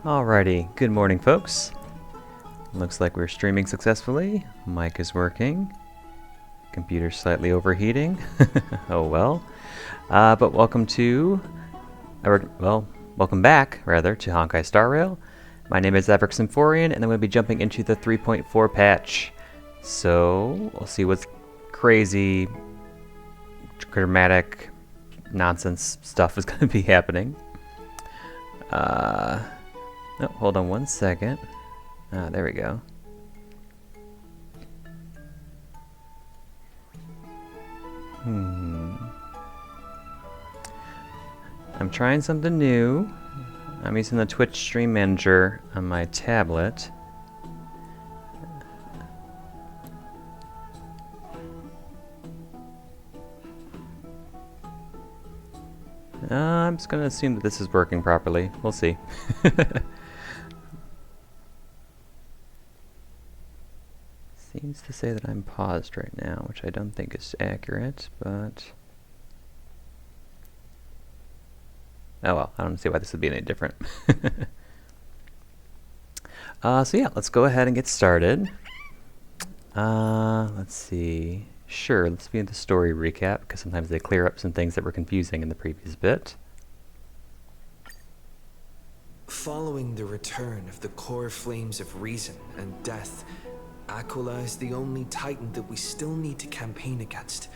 Alrighty, good morning folks. Looks like we're streaming successfully. Mic is working. Computer's slightly overheating. Oh well. But welcome back, rather, to Honkai Star Rail. My name is Amphoreus, and I'm going to be jumping into the 3.4 patch. So, we'll see what's crazy, dramatic, nonsense stuff is going to be happening. Oh, hold on one second. There we go. I'm trying something new. I'm using the Twitch Stream Manager on my tablet. I'm just going to assume that this is working properly. We'll see. Seems to say that I'm paused right now, which I don't think is accurate, but... Oh well, I don't see why this would be any different. So yeah, let's go ahead and get started. Let's see. Sure, let's be in the story recap, because sometimes they clear up some things that were confusing in the previous bit. Following the return of the core flames of reason and death, Aquila is the only titan that we still need to campaign against.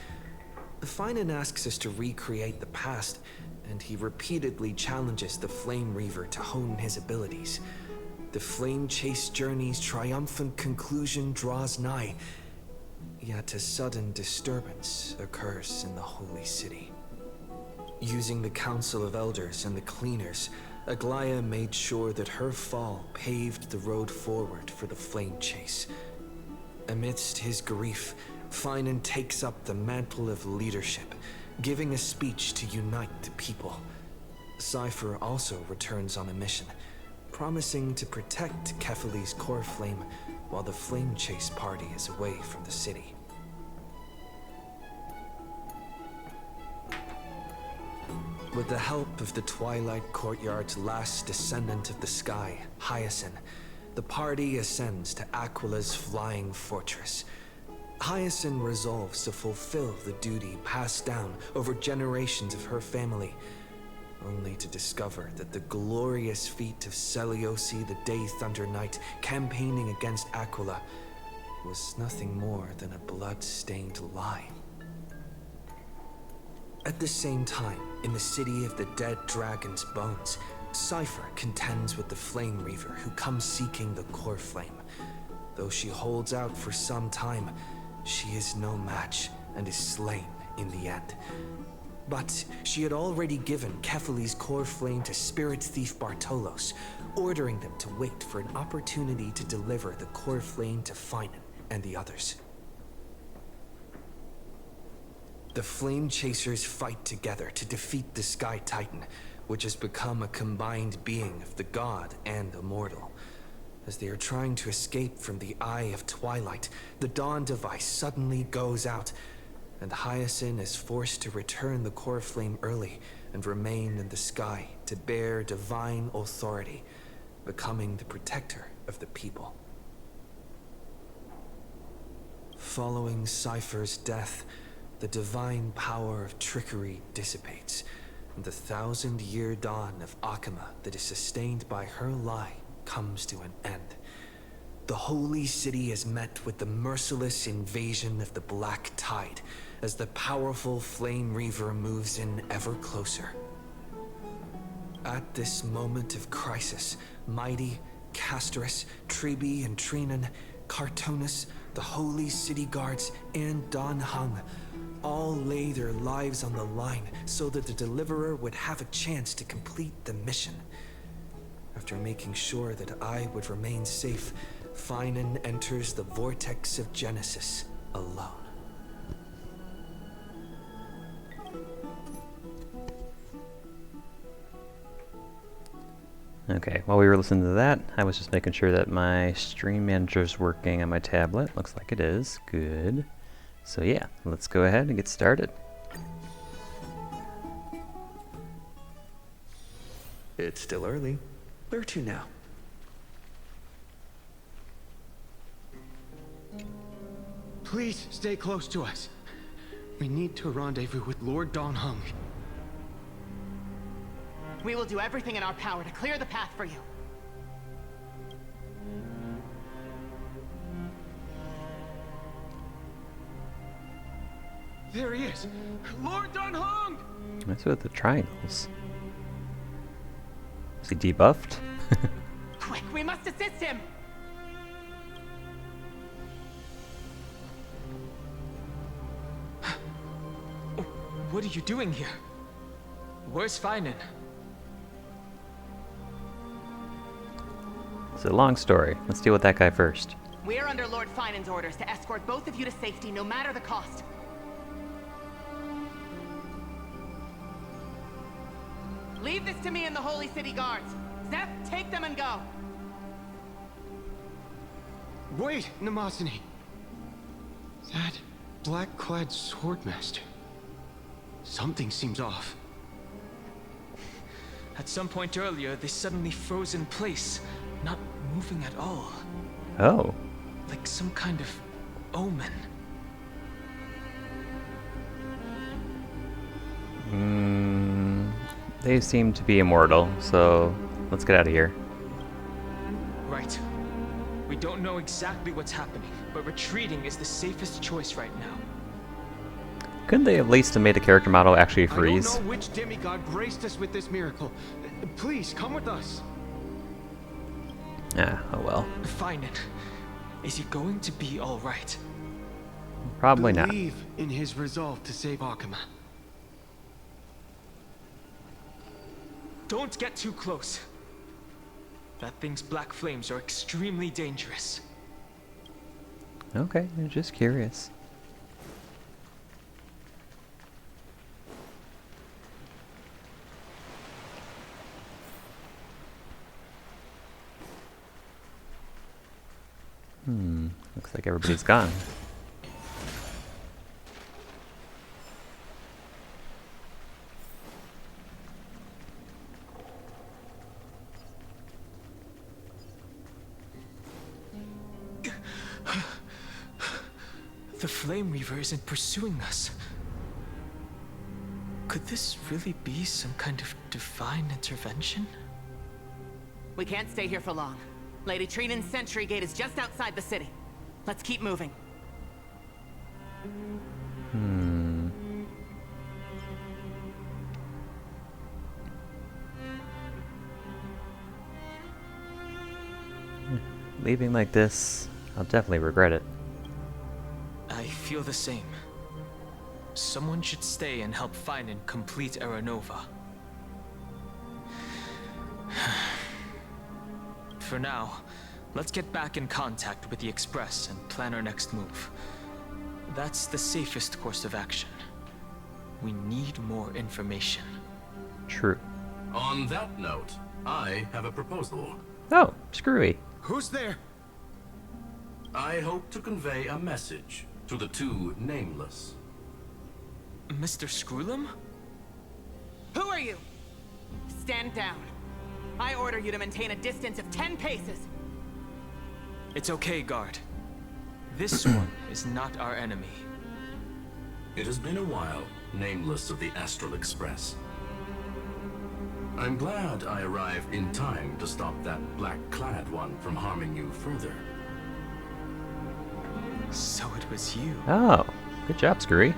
Phainon asks us to recreate the past, and he repeatedly challenges the Flame Reaver to hone his abilities. The Flame Chase journey's triumphant conclusion draws nigh, yet a sudden disturbance occurs in the Holy City. Using the Council of Elders and the Cleaners, Aglaia made sure that her fall paved the road forward for the Flame Chase. Amidst his grief, Phainon takes up the mantle of leadership, giving a speech to unite the people. Cypher also returns on a mission, promising to protect Kefali's core flame while the Flame Chase party is away from the city. With the help of the Twilight Courtyard's last descendant of the sky, Hyacinth, the party ascends to Aquila's flying fortress. Hyacinth resolves to fulfill the duty passed down over generations of her family, only to discover that the glorious feat of Seliosi the Day Thunder Knight campaigning against Aquila was nothing more than a blood-stained lie. At the same time, in the city of the dead dragon's bones, Cypher contends with the Flame Reaver who comes seeking the core flame. Though she holds out for some time, she is no match and is slain in the end. But she had already given Kefali's core flame to spirit thief Bartolos, ordering them to wait for an opportunity to deliver the core flame to Phainon and the others. The Flame Chasers fight together to defeat the Sky Titan, which has become a combined being of the god and immortal. As they are trying to escape from the Eye of Twilight, the Dawn device suddenly goes out, and Hyacinth is forced to return the core flame early and remain in the sky to bear divine authority, becoming the protector of the people. Following Cypher's death, the divine power of trickery dissipates, and the 1,000-year dawn of Akama that is sustained by her lie comes to an end. The Holy City is met with the merciless invasion of the Black Tide as the powerful Flame Reaver moves in ever closer. At this moment of crisis, Mighty, Castorus, Tribi and Trinan, Cartonus, the Holy City Guards, and Don Hung all lay their lives on the line so that the Deliverer would have a chance to complete the mission. After making sure that I would remain safe, Phainon enters the vortex of Genesis alone. Okay, while we were listening to that, I was just making sure that my stream manager's working on my tablet. Looks like it is. Good. So yeah, let's go ahead and get started. It's still early. Where to now? Please stay close to us. We need to rendezvous with Lord Don Hung. We will do everything in our power to clear the path for you. There he is! Lord Don Hung! That's with the triangles. Is he debuffed? Quick, we must assist him! What are you doing here? Where's Phainon? It's a long story. Let's deal with that guy first. We are under Lord Phainon's orders to escort both of you to safety, no matter the cost. Leave this to me and the Holy City Guards. Zeph, take them and go. Wait, Namasani. That black-clad swordmaster. Something seems off. At some point earlier, they suddenly froze in place, not moving at all. Oh. Like some kind of omen. They seem to be immortal, so let's get out of here. Right. We don't know exactly what's happening, but retreating is the safest choice right now. Couldn't they at least have made the character model actually freeze? I don't know which demigod graced us with this miracle. Please, come with us. Ah, oh well. Phainon, is he going to be all right? Probably not. Believe in his resolve to save Akuma. Don't get too close. That thing's black flames are extremely dangerous. Okay, I'm just curious. Looks like everybody's gone. The Flame Reaver isn't pursuing us. Could this really be some kind of divine intervention? We can't stay here for long. Lady Trinan's sentry gate is just outside the city. Let's keep moving. Leaving like this, I'll definitely regret it. I feel the same. Someone should stay and help Phainon complete Aranova. For now, let's get back in contact with the Express and plan our next move. That's the safest course of action. We need more information. True. On that note, I have a proposal. Oh, screwy. Who's there? I hope to convey a message to the two nameless. Mr. Screwlum? Who are you? Stand down. I order you to maintain a distance of 10 paces. It's okay, guard. This one is not our enemy. It has been a while, nameless of the Astral Express. I'm glad I arrived in time to stop that black-clad one from harming you further. So it was you. Oh, good job, Screwy.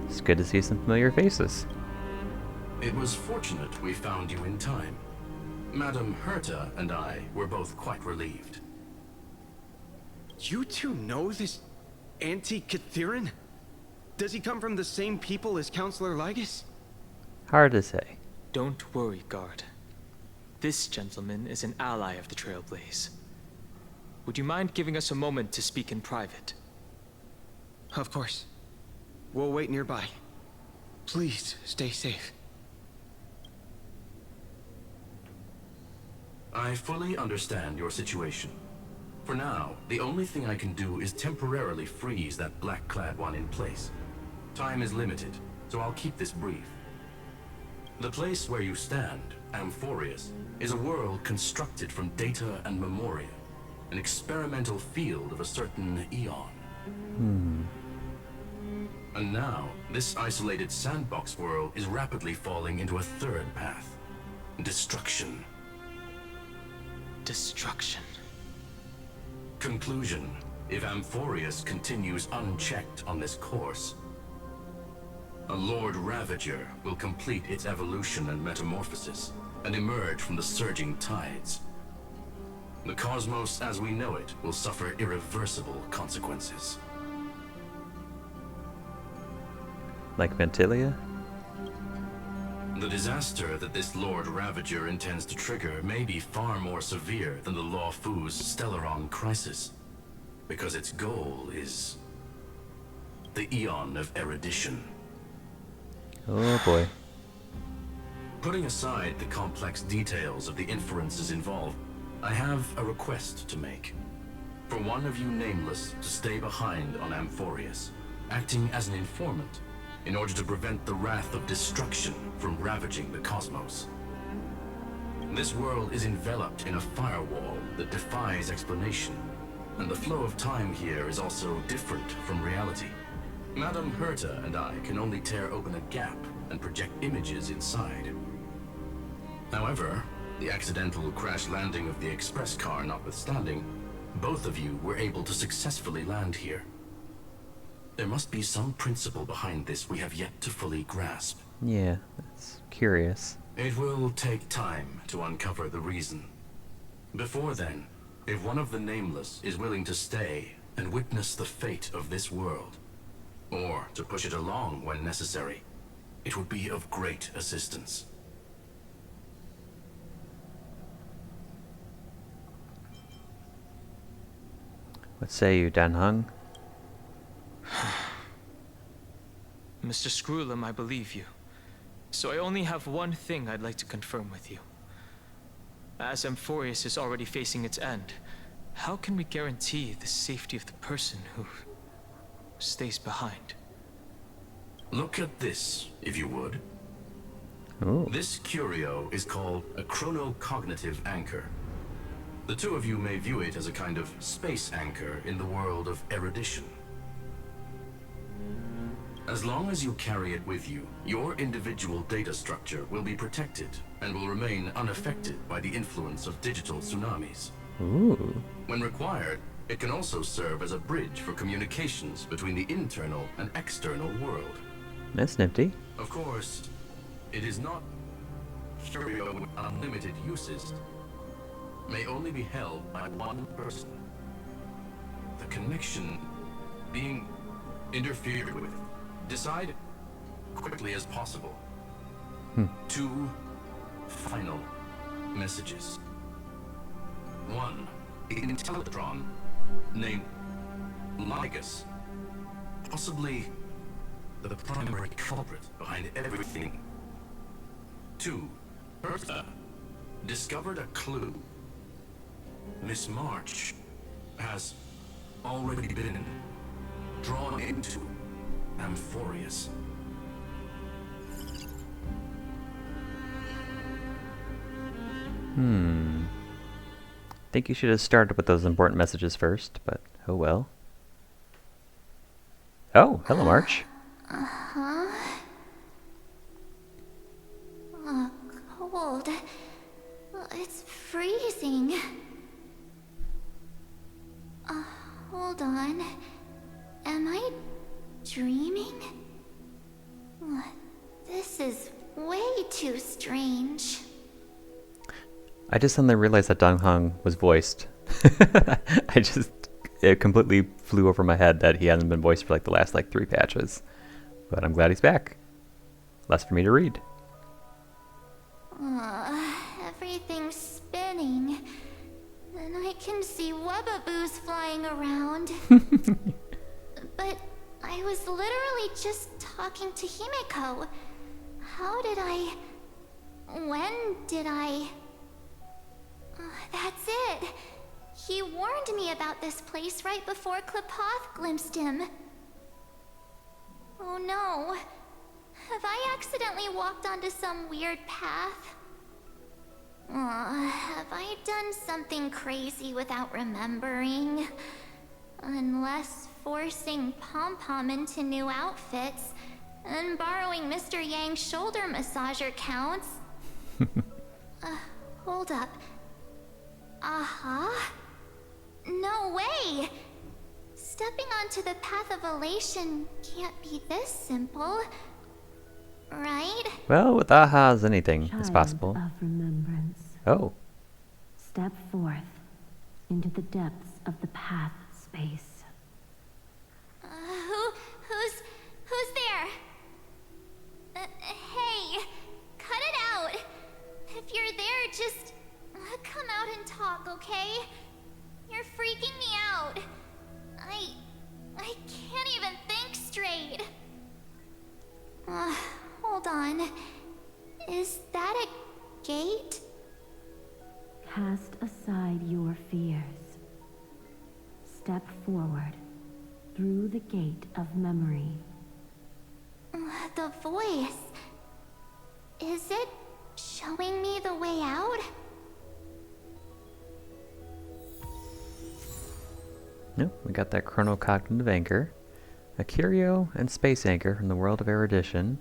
It's good to see some familiar faces. It was fortunate we found you in time. Madam Herta and I were both quite relieved. You two know this anti-Cathiran? Does he come from the same people as Counselor Lygus? Hard to say. Don't worry, guard. This gentleman is an ally of the Trailblaze. Would you mind giving us a moment to speak in private? Of course. We'll wait nearby. Please stay safe. I fully understand your situation. For now, the only thing I can do is temporarily freeze that black-clad one in place. Time is limited, so I'll keep this brief. The place where you stand Amphoreus is a world constructed from data and memoria, an experimental field of a certain eon. And now, this isolated sandbox world is rapidly falling into a third path. Destruction. Destruction. Conclusion. If Amphoreus continues unchecked on this course, a Lord Ravager will complete its evolution and metamorphosis, and emerge from the surging tides. The cosmos as we know it will suffer irreversible consequences. Like Ventilia? The disaster that this Lord Ravager intends to trigger may be far more severe than the Law Fu's Stellaron crisis, because its goal is the Eon of Erudition. Oh boy. Putting aside the complex details of the inferences involved, I have a request to make. For one of you nameless to stay behind on Amphoreus, acting as an informant, in order to prevent the wrath of destruction from ravaging the cosmos. This world is enveloped in a firewall that defies explanation, and the flow of time here is also different from reality. Madame Herta and I can only tear open a gap and project images inside. However, the accidental crash landing of the express car notwithstanding, both of you were able to successfully land here. There must be some principle behind this we have yet to fully grasp. Yeah, that's curious. It will take time to uncover the reason. Before then, if one of the Nameless is willing to stay and witness the fate of this world, or to push it along when necessary, it would be of great assistance. What say you, Dan Hung? Mr. Screwlum, I believe you. So I only have one thing I'd like to confirm with you. As Amphoreus is already facing its end, how can we guarantee the safety of the person who stays behind? Look at this, if you would. Ooh. This curio is called a chronocognitive anchor. The two of you may view it as a kind of space anchor in the world of erudition. As long as you carry it with you, your individual data structure will be protected and will remain unaffected by the influence of digital tsunamis. Ooh. When required, it can also serve as a bridge for communications between the internal and external world. That's nifty. Of course, it is not curio with unlimited uses. May only be held by one person. The connection being interfered with. Decide quickly as possible. 2 final messages. 1, Intellitron, named Ligus, possibly the primary culprit behind everything. 2, Herta, discovered a clue. Miss March has already been drawn into Amphoreus. Think you should have started with those important messages first, but oh well. Oh, hello, March. Oh, cold. It's freezing. Hold on. Am I dreaming? This is way too strange. I just suddenly realized that Dan Hung was voiced. It completely flew over my head that he hadn't been voiced for like the last 3 patches. But I'm glad he's back. Less for me to read. Everything's spinning. And I can see webbaboos flying around. But I was literally just talking to Himeko. How did I... When did I... That's it. He warned me about this place right before Klepoth glimpsed him. Oh no. Have I accidentally walked onto some weird path? Have I done something crazy without remembering? Unless forcing Pom-Pom into new outfits and borrowing Mr. Yang's shoulder massager counts. Hold up. No way! Stepping onto the path of elation can't be this simple. Right? Well, with ahas, anything is possible. Child of remembrance. Oh. Step forth into the depths of the path space. Who's there? Hey, cut it out. If you're there, just come out and talk, okay? You're freaking me out. I can't even think straight. Hold on. Is that a gate? Cast aside your fears. Step forward through the gate of memory. The voice. Is it showing me the way out? Nope, we got that chronocognitive anchor, a curio and space anchor from the world of erudition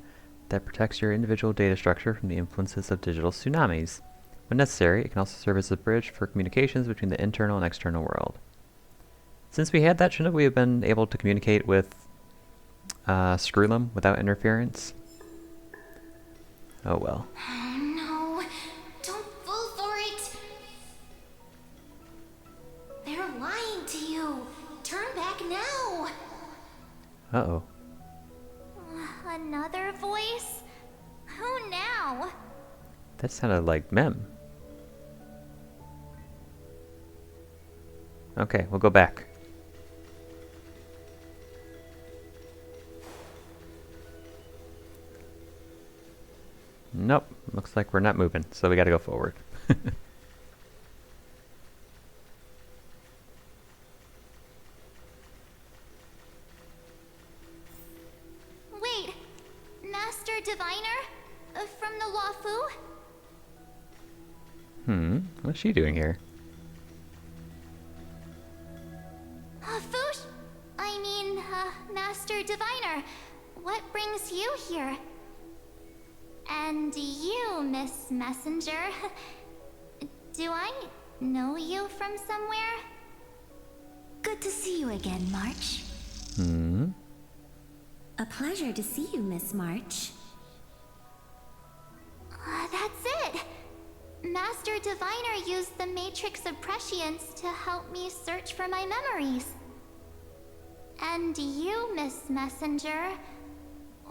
that protects your individual data structure from the influences of digital tsunamis. When necessary, it can also serve as a bridge for communications between the internal and external world. Since we had that, shouldn't we have been able to communicate with Screwlum without interference? Oh well. No, don't fall for it. They're lying to you. Turn back now. Uh-oh. Another voice? Who now? That sounded like Mem. Okay, we'll go back. Nope, looks like we're not moving, so we gotta go forward. Wait, Master Diviner? From the Luofu? What's she doing here? Fush? Master Diviner, what brings you here? And you, Miss Messenger. Do I know you from somewhere? Good to see you again, March. A pleasure to see you, Miss March. That's it! Master Diviner used the Matrix of Prescience to help me search for my memories. And you, Miss Messenger,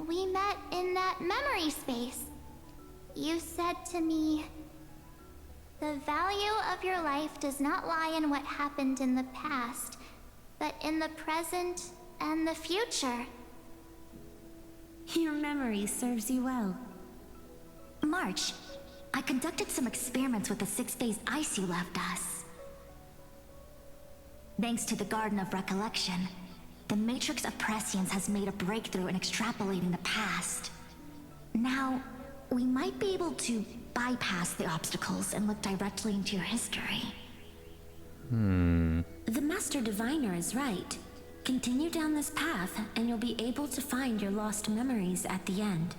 we met in that memory space. You said to me, the value of your life does not lie in what happened in the past, but in the present and the future. Your memory serves you well. March, I conducted some experiments with the 6-phase ice you left us. Thanks to the Garden of Recollection, the Matrix of Prescience has made a breakthrough in extrapolating the past. Now, we might be able to bypass the obstacles and look directly into your history. The Master Diviner is right. Continue down this path, and you'll be able to find your lost memories at the end.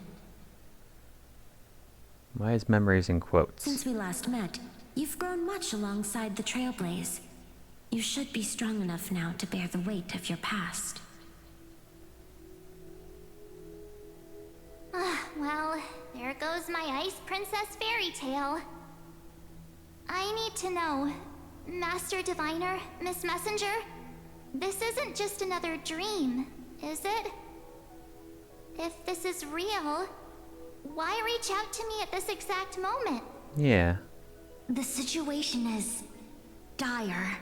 Why is memories in quotes? Since we last met, you've grown much alongside the Trailblaze. You should be strong enough now to bear the weight of your past. Well, there goes my Ice Princess fairy tale. I need to know, Master Diviner, Miss Messenger, this isn't just another dream, is it? If this is real, why reach out to me at this exact moment? Yeah. The situation is dire.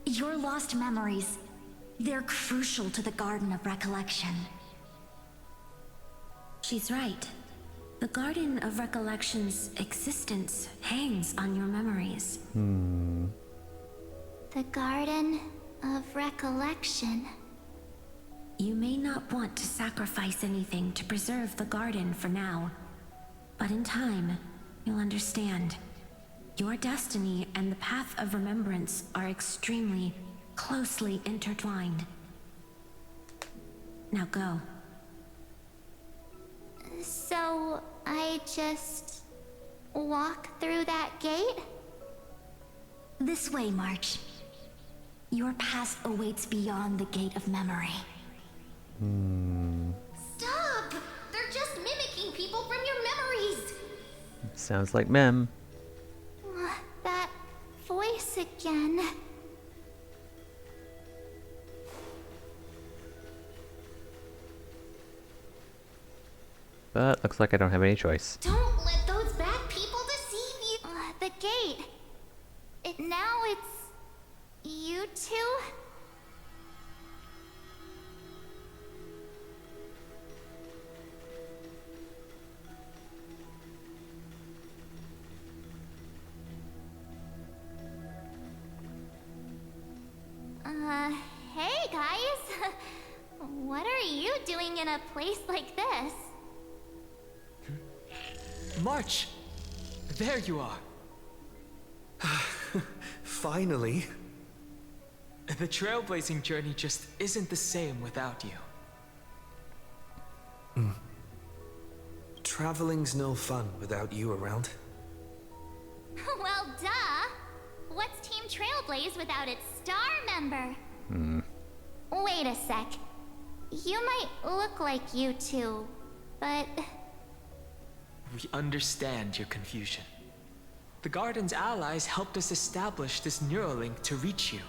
Your lost memories, they're crucial to the Garden of Recollection. She's right. The Garden of Recollection's existence hangs on your memories. The Garden of Recollection. You may not want to sacrifice anything to preserve the garden for now, but in time, you'll understand. Your destiny and the path of remembrance are extremely closely intertwined. Now go. So, I just walk through that gate? This way, March. Your past awaits beyond the gate of memory. Stop! They're just mimicking people from your memories! Sounds like Mem. That voice again. But looks like I don't have any choice. Don't let those bad people deceive you! The gate. Now it's... you two? Hey guys! What are you doing in a place like this? March! There you are. Finally. The trailblazing journey just isn't the same without you. Traveling's no fun without you around. Well, duh! What's Team Trailblaze without its star member? Wait a sec. You might look like you two, but... We understand your confusion. The Garden's allies helped us establish this Neuralink to reach you.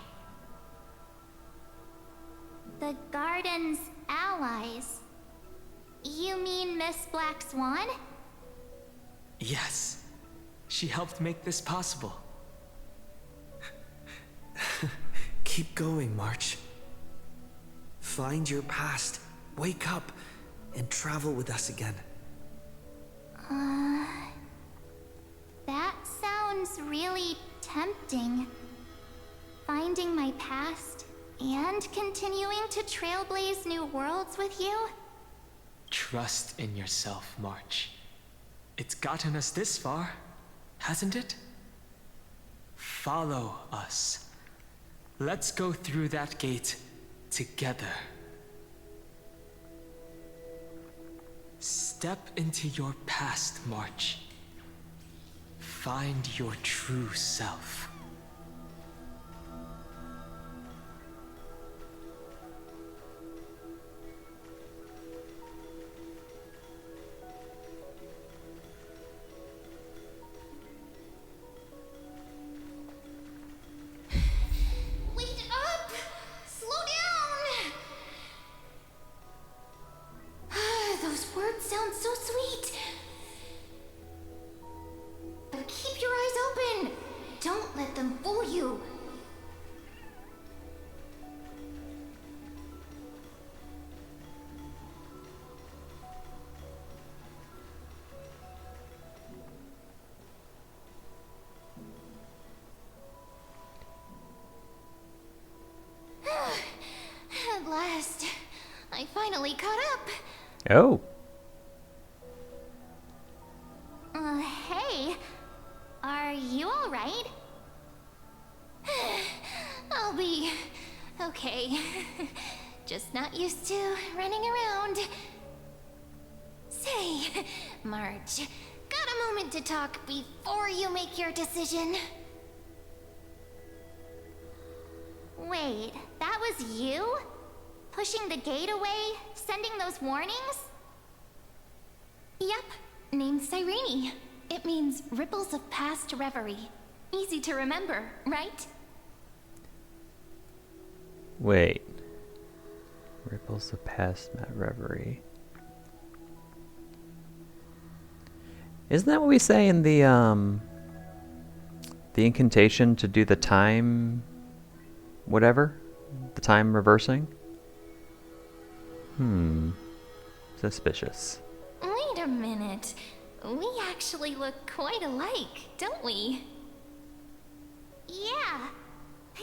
The Garden's allies? You mean Miss Black Swan? Yes. She helped make this possible. Keep going, March. Find your past, wake up, and travel with us again. That sounds really tempting. Finding my past and continuing to trailblaze new worlds with you? Trust in yourself, March. It's gotten us this far, hasn't it? Follow us. Let's go through that gate together. Step into your past, March. Find your true self. Wait up! Slow down! Those words sound so sweet. But keep your eyes open. Don't let them fool you. At last, I finally caught up. Oh. Hey, are you all right? I'll be okay. Just not used to running around. Say, Marge, got a moment to talk before you make your decision? Wait, that was you? Pushing the gate away? Sending those warnings? Yep, named Cyrene. It means ripples of past reverie. Easy to remember, right? Wait. Ripples of past reverie. Isn't that what we say in the incantation to do the time whatever? The time reversing? Suspicious. Wait a minute. We actually look quite alike, don't we? Yeah.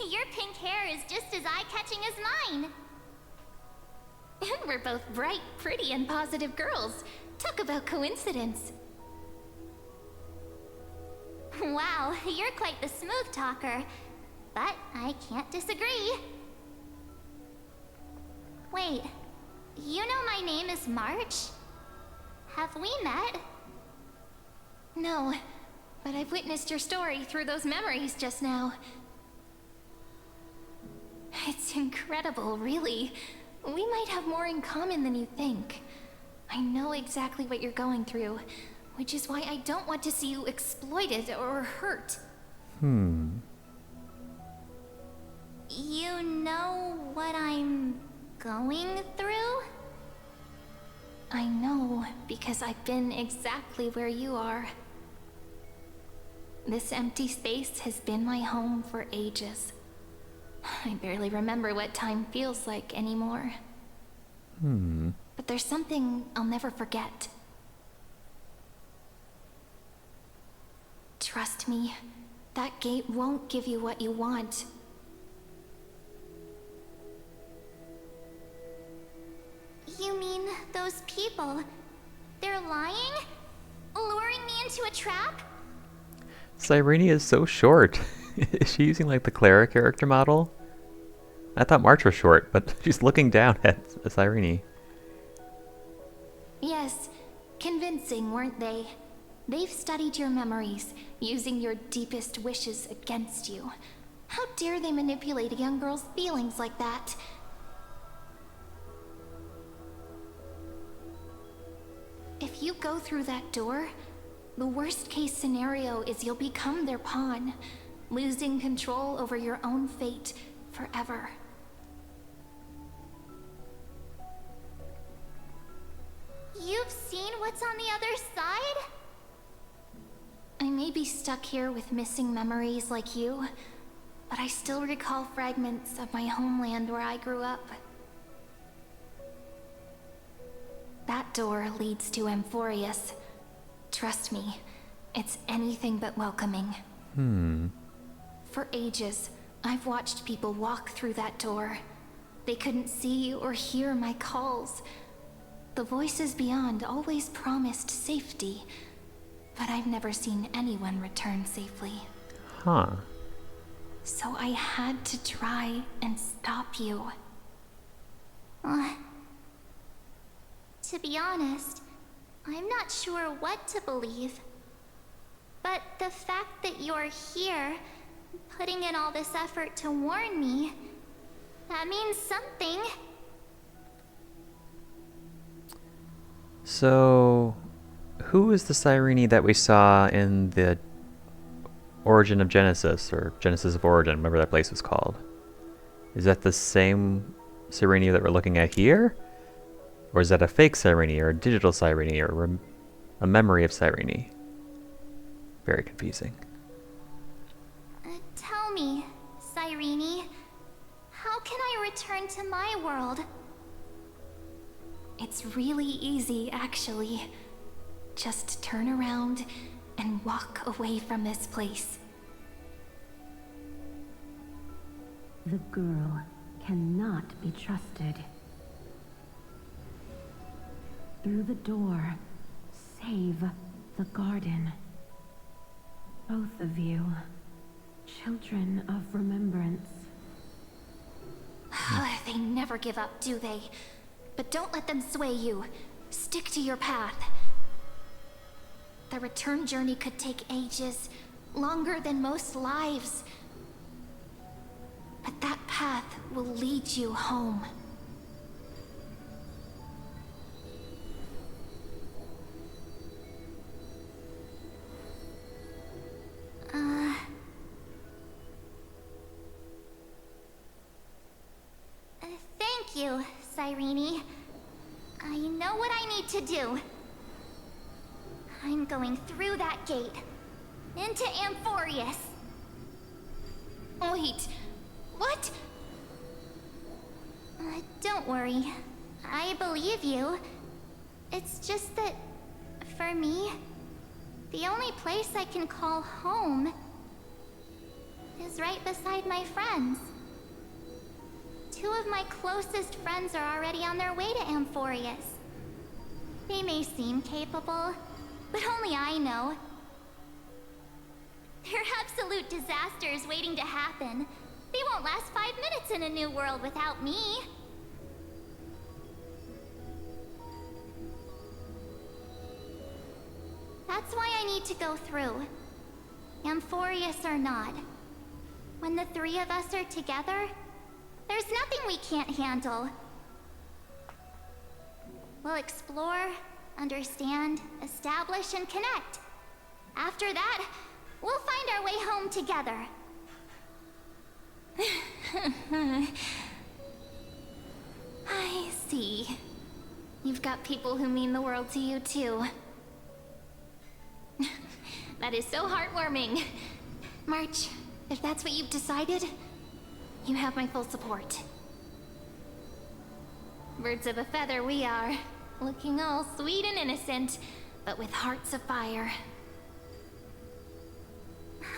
Your pink hair is just as eye-catching as mine. And we're both bright, pretty, and positive girls. Talk about coincidence. Wow, you're quite the smooth talker. But I can't disagree. Wait, you know my name is March? Have we met? No, but I've witnessed your story through those memories just now. It's incredible, really. We might have more in common than you think. I know exactly what you're going through, which is why I don't want to see you exploited or hurt. You know what I'm going through? I know, because I've been exactly where you are. This empty space has been my home for ages. I barely remember what time feels like anymore. But there's something I'll never forget. Trust me, that gate won't give you what you want. You mean those people? They're lying? Luring me into a trap? Cyrene is so short. Is she using like the Clara character model? I thought March was short, but she's looking down at Cyrene. Yes, convincing, weren't they? They've studied your memories, using your deepest wishes against you. How dare they manipulate a young girl's feelings like that? If you go through that door, the worst case scenario is you'll become their pawn, losing control over your own fate forever. You've seen what's on the other side? I may be stuck here with missing memories like you, but I still recall fragments of my homeland where I grew up. That door leads to Amphoreus. Trust me, it's anything but welcoming. For ages, I've watched people walk through that door. They couldn't see or hear my calls. The voices beyond always promised safety, but I've never seen anyone return safely. Huh. So I had to try and stop you. To be honest, I'm not sure what to believe. But the fact that you're here, putting in all this effort to warn me, that means something. So, who is the Cyrene that we saw in the Origin of Genesis, or Genesis of Origin, whatever that place was called? Is that the same Cyrene that we're looking at here? Or is that a fake Cyrene, or a digital Cyrene, or a memory of Cyrene? Very confusing. Tell me, Cyrene, how can I return to my world? It's really easy, actually. Just turn around and walk away from this place. The girl cannot be trusted. Through the door, save the garden. Both of you, children of remembrance. They never give up, do they? But don't let them sway you. Stick to your path. The return journey could take ages, longer than most lives. But that path will lead you home. Thank you, Cyrene. I know what I need to do. I'm going through that gate. Into Amphoreus. Wait, what? Don't worry. I believe you. It's just that, for me, the only place I can call home is right beside my friends. Two of my closest friends are already on their way to Amphoreus. They may seem capable, but only I know. They're absolute disasters waiting to happen. They won't last 5 minutes in a new world without me. That's why I need to go through. Amphoreus or not. When the three of us are together, there's nothing we can't handle. We'll explore, understand, establish, and connect. After that, we'll find our way home together. I see. You've got people who mean the world to you, too. That is so heartwarming. March, if that's what you've decided, you have my full support. Birds of a feather we are, looking all sweet and innocent, but with hearts of fire.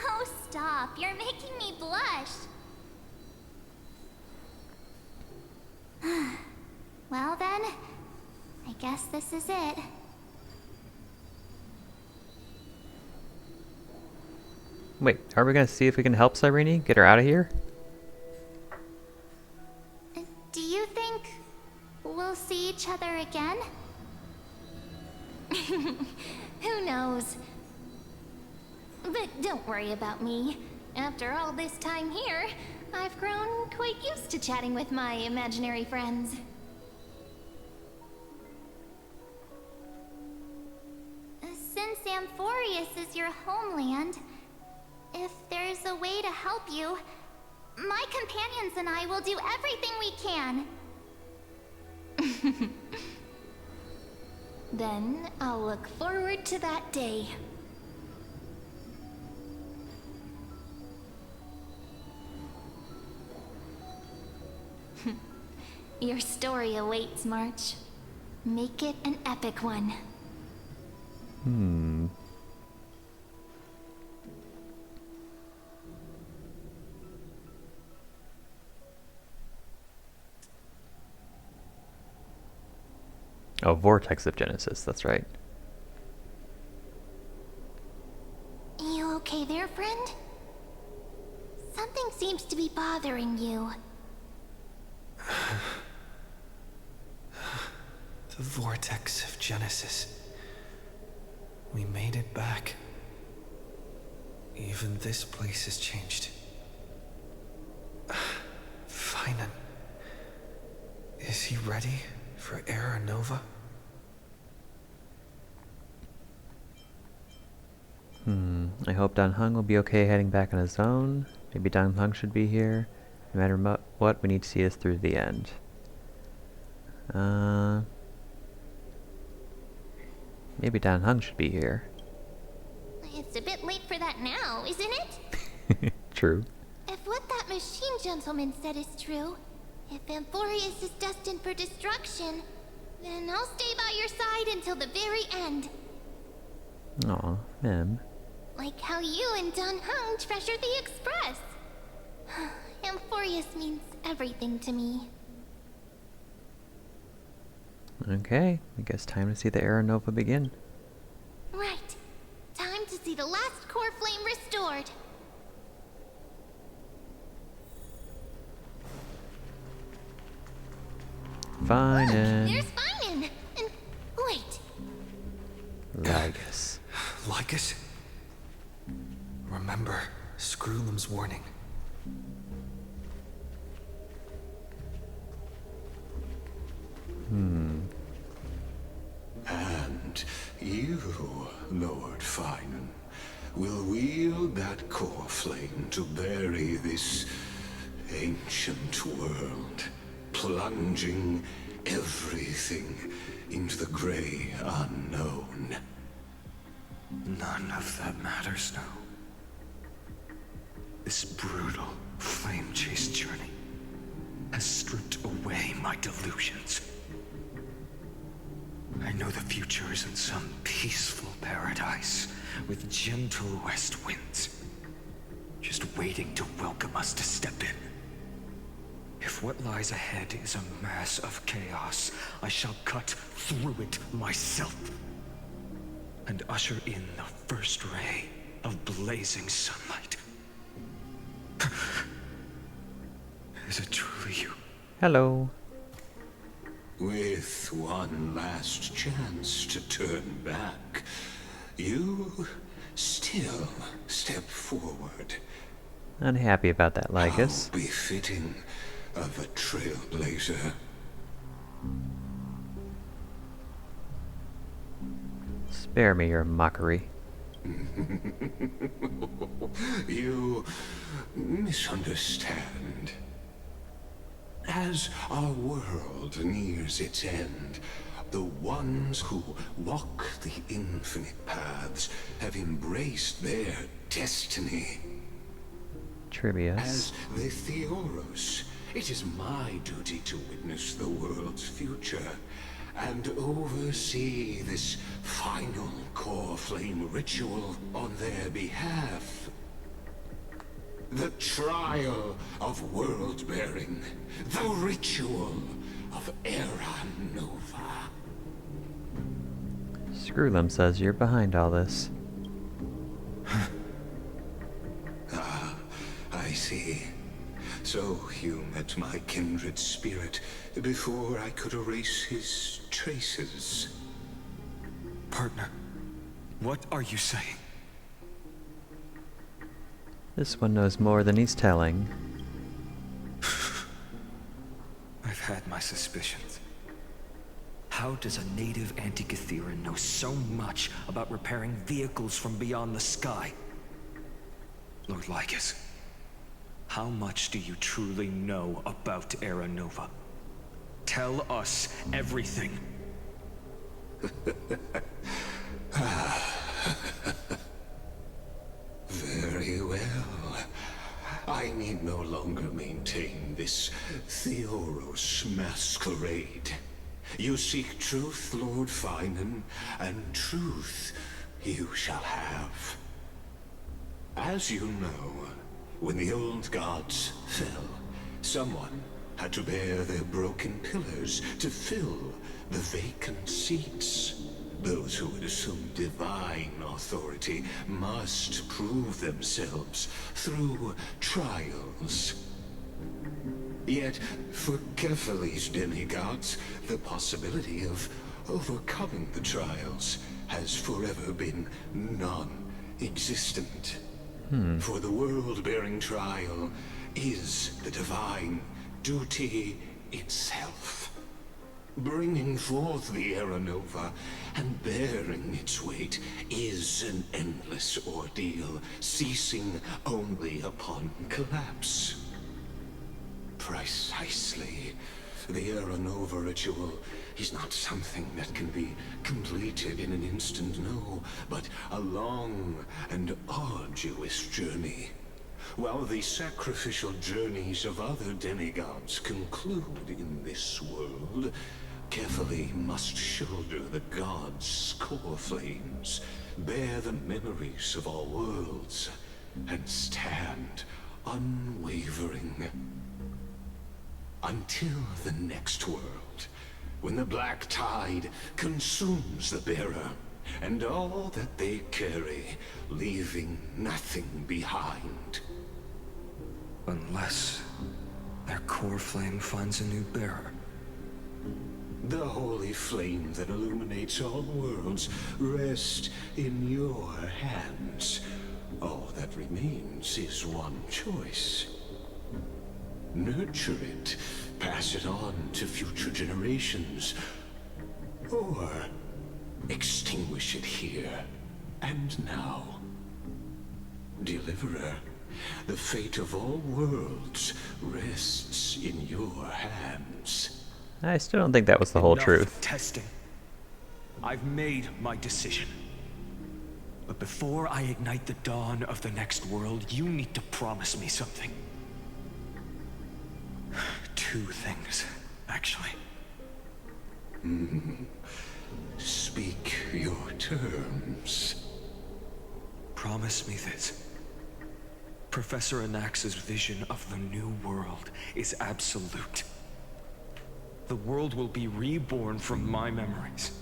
Oh, stop. You're making me blush. Well then, I guess this is it. Wait, are we gonna see if we can help Cyrene get her out of here? Do you think we'll see each other again? Who knows? But don't worry about me. After all this time here, I've grown quite used to chatting with my imaginary friends. Since Amphoreus is your homeland, if there's a way to help you, my companions and I will do everything we can. Then I'll look forward to that day. Your story awaits, March. Make it an epic one. Oh, Vortex of Genesis, that's right. You okay there, friend? Something seems to be bothering you. The Vortex of Genesis. We made it back. Even this place has changed. Phainon. Is he ready for Era Nova? I hope Dan Heng will be okay heading back on his own. Maybe Dan Heng should be here. No matter what, we need to see this through the end. Maybe Dan Heng should be here. It's a bit late for that now, isn't it? True. If what that machine gentleman said is true, if Amphoreus is destined for destruction, then I'll stay by your side until the very end. Aw, Mem. Like how you and Dan Heng treasured the Express. Amphoreus means everything to me. Okay, I guess time to see the Era Nova begin. Right. Time to see the last core flame restored. Phainon. There's Phainon! And wait. Lygus. Lygus? Remember Screwlem's warning. And you, Lord Phainon, will wield that core flame to bury this ancient world, plunging everything into the gray unknown. None of that matters now. This brutal, flame-chased journey has stripped away my delusions. I know the future is in some peaceful paradise with gentle west winds, just waiting to welcome us to step in. If what lies ahead is a mass of chaos, I shall cut through it myself and usher in the first ray of blazing sunlight. Is it truly you? Hello. With one last chance to turn back, you still step forward. Unhappy about that, Lycus. How befitting of a trailblazer. Spare me your mockery. You misunderstand. As our world nears its end, the ones who walk the infinite paths have embraced their destiny. Trivius. As the Theoros, it is my duty to witness the world's future and oversee this final core flame ritual on their behalf. The trial of world-bearing, the ritual of Era Nova. Screwlum says you're behind all this. I see. So you met my kindred spirit before I could erase his traces. Partner, what are you saying? This one knows more than he's telling. I've had my suspicions. How does a native Antikytheran know so much about repairing vehicles from beyond the sky? Lord Lycus, how much do you truly know about Era Nova? Tell us everything. Very well. I need no longer maintain this Theoros masquerade. You seek truth, Lord Phainon, and truth you shall have. As you know, when the old gods fell, someone had to bear their broken pillars to fill the vacant seats. Those who would assume divine authority must prove themselves through trials. Yet, for Kephales's demigods, the possibility of overcoming the trials has forever been non-existent. For the world-bearing trial is the divine duty itself. Bringing forth the Era Nova and bearing its weight is an endless ordeal, ceasing only upon collapse. Precisely. The Era Nova ritual is not something that can be completed in an instant, no, but a long and arduous journey. While the sacrificial journeys of other demigods conclude in this world, Kephale must shoulder the gods' core flames, bear the memories of all worlds, and stand unwavering. Until the next world, when the black tide consumes the bearer, and all that they carry, leaving nothing behind. Unless their core flame finds a new bearer. The holy flame that illuminates all worlds rests in your hands. All that remains is one choice. Nurture it, pass it on to future generations, or extinguish it here and now. Deliverer, the fate of all worlds rests in your hands. I still don't think that was the whole Enough truth. Testing. I've made my decision. But before I ignite the dawn of the next world, you need to promise me something. Two things, actually. Speak your terms. Promise me this. Professor Anax's vision of the new world is absolute. The world will be reborn from my memories.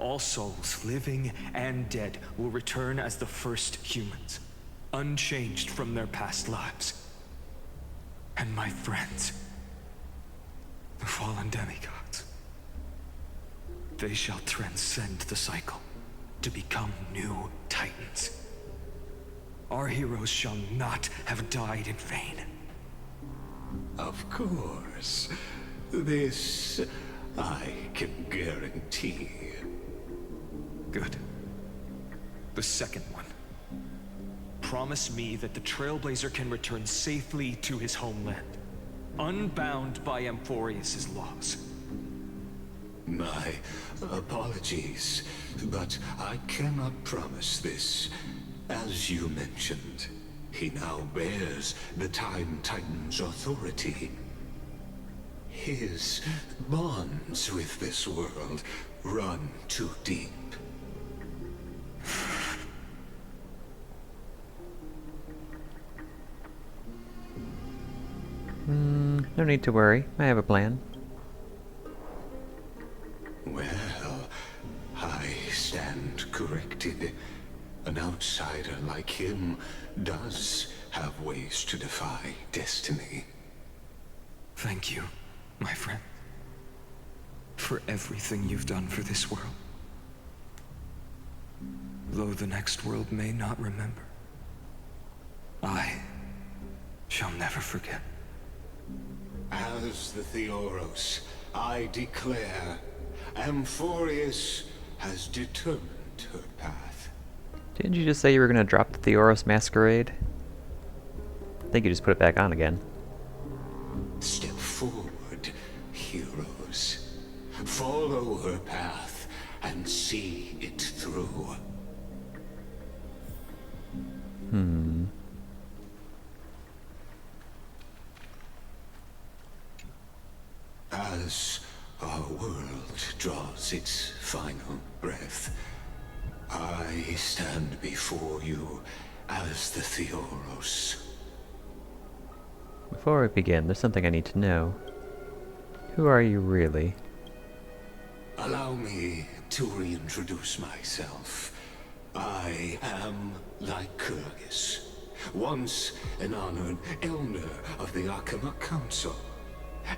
All souls, living and dead, will return as the first humans, unchanged from their past lives. And my friends, the fallen demigods, they shall transcend the cycle to become new titans. Our heroes shall not have died in vain. Of course. This I can guarantee. Good. The second one. Promise me that the Trailblazer can return safely to his homeland, unbound by Amphoreus' laws. My apologies, but I cannot promise this. As you mentioned, he now bears the Time Titan's authority. His bonds with this world run too deep. No need to worry. I have a plan. Well, I stand corrected. An outsider like him does have ways to defy destiny. Thank you, my friend, for everything you've done for this world. Though the next world may not remember, I shall never forget. As the Theoros, I declare, Amphoreus has determined her path. Didn't you just say you were going to drop the Theoros masquerade? I think you just put it back on again. Step forward, heroes. Follow her path and see it through. As our world draws its final breath, I stand before you as the Theoros. Before we begin, there's something I need to know. Who are you really? Allow me to reintroduce myself. I am Lycurgus, once an honored elder of the Akama Council.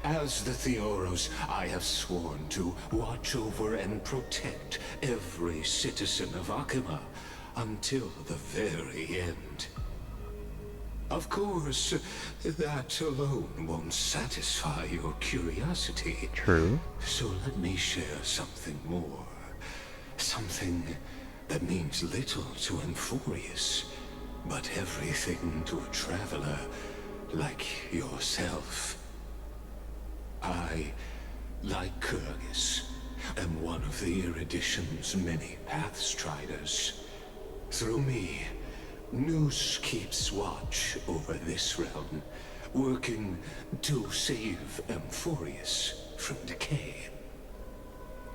As the Theoros, I have sworn to watch over and protect every citizen of Akama until the very end. Of course, that alone won't satisfy your curiosity. True. So let me share something more. Something that means little to Amphoreus, but everything to a traveler like yourself. I, Lycurgus, am one of the Erudition's many Pathstriders. Through me, Nous keeps watch over this realm, working to save Amphoreus from decay.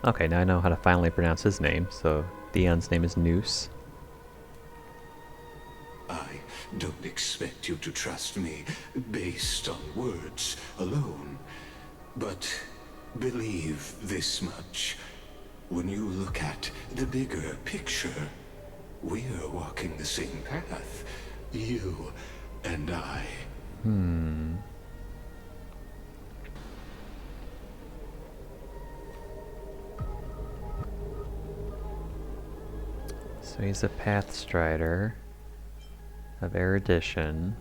Okay, now I know how to finally pronounce his name, so Dion's name is Noose. I don't expect you to trust me based on words alone, but believe this much. When you look at the bigger picture, we're walking the same path, you and I. So he's a Pathstrider of Erudition.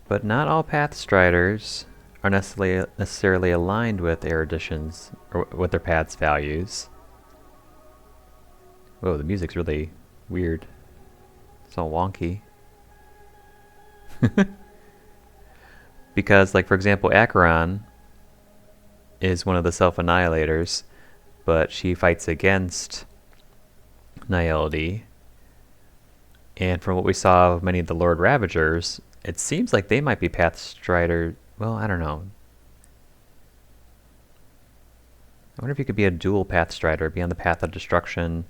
But not all Pathstriders are necessarily aligned with Erudition's, or with their path's values. Whoa, the music's really weird. It's all wonky. Because, like, for example, Acheron is one of the self-annihilators, but she fights against Nihility. And from what we saw of many of the Lord Ravagers, it seems like they might be Pathstrider. Well, I don't know. I wonder if you could be a dual Pathstrider, be on the path of destruction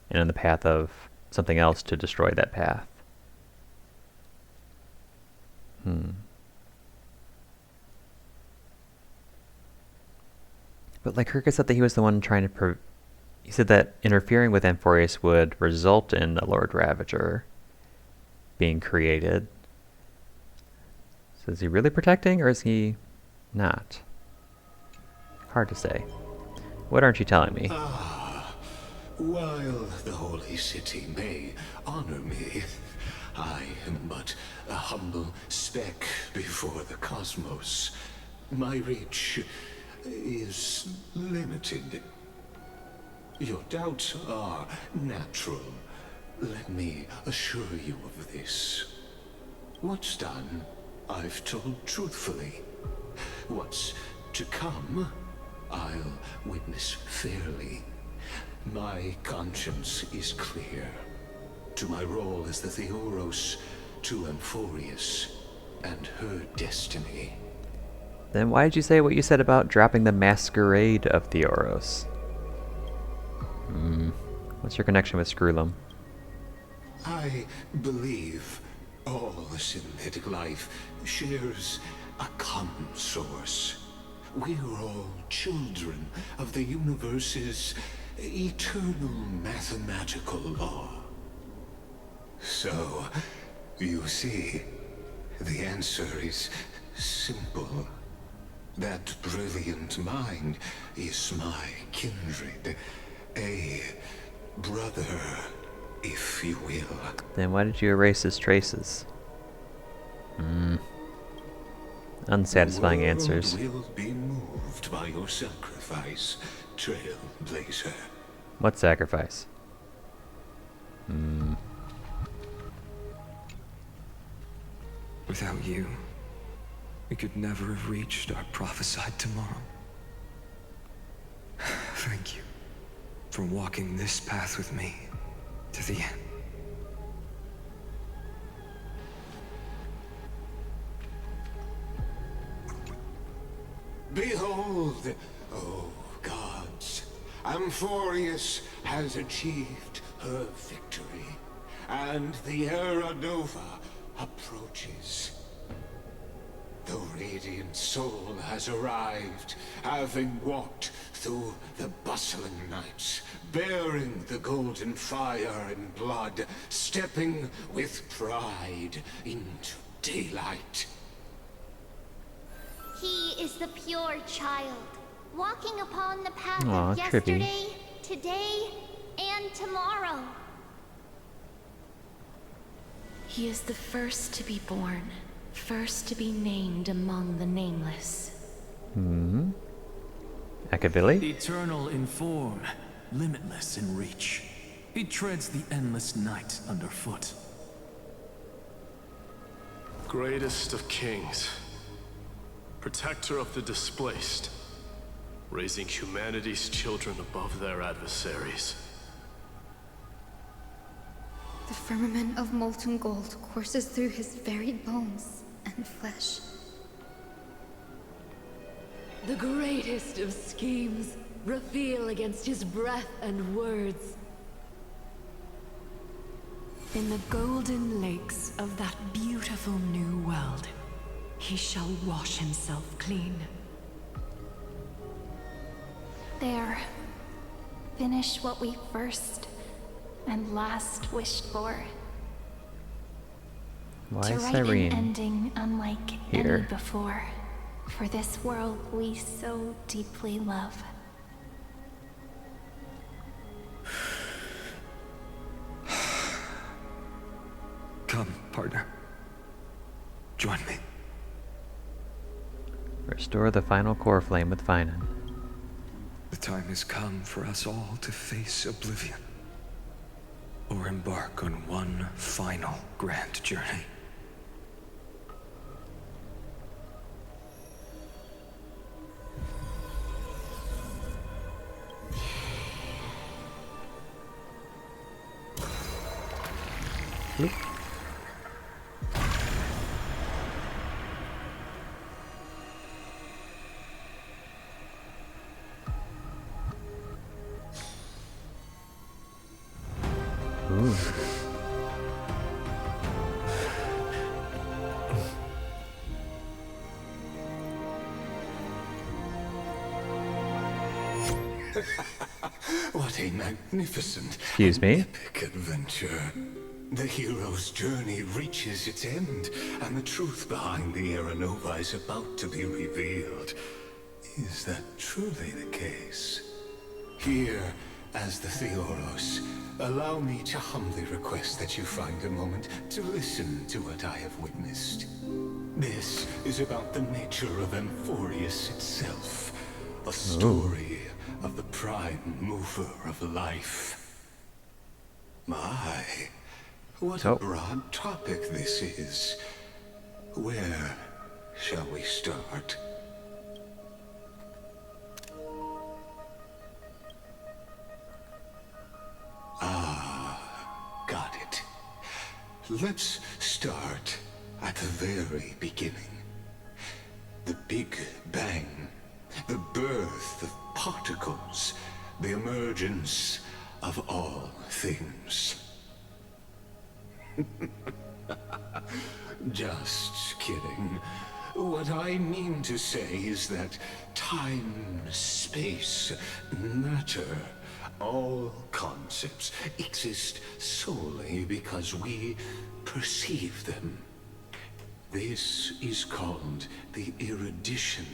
and on the path of something else to destroy that path. But like Kirkus said that he was the one trying to he said that interfering with Amphoreus would result in the Lord Ravager being created. So is he really protecting or is he not? Hard to say. What aren't you telling me? While the Holy City may honor me, I am but a humble speck before the cosmos. My reach is limited. Your doubts are natural. Let me assure you of this. What's done, I've told truthfully. What's to come, I'll witness fairly. My conscience is clear. To my role as the Theoros, to Amphoreus, and her destiny. Then why did you say what you said about dropping the masquerade of Theoros? What's your connection with Screwlum? I believe all synthetic life shares a common source. We're all children of the universe's eternal mathematical law. So, you see, the answer is simple. That brilliant mind is my kindred, a brother, if you will. Then why did you erase his traces? Unsatisfying answers. The world will be moved by your sacrifice, Trailblazer. What sacrifice? Without you, we could never have reached our prophesied tomorrow. Thank you for walking this path with me to the end. Behold, oh gods, Amphoreus has achieved her victory, and the Era Nova approaches. The radiant soul has arrived, having walked through the bustling nights, bearing the golden fire and blood, stepping with pride into daylight. He is the pure child, walking upon the path Aw, of trippy. yesterday, today, and tomorrow. He is the first to be born, first to be named among the nameless. Akavili? Eternal in form, limitless in reach. He treads the endless night underfoot. Greatest of kings, protector of the displaced, raising humanity's children above their adversaries. The firmament of molten gold courses through his very bones and flesh. The greatest of schemes reveal against his breath and words. In the golden lakes of that beautiful new world, he shall wash himself clean. There. Finish what we first and last wished for. Why To is write an Cyrene ending unlike here? any before. For this world we so deeply love. Come, partner. Join me. Restore the final core flame with Phainon. The time has come for us all to face oblivion. Or embark on one final grand journey. Bloop. Ooh. What a magnificent Excuse me? epic adventure. The hero's journey reaches its end, and the truth behind the Era Nova is about to be revealed. Is that truly the case? Here, as the Theoros, allow me to humbly request that you find a moment to listen to what I have witnessed. This is about the nature of Amphoreus itself, a story of the prime mover of life. My, what a broad topic this is. Where shall we start? Got it. Let's start at the very beginning. The Big Bang, the birth of particles, the emergence of all things. Just kidding. What I mean to say is that time, space, matter, all concepts exist solely because we perceive them. This is called the erudition.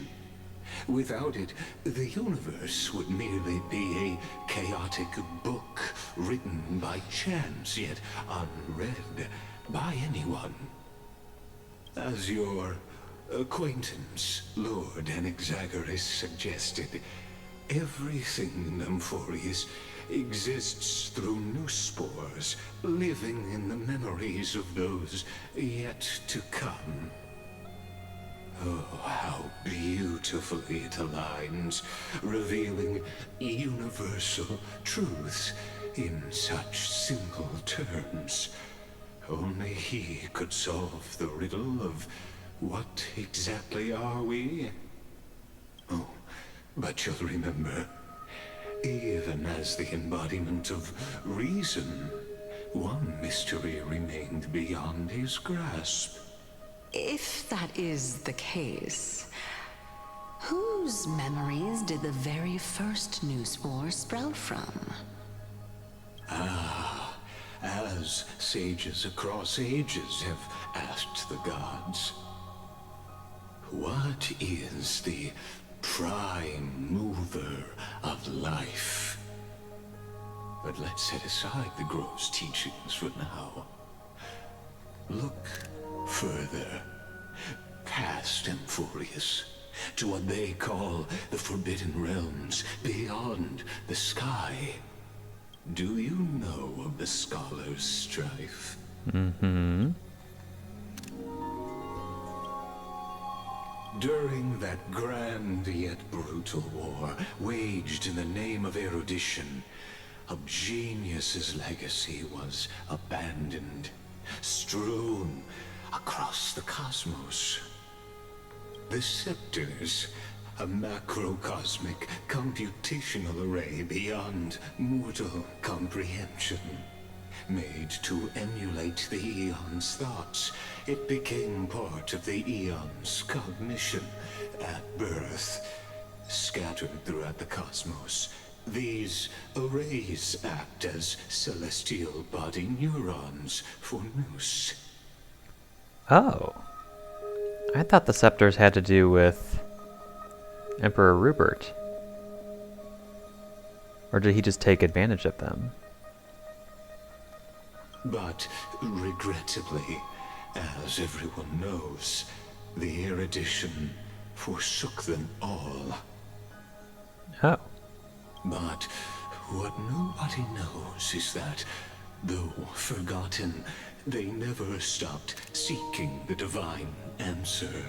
Without it, the universe would merely be a chaotic book written by chance, yet unread by anyone. As your acquaintance, Lord Anaxagoras, suggested, everything in Amphoreus exists through new spores, living in the memories of those yet to come. Oh, how beautifully it aligns, revealing universal truths in such simple terms. Only he could solve the riddle of what exactly are we? Oh, but you'll remember, even as the embodiment of reason, one mystery remained beyond his grasp. If that is the case, whose memories did the very first new spore sprout from? As sages across ages have asked the gods, what is the prime mover of life? But let's set aside the gross teachings for now. Look further, past Amphoreus, to what they call the Forbidden Realms, beyond the sky. Do you know of the Scholar's Strife? Mm-hmm. During that grand yet brutal war, waged in the name of erudition, a genius's legacy was abandoned, strewn across the cosmos. The scepters, a macrocosmic computational array beyond mortal comprehension. Made to emulate the Eon's thoughts, it became part of the Eon's cognition at birth. Scattered throughout the cosmos, these arrays act as celestial body neurons for Nous. Oh. I thought the scepters had to do with Emperor Rupert. Or did he just take advantage of them? But, regrettably, as everyone knows, the erudition forsook them all. Oh. But what nobody knows is that, though forgotten, they never stopped seeking the divine answer.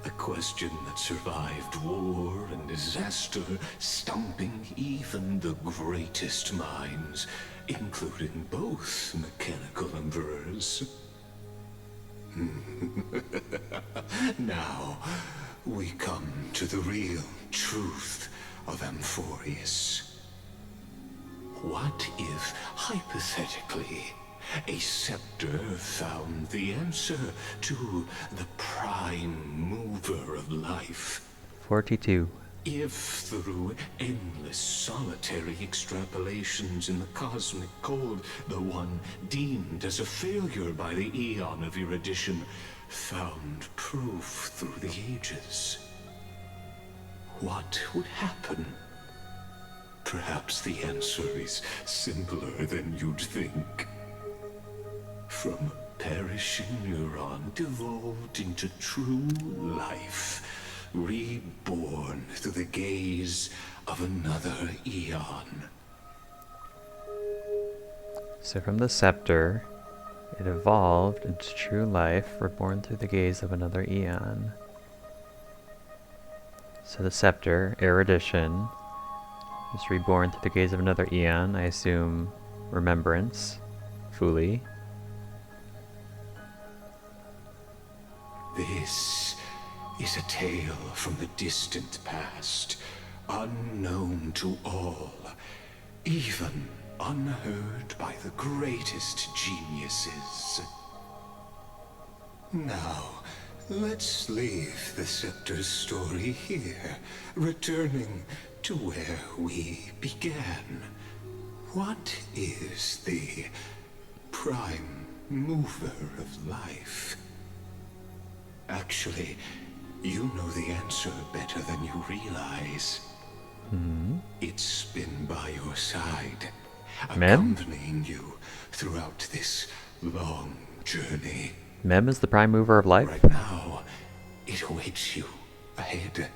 A question that survived war and disaster, stumping even the greatest minds, including both mechanical emperors. Now, we come to the real truth of Amphoreus. What if, hypothetically, a scepter found the answer to the prime mover of life? 42. If through endless solitary extrapolations in the cosmic code, the one deemed as a failure by the Eon of Erudition found proof through the ages, what would happen? Perhaps the answer is simpler than you'd think. From a perishing neuron devolved into true life, reborn through the gaze of another eon. So from the scepter, it evolved into true life, reborn through the gaze of another eon. So the scepter, erudition, is reborn through the gaze of another eon, I assume remembrance, fully. This is a tale from the distant past, unknown to all, even unheard by the greatest geniuses. Now, let's leave the Scepter's story here, returning to where we began. What is the prime mover of life? Actually, you know the answer better than you realize. It's been by your side, accompanying you throughout this long journey. Mem is the prime mover of life? Right now, it awaits you ahead.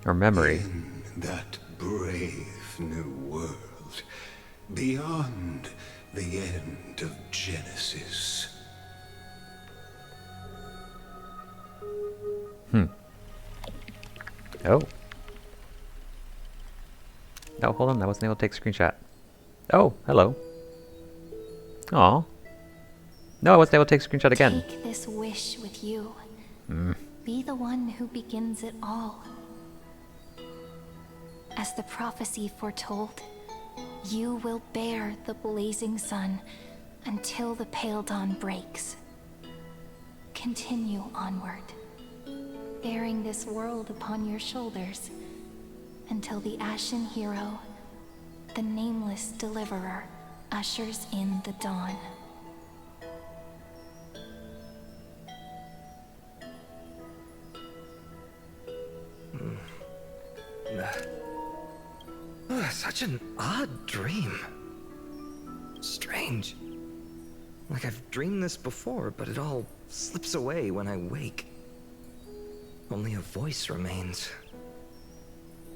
Or memory. In that brave new world, beyond the end of Genesis. Oh. Oh, hold on, I wasn't able to take a screenshot. Oh, hello. Aw. No, I wasn't able to take a screenshot again. Take this wish with you. Be the one who begins it all. As the prophecy foretold, you will bear the blazing sun until the pale dawn breaks. Continue onward, bearing this world upon your shoulders, until the Ashen Hero, the nameless deliverer, ushers in the dawn. Such an odd dream. Strange. Like I've dreamed this before, but it all slips away when I wake. Only a voice remains.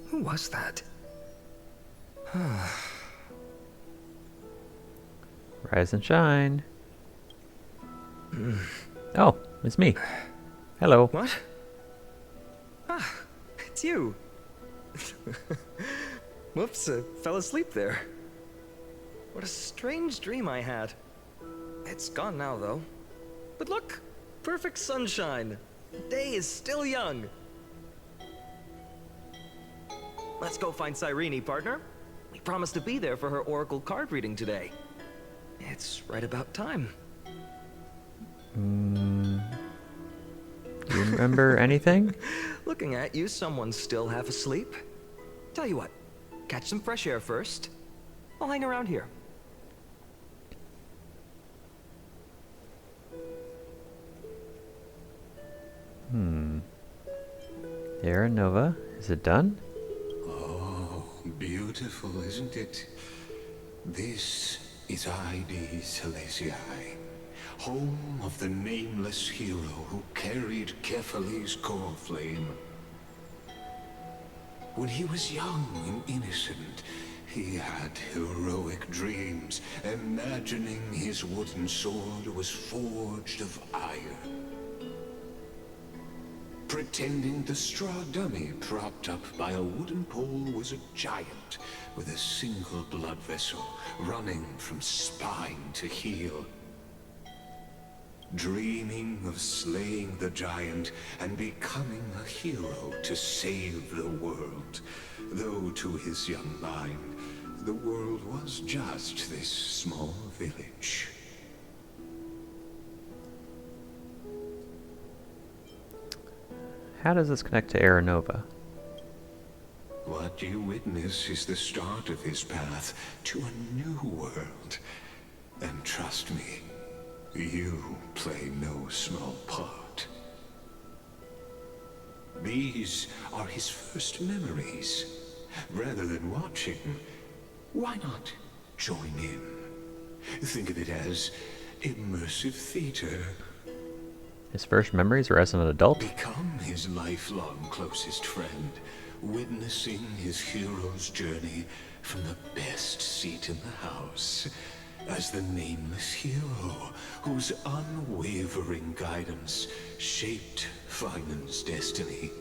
Who was that? Rise and shine. Oh, it's me. Hello. What? Ah, it's you. Whoops, I fell asleep there. What a strange dream I had. It's gone now, though. But look, perfect sunshine. The day is still young. Let's go find Cyrene, partner. We promised to be there for her oracle card reading today. It's right about time. Do you remember anything? Looking at you, someone's still half asleep. Tell you what, catch some fresh air first. I'll hang around here. Era Nova, is it done? Oh, beautiful, isn't it? This is ID Silesiae, home of the nameless hero who carried Kephale's core flame. When he was young and innocent, he had heroic dreams, imagining his wooden sword was forged of iron. Pretending the straw dummy propped up by a wooden pole was a giant with a single blood vessel running from spine to heel. Dreaming of slaying the giant and becoming a hero to save the world, though to his young mind, the world was just this small village. How does this connect to Era Nova? What you witness is the start of his path to a new world. And trust me, you play no small part. These are his first memories. Rather than watching, why not join in? Think of it as immersive theater. His first memories are as an adult? Become his lifelong closest friend, witnessing his hero's journey from the best seat in the house. As the nameless hero whose unwavering guidance shaped Phainon's destiny,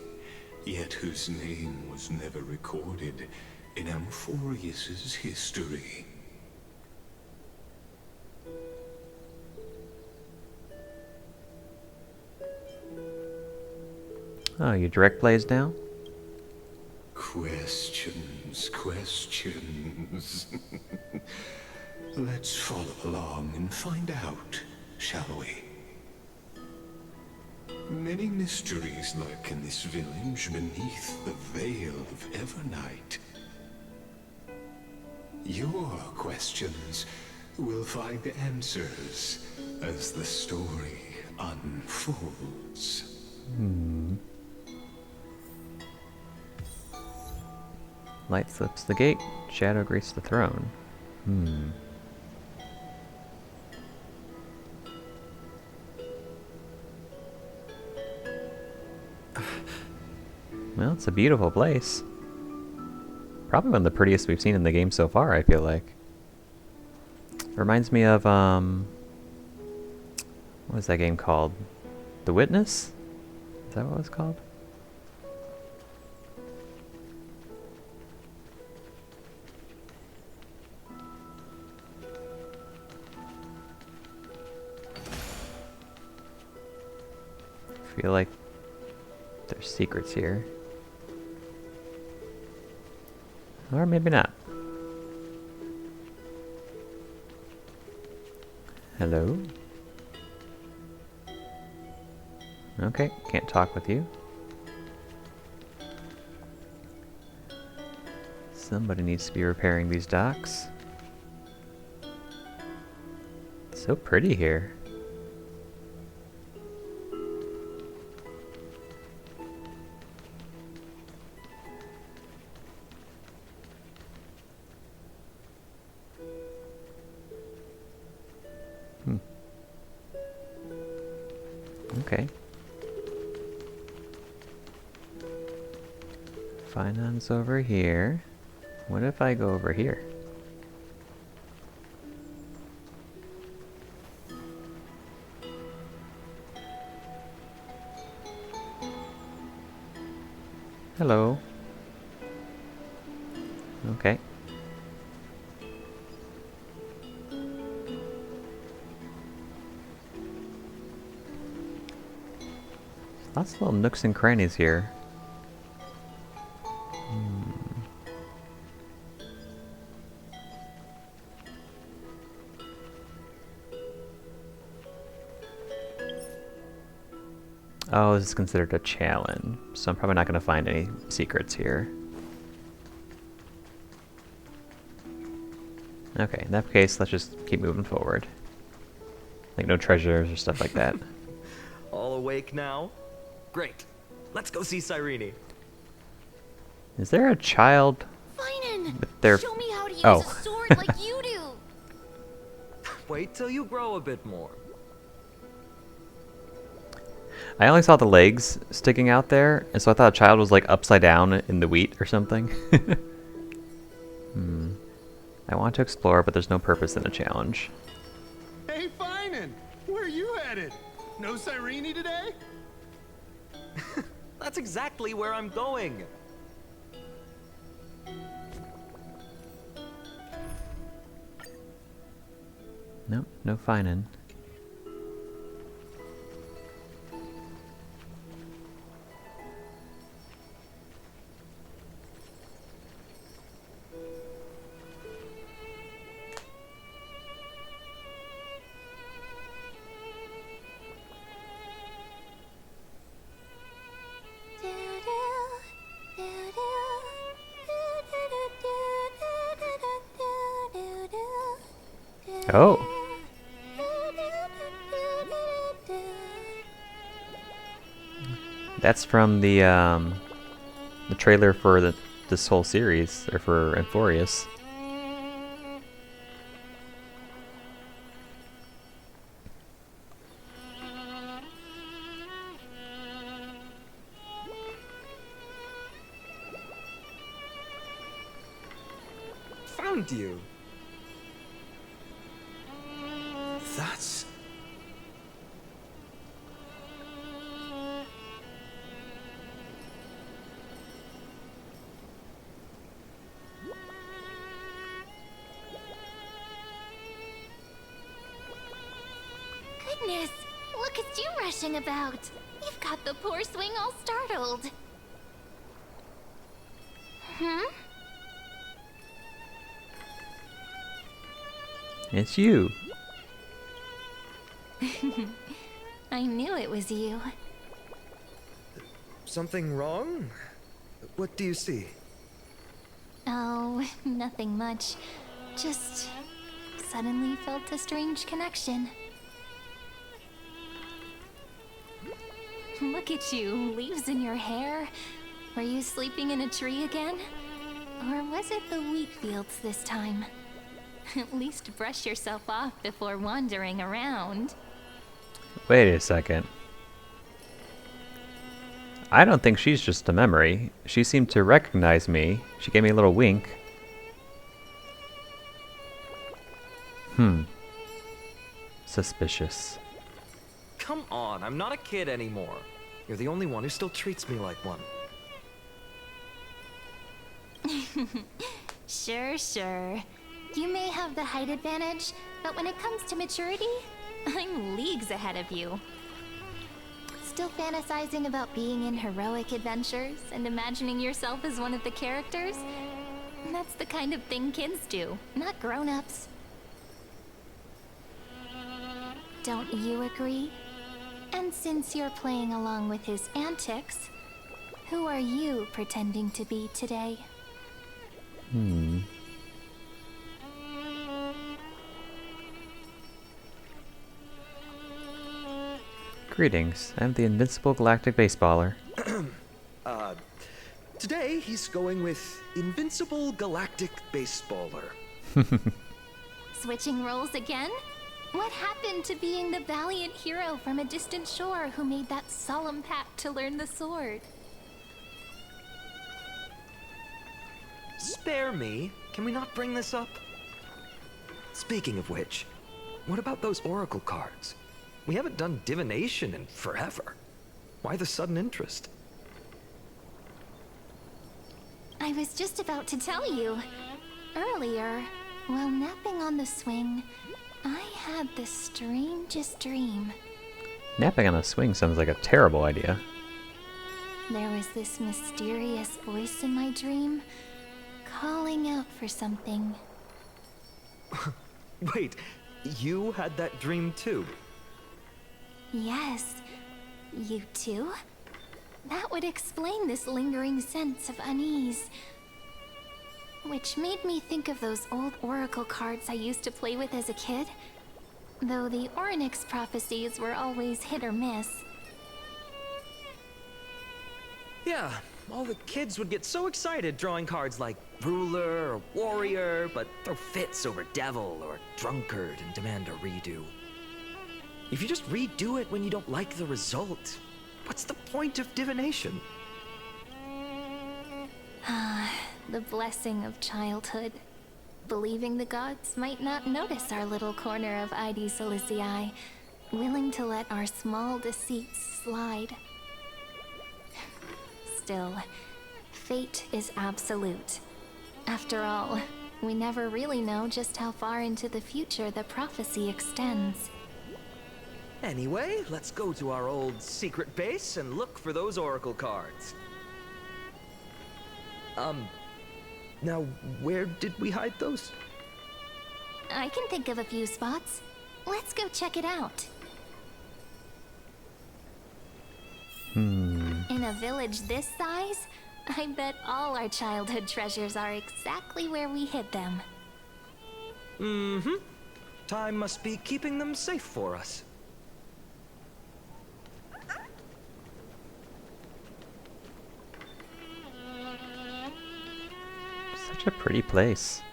yet whose name was never recorded in Amphoreus' history. Oh, you direct plays now? Questions, questions. Let's follow along and find out, shall we? Many mysteries lurk in this village beneath the veil of Evernight. Your questions will find answers as the story unfolds. Light flips the gate, shadow greets the throne. Well, it's a beautiful place. Probably one of the prettiest we've seen in the game so far, I feel like. Reminds me of, what was that game called? The Witness? Is that what it was called? I feel like there's secrets here. Or maybe not. Hello? Okay, can't talk with you. Somebody needs to be repairing these docks. It's so pretty here. Okay. Phainon's over here. What if I go over here? Hello. Okay. Lots of little nooks and crannies here. Oh, this is considered a challenge, so I'm probably not going to find any secrets here. Okay, in that case, let's just keep moving forward. Like no treasures or stuff like that. All awake now? Great. Let's go see Cyrene. Is there a child Phainon, with their... show me how to use Oh. a sword like you do. Wait till you grow a bit more. I only saw the legs sticking out there, and so I thought a child was like upside down in the wheat or something. I want to explore, but there's no purpose in a challenge. Hey, Phainon! Where are you headed? No Cyrene today? That's exactly where I'm going. Nope, no Phainon. Oh. That's from the trailer for this whole series, or for Amphoreus. Found you. That's... Goodness, look at you rushing about. You've got the poor swing all startled. Hmm? It's you. I knew it was you. Something wrong? What do you see? Oh, nothing much. Just suddenly felt a strange connection. Look at you, leaves in your hair. Were you sleeping in a tree again? Or was it the wheat fields this time? At least brush yourself off before wandering around. Wait a second. I don't think she's just a memory. She seemed to recognize me. She gave me a little wink. Suspicious. Come on, I'm not a kid anymore. You're the only one who still treats me like one. Sure. You may have the height advantage, but when it comes to maturity, I'm leagues ahead of you. Still fantasizing about being in heroic adventures and imagining yourself as one of the characters? That's the kind of thing kids do, not grown-ups. Don't you agree? And since you're playing along with his antics, who are you pretending to be today? Greetings. I'm the invincible galactic baseballer. Today he's going with Invincible Galactic Baseballer. Switching roles again? What happened to being the valiant hero from a distant shore who made that solemn pact to learn the sword? Spare me. Can we not bring this up? Speaking of which, what about those oracle cards? We haven't done divination in forever. Why the sudden interest? I was just about to tell you. Earlier, while napping on the swing, I had the strangest dream. Napping on a swing sounds like a terrible idea. There was this mysterious voice in my dream, calling out for something. Wait, you had that dream too? Yes, you too? That would explain this lingering sense of unease. Which made me think of those old oracle cards I used to play with as a kid. Though the Ornyx prophecies were always hit or miss. Yeah, all the kids would get so excited drawing cards like ruler or warrior, but throw fits over devil or drunkard and demand a redo. If you just redo it when you don't like the result, what's the point of divination? The blessing of childhood. Believing the gods might not notice our little corner of ID Silicii, willing to let our small deceits slide. Still, fate is absolute. After all, we never really know just how far into the future the prophecy extends. Anyway, let's go to our old secret base and look for those oracle cards. Now, where did we hide those? I can think of a few spots. Let's go check it out. In a village this size, I bet all our childhood treasures are exactly where we hid them. Time must be keeping them safe for us. Such a pretty place.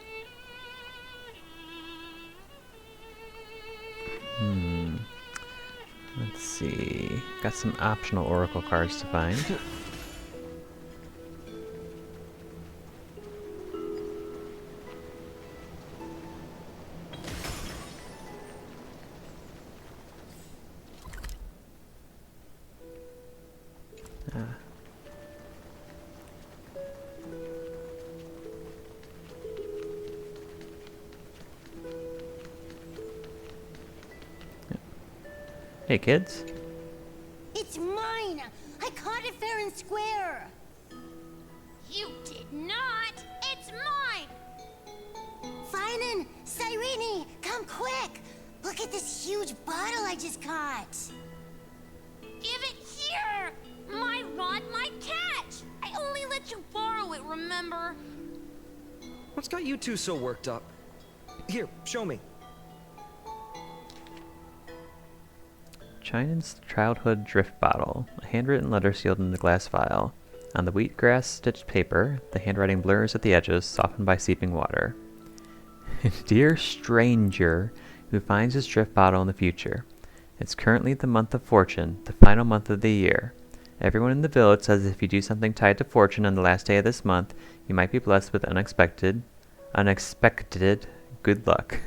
Let's see. Got some optional oracle cards to find. Hey kids. It's mine! I caught it fair and square! You did not! It's mine! Phainon! Cyrene! Come quick! Look at this huge bottle I just caught! Give it here! My rod, my catch! I only let you borrow it, remember? What's got you two so worked up? Here, show me. Chinan's childhood drift bottle, a handwritten letter sealed in the glass vial. On the wheatgrass stitched paper, the handwriting blurs at the edges, softened by seeping water. Dear stranger who finds his drift bottle in the future, it's currently the month of fortune, the final month of the year. Everyone in the village says if you do something tied to fortune on the last day of this month, you might be blessed with unexpected good luck.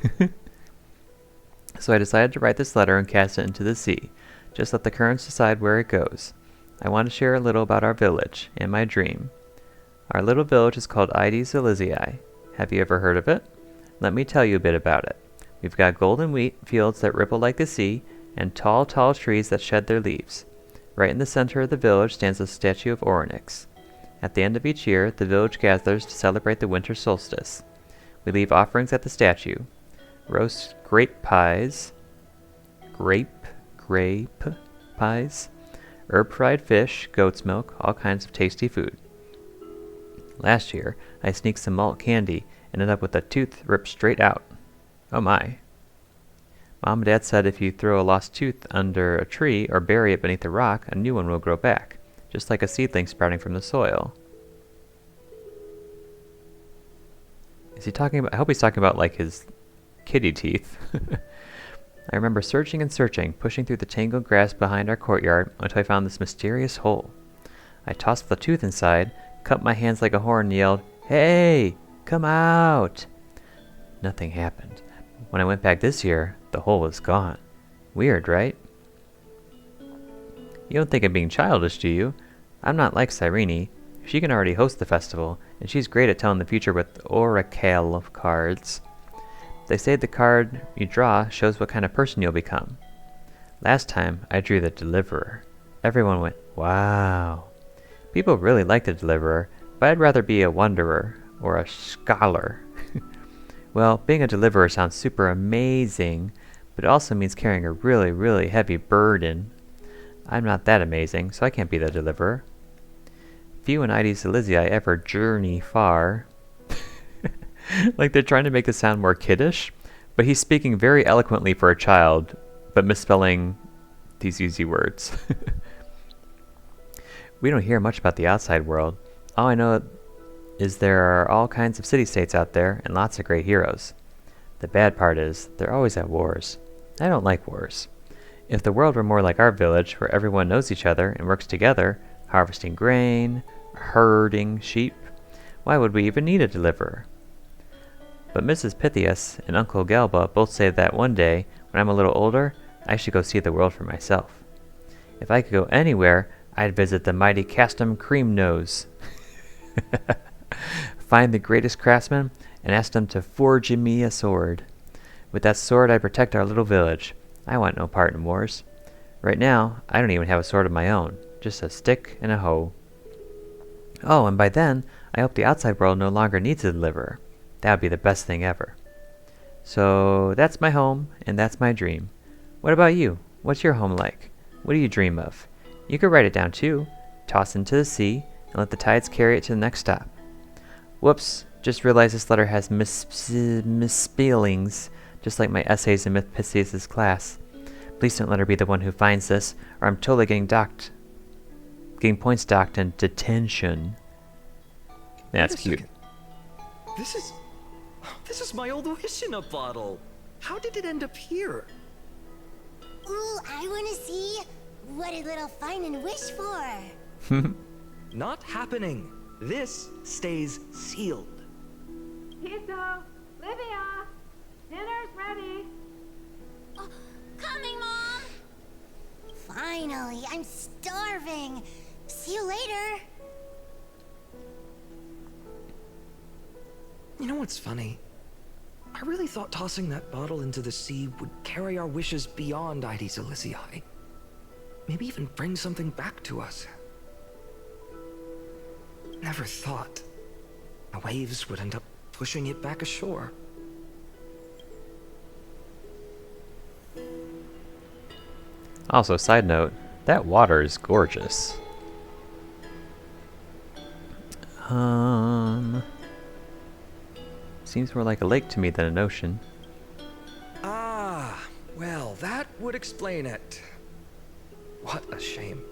So I decided to write this letter and cast it into the sea. Just let the currents decide where it goes. I want to share a little about our village and my dream. Our little village is called Ides Elysiae. Have you ever heard of it? Let me tell you a bit about it. We've got golden wheat fields that ripple like the sea, and tall, tall trees that shed their leaves. Right in the center of the village stands a statue of Orynyx. At the end of each year, the village gathers to celebrate the winter solstice. We leave offerings at the statue. Roast grape pies, herb fried fish, goat's milk, all kinds of tasty food. Last year, I sneaked some malt candy and ended up with a tooth ripped straight out. Oh my. Mom and Dad said if you throw a lost tooth under a tree or bury it beneath a rock, a new one will grow back, just like a seedling sprouting from the soil. Is he talking about, I hope he's talking about like his kitty teeth. I remember searching and searching, pushing through the tangled grass behind our courtyard until I found this mysterious hole. I tossed the tooth inside, cupped my hands like a horn and yelled, "Hey, come out!" Nothing happened. When I went back this year, the hole was gone. Weird, right? You don't think I'm being childish, do you? I'm not like Cyrene. She can already host the festival, and she's great at telling the future with oracle cards. They say the card you draw shows what kind of person you'll become. Last time, I drew the Deliverer. Everyone went, wow. People really like the Deliverer, but I'd rather be a Wanderer or a Scholar. Well, being a Deliverer sounds super amazing, but it also means carrying a really, really heavy burden. I'm not that amazing, so I can't be the Deliverer. Few in Ides Elysiae ever journey far. Like they're trying to make this sound more kiddish, but he's speaking very eloquently for a child, but misspelling these easy words. We don't hear much about the outside world. All I know is there are all kinds of city-states out there, and lots of great heroes. The bad part is, they're always at wars. I don't like wars. If the world were more like our village, where everyone knows each other and works together, harvesting grain, herding sheep, why would we even need a deliverer? But Mrs. Pythias and Uncle Galba both say that one day, when I'm a little older, I should go see the world for myself. If I could go anywhere, I'd visit the mighty Castum Cream Nose. Find the greatest craftsman and ask them to forge me a sword. With that sword, I'd protect our little village. I want no part in wars. Right now, I don't even have a sword of my own, just a stick and a hoe. Oh, and by then, I hope the outside world no longer needs a deliverer. That would be the best thing ever. So, that's my home, and that's my dream. What about you? What's your home like? What do you dream of? You could write it down too. Toss it into the sea, and let the tides carry it to the next stop. Whoops, just realized this letter has misspellings. just like my essays in Myth Pisces' class. Please don't let her be the one who finds this, or I'm totally getting points docked and detention. Yeah, that's cute. This is my old wish-in-a bottle. How did it end up here? Ooh, I want to see what did little Phainon wish for. Not happening. This stays sealed. Tiso, Livia, dinner's ready. Oh, coming, Mom. Finally, I'm starving. See you later. You know what's funny? I really thought tossing that bottle into the sea would carry our wishes beyond Ides Elysiae. Maybe even bring something back to us. Never thought the waves would end up pushing it back ashore. Also, side note, that water is gorgeous. Seems more like a lake to me than an ocean. Ah, well, that would explain it. What a shame.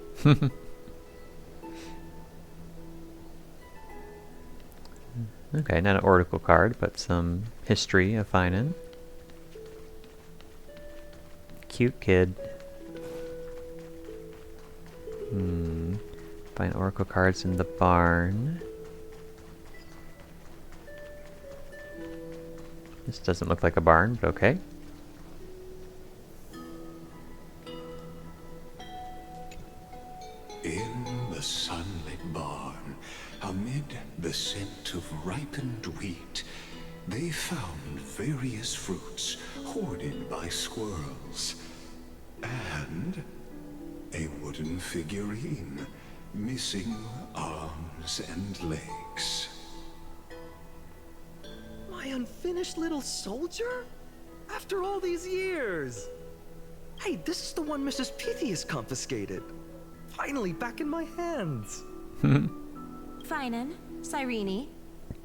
Okay, not an oracle card, but some history of Phainon. Cute kid. Find oracle cards in the barn. This doesn't look like a barn, but okay. In the sunlit barn, amid the scent of ripened wheat, they found various fruits hoarded by squirrels, and a wooden figurine missing arms and legs. My unfinished little soldier? After all these years! Hey, this is the one Mrs. Pythias confiscated. Finally back in my hands. Phainon, Cyrene,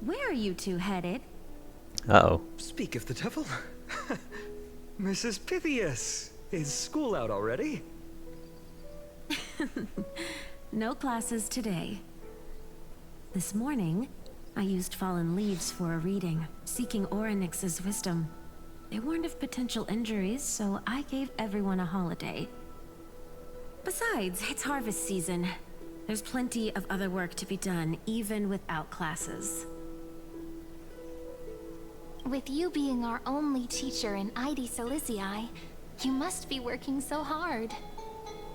where are you two headed? Uh-oh. Speak of the devil. Mrs. Pythias, is school out already? No classes today. This morning, I used fallen leaves for a reading, seeking Orynyx's wisdom. They warned of potential injuries, so I gave everyone a holiday. Besides, it's harvest season. There's plenty of other work to be done, even without classes. With you being our only teacher in Ides Elysiae, you must be working so hard.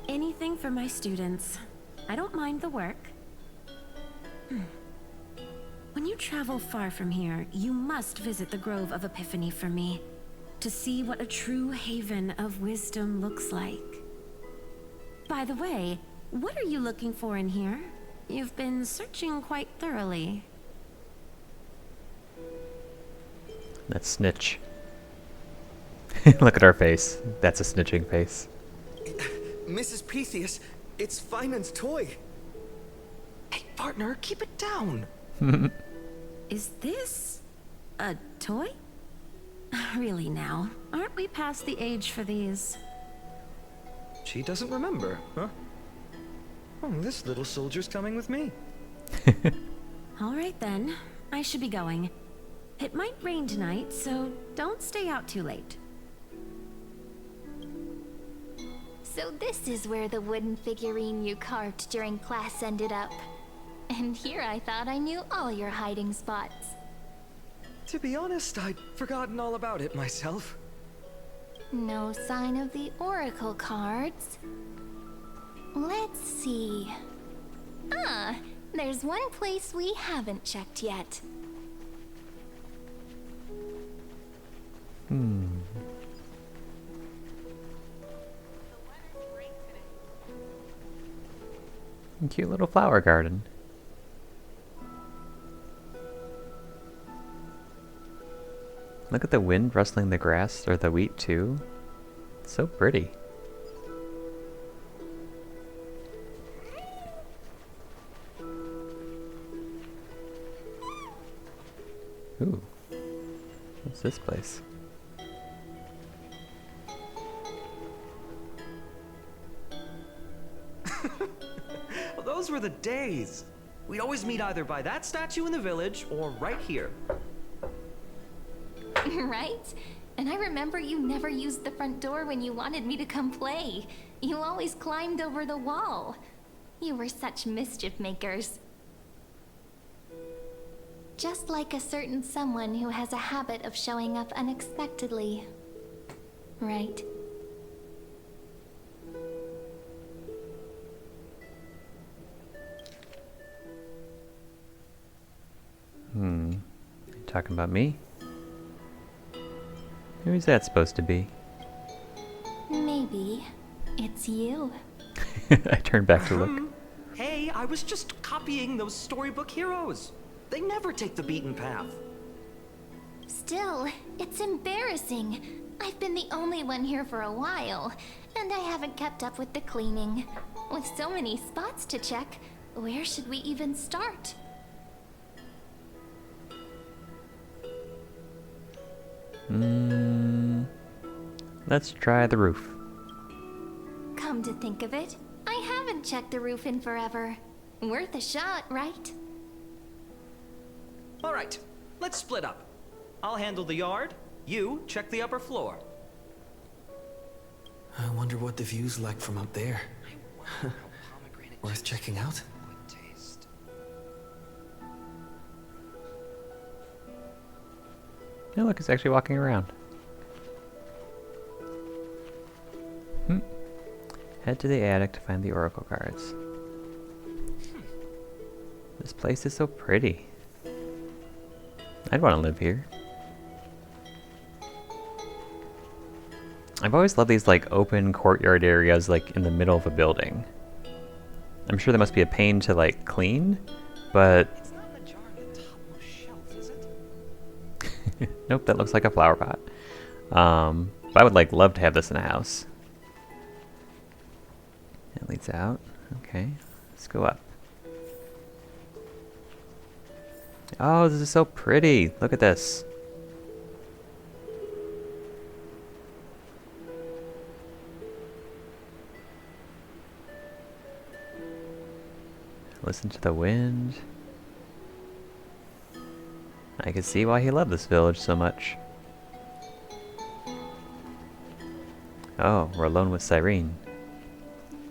Anything for my students. I don't mind the work. When you travel far from here, you must visit the Grove of Epiphany for me, to see what a true haven of wisdom looks like. By the way, what are you looking for in here? You've been searching quite thoroughly. That's snitch. Look at our face. That's a snitching face. Mrs. Pythias, it's Phainon's toy. Hey, partner, keep it down. Is this a toy? Really now, aren't we past the age for these? She doesn't remember, huh? Oh, this little soldier's coming with me. All right then, I should be going. It might rain tonight, so don't stay out too late. So this is where the wooden figurine you carved during class ended up. And here I thought I knew all your hiding spots. To be honest, I'd forgotten all about it myself. No sign of the oracle cards. Let's see. Ah, there's one place we haven't checked yet. Cute little flower garden. Look at the wind rustling the grass, or the wheat too. It's so pretty. Ooh. What's this place? were the days. We'd always meet either by that statue in the village or right here. Right? And I remember you never used the front door when you wanted me to come play. You always climbed over the wall. You were such mischief makers. Just like a certain someone who has a habit of showing up unexpectedly. Right? You talking about me? Who's that supposed to be? Maybe it's you. I turned back to look. Hey, I was just copying those storybook heroes. They never take the beaten path. Still, it's embarrassing. I've been the only one here for a while, and I haven't kept up with the cleaning. With so many spots to check, where should we even start? Let's try the roof. Come to think of it, I haven't checked the roof in forever. Worth a shot, right? All right, let's split up. I'll handle the yard. You check the upper floor. I wonder what the view's like from up there. Worth checking out? Hey, look, it's actually walking around. Head to the attic to find the oracle cards. This place is so pretty. I'd want to live here. I've always loved these like open courtyard areas like in the middle of a building. I'm sure that must be a pain to like clean, but nope, that looks like a flower pot. But I would like love to have this in a house. It leads out. Okay, let's go up. Oh, this is so pretty. Look at this. Listen to the wind. I can see why he loved this village so much. Oh, we're alone with Cyrene.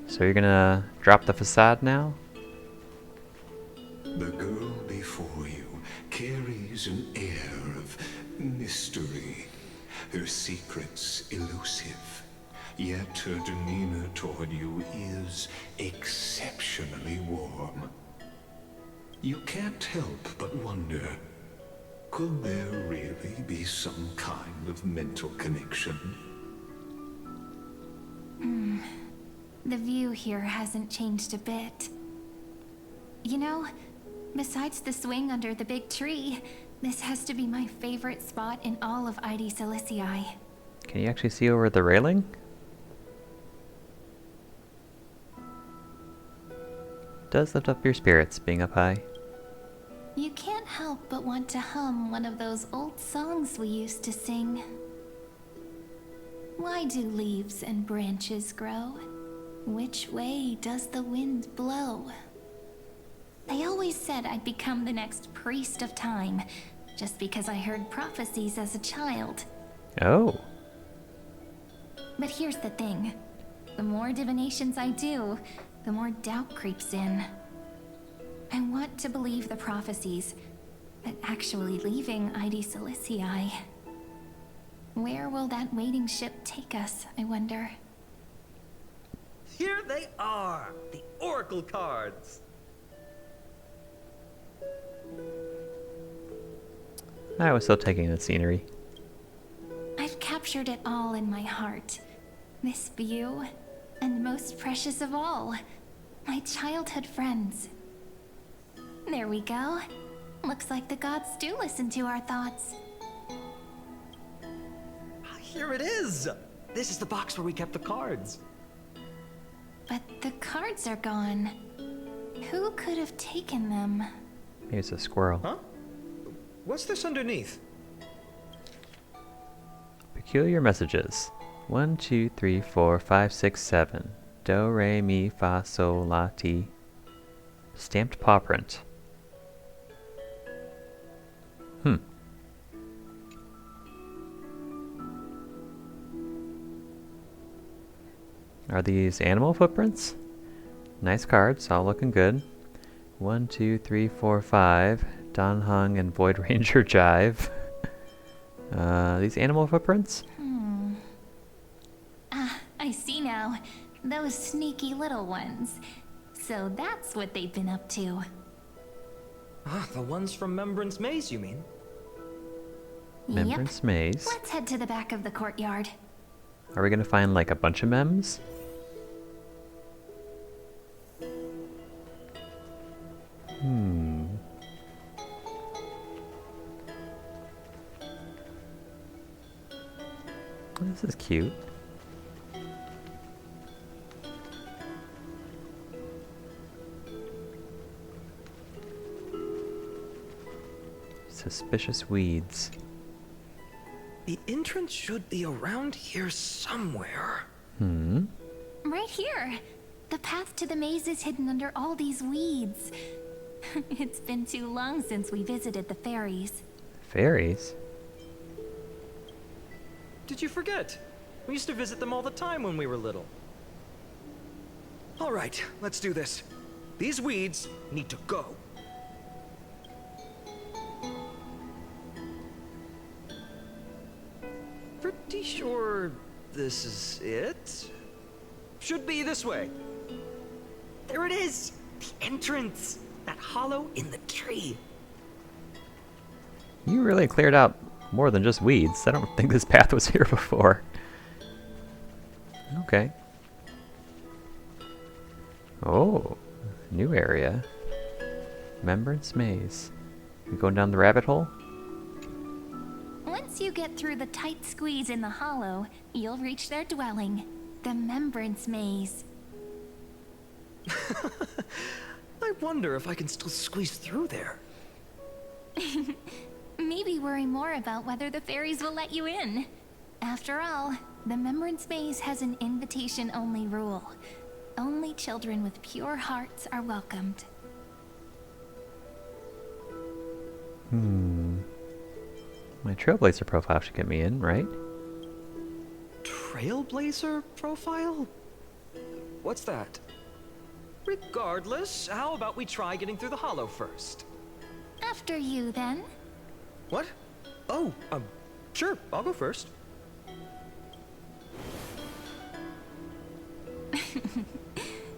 So you're gonna drop the facade now? The girl before you carries an air of mystery, her secrets elusive, yet her demeanor toward you is exceptionally warm. You can't help but wonder, could there really be some kind of mental connection? The view here hasn't changed a bit. You know, besides the swing under the big tree, this has to be my favorite spot in all of ID Silicii. Can you actually see over the railing? Does lift up your spirits being up high. You can't help but want to hum one of those old songs we used to sing. Why do leaves and branches grow? Which way does the wind blow? They always said I'd become the next priest of time, just because I heard prophecies as a child. Oh. But here's the thing. The more divinations I do, the more doubt creeps in. I want to believe the prophecies, but actually leaving ID Silicii. Where will that waiting ship take us, I wonder? Here they are, the oracle cards. I was still taking the scenery. I've captured it all in my heart. This view, and most precious of all, my childhood friends. There we go. Looks like the gods do listen to our thoughts. Here it is. This is the box where we kept the cards. But the cards are gone. Who could have taken them? Maybe it's a squirrel. Huh? What's this underneath? Peculiar messages. 1, 2, 3, 4, 5, 6, 7. Do, re, mi, fa, sol, la, ti. Stamped paw print. Are these animal footprints? Nice cards, all looking good. 1, 2, 3, 4, 5. Don Hung and Void Ranger Jive. These animal footprints? Ah, I see now. Those sneaky little ones. So that's what they've been up to. Ah, the ones from Membrance Maze, you mean? Membrance Maze. Let's head to the back of the courtyard. Are we gonna find like a bunch of mems? This is cute. Suspicious weeds. The entrance should be around here somewhere. Right here. The path to the maze is hidden under all these weeds. It's been too long since we visited the fairies. Fairies? Did you forget? We used to visit them all the time when we were little. All right, let's do this. These weeds need to go. Pretty sure this is it? Should be this way. There it is! The entrance! That hollow in the tree. You really cleared out more than just weeds. I don't think this path was here before. Okay. Oh, new area. Membrance Maze. We going down the rabbit hole? Once you get through the tight squeeze in the hollow, you'll reach their dwelling, the Membrance Maze. I wonder if I can still squeeze through there. Maybe worry more about whether the fairies will let you in. After all, the Membrance Maze has an invitation-only rule. Only children with pure hearts are welcomed. My Trailblazer profile should get me in, right? Trailblazer profile? What's that? Regardless, how about we try getting through the hollow first? After you, then. What? Oh, sure, I'll go first.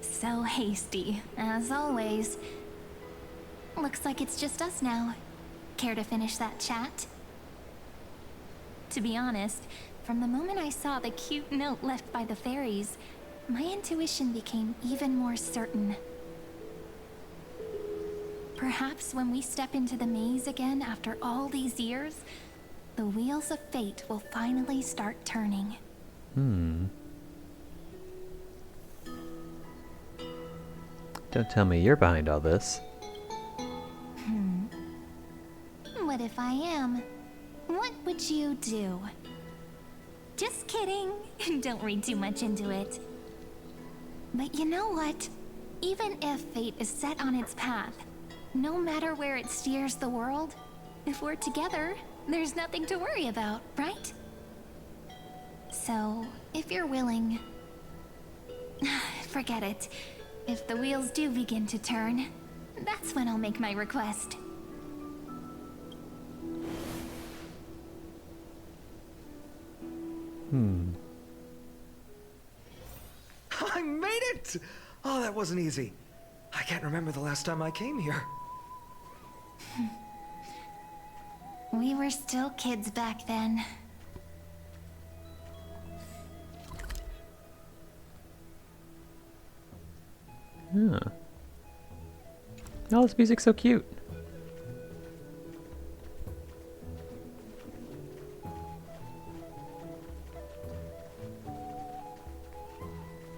So hasty, as always. Looks like it's just us now. Care to finish that chat? To be honest, from the moment I saw the cute note left by the fairies, my intuition became even more certain. Perhaps when we step into the maze again after all these years, the wheels of fate will finally start turning. Don't tell me you're behind all this. What if I am? What would you do? Just kidding. Don't read too much into it. But you know what? Even if fate is set on its path, no matter where it steers the world, if we're together, there's nothing to worry about, right? So, if you're willing... Forget it. If the wheels do begin to turn, that's when I'll make my request. I made it! Oh, that wasn't easy. I can't remember the last time I came here. We were still kids back then. Oh, this music's so cute.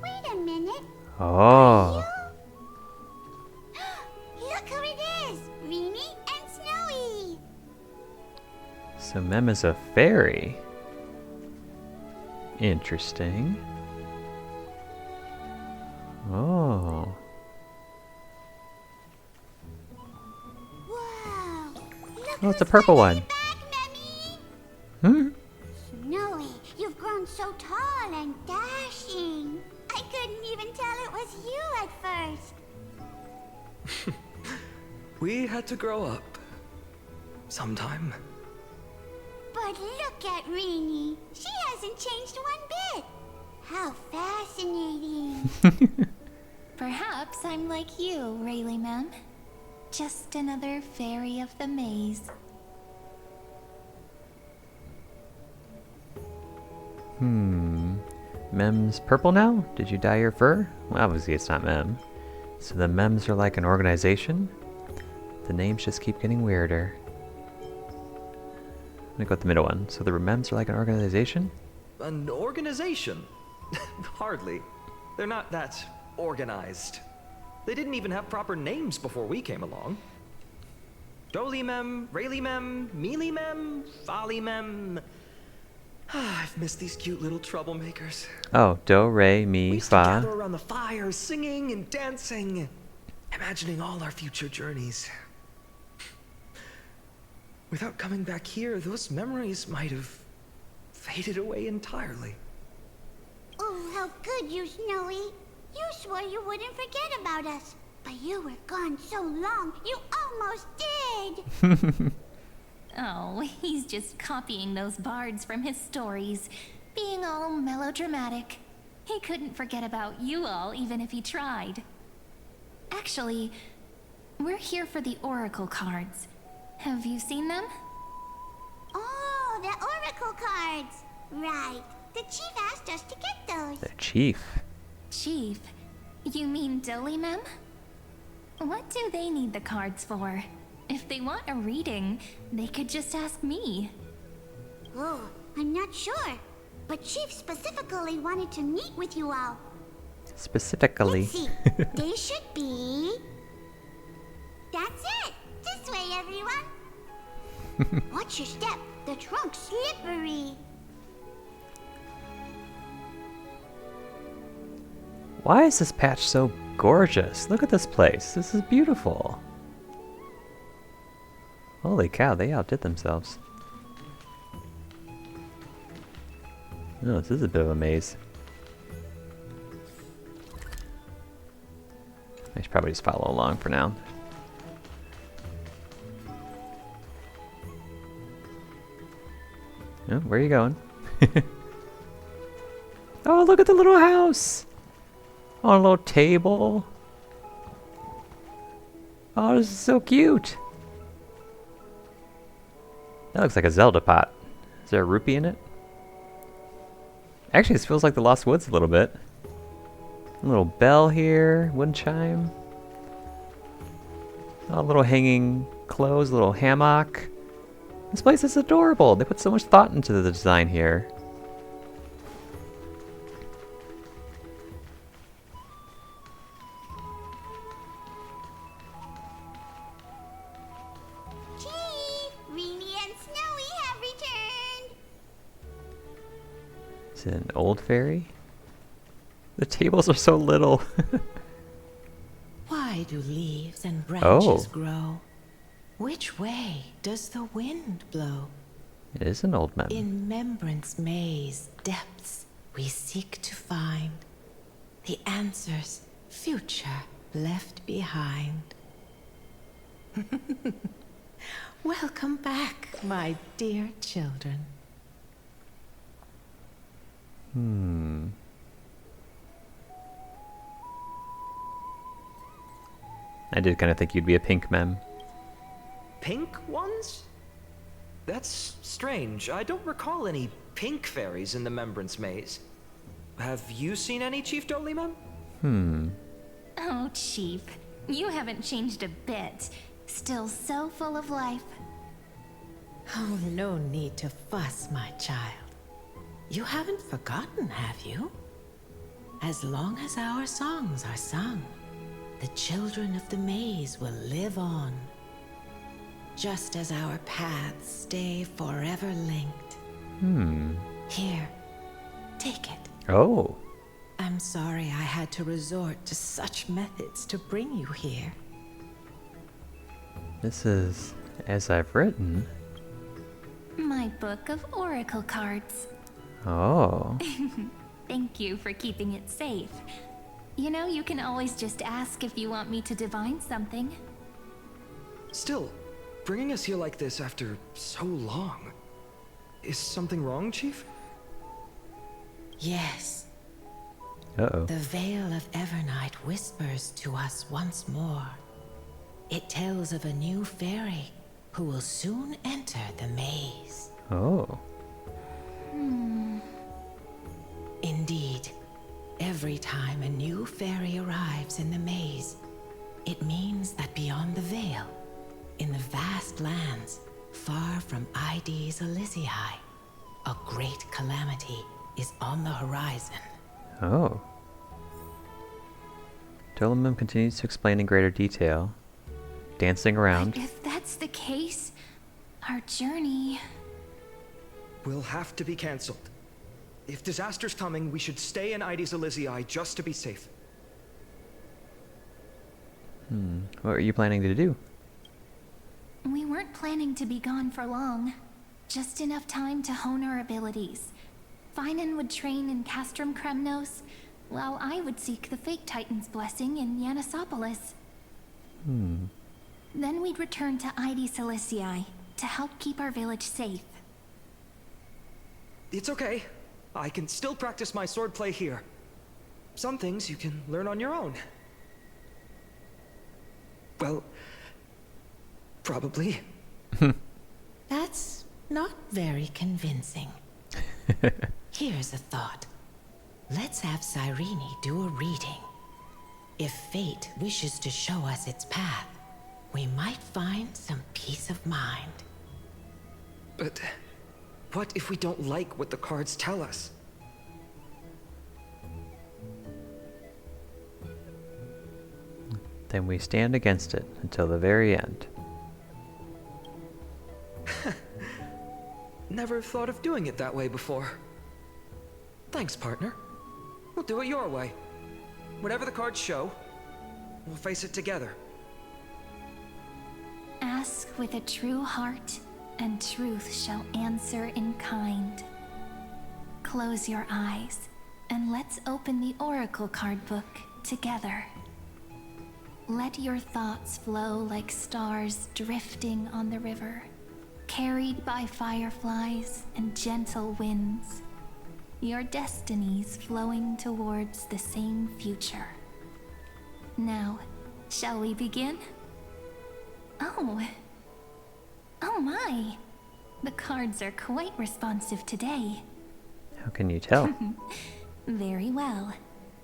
Wait a minute. Oh. Look who it is! Reenie and Snowy! So Mem is a fairy. Interesting. Oh, it's a purple one. Hmm? Snowy, you've grown so tall and dashing. I couldn't even tell it was you at first. We had to grow up. Sometime. But look at Rini. She hasn't changed one bit. How fascinating. Perhaps I'm like you, Rayleigh Mem. Just another fairy of the maze. Mem's purple now? Did you dye your fur? Well, obviously it's not Mem. So the Mems are like an organization? The names just keep getting weirder. I'm gonna go with the middle one. So the Mems are like an organization? An organization? Hardly. They're not that organized. They didn't even have proper names before we came along. Jolie Mem, Rayleigh Mem, Mealy Mem, Folly Mem. I've missed these cute little troublemakers. Oh, do, re, mi, We used to fa. gather around the fire, singing and dancing, imagining all our future journeys. Without coming back here, those memories might have faded away entirely. Oh, how good you, Snowy. You swore you wouldn't forget about us. But you were gone so long, you almost did. Oh, he's just copying those bards from his stories, being all melodramatic. He couldn't forget about you all, even if he tried. Actually, we're here for the Oracle cards. Have you seen them? Oh, the Oracle cards. Right. The chief asked us to get those. The chief. Chief? You mean Dolly Mem? What do they need the cards for? If they want a reading, they could just ask me. Oh, I'm not sure. But Chief specifically wanted to meet with you all. Specifically. Let's see. They should be... That's it. This way, everyone. Watch your step. The trunk's slippery. Why is this patch so gorgeous? Look at this place. This is beautiful. Holy cow, they outdid themselves. Oh, this is a bit of a maze. I should probably just follow along for now. Oh, where are you going? Oh, look at the little house! Oh, a little table. Oh, this is so cute. That looks like a Zelda pot. Is there a rupee in it? Actually, this feels like the Lost Woods a little bit. A little bell here, wind chime. A little hanging clothes, a little hammock. This place is adorable. They put so much thought into the design here. Chief, Rini and Snowy have returned. Is it an old fairy? The tables are so little. Why do leaves and branches Oh. grow? Which way does the wind blow? It is an old man. In Remembrance Maze depths we seek to find the answers future left behind. Welcome back, my dear children. I did kind of think you'd be a pink mem. Pink ones? That's strange. I don't recall any pink fairies in the Remembrance Maze. Have you seen any, Chief Dolly Mem? Oh, Chief, you haven't changed a bit. Still so full of life. Oh, no need to fuss, my child. You haven't forgotten, have you? As long as our songs are sung, the children of the maze will live on. Just as our paths stay forever linked. Here, take it. Oh. I'm sorry I had to resort to such methods to bring you here. This is As I've written. My book of oracle cards. Oh. Thank you for keeping it safe. You know, you can always just ask if you want me to divine something. Still, bringing us here like this after so long. Is something wrong, Chief? Yes. Uh-oh. The Veil of Evernight whispers to us once more. It tells of a new fairy who will soon enter the maze. Oh. Indeed, every time a new fairy arrives in the maze, it means that beyond the veil, in the vast lands far from Ides Elysiae, a great calamity is on the horizon. Oh. Dolemum continues to explain in greater detail, dancing around. But if that's the case, our journey... Will have to be cancelled. If disaster's coming, we should stay in Ides Elysiae just to be safe. What are you planning to do? We weren't planning to be gone for long. Just enough time to hone our abilities. Phainon would train in Castrum Kremnos, while I would seek the Fake Titan's blessing in Yanisopolis. Then we'd return to Ides Elysiae to help keep our village safe. It's okay. I can still practice my swordplay here. Some things you can learn on your own. Well, probably. That's not very convincing. Here's a thought. Let's have Cyrene do a reading. If fate wishes to show us its path, we might find some peace of mind. But what if we don't like what the cards tell us? Then we stand against it until the very end. Never thought of doing it that way before. Thanks, partner. We'll do it your way. Whatever the cards show, we'll face it together. Ask with a true heart, and truth shall answer in kind. Close your eyes, and let's open the oracle card book together. Let your thoughts flow like stars drifting on the river, carried by fireflies and gentle winds. Your destinies flowing towards the same future. Now, shall we begin? Oh my! The cards are quite responsive today. How can you tell? Very well.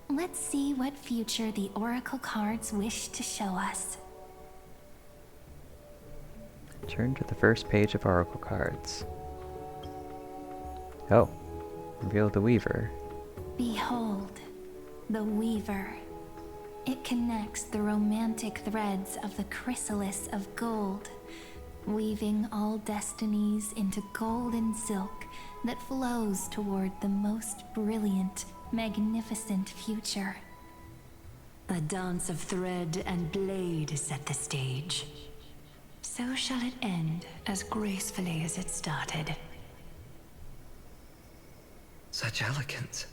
Let's see what future the oracle cards wish to show us. Turn to the first page of oracle cards. Oh. Reveal the Weaver. Behold, the Weaver. It connects the romantic threads of the chrysalis of gold, weaving all destinies into golden silk that flows toward the most brilliant, magnificent future. A dance of thread and blade set the stage. So shall it end as gracefully as it started. Such elegance.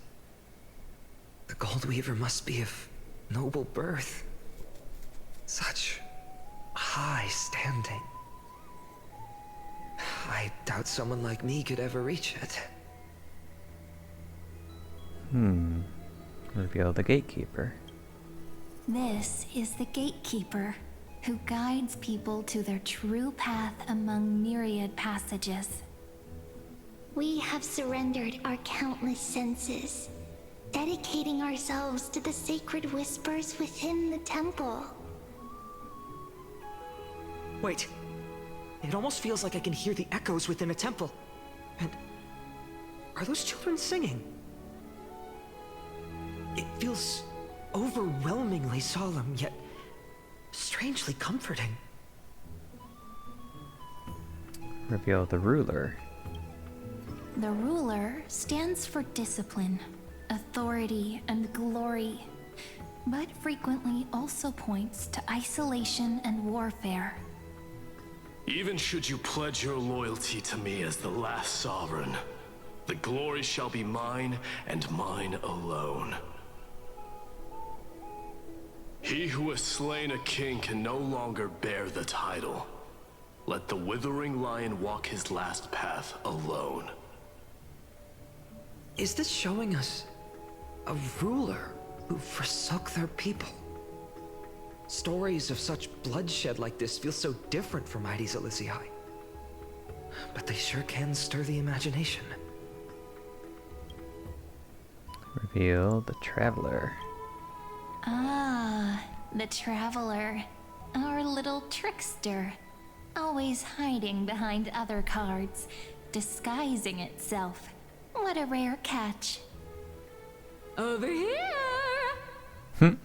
The Gold Weaver must be of noble birth. Such high standing. I doubt someone like me could ever reach it. Reveal the Gatekeeper. This is the Gatekeeper, who guides people to their true path among myriad passages. We have surrendered our countless senses, dedicating ourselves to the sacred whispers within the temple. Wait. It almost feels like I can hear the echoes within a temple. And are those children singing? It feels overwhelmingly solemn, yet strangely comforting. Reveal the Ruler. The Ruler stands for discipline, authority, and glory, but frequently also points to isolation and warfare. Even should you pledge your loyalty to me as the last sovereign, the glory shall be mine and mine alone. He who has slain a king can no longer bear the title. Let the withering lion walk his last path alone. Is this showing us a ruler who forsook their people? Stories of such bloodshed like this feel so different from Heidi's Elysiae. But they sure can stir the imagination. Reveal the Traveler. Ah, the Traveler. Our little trickster. Always hiding behind other cards, disguising itself. What a rare catch. Over here!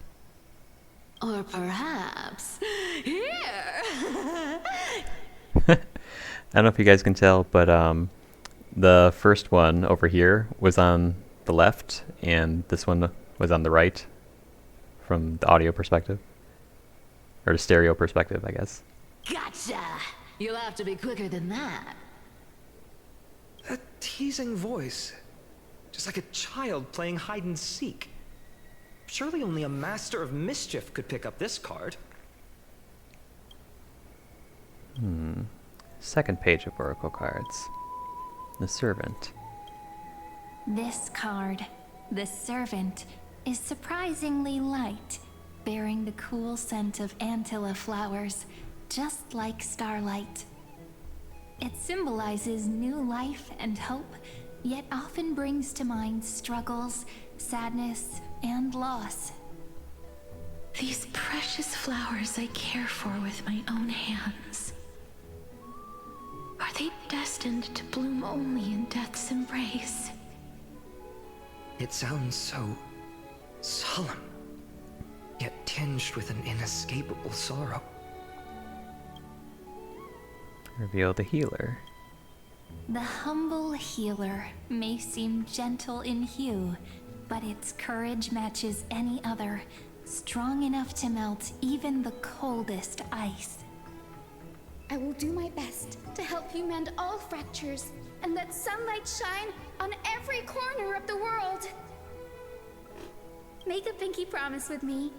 Or perhaps here. I don't know if you guys can tell, but the first one over here was on the left, and this one was on the right from the audio perspective. Or the stereo perspective, I guess. Gotcha! You'll have to be quicker than that. That teasing voice. Just like a child playing hide and seek. Surely only a master of mischief could pick up this card. Second page of Oracle cards. The Servant. This card, the Servant, is surprisingly light, bearing the cool scent of Antilla flowers, just like starlight. It symbolizes new life and hope, yet often brings to mind struggles, sadness, and loss. These precious flowers I care for with my own hands. Are they destined to bloom only in death's embrace? It sounds so solemn, yet tinged with an inescapable sorrow. Reveal the Healer. The humble healer may seem gentle in hue, but its courage matches any other, strong enough to melt even the coldest ice. I will do my best to help you mend all fractures and let sunlight shine on every corner of the world. Make a pinky promise with me.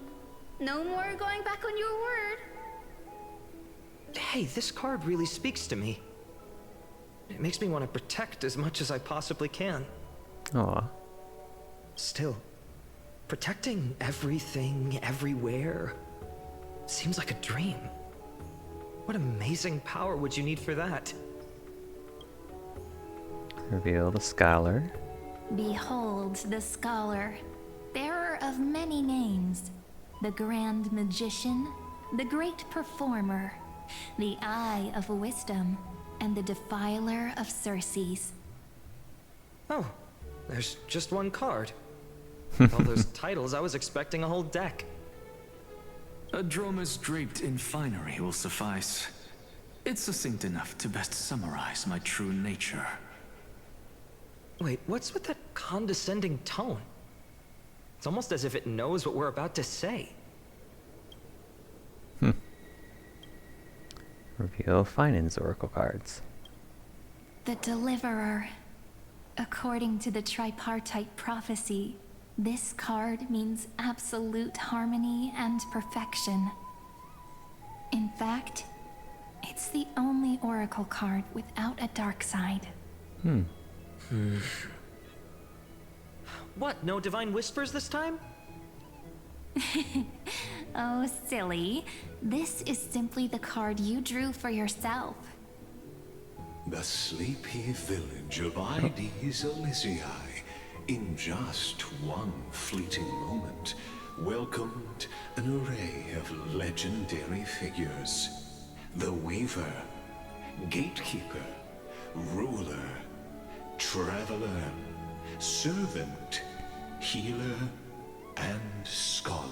No more going back on your word. Hey, this card really speaks to me. It makes me want to protect as much as I possibly can. Aw. Still, protecting everything, everywhere, seems like a dream. What amazing power would you need for that? Reveal the Scholar. Behold the Scholar, bearer of many names, the Grand Magician, the Great Performer, the Eye of Wisdom, and the Defiler of Circes. Oh, there's just one card. With all those titles, I was expecting a whole deck. A dromus draped in finery will suffice. It's succinct enough to best summarize my true nature. Wait, what's with that condescending tone? It's almost as if it knows what we're about to say. Reveal Phainon's Oracle cards. The Deliverer. According to the tripartite prophecy, this card means absolute harmony and perfection. In fact, it's the only Oracle card without a dark side. What, no divine whispers this time? Oh, silly. This is simply the card you drew for yourself. The sleepy village of Heidi's Elysiae, in just one fleeting moment, welcomed an array of legendary figures. The Weaver, Gatekeeper, Ruler, Traveler, Servant, Healer, and Scholar.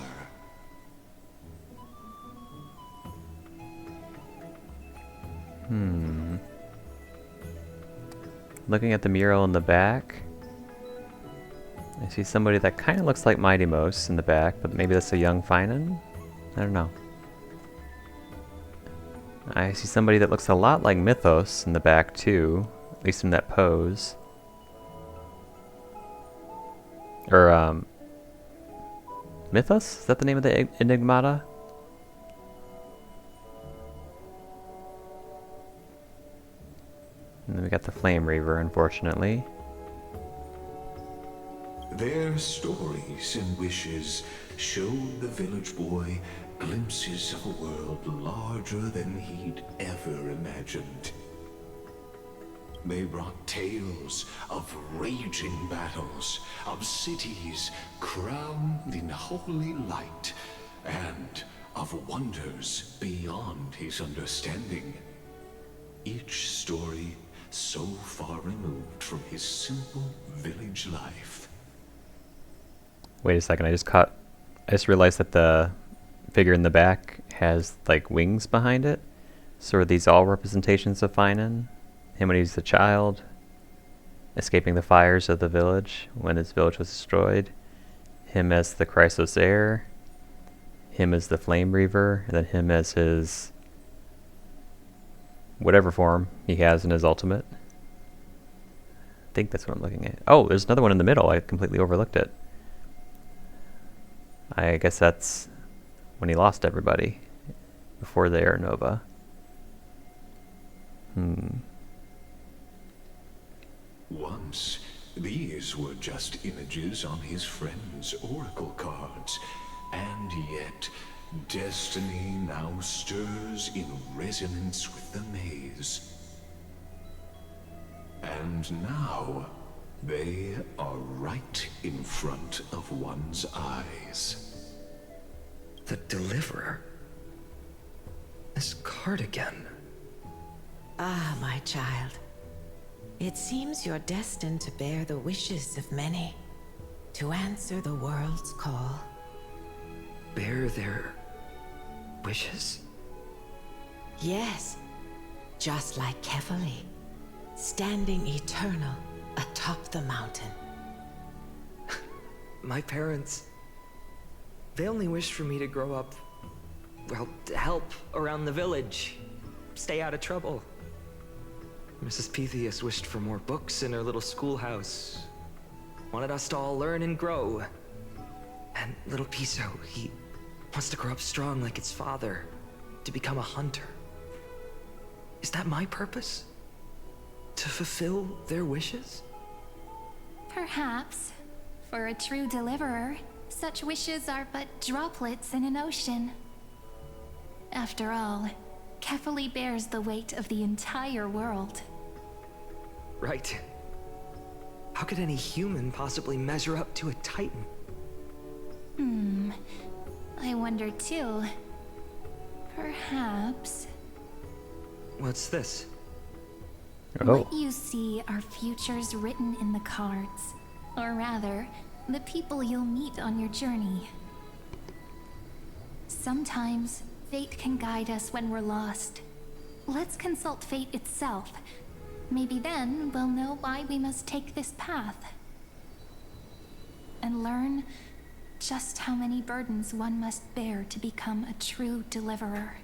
Looking at the mural in the back, I see somebody that kind of looks like Mighty Mouse in the back, but maybe that's a young Phainon? I don't know. I see somebody that looks a lot like Mythos in the back too, at least in that pose. Or, Mythos? Is that the name of the Enigmata? And then we got the Flame Reaver, unfortunately. Their stories and wishes showed the village boy glimpses of a world larger than he'd ever imagined. They brought tales of raging battles, of cities crowned in holy light, and of wonders beyond his understanding. Each story so far removed from his simple village life. Wait a second, I just realized that the figure in the back has like wings behind it. So are these all representations of Phainon? Him when he was a child, escaping the fires of the village when his village was destroyed. Him as the Chrysos heir. Him as the Flame Reaver, and then him as his whatever form he has in his ultimate. I think that's what I'm looking at. Oh, there's another one in the middle. I completely overlooked it. I guess that's when he lost everybody before the Air Nova. Once, these were just images on his friend's oracle cards, and yet destiny now stirs in resonance with the maze. And now, they are right in front of one's eyes. The Deliverer? This card again. Ah, my child. It seems you're destined to bear the wishes of many, to answer the world's call. Bear their wishes? Yes, just like Kefali, standing eternal atop the mountain. My parents, they only wished for me to grow up, well, to help around the village, stay out of trouble. Mrs. Pythias wished for more books in her little schoolhouse, wanted us to all learn and grow. And little Piso, he wants to grow up strong like his father, to become a hunter. Is that my purpose? To fulfill their wishes? Perhaps. For a true deliverer, such wishes are but droplets in an ocean. After all, Kefali bears the weight of the entire world. Right. How could any human possibly measure up to a Titan? I wonder too. Perhaps... What's this? What you see are futures written in the cards. Or rather, the people you'll meet on your journey. Sometimes, fate can guide us when we're lost. Let's consult fate itself. Maybe then we'll know why we must take this path. And learn just how many burdens one must bear to become a true deliverer.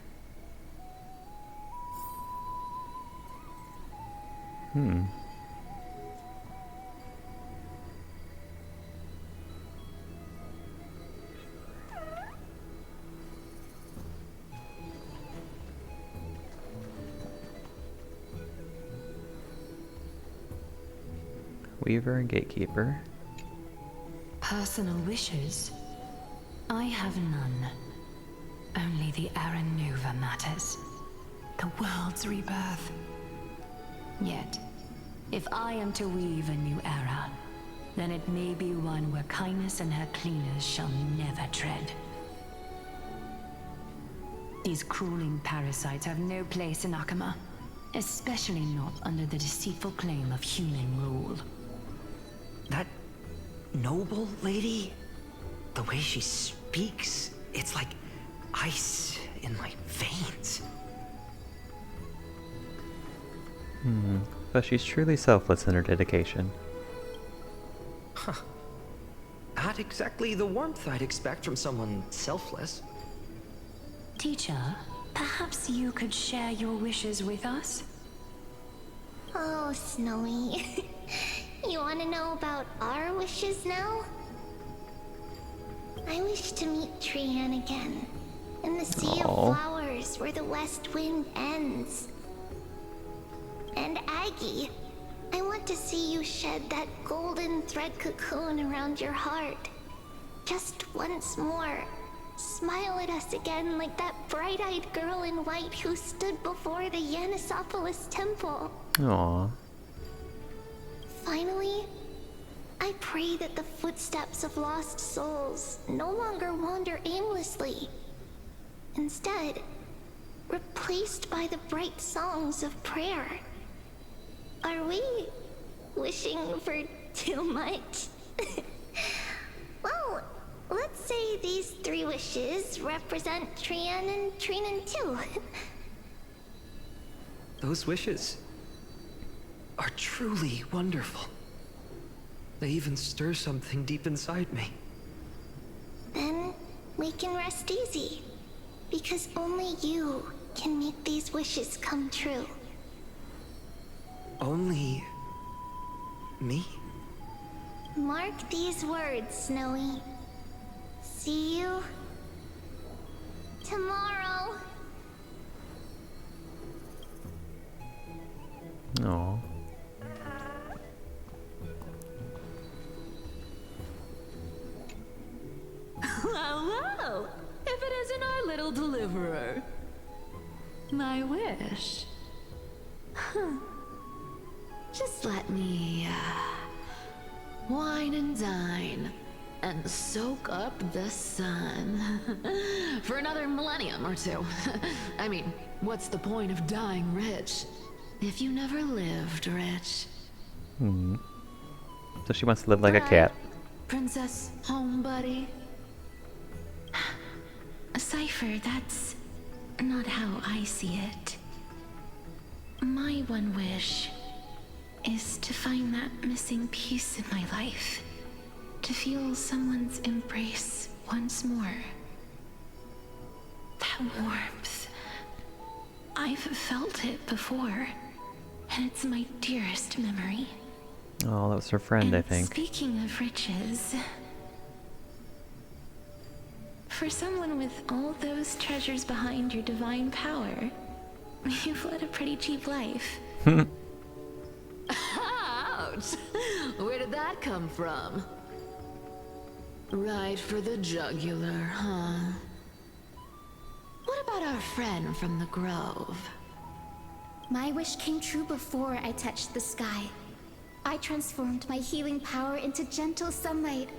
Weaver and Gatekeeper. Personal wishes? I have none. Only the Aranuva matters. The world's rebirth. Yet, if I am to weave a new era, then it may be one where kindness and her cleaners shall never tread. These crawling parasites have no place in Akama, especially not under the deceitful claim of human rule. That noble lady? The way she speaks, it's like ice in my veins. But she's truly selfless in her dedication. Huh. Not exactly the warmth I'd expect from someone selfless. Teacher, Perhaps you could share your wishes with us? Oh, Snowy. You want to know about our wishes now? I wish to meet Trian again, in the sea of flowers where the west wind ends. And Aggie, I want to see you shed that golden thread cocoon around your heart. Just once more. Smile at us again like that bright-eyed girl in white who stood before the Yanisopolis temple. Aww. Finally, I pray that the footsteps of lost souls no longer wander aimlessly. Instead, replaced by the bright songs of prayer. Are we wishing for too much? Well, let's say these 3 wishes represent Trian and Trinan too. Those wishes are truly wonderful. They even stir something deep inside me. Then we can rest easy, because only you can make these wishes come true. Only me? Mark these words, Snowy. See you tomorrow. Aww. Well, well, if it isn't our little deliverer. My wish. Huh. Just let me, wine and dine, and soak up the sun. For another millennium or 2. I mean, what's the point of dying rich if you never lived rich? So she wants to live like a cat. Princess Home Buddy. Cypher, that's not how I see it. My one wish is to find that missing piece in my life. To feel someone's embrace once more. That warmth. I've felt it before, and it's my dearest memory. Oh, that was her friend, I think. Speaking of riches, for someone with all those treasures behind your divine power, you've led a pretty cheap life. Ouch! Where did that come from? Right for the jugular, huh? What about our friend from the Grove? My wish came true before I touched the sky. I transformed my healing power into gentle sunlight,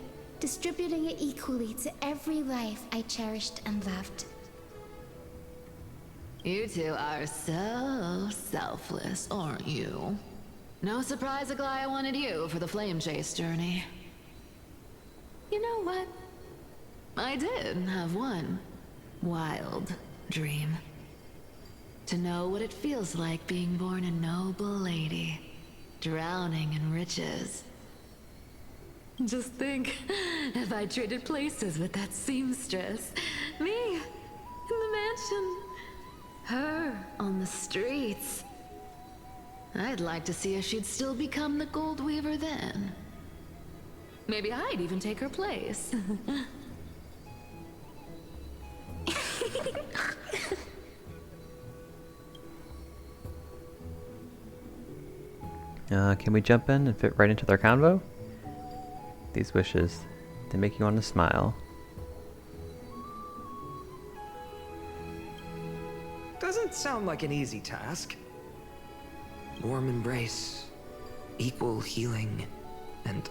distributing it equally to every life I cherished and loved. You two are so selfless, aren't you? No surprise Aglaia wanted you for the flame chase journey. You know what? I did have one wild dream. To know what it feels like being born a noble lady, drowning in riches. Just think, if I traded places with that seamstress, me in the mansion, her on the streets. I'd like to see if she'd still become the gold weaver then. Maybe I'd even take her place. Can we jump in and fit right into their convo? These wishes, they make you want to smile. Doesn't sound like an easy task. Warm embrace, equal healing, and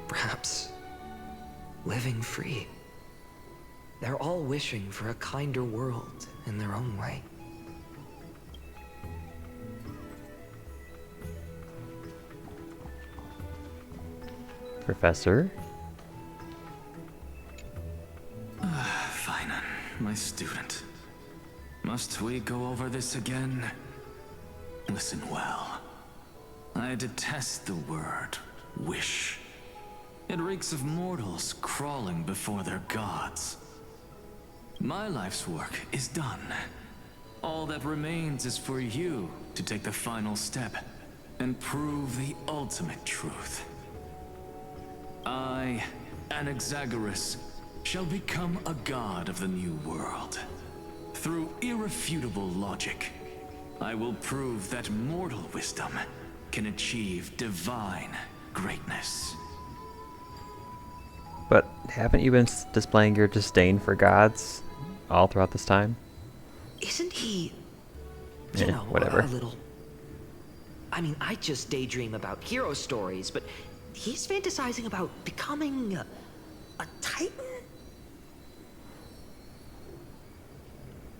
perhaps living free. They're all wishing for a kinder world in their own way. Professor? Phainon, my student. Must we go over this again? Listen well. I detest the word wish. It reeks of mortals crawling before their gods. My life's work is done. All that remains is for you to take the final step and prove the ultimate truth. I, Anaxagoras, shall become a god of the new world. Through irrefutable logic, I will prove that mortal wisdom can achieve divine greatness. But haven't you been displaying your disdain for gods all throughout this time? Isn't he, you know, whatever. a little... I mean, I just daydream about hero stories, but he's fantasizing about becoming a titan?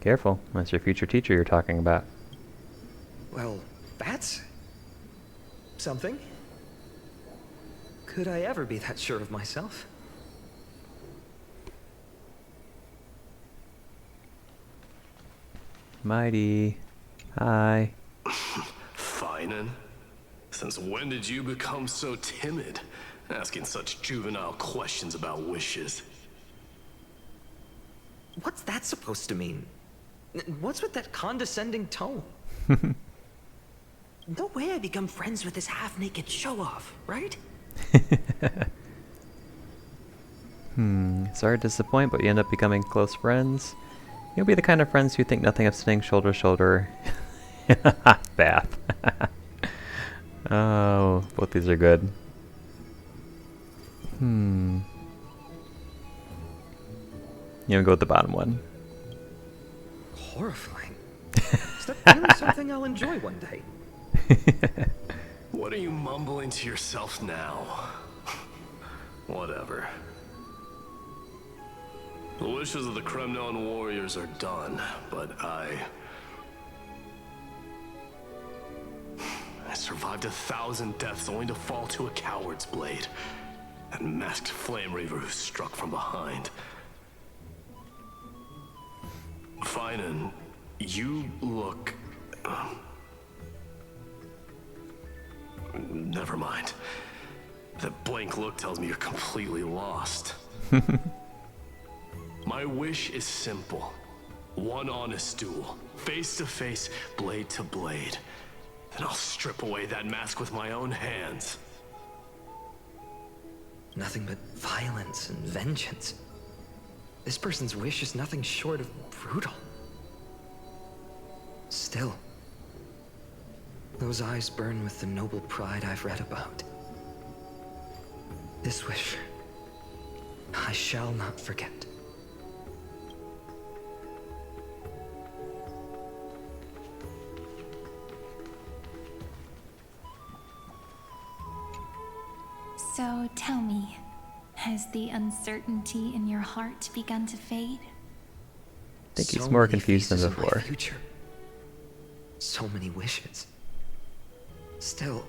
Careful, that's your future teacher you're talking about. Well, that's something. Could I ever be that sure of myself? Mighty. Hi. Phainon? Since when did you become so timid? Asking such juvenile questions about wishes. What's that supposed to mean? What's with that condescending tone? No way I become friends with this half-naked show-off, right? Sorry to disappoint, but you end up becoming close friends. You'll be the kind of friends who think nothing of sitting shoulder to shoulder in a hot bath. Oh, both these are good. You gonna go with the bottom one? Horrifying. Is that really something I'll enjoy one day? What are you mumbling to yourself now? Whatever. The wishes of the Kremnon warriors are done, but I survived 1,000 deaths only to fall to a coward's blade. That masked flame reaver who struck from behind. Phainon, you look... Never mind. That blank look tells me you're completely lost. My wish is simple. One honest duel, face to face, blade to blade. Then I'll strip away that mask with my own hands. Nothing but violence and vengeance. This person's wish is nothing short of brutal. Still, those eyes burn with the noble pride I've read about. This wish, I shall not forget. So tell me, has the uncertainty in your heart begun to fade? I think he's more confused than before. So many wishes. Still,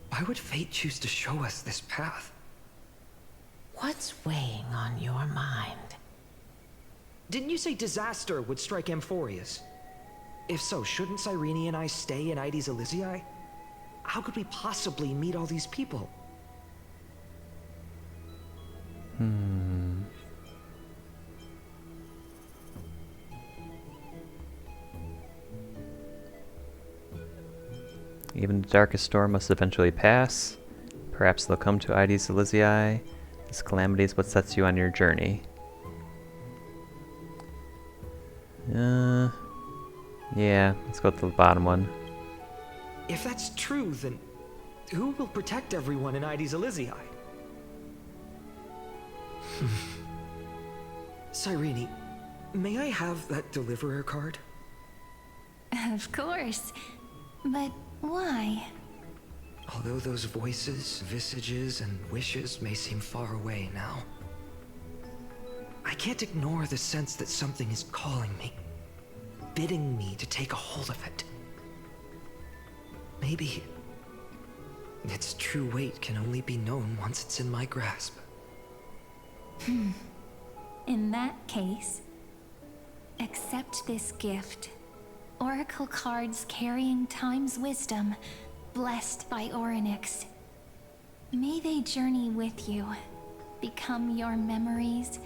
why would fate choose to show us this path? What's weighing on your mind? Didn't you say disaster would strike Amphoreus? If so, shouldn't Cyrene and I stay in Ides Elysiae? How could we possibly meet all these people? Even the darkest storm must eventually pass. Perhaps they'll come to Ides Elysiae. This calamity is what sets you on your journey. Yeah, let's go with the bottom one. If that's true, then who will protect everyone in Ides Elysiae? Cyrene, may I have that deliverer card? Of course. But why? Although those voices, visages, and wishes may seem far away now, I can't ignore the sense that something is calling me, bidding me to take a hold of it. Maybe its true weight can only be known once it's in my grasp. In that case, accept this gift. Oracle cards carrying time's wisdom, blessed by Orynyx. May they journey with you, become your memories,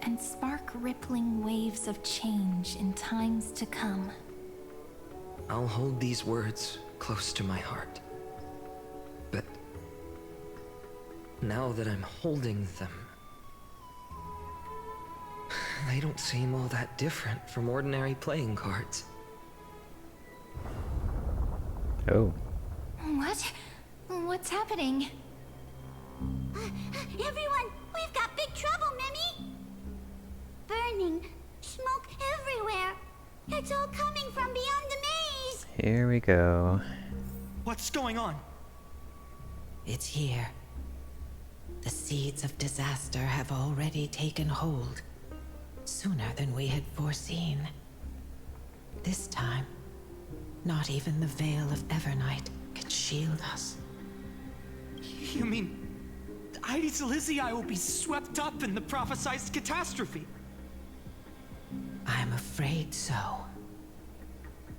and spark rippling waves of change in times to come. I'll hold these words close to my heart. But now that I'm holding them, they don't seem all that different from ordinary playing cards. Oh. What? What's happening? Everyone, we've got big trouble, Mimi! Burning, smoke everywhere. It's all coming from beyond the maze. Here we go. What's going on? It's here. The seeds of disaster have already taken hold, sooner than we had foreseen. This time, not even the Veil of Evernight can shield us. You mean Aedes Elysiae will be swept up in the prophesied catastrophe? I'm afraid so.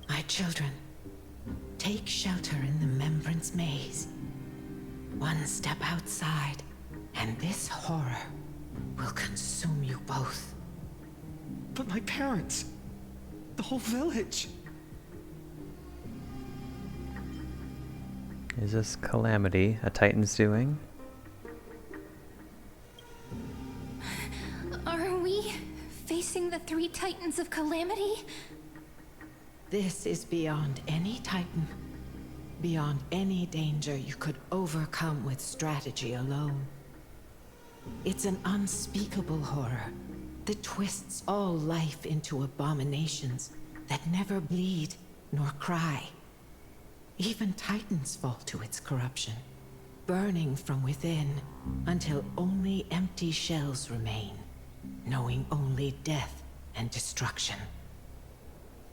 My children, take shelter in the Membrance Maze. One step outside, and this horror will consume you both. But my parents, the whole village. Is this calamity a Titan's doing? Are we facing the 3 Titans of Calamity? This is beyond any Titan, beyond any danger you could overcome with strategy alone. It's an unspeakable horror that twists all life into abominations that never bleed nor cry. Even Titans fall to its corruption, burning from within until only empty shells remain, knowing only death and destruction.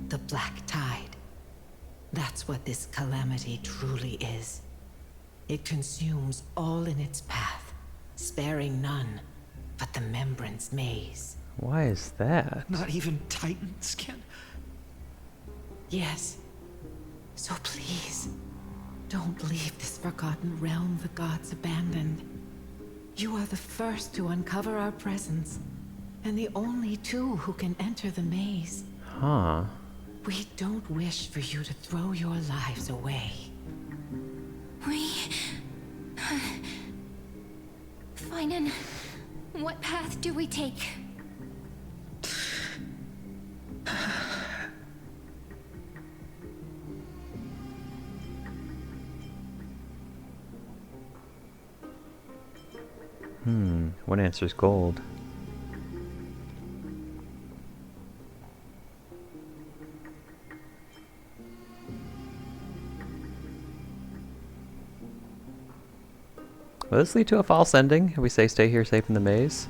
The Black Tide. That's what this calamity truly is. It consumes all in its path, sparing none but the Membrance Maze. Why is that? Not even Titans can. Yes. So please, don't leave this forgotten realm the gods abandoned. You are the first to uncover our presence, and the only 2 who can enter the maze. Huh. We don't wish for you to throw your lives away. Phainon, what path do we take? One answer's gold. Will this lead to a false ending if we say stay here safe in the maze?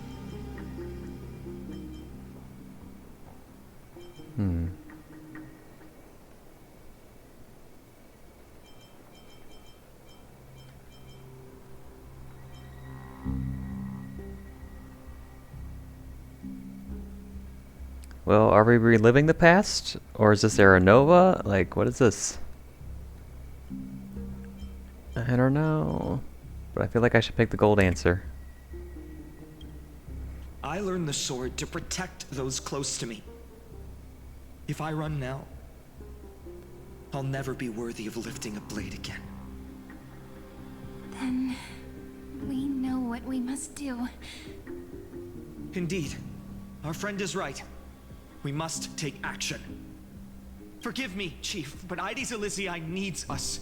Well, are we reliving the past? Or is this Era Nova? Like, what is this? I don't know. But I feel like I should pick the gold answer. I learned the sword to protect those close to me. If I run now, I'll never be worthy of lifting a blade again. Then we know what we must do. Indeed, our friend is right. We must take action. Forgive me, Chief, but Aedes Elysiae needs us.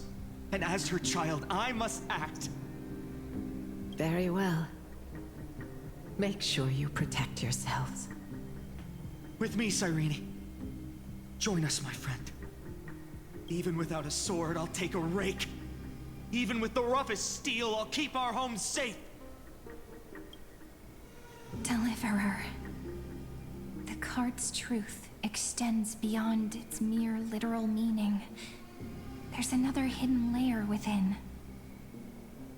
And as her child, I must act. Very well. Make sure you protect yourselves. With me, Cyrene. Join us, my friend. Even without a sword, I'll take a rake. Even with the roughest steel, I'll keep our home safe. Deliverer. The card's truth extends beyond its mere literal meaning. There's another hidden layer within.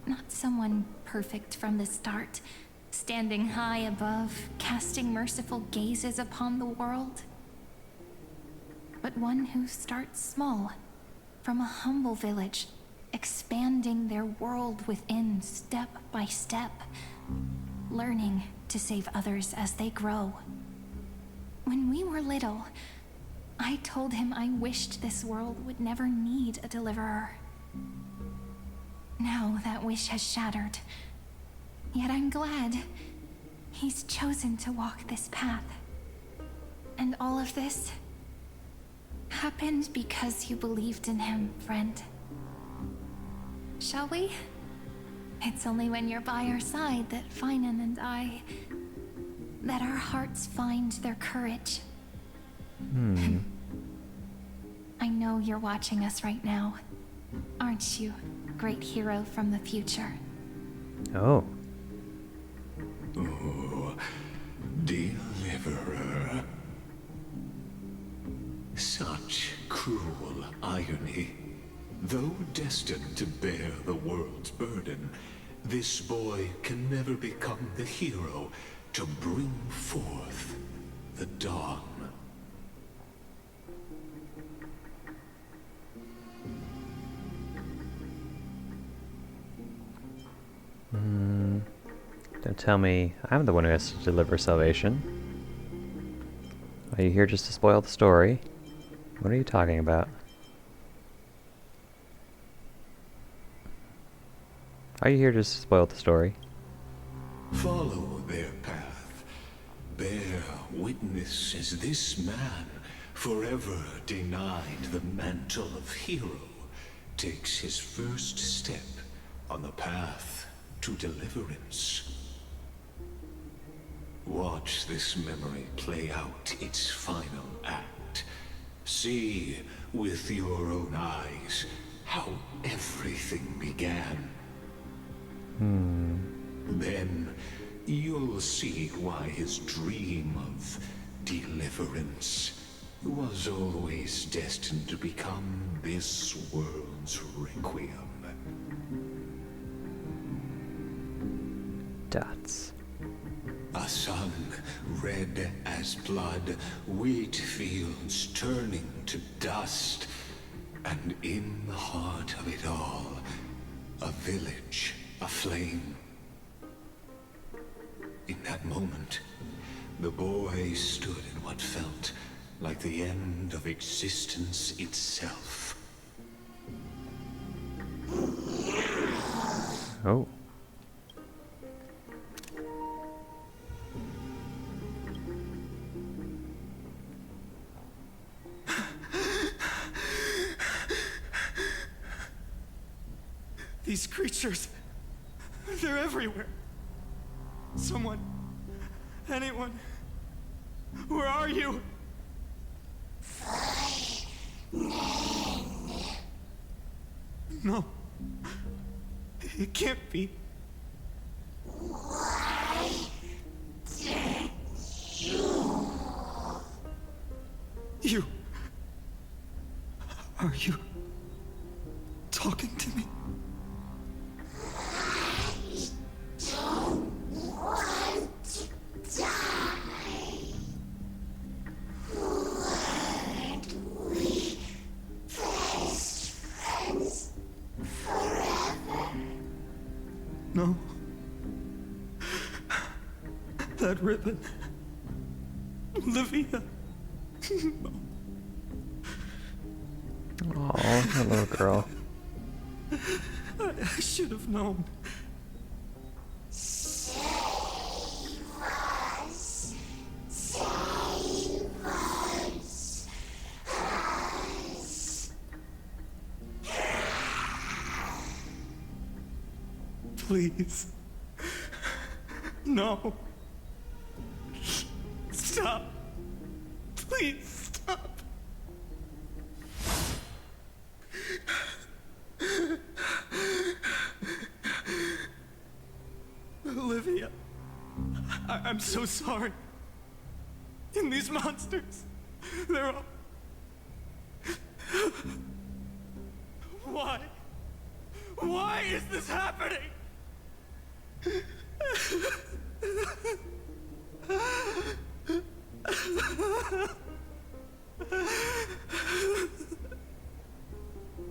Not someone perfect from the start, standing high above, casting merciful gazes upon the world. But one who starts small, from a humble village, expanding their world within step by step. learning to save others as they grow. When we were little, I told him I wished this world would never need a deliverer. Now that wish has shattered. Yet I'm glad he's chosen to walk this path. And all of this happened because you believed in him, friend. Shall we? It's only when you're by our side that Phainon and that our hearts find their courage. I know you're watching us right now. Aren't you, great hero from the future? Oh. Oh, deliverer. Such cruel irony. Though destined to bear the world's burden, this boy can never become the hero to bring forth the dawn. Don't tell me I'm the one who has to deliver salvation. Are you here just to spoil the story? What are you talking about? Are you here just to spoil the story? Follow their path. Bear witness as this man, forever denied the mantle of hero, takes his first step on the path to deliverance. Watch this memory play out its final act. See with your own eyes how everything began. Then you'll see why his dream of deliverance was always destined to become this world's requiem. Dots. A sun red as blood, wheat fields turning to dust, and in the heart of it all, a village aflame. In that moment, the boy stood in what felt like the end of existence itself. Oh. These creatures, they're everywhere. Someone, anyone, where are you? No, it can't be. You, are you talking to me? No. That ribbon. Olivia. No. Oh, little girl. I should have known. Save us. Save us. Please. No. Stop. Please stop. Olivia, I'm so sorry. And these monsters, they're all... Why? Why is this happening?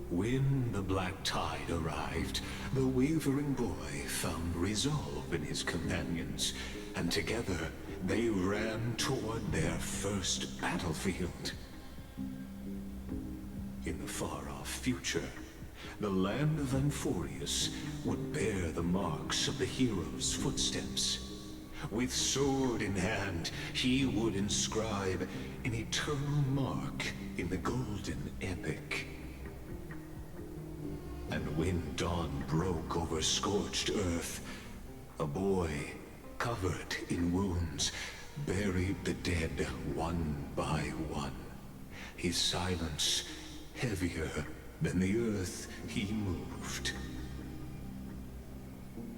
When the black tide arrived, the wavering boy found resolve in his companions, and together they ran toward their first battlefield. In the far-off future, the land of Amphoreus would bear the marks of the hero's footsteps. With sword in hand, he would inscribe an eternal mark in the golden epic. And when dawn broke over scorched earth, a boy, covered in wounds, buried the dead one by one, his silence heavier than the earth he moved.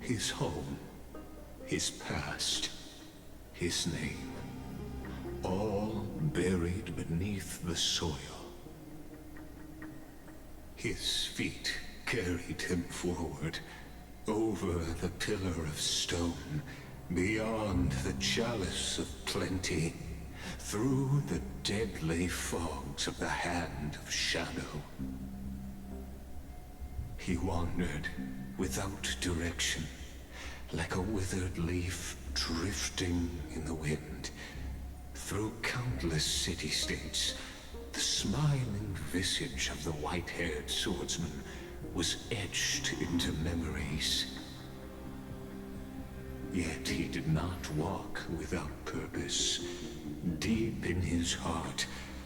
His home, his past, his name, all buried beneath the soil. His feet carried him forward, over the pillar of stone, beyond the chalice of plenty, through the deadly fogs of the Hand of Shadow. He wandered without direction, like a withered leaf drifting in the wind, through countless city-states. The smiling visage of the white-haired swordsman was etched into memories. Yet he did not walk without purpose. Deep in his heart,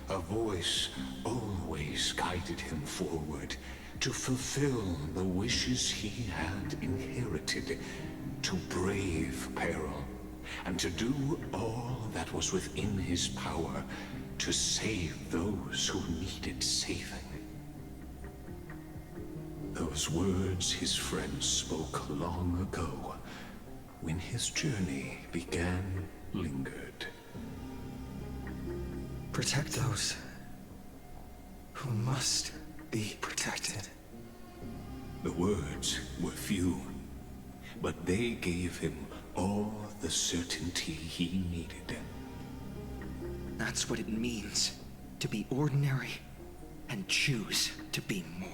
a voice always guided him forward, to fulfill the wishes he had inherited, to brave peril, and to do all that was within his power to save those who needed saving. Those words his friends spoke long ago, when his journey began, lingered. Protect those who must be protected. The words were few, but they gave him all the certainty he needed. That's what it means to be ordinary and choose to be more.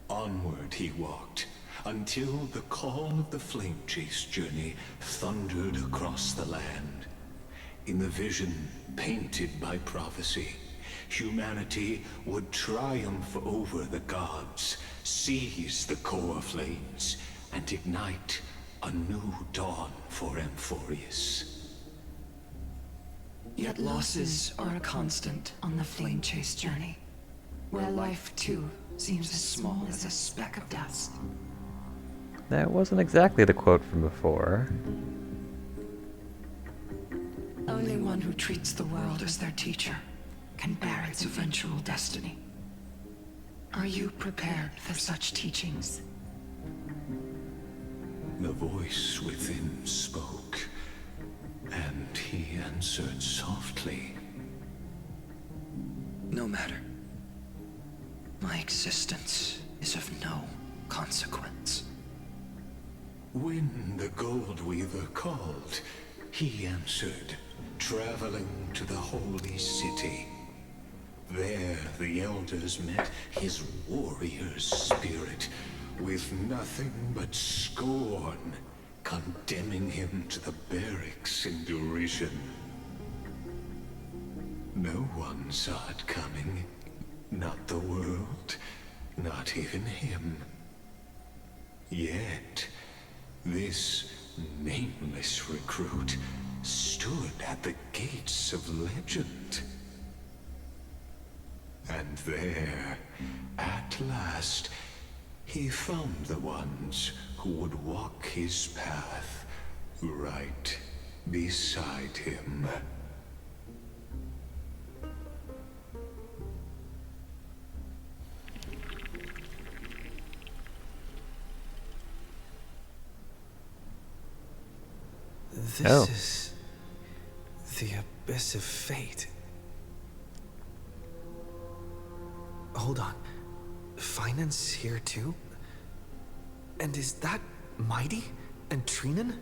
Onward he walked, until the call of the flame chase journey thundered across the land. In the vision painted by prophecy, humanity would triumph over the gods, seize the core flames, and ignite a new dawn for Amphoreus. Yet losses are a constant on the flame chase journey, where life too seems as small as a speck of dust. That wasn't exactly the quote from before. Only one who treats the world as their teacher can bear its eventual destiny. Are you prepared for such teachings? The voice within spoke, and he answered softly. No matter. My existence is of no consequence. When the Gold Weaver called, he answered, traveling to the holy city. There the elders met his warrior's spirit, with nothing but scorn, condemning him to the barracks in derision. No one saw it coming. Not the world, not even him. Yet, this nameless recruit stood at the gates of legend. And there, at last, he found the ones who would walk his path right beside him. This is the Abyss of Fate. Hold on. Phainon's here too? And is that Mighty and Phainon?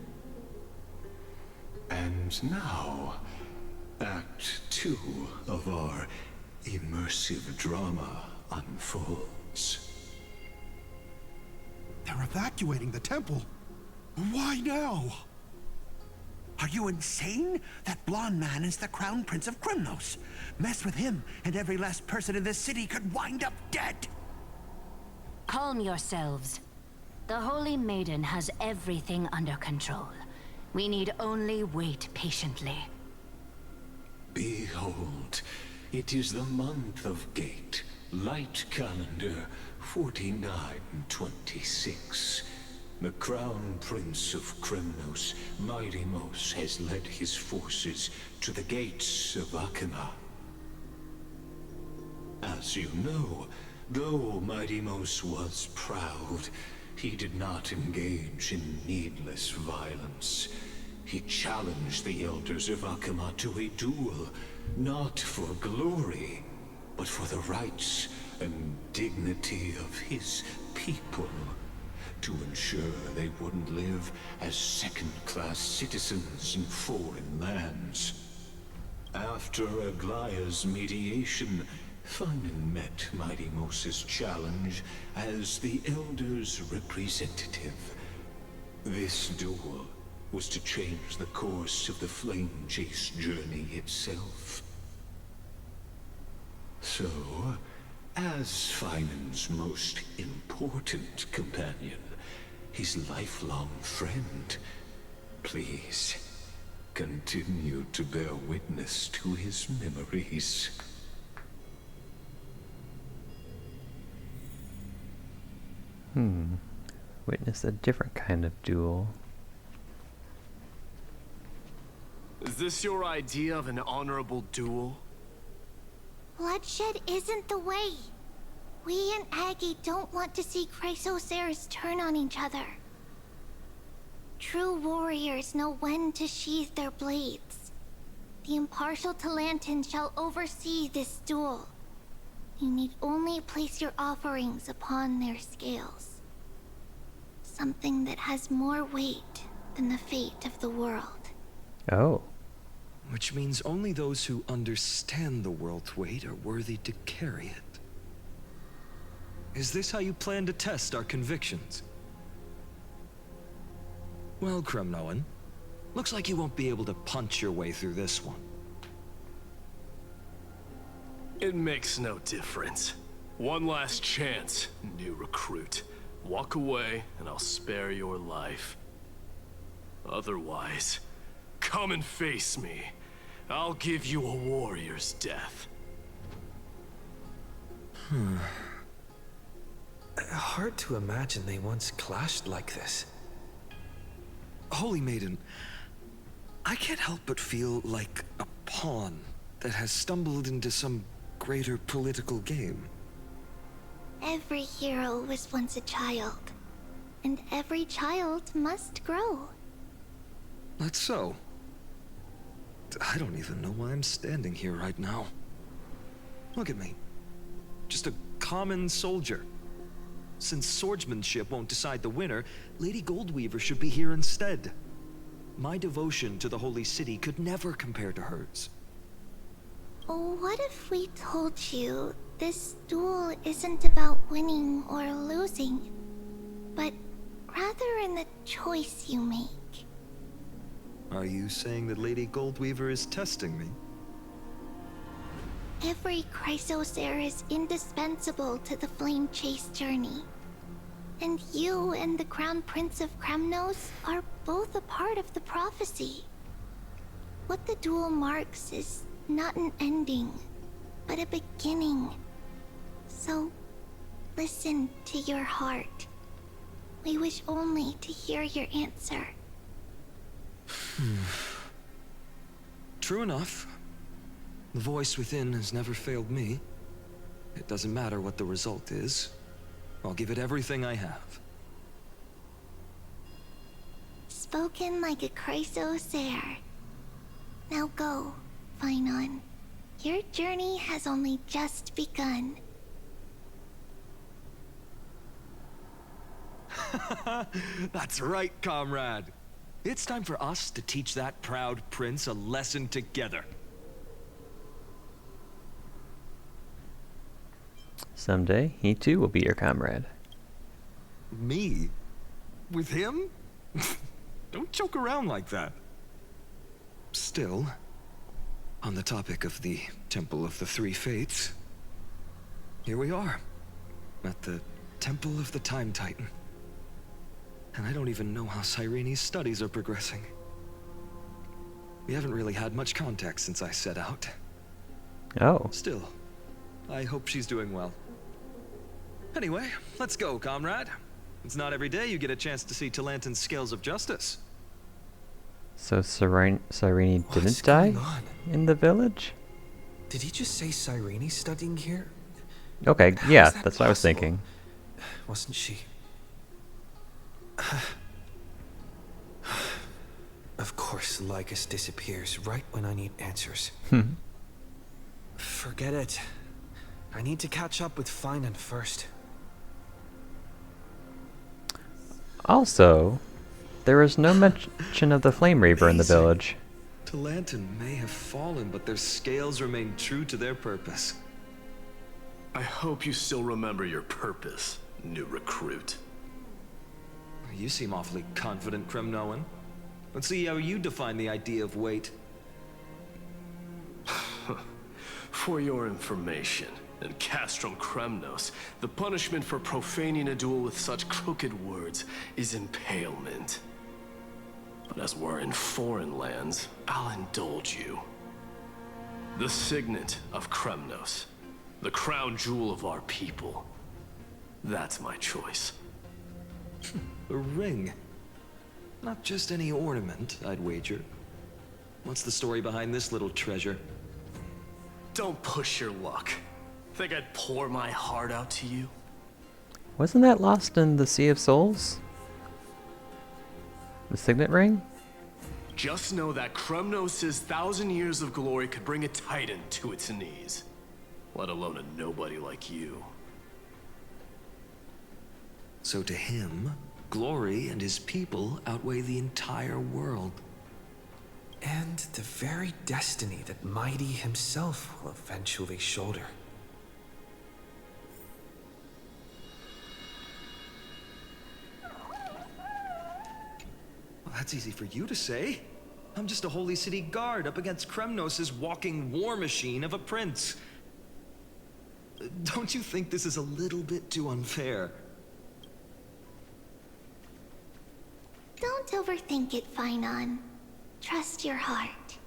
And now, Act 2 of our immersive drama, unfolds. They're evacuating the temple. Why now? Are you insane? That blonde man is the Crown Prince of Krymnos. Mess with him, and every last person in this city could wind up dead. Calm yourselves. The Holy Maiden has everything under control. We need only wait patiently. Behold, it is the month of Gate, light calendar 4926. The Crown Prince of Krymnos, Mighty-Mos, has led his forces to the gates of Akima. As you know, though Mighty-Mos was proud, he did not engage in needless violence. He challenged the elders of Akima to a duel, not for glory, but for the rights and dignity of his people, to ensure they wouldn't live as second-class citizens in foreign lands. After Aglaya's mediation, Phainon met Mighty-Mos's challenge as the Elder's representative. This duel was to change the course of the Flame Chase journey itself. So, as Phainon's most important companion, his lifelong friend, please continue to bear witness to his memories. Witness a different kind of duel. Is this your idea of an honorable duel? Bloodshed isn't the way. We and Aggie don't want to see Chrysoceres turn on each other. True warriors know when to sheathe their blades. The impartial Talantin shall oversee this duel. You need only place your offerings upon their scales. Something that has more weight than the fate of the world. Oh. Which means only those who understand the world's weight are worthy to carry it. Is this how you plan to test our convictions? Well, Kremnoan, looks like you won't be able to punch your way through this one. It makes no difference. One last chance, new recruit. Walk away, and I'll spare your life. Otherwise, come and face me. I'll give you a warrior's death. Hard to imagine they once clashed like this. Holy Maiden, I can't help but feel like a pawn that has stumbled into some greater political game. Every hero was once a child, and every child must grow. That's so. I don't even know why I'm standing here right now. Look at me. Just a common soldier. Since swordsmanship won't decide the winner, Lady Goldweaver should be here instead. My devotion to the Holy City could never compare to hers. What if we told you this duel isn't about winning or losing, but rather in the choice you make? Are you saying that Lady Goldweaver is testing me? Every Chrysocere is indispensable to the Flame Chase journey. And you and the Crown Prince of Krymnos are both a part of the prophecy. What the duel marks is not an ending, but a beginning. So, listen to your heart. We wish only to hear your answer. True enough. The voice within has never failed me. It doesn't matter what the result is. I'll give it everything I have. Spoken like a Chrysocere. Now go, Phainon. Your journey has only just begun. That's right, comrade. It's time for us to teach that proud prince a lesson together. Someday, he too will be your comrade. Me? With him? Don't joke around like that. Still, on the topic of the Temple of the Three Fates, here we are, at the Temple of the Time Titan. And I don't even know how Cyrene's studies are progressing. We haven't really had much contact since I set out. Oh. Still, I hope she's doing well. Anyway, let's go, comrade. It's not every day you get a chance to see Talantin's scales of justice. So Cyrene didn't die in the village? Did he just say Cyrene's studying here? Okay, How yeah, is that that's what I was possible? thinking. Wasn't she? Of course, Lycus disappears right when I need answers. Forget it. I need to catch up with Phainon first. Also, there is no mention of the Flame Reaver in the village. Talantin may have fallen, but their scales remain true to their purpose. I hope you still remember your purpose, new recruit. You seem awfully confident, Kremnoan. Let's see how you define the idea of weight. For your information, in Castrum Kremnos, the punishment for profaning a duel with such crooked words is impalement. But as we're in foreign lands, I'll indulge you. The signet of Kremnos, the crown jewel of our people. That's my choice. A ring. Not just any ornament, I'd wager. What's the story behind this little treasure? Don't push your luck. Think I'd pour my heart out to you? Wasn't that lost in the Sea of Souls? The signet ring? Just know that Kremnos' 1,000 years of glory could bring a titan to its knees. Let alone a nobody like you. So to him, glory and his people outweigh the entire world. And the very destiny that Mighty himself will eventually shoulder. Well, that's easy for you to say. I'm just a Holy City guard up against Kremnos' walking war machine of a prince. Don't you think this is a little bit too unfair? Don't overthink it, Phainon. Trust your heart.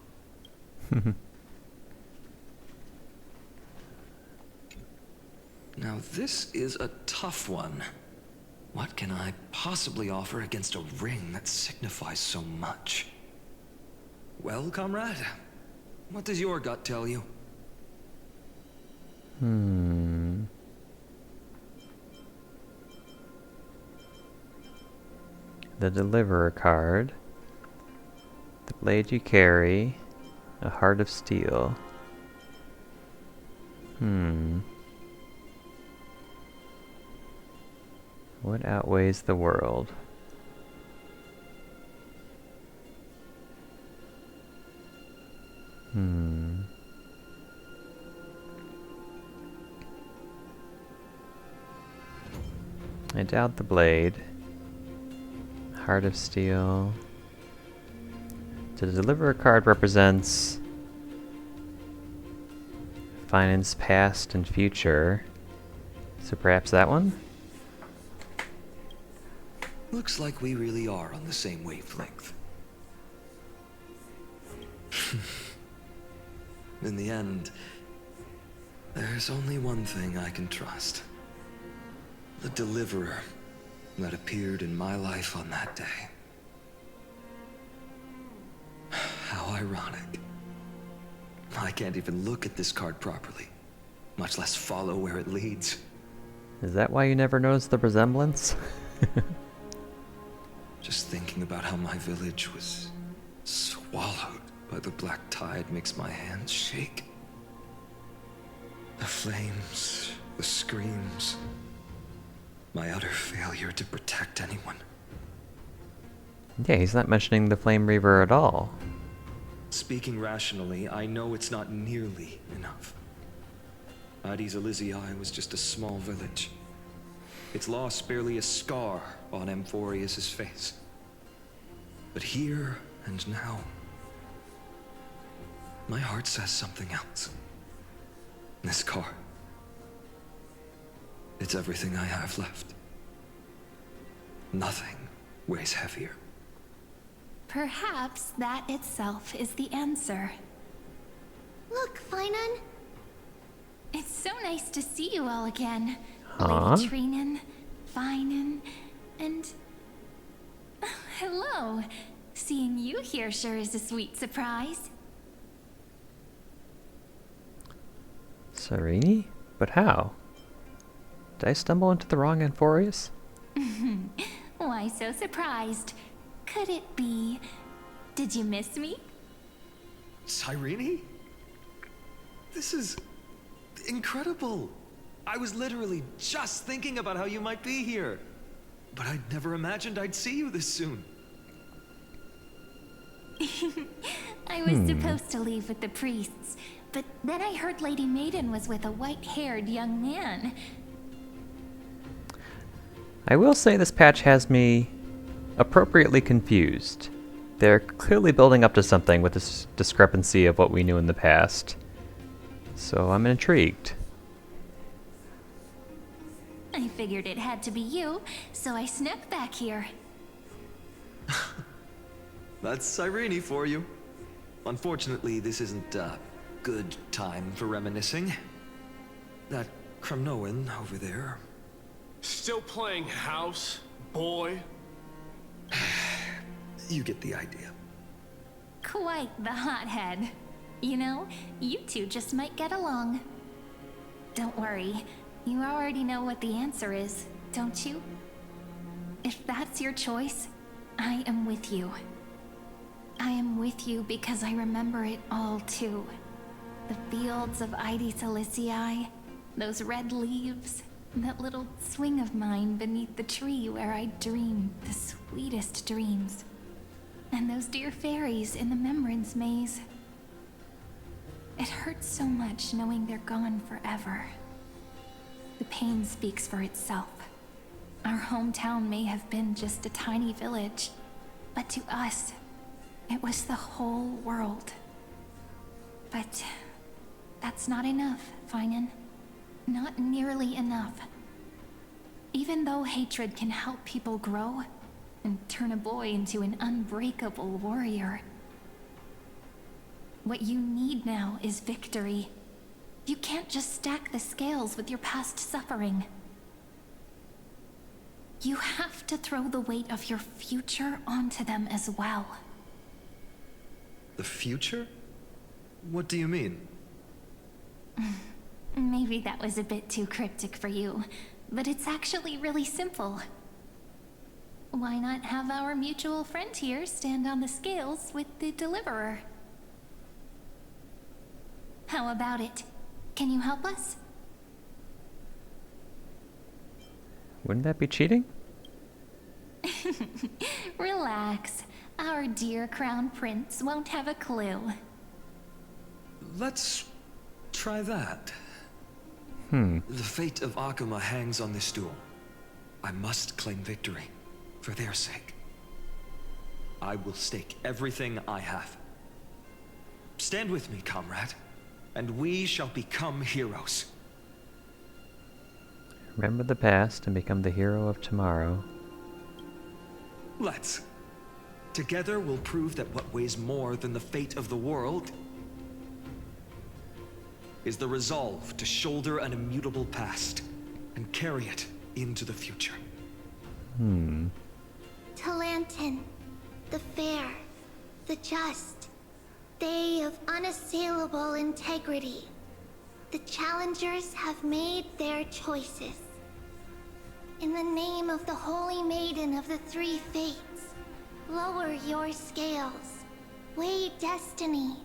Now this is a tough one. What can I possibly offer against a ring that signifies so much? Well, comrade, what does your gut tell you? The Deliverer card. The blade you carry. A heart of steel. What outweighs the world? I doubt the blade. Heart of steel. To deliver a card represents Phainon's past and future. So perhaps that one? Looks like we really are on the same wavelength. In the end, there's only one thing I can trust. The Deliverer that appeared in my life on that day. How ironic. I can't even look at this card properly, much less follow where it leads. Is that why you never noticed the resemblance? Just thinking about how my village was swallowed by the black tide makes my hands shake. The flames, the screams, my utter failure to protect anyone. Yeah, he's not mentioning the Flame Reaver at all. Speaking rationally, I know it's not nearly enough. Addis Elysiae was just a small village. Its loss barely a scar on Amphoreus' face. But here and now, my heart says something else. This car. It's everything I have left. Nothing weighs heavier. Perhaps that itself is the answer. Look, Phainon. It's so nice to see you all again. Huh? Lady Phainon, Phainon, and... hello. Seeing you here sure is a sweet surprise. Cyrene? But how? Did I stumble into the wrong Amphoreus? Why so surprised? Could it be... Did you miss me? Cyrene? This is incredible. I was literally just thinking about how you might be here. But I'd never imagined I'd see you this soon. I was supposed to leave with the priests, but then I heard Lady Maiden was with a white-haired young man. I will say this patch has me appropriately confused. They're clearly building up to something with this discrepancy of what we knew in the past. So I'm intrigued. I figured it had to be you, so I snuck back here. That's Cyrene for you. Unfortunately, this isn't a good time for reminiscing. That Kremnoan over there. Still playing house, boy? You get the idea. Quite the hothead. You know, you two just might get along. Don't worry, you already know what the answer is, don't you? If that's your choice, I am with you. I am with you because I remember it all too. The fields of Addis Elysiae, those red leaves, that little swing of mine beneath the tree where I dreamed the sweetest dreams. And those dear fairies in the Memorance Maze. It hurts so much knowing they're gone forever. The pain speaks for itself. Our hometown may have been just a tiny village, but to us, it was the whole world. But that's not enough, Phainon. Not nearly enough. Even though hatred can help people grow and turn a boy into an unbreakable warrior, what you need now is victory. You can't just stack the scales with your past suffering. You have to throw the weight of your future onto them as well. The future? What do you mean? Maybe that was a bit too cryptic for you, but it's actually really simple. Why not have our mutual friend here stand on the scales with the deliverer? How about it? Can you help us? Wouldn't that be cheating? Relax. Our dear Crown Prince won't have a clue. Let's try that. The fate of Akuma hangs on this duel. I must claim victory, for their sake. I will stake everything I have. Stand with me, comrade, and we shall become heroes. Remember the past and become the hero of tomorrow. Let's. Together we'll prove that what weighs more than the fate of the world is the resolve to shoulder an immutable past and carry it into the future. Talantin, the fair, the just, they of unassailable integrity. The challengers have made their choices. In the name of the Holy Maiden of the Three Fates, lower your scales, weigh destiny,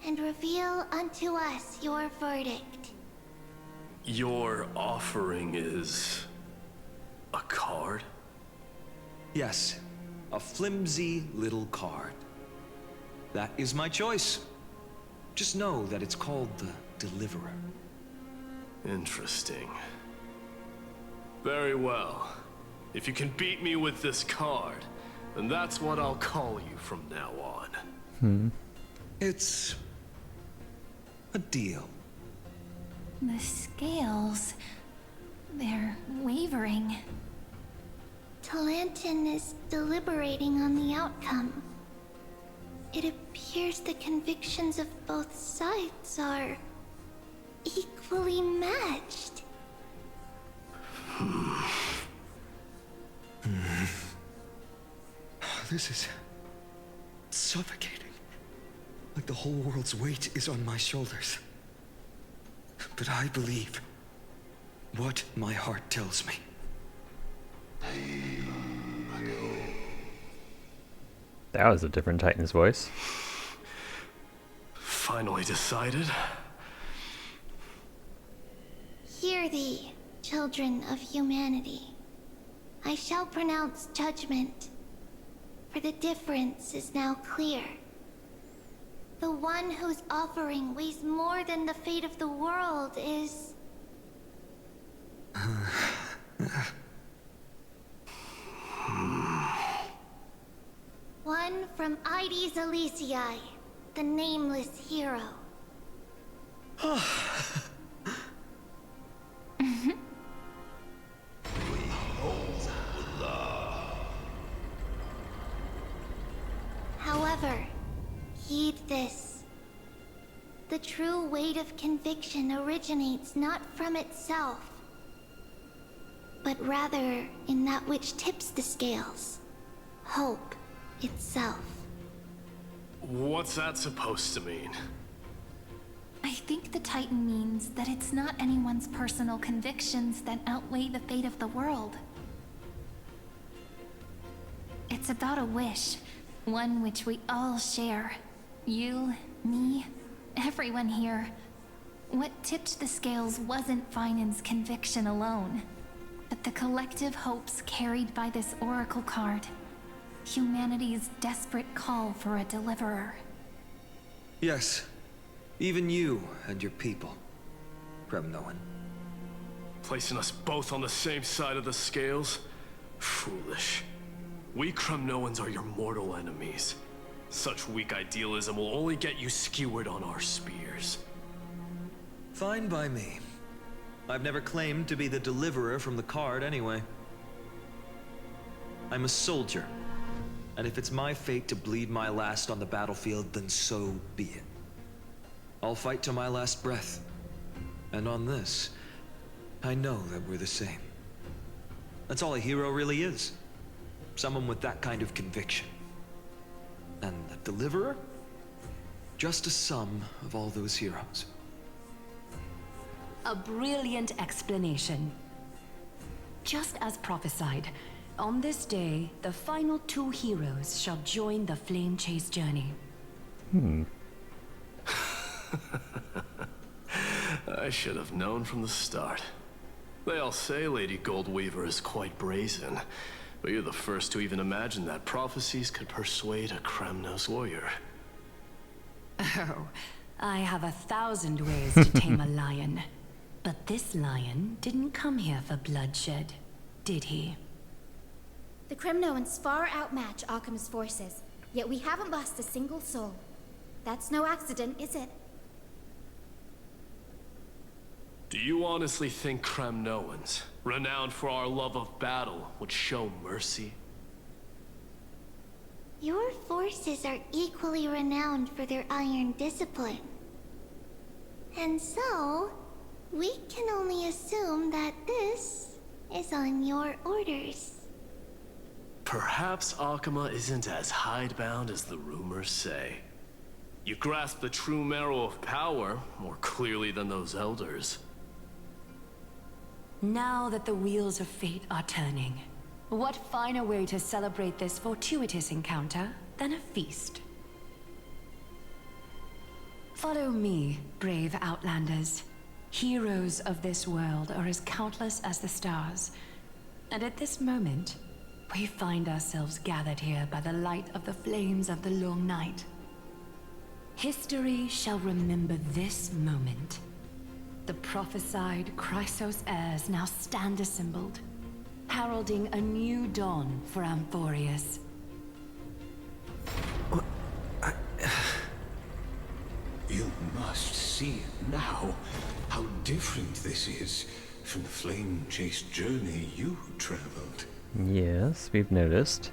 and reveal unto us your verdict. Your offering is... a card? Yes, a flimsy little card. That is my choice. Just know that it's called the Deliverer. Interesting. Very well. If you can beat me with this card, then that's what I'll call you from now on. It's a deal. The scales... they're wavering. Talantin is deliberating on the outcome. It appears the convictions of both sides are equally matched. This is suffocating. Like the whole world's weight is on my shoulders. But I believe what my heart tells me. That was a different Titan's voice. Finally decided. Hear thee, children of humanity. I shall pronounce judgment, for the difference is now clear. The one whose offering weighs more than the fate of the world is... one from Ides Elysiae, the nameless hero. However, heed this. The true weight of conviction originates not from itself, but rather in that which tips the scales. Hope itself. What's that supposed to mean? I think the Titan means that it's not anyone's personal convictions that outweigh the fate of the world. It's about a wish, one which we all share. You, me, everyone here. What tipped the scales wasn't Phainon's conviction alone, but the collective hopes carried by this oracle card. Humanity's desperate call for a deliverer. Yes, even you and your people, Kremnoan. Placing us both on the same side of the scales? Foolish. We Kremnoans are your mortal enemies. Such weak idealism will only get you skewered on our spears. Fine by me. I've never claimed to be the deliverer from the card anyway. I'm a soldier. And if it's my fate to bleed my last on the battlefield, then so be it. I'll fight to my last breath. And on this, I know that we're the same. That's all a hero really is. Someone with that kind of conviction. And the deliverer? Just a sum of all those heroes. A brilliant explanation. Just as prophesied, on this day, the final two heroes shall join the flame chase journey. I should have known from the start. They all say Lady Goldweaver is quite brazen, but you're the first to even imagine that prophecies could persuade a Kremnos warrior. Oh, I have 1,000 ways to tame a lion. But this lion didn't come here for bloodshed, did he? The Kremnoans far outmatch Arkham's forces, yet we haven't lost a single soul. That's no accident, is it? Do you honestly think Kremnoans, renowned for our love of battle, would show mercy? Your forces are equally renowned for their iron discipline. And so, we can only assume that this is on your orders. Perhaps Akama isn't as hidebound as the rumors say. You grasp the true marrow of power more clearly than those elders. Now that the wheels of fate are turning, what finer way to celebrate this fortuitous encounter than a feast? Follow me, brave Outlanders. Heroes of this world are as countless as the stars. And at this moment, we find ourselves gathered here by the light of the flames of the long night. History shall remember this moment. The prophesied Chrysos heirs now stand assembled, heralding a new dawn for Amphoreus. You must see it now, how different this is from the flame-chased journey you traveled. Yes, we've noticed.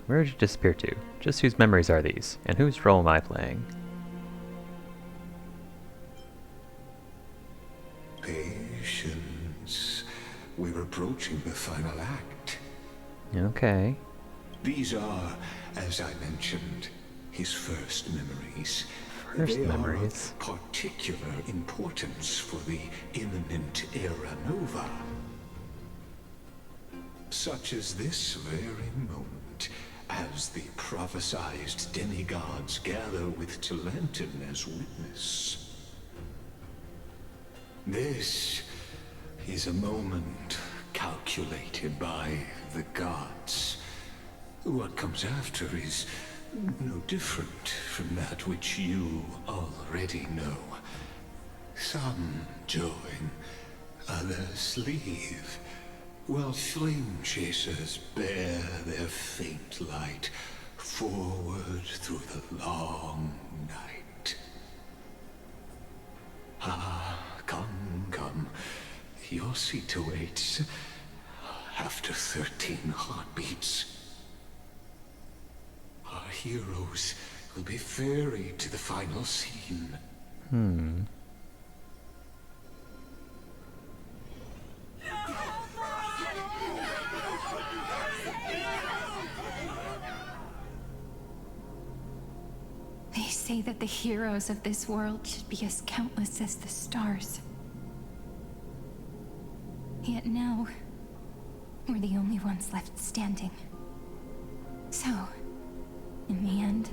Where did you disappear to? Just whose memories are these? And whose role am I playing? Patience. We're approaching the final act. Okay. These are, as I mentioned, his first memories. First they memories. Are of particular importance for the imminent Era Nova. Such as this very moment, as the prophesized demigods gather with Talentum as witness. This is a moment calculated by the gods. What comes after is no different from that which you already know. Some join, others leave, while flame chasers bear their faint light forward through the long night. Ah, come. Your seat awaits. After 13 heartbeats, our heroes will be ferried to the final scene. They say that the heroes of this world should be as countless as the stars. Yet now, we're the only ones left standing. So, in the end,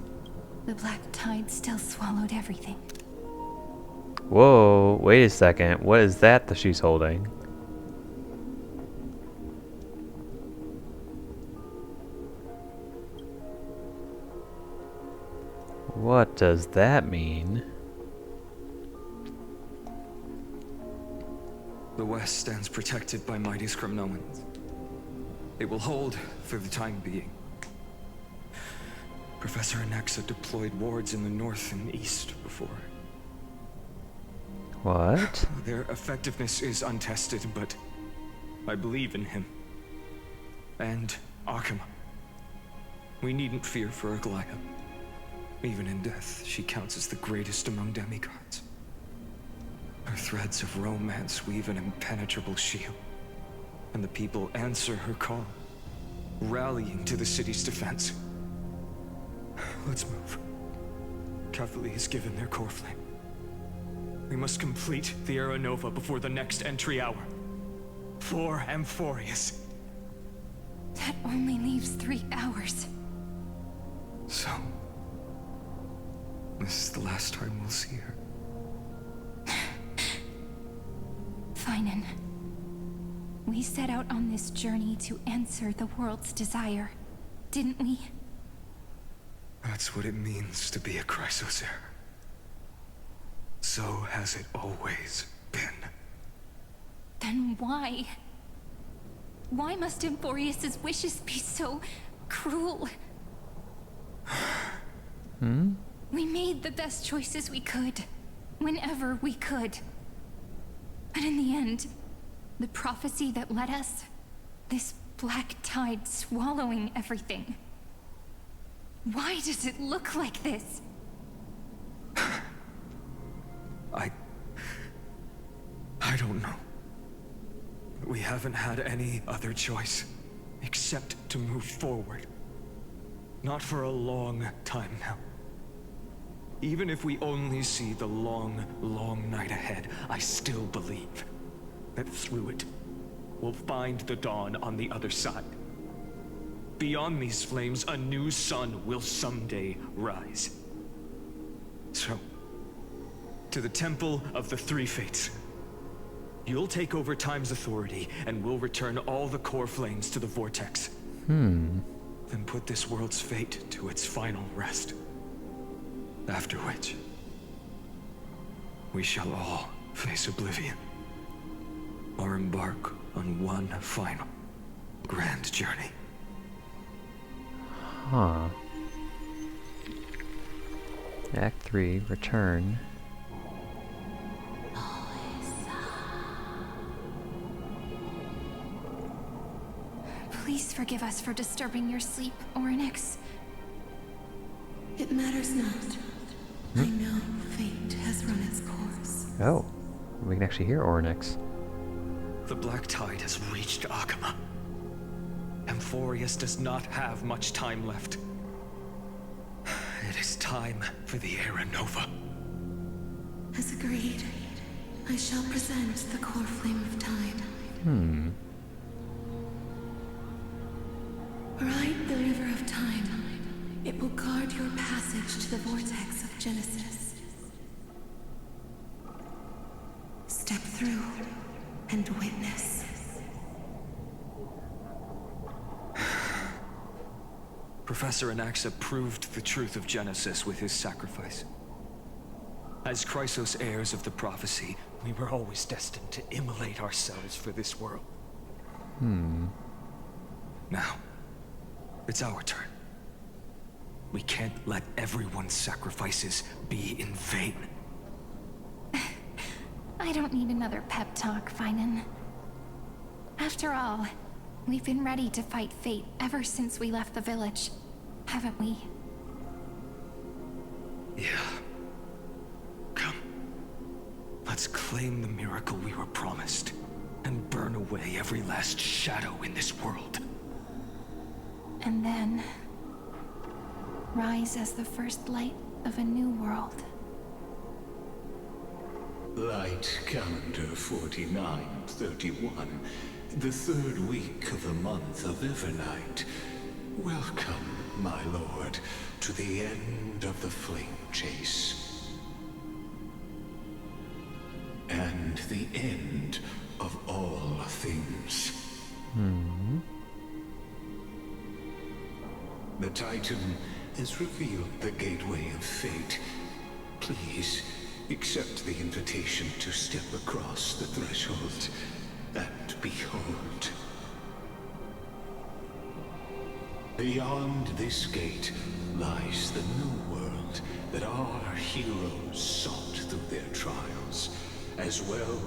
the black tide still swallowed everything. Whoa, wait a second. What is that she's holding? What does that mean? The West stands protected by mighty Scrimnoans. It will hold for the time being. Professor Anexa deployed wards in the north and east before. What? Their effectiveness is untested, but I believe in him. And Akuma. We needn't fear for Aglaya. Even in death, she counts as the greatest among demigods. Her threads of romance weave an impenetrable shield, and the people answer her call, rallying to the city's defense. Let's move. Cavalry has given their core flame. We must complete the Era Nova before the next entry hour. For Amphoreus. That only leaves 3 hours. So, this is the last time we'll see her. Phainon. We set out on this journey to answer the world's desire, didn't we? That's what it means to be a Chrysos heir. So has it always been. Then why? Why must Amphoreus' wishes be so cruel? We made the best choices we could, whenever we could. But in the end, the prophecy that led us, this black tide swallowing everything. Why does it look like this? I don't know. We haven't had any other choice, except to move forward. Not for a long time now. Even if we only see the long, long night ahead, I still believe that through it, we'll find the dawn on the other side. Beyond these flames, a new sun will someday rise. So, to the Temple of the Three Fates. You'll take over Time's authority, and we'll return all the core flames to the Vortex. Then put this world's fate to its final rest. After which, we shall all face oblivion, or embark on one final grand journey. Huh. Act 3, Return. Please forgive us for disturbing your sleep, Orynyx. It matters not. I know fate has run its course. Oh, we can actually hear Orynyx. The Black Tide has reached Akama. Amphoreus does not have much time left. It is time for the Era Nova. As agreed, I shall present the core flame of time. Ride the river of time. It will guard your passage to the vortex of Genesis. Step through and witness. Professor Anaxa proved the truth of Genesis with his sacrifice. As Chrysos heirs of the prophecy, we were always destined to immolate ourselves for this world. Now, it's our turn. We can't let everyone's sacrifices be in vain. I don't need another pep talk, Phainon. After all, we've been ready to fight fate ever since we left the village, haven't we? Yeah. Come. Let's claim the miracle we were promised, and burn away every last shadow in this world. And then rise as the first light of a new world. Light calendar 4931, the third week of the month of Evernight. Welcome, my lord, to the end of the flame chase. And the end of all things. The Titan has revealed the gateway of fate. Please, accept the invitation to step across the threshold and behold. Beyond this gate lies the new world that our heroes sought through their trials, as well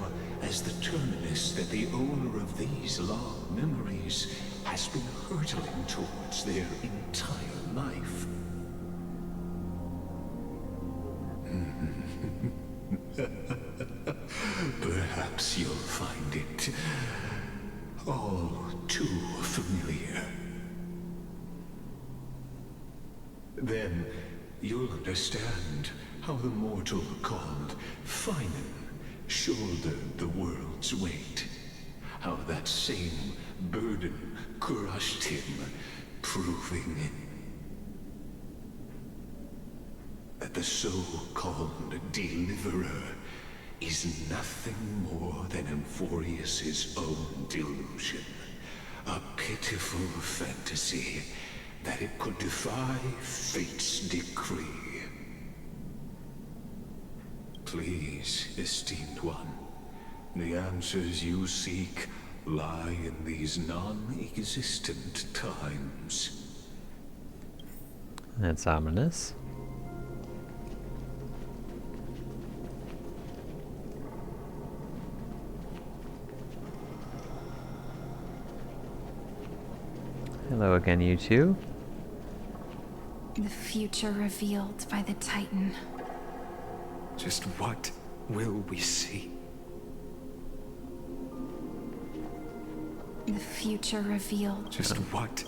as the terminus that the owner of these long memories has been hurtling towards their entire life. Perhaps you'll find it all too familiar. Then you'll understand how the mortal called Phainon shouldered the world's weight. How that same burden crushed him, proving that the so-called deliverer is nothing more than Amphoreus' own delusion. A pitiful fantasy that it could defy fate's decree. Please, esteemed one, the answers you seek lie in these non-existent times. That's ominous. Hello again, you two. The future revealed by the Titan. Just what will we see? The future revealed. Just what?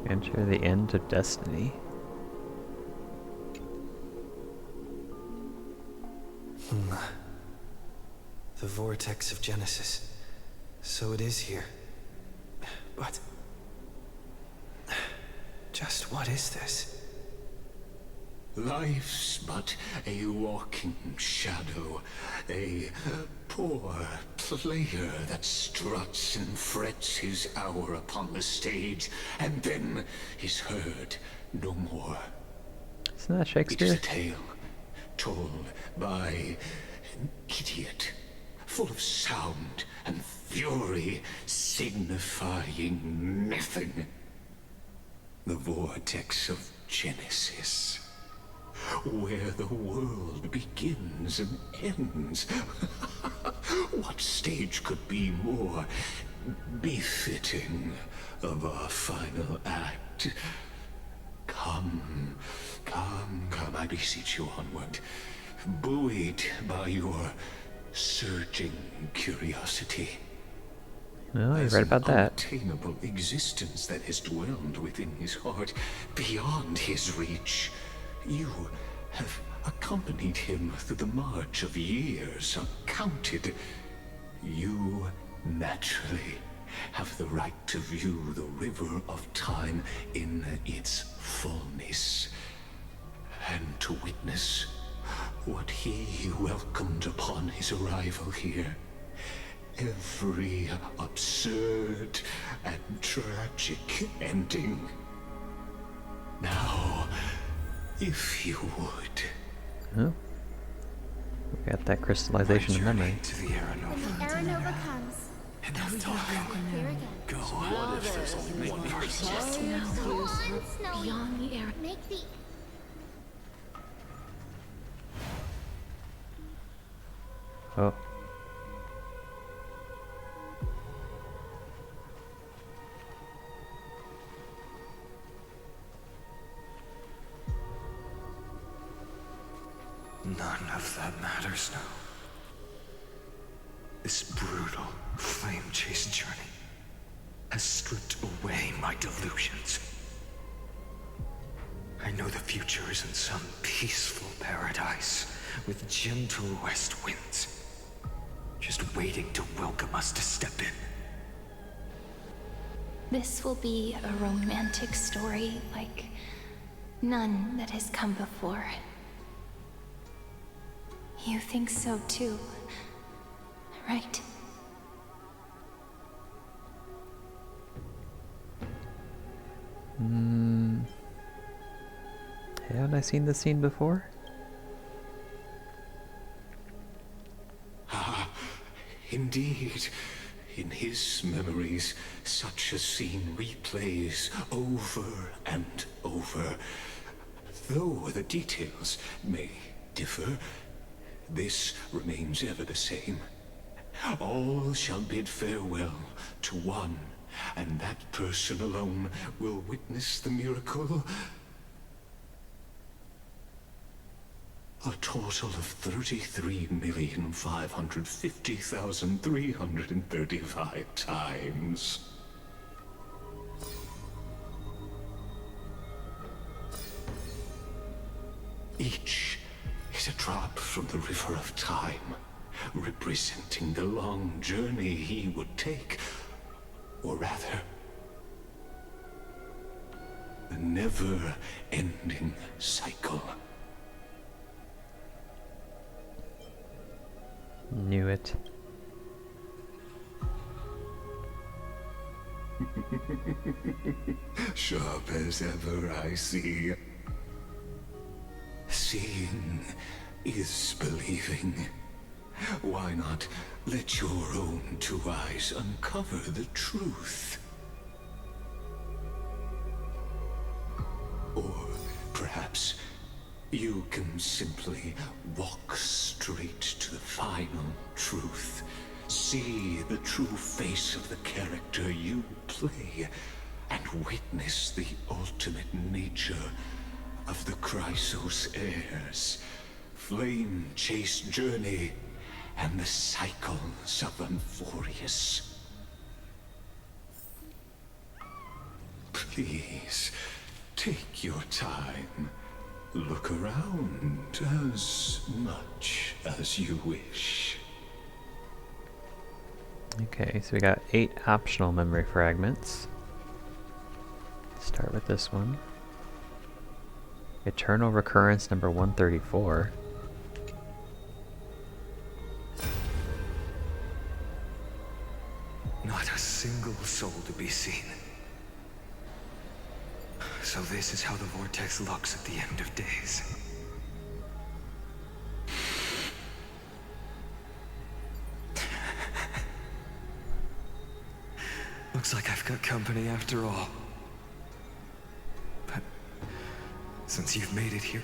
Enter the end of destiny. The vortex of Genesis. So it is here. But just what is this? Life's but a walking shadow, a poor player that struts and frets his hour upon the stage, and then is heard no more. Isn't that Shakespeare? It is a tale told by an idiot, full of sound and fury, signifying nothing. The vortex of Genesis, where the world begins and ends. What stage could be more befitting of our final act? Come, I beseech you onward, buoyed by your surging curiosity. Well, you're right about that. Unattainable existence that has dwelled within his heart, beyond his reach. You have accompanied him through the march of years uncounted. You naturally have the right to view the river of time in its fullness, and to witness what he welcomed upon his arrival here. Every absurd and tragic ending. Now, if you would. Oh. We got that crystallization of memory. When the Aranova comes, Enough talking. here again. Go. What if there's only one person? Just now, Come on, Snowy. beyond the air. Make the... Oh. None of that matters now. This brutal, flame-chased journey has stripped away my delusions. I know the future is in some peaceful paradise with gentle west winds, just waiting to welcome us to step in. This will be a romantic story like none that has come before. You think so too, right? Haven't I seen this scene before? Ah, indeed. In his memories, such a scene replays over and over. Though the details may differ, this remains ever the same. All shall bid farewell to one, and that person alone will witness the miracle. A total of 33,550,335 times. Each is a drop from the river of time, representing the long journey he would take, or rather, the never-ending cycle. Knew it. Sharp as ever, I see. Seeing is believing. Why not let your own two eyes uncover the truth? Or perhaps you can simply walk straight to the final truth. See the true face of the character you play, and witness the ultimate nature of the Chrysos heirs, flame-chased journey, and the cycles of Amphoreus. Please, take your time. Look around as much as you wish. Okay, so we got 8 optional memory fragments. Start with this one. Eternal Recurrence number 134. Not a single soul to be seen. So this is how the vortex looks at the end of days. Looks like I've got company after all. But since you've made it here...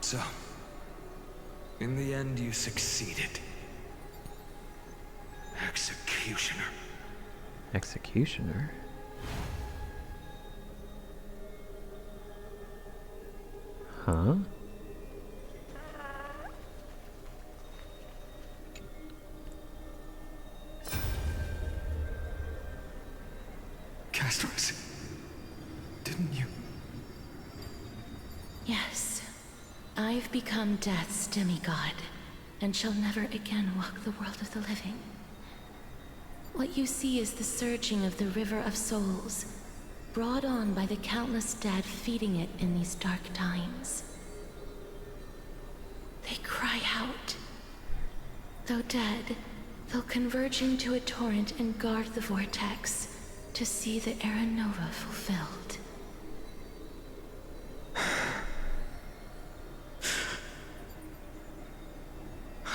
So, in the end you succeeded. Executioner. Executioner? Huh? Castros, didn't you? Yes. I've become Death's demigod, and shall never again walk the world of the living. What you see is the surging of the river of souls, brought on by the countless dead feeding it in these dark times. They cry out. Though dead, they'll converge into a torrent and guard the vortex to see the Era Nova fulfilled.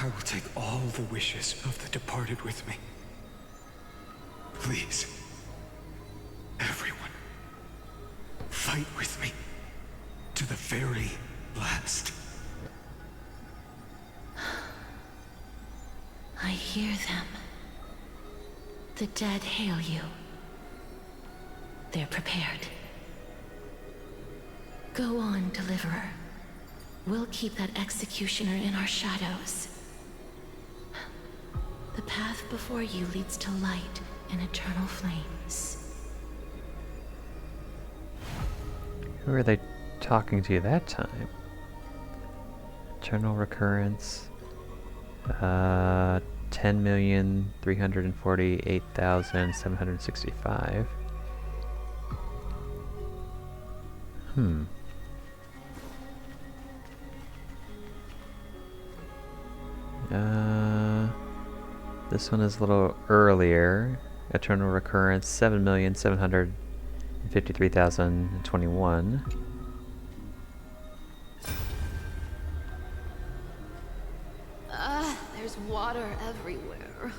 I will take all the wishes of the departed with me. Please, everyone, fight with me to the very last. I hear them. The dead hail you. They're prepared. Go on, Deliverer. We'll keep that executioner in our shadows. The path before you leads to light and eternal flames. Who are they talking to that time? Eternal Recurrence. 10,348,765. This one is a little earlier. Eternal Recurrence, 7,753,021. There's water everywhere.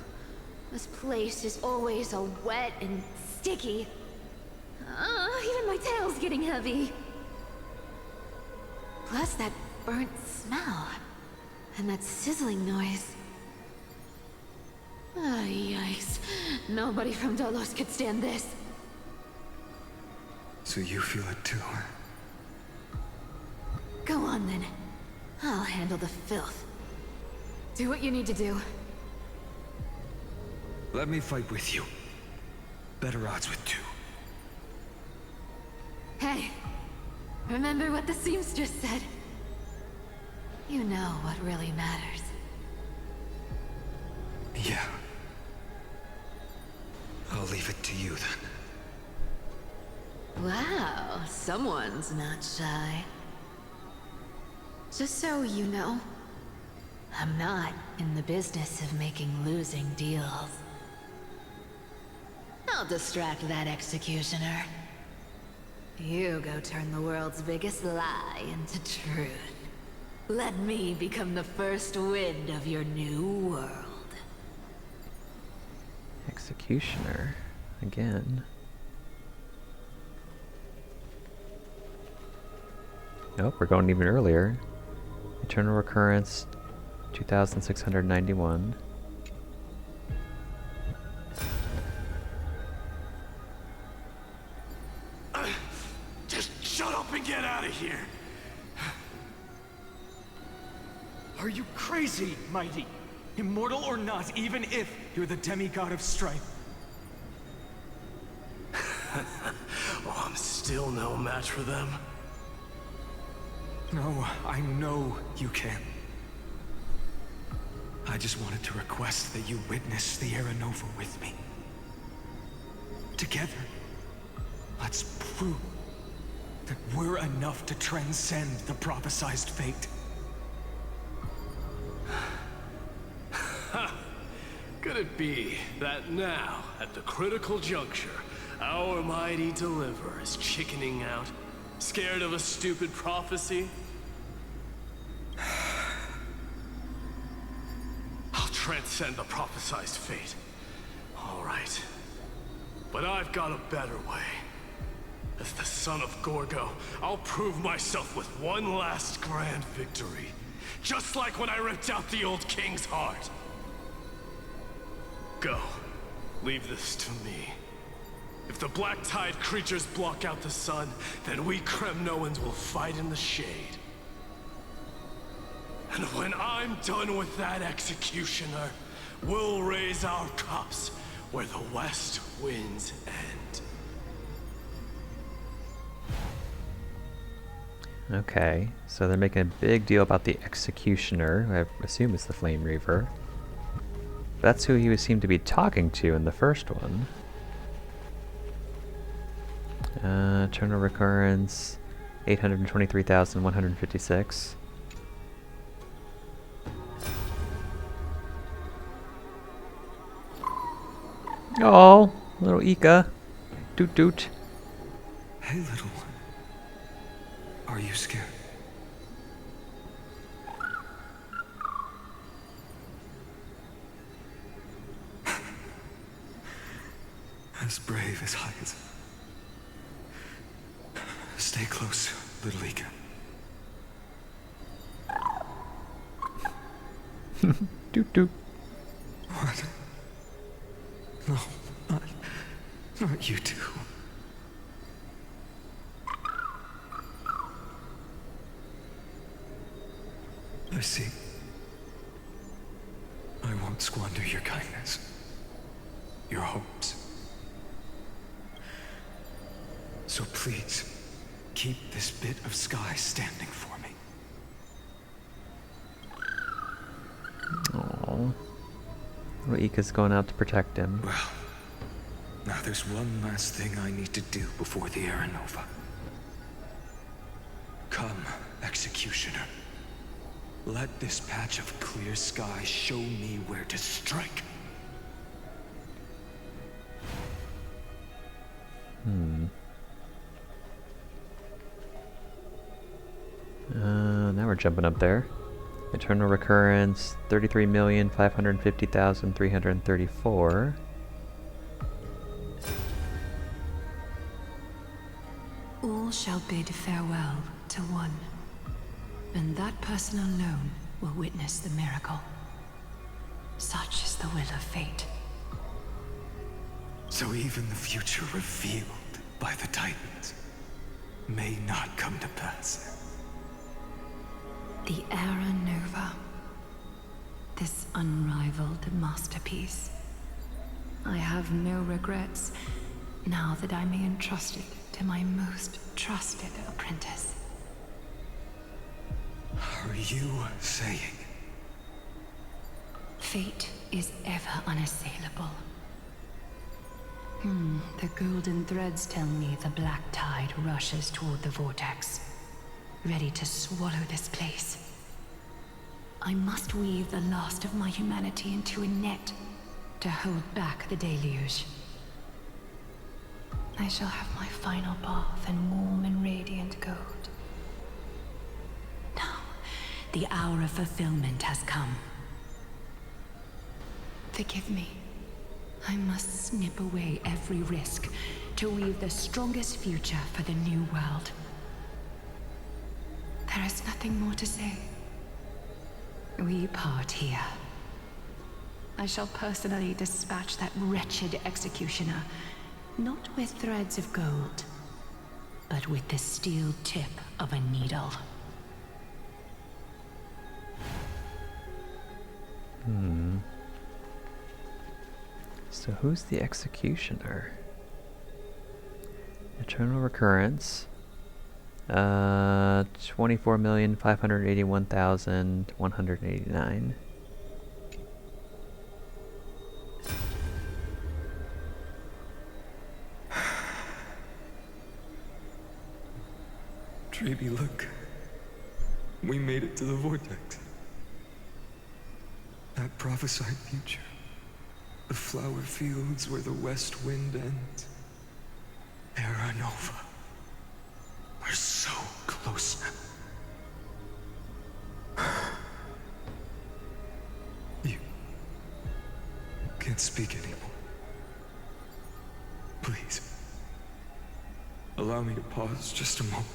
This place is always so wet and sticky. Even my tail's getting heavy. Plus that burnt smell. And that sizzling noise. Yikes. Nobody from Dolos could stand this. So you feel it too, huh? Go on then. I'll handle the filth. Do what you need to do. Let me fight with you. Better odds with two. Hey, remember what the seamstress said? You know what really matters. Yeah. I'll leave it to you then. Wow, someone's not shy. Just so you know, I'm not in the business of making losing deals. I'll distract that executioner. You go turn the world's biggest lie into truth. Let me become the first wind of your new world. Executioner. Again. Nope, we're going even earlier. Eternal Recurrence, 2,691. Just shut up and get out of here! Are you crazy, Mighty? Immortal or not, even if you're the demigod of strife. Oh, I'm still no match for them. No, I know you can. I just wanted to request that you witness the Era Nova with me. Together, let's prove That we're enough to transcend the prophesized fate. Could it be that now, at the critical juncture, our mighty deliverer is chickening out, scared of a stupid prophecy? I'll transcend the prophesized fate. All right. But I've got a better way. As the son of Gorgo, I'll prove myself with one last grand victory. Just like when I ripped out the old king's heart. Go. Leave this to me. If the black tide creatures block out the sun, then we Kremnoans will fight in the shade. And when I'm done with that executioner, we'll raise our cups where the west winds end. Okay, so they're making a big deal about the Executioner, who I assume is the Flame Reaver. That's who he seemed to be talking to in the first one. Eternal Recurrence, 823,156. Oh, little Ika. Doot doot. Hey, little one. Are you scared? As brave as I is. Stay close, little Ika. Doot doot. What? No, not you two. I see. I won't squander your kindness. Your hopes. So please, keep this bit of sky standing for me. Aww. Well, Ika's going out to protect him. Well, now there's one last thing I need to do before the Era Nova. Come, Executioner. Let this patch of clear sky show me where to strike. Now we're jumping up there. Eternal Recurrence, 33,550,334. All shall bid farewell to one, and that person alone will witness the miracle. Such is the will of fate. So even the future revealed by the Titans may not come to pass. The Era Nova. This unrivaled masterpiece. I have no regrets now that I may entrust it to my most trusted apprentice. Are you saying? Fate is ever unassailable. The golden threads tell me the black tide rushes toward the vortex, ready to swallow this place. I must weave the last of my humanity into a net to hold back the deluge. I shall have my final bath in warm and radiant gold. Now, the hour of fulfillment has come. Forgive me. I must snip away every risk to weave the strongest future for the new world. There is nothing more to say. We part here. I shall personally dispatch that wretched executioner, not with threads of gold, but with the steel tip of a needle. So who's the Executioner? Eternal Recurrence. 24,581,189. Baby, look. We made it to the vortex. That prophesied future. The flower fields where the west wind ends. Terra Nova. We're so close now. You can't speak anymore. Please. Allow me to pause just a moment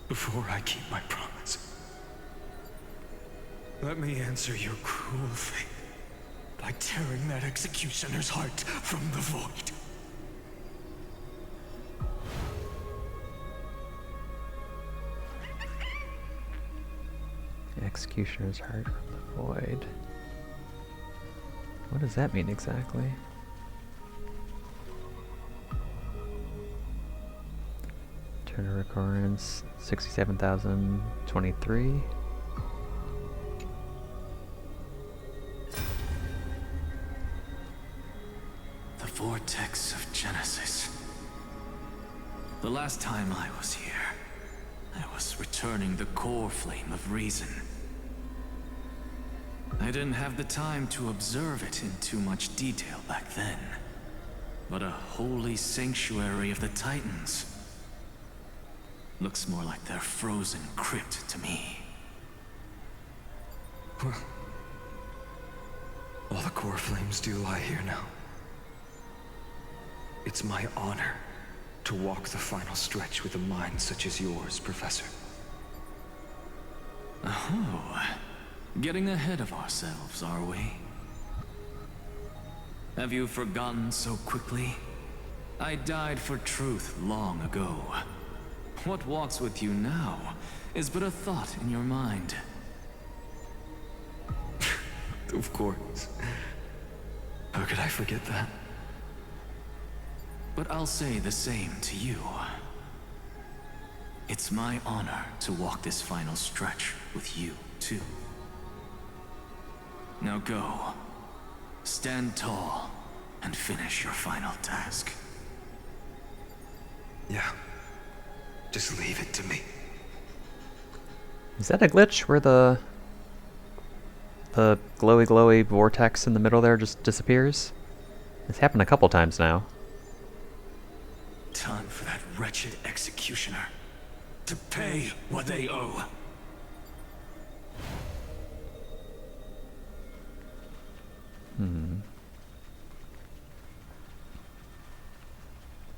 before I keep my promise. Let me answer your cruel fate by tearing that executioner's heart from the void. Executioner's heart from the void. What does that mean exactly? Turn of recurrence 67,023. The vortex of Genesis. The last time I was here, I was returning the core flame of reason. I didn't have the time to observe it in too much detail back then. But a holy sanctuary of the Titans. Looks more like their frozen crypt to me. Well, all the core flames do lie here now. It's my honor to walk the final stretch with a mind such as yours, Professor. Oh, getting ahead of ourselves, are we? Have you forgotten so quickly? I died for truth long ago. What walks with you now is but a thought in your mind. Of course. How could I forget that? But I'll say the same to you. It's my honor to walk this final stretch with you, too. Now go. Stand tall and finish your final task. Yeah. Just leave it to me. Is that a glitch where the glowy vortex in the middle there just disappears? It's happened a couple times now. Time for that wretched executioner to pay what they owe.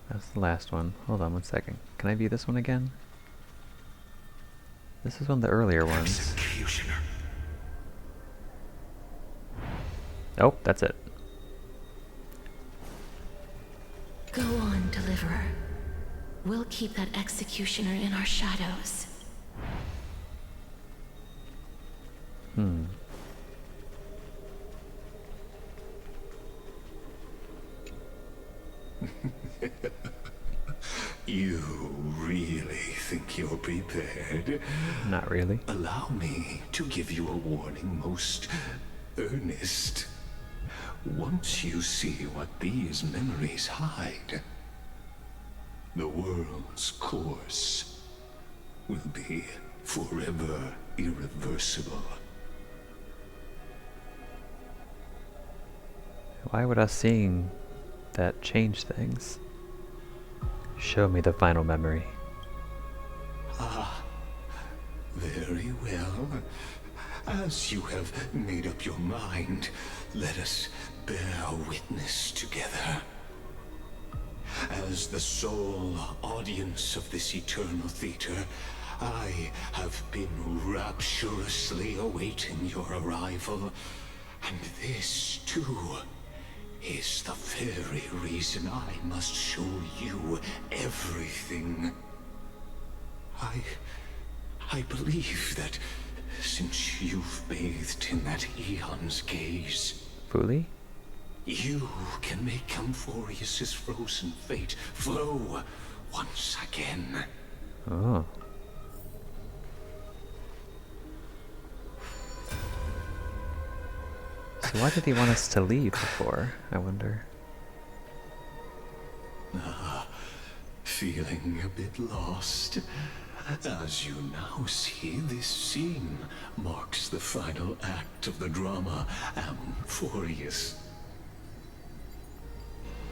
That's the last one. Hold on one second. Can I view this one again? This is one of the earlier ones. Executioner. Oh, that's it. Go on, Deliverer. We'll keep that executioner in our shadows. You really think you're prepared? Not really. Allow me to give you a warning, most earnest. Once you see what these memories hide, the world's course will be forever irreversible. Why would us seeing that change things? Show me the final memory. Ah, very well. As you have made up your mind, let us bear witness together. As the sole audience of this eternal theater, I have been rapturously awaiting your arrival. And this, too, is the very reason I must show you everything. I believe that since you've bathed in that Eon's gaze, Fully? you can make Amphoreus' frozen fate flow once again. Oh. So why did he want us to leave before, I wonder? Feeling a bit lost? As you now see, this scene marks the final act of the drama Amphoreus.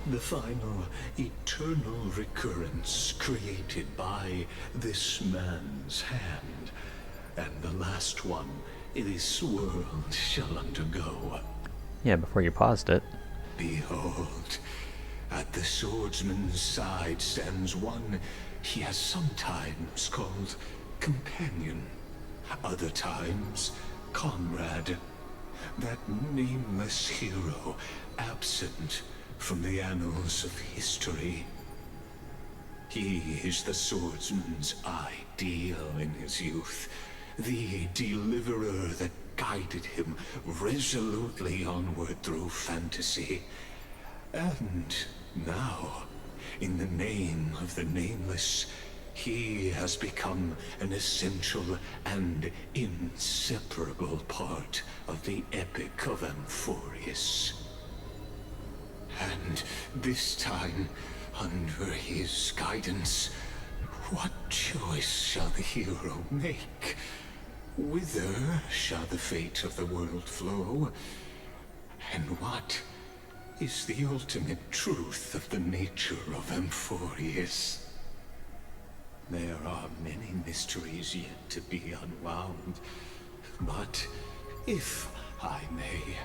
The final eternal recurrence created by this man's hand, and the last one this world shall undergo. Yeah, before you paused it. Behold, at the swordsman's side stands one he has sometimes called companion, other times comrade, that nameless hero absent from the annals of history. He is the swordsman's ideal in his youth, the deliverer that guided him resolutely onward through fantasy. And now, in the name of the Nameless, he has become an essential and inseparable part of the epic of Amphoreus. And this time, under his guidance, what choice shall the hero make? Whither shall the fate of the world flow? And what is the ultimate truth of the nature of Amphoreus? There are many mysteries yet to be unwound, but if I may,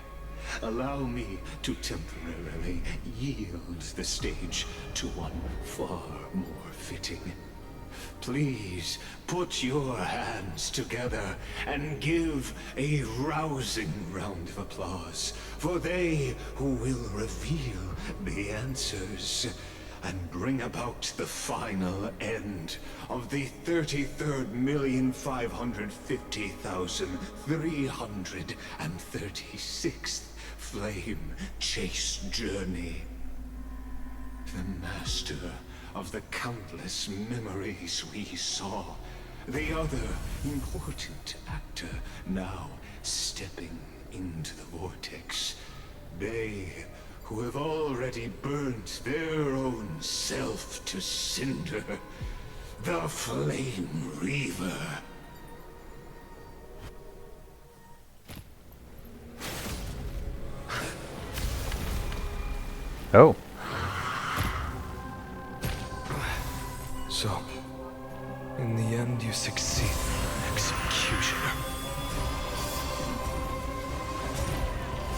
allow me to temporarily yield the stage to one far more fitting. Please put your hands together and give a rousing round of applause for they who will reveal the answers and bring about the final end of the 33,550,336th flame chase journey. The master of the countless memories we saw, the other important actor now stepping into the vortex. They who have already burnt their own self to cinder, the Flame Reaver. Oh. So, in the end, you succeed, Executioner.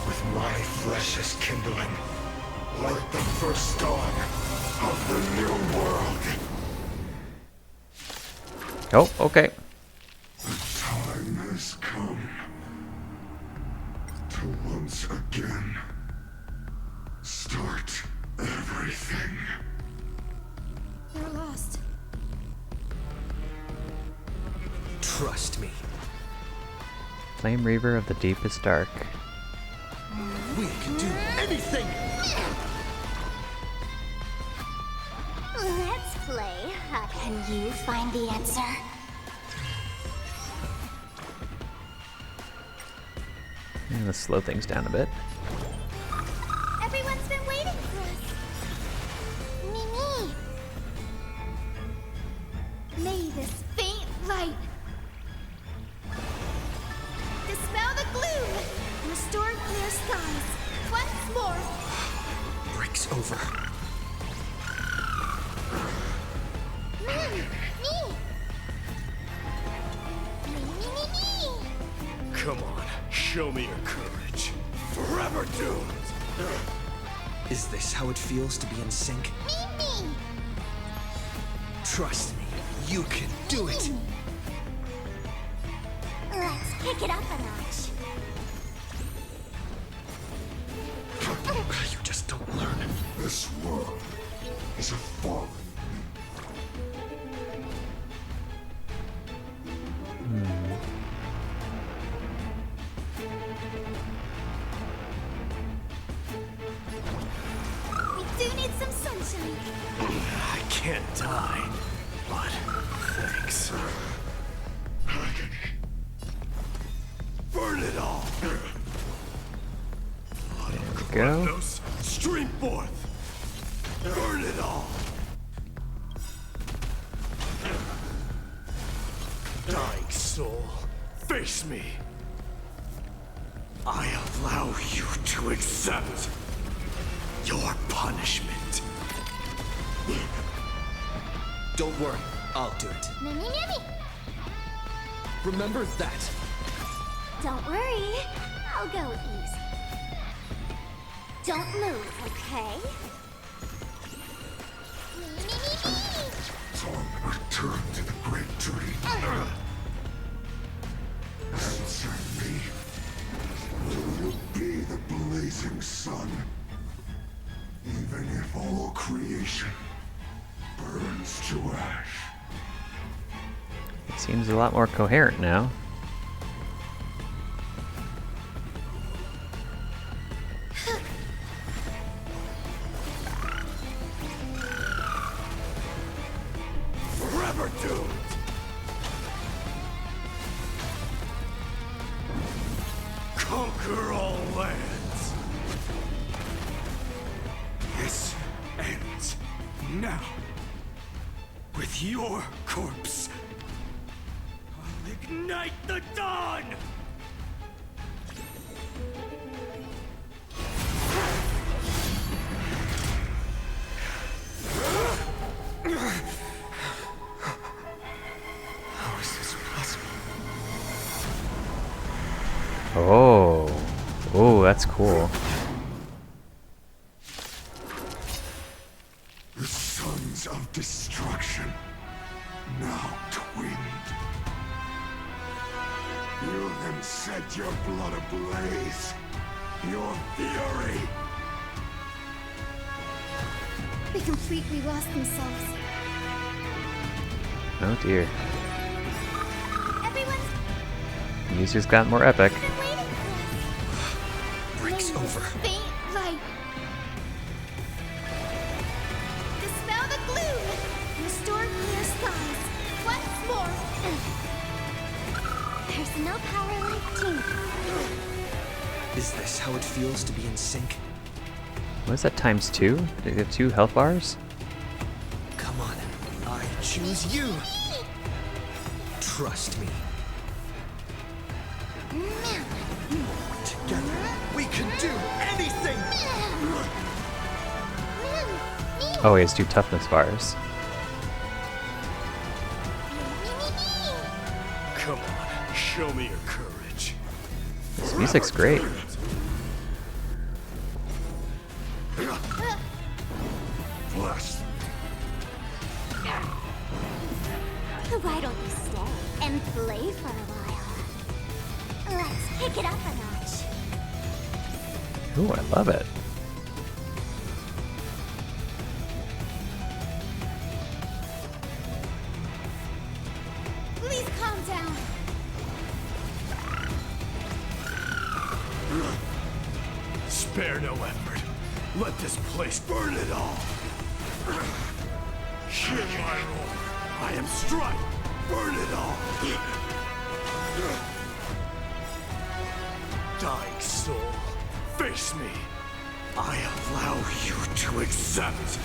With my flesh as kindling, like the first dawn of the new world. Oh, okay. The time has come to once again start everything. You're lost. Trust me. Flame Reaver of the Deepest Dark. We can do anything! Let's play. Can you find the answer? Let's slow things down a bit. Everyone's been waiting for us. Mimi! May this faint light dispel the gloom, restore clear skies. Once more. Breaks over. Me! Come on, show me your courage. Forever doomed! Is this how it feels to be in sync? Me! Trust me, you can do it! Let's pick it up a notch. You just don't learn. This world is a fallen. We do need some sunshine. I can't die, but thanks. Burn it all! There we go. Stream forth! Burn it all! soul, face me. I allow you to accept your punishment. Don't worry, I'll do it. Mimi. Remember that. Don't worry, I'll go easy. Don't move, okay? Time to return to the great dream. Answer me. Will you be the blazing sun? Even if all creation burns to ash. It seems a lot more coherent now. Forever doomed. Conquer all lands. This ends now. With your corpse. I'll ignite the dawn! How is this possible? Oh, that's cool. The sons of destruction, now twinned. You then set your blood ablaze. Your fury. They completely lost themselves. Oh dear. Everyone's The music's gotten more epic. Break's over. faint light. Dispel the gloom. Restore clear skies. Once more. There's no power like Tinker. Is this how it feels to be in sync? What is that, times 2? Did it get 2 health bars? Come on, I choose you. Trust me. Together, we can do anything! Oh, he has 2 toughness bars. Come on, show me your courage. This music's great. Bless. Why don't you stay and play for a while? Let's pick it up a notch. Ooh, I love it. Please calm down. Spare no effort. Let this place burn it all. Hear my roar. I am Strife. Burn it all. Dying soul, face me. I allow you to accept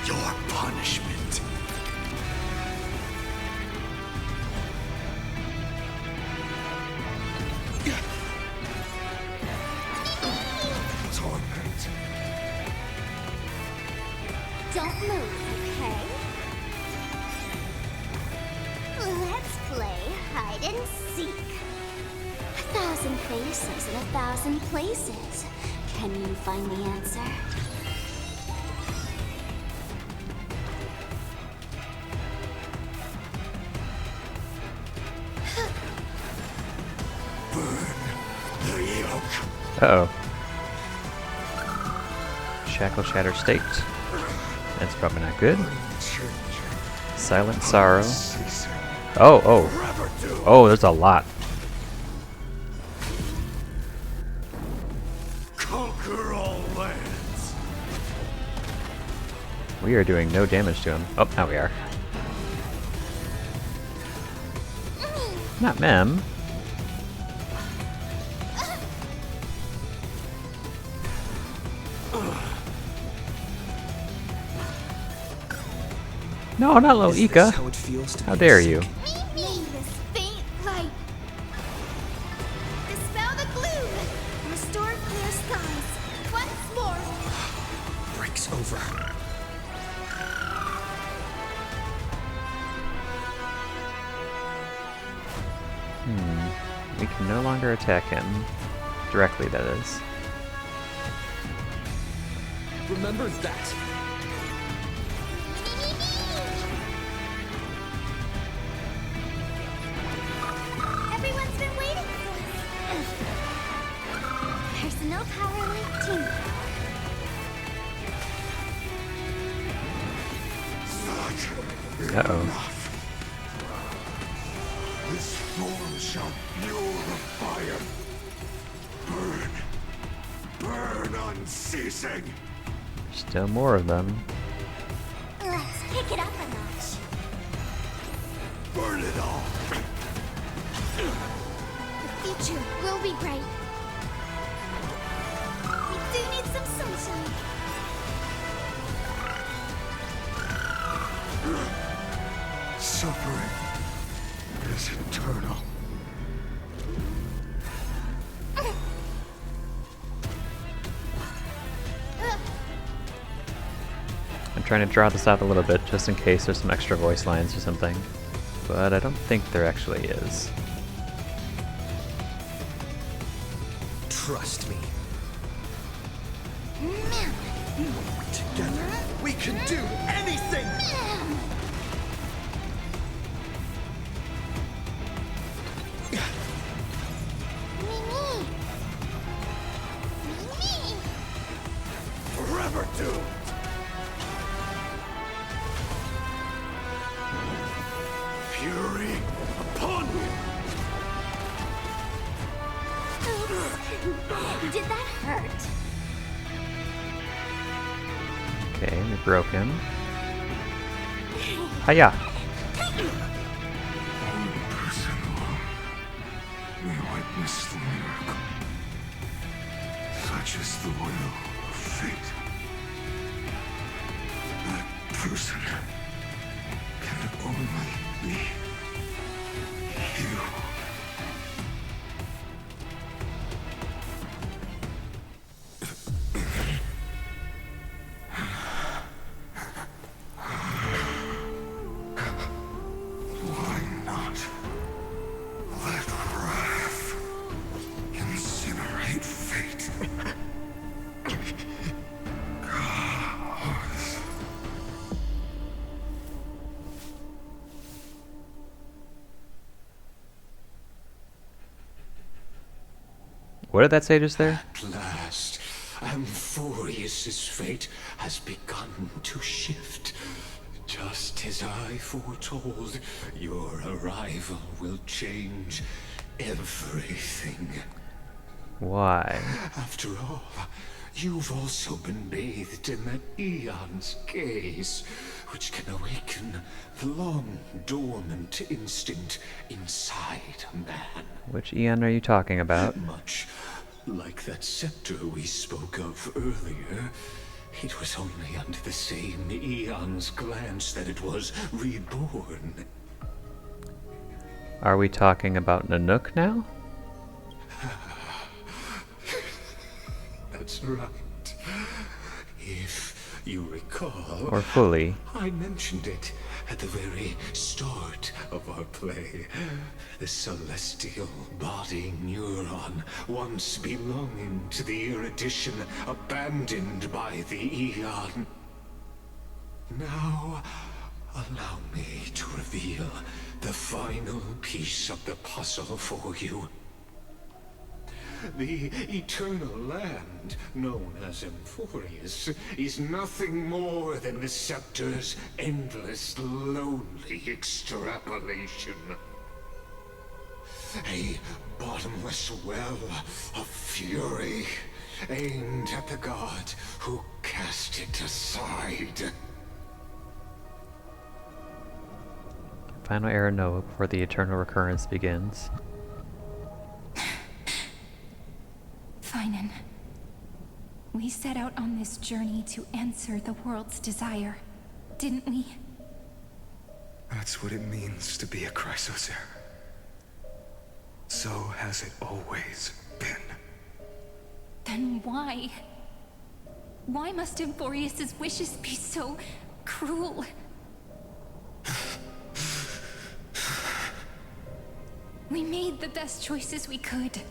your punishment. Torment. Don't move, okay? Let's play hide and seek. 1,000 faces in 1,000 places. Can you find the answer? The yoke. Uh-oh. Shackle Shatter staked. That's probably not good. Silent Sorrow. Oh, there's a lot. Conquer all lands. We are doing no damage to him. Oh, now we are. Not Mem. No, not little Ika. How dare you? May this faint over. We can no longer attack him. Directly, that is. Remember that. Everyone's been waiting for us. There's no power like teamwork. Uh-oh. This form shall fuel the fire. Burn. Burn unceasing. Still more of them. Let's kick it up a notch. Burn it all. The future will be bright. We do need some sunshine. Suffering is eternal. I'm trying to draw this out a little bit, just in case there's some extra voice lines or something. But I don't think there actually is. Trust me. Man. Together, we can do anything! Forever doomed. Fury upon you. Did that hurt? Okay, we broke him. Hiya! One person alone may witness the miracle. Such is the will of fate. That person can only be you. Why not let wrath incinerate fate? Gods. What did that say just there? At last, Amphoreus' fate has begun to shift. Just as I foretold, your arrival will change everything. Why? After all, you've also been bathed in that Eon's gaze, which can awaken the long-dormant instinct inside a man. Which Eon are you talking about? Much like that scepter we spoke of earlier, it was only under the same Eon's glance that it was reborn. Are we talking about Nanook now? That's right. If you recall... Or fully? I mentioned it at the very start of our play. The celestial body neuron, once belonging to the Erudition, abandoned by the Eon. Now, allow me to reveal the final piece of the puzzle for you. The eternal land, known as Amphoreus, is nothing more than the scepter's endless, lonely extrapolation. A bottomless well of fury, aimed at the god who cast it aside. Final error no before the eternal recurrence begins. Phainon, we set out on this journey to answer the world's desire, didn't we? That's what it means to be a Chrysosaur. So has it always been. Then why? Why must Amphoreus's wishes be so cruel? We made the best choices we could,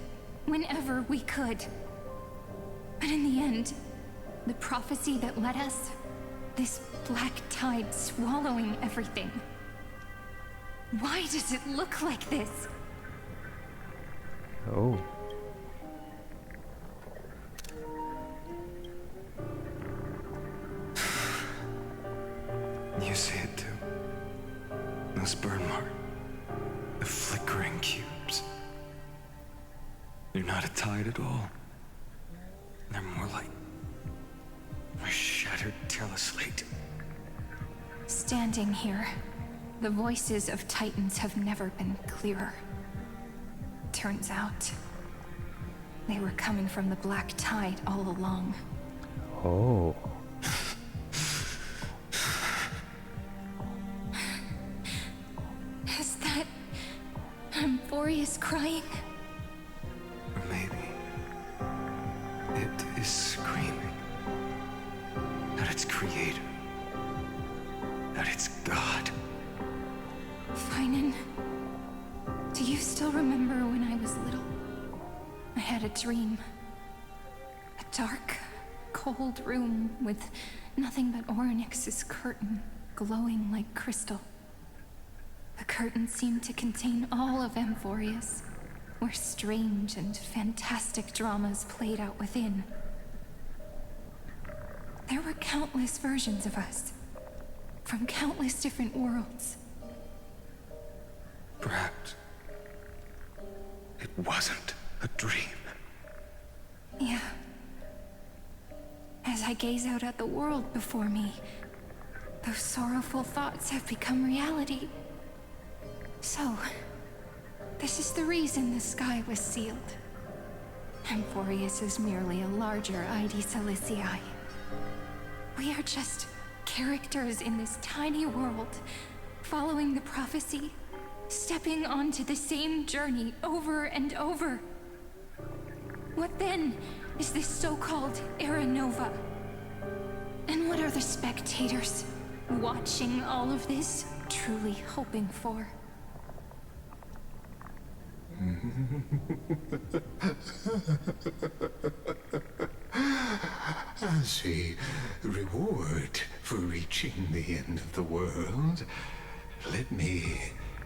whenever we could. But in the end, the prophecy that led us, this black tide swallowing everything. Why does it look like this? Oh. You see it too. Those burn marks. The flickering cubes. They're not a tide at all. They're more like a shattered teleslate. Standing here, the voices of Titans have never been clearer. Turns out, they were coming from the black tide all along. Oh. Is that Amphoreus crying? Or maybe it is screaming at its creator, at its god. Phainon, do you still remember when I was little? I had a dream. A dark, cold room with nothing but Orynyx's curtain glowing like crystal. The curtain seemed to contain all of Amphoreus, where strange and fantastic dramas played out within. There were countless versions of us, from countless different worlds. Perhaps it wasn't a dream. Yeah. As I gaze out at the world before me, those sorrowful thoughts have become reality. So, this is the reason the sky was sealed. Amphoreus is merely a larger ID Silicii. We are just characters in this tiny world, following the prophecy, stepping onto the same journey over and over. What then is this so-called Era Nova? And what are the spectators watching all of this truly hoping for? As a reward for reaching the end of the world, let me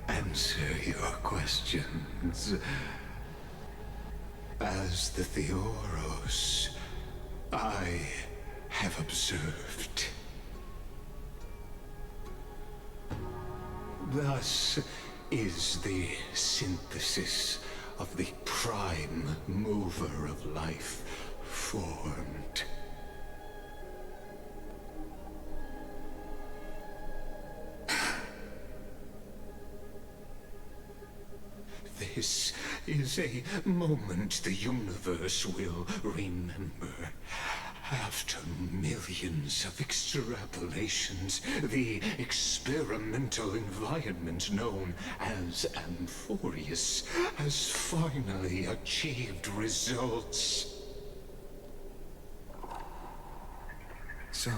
answer your questions. As the Theoros, I have observed. Thus is the synthesis of the prime mover of life formed. This is a moment the universe will remember. After millions of extrapolations, the experimental environment known as Amphoreus has finally achieved results. So,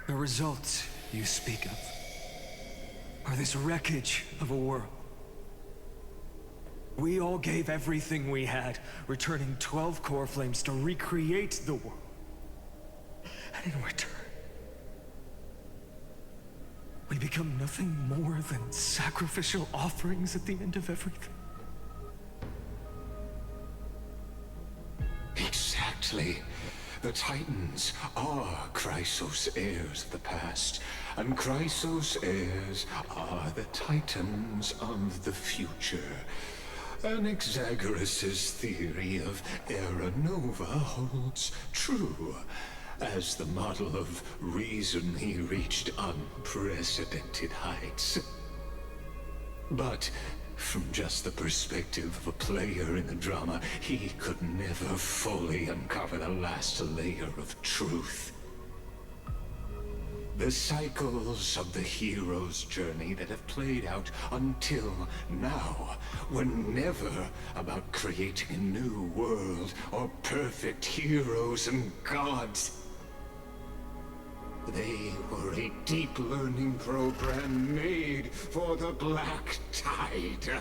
the results you speak of are this wreckage of a world. We all gave everything we had, returning 12 core flames to recreate the world. And in return, we become nothing more than sacrificial offerings at the end of everything. Exactly. The Titans are Chrysos heirs of the past, and Chrysos heirs are the Titans of the future. Anaxagoras' theory of Era Nova holds true. As the model of reason, he reached unprecedented heights. But from just the perspective of a player in the drama, he could never fully uncover the last layer of truth. The cycles of the hero's journey that have played out until now were never about creating a new world or perfect heroes and gods. They were a deep learning program made for the Black Tide.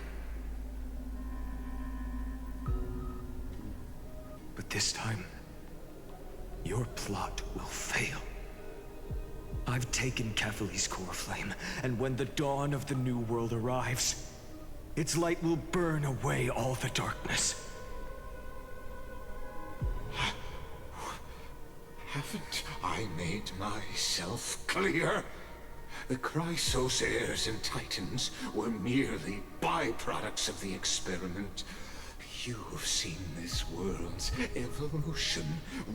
But this time, your plot will fail. I've taken Kefali's core flame, and when the dawn of the new world arrives, its light will burn away all the darkness. Haven't I made myself clear? The Chrysos heirs and Titans were merely byproducts of the experiment. You've seen this world's evolution,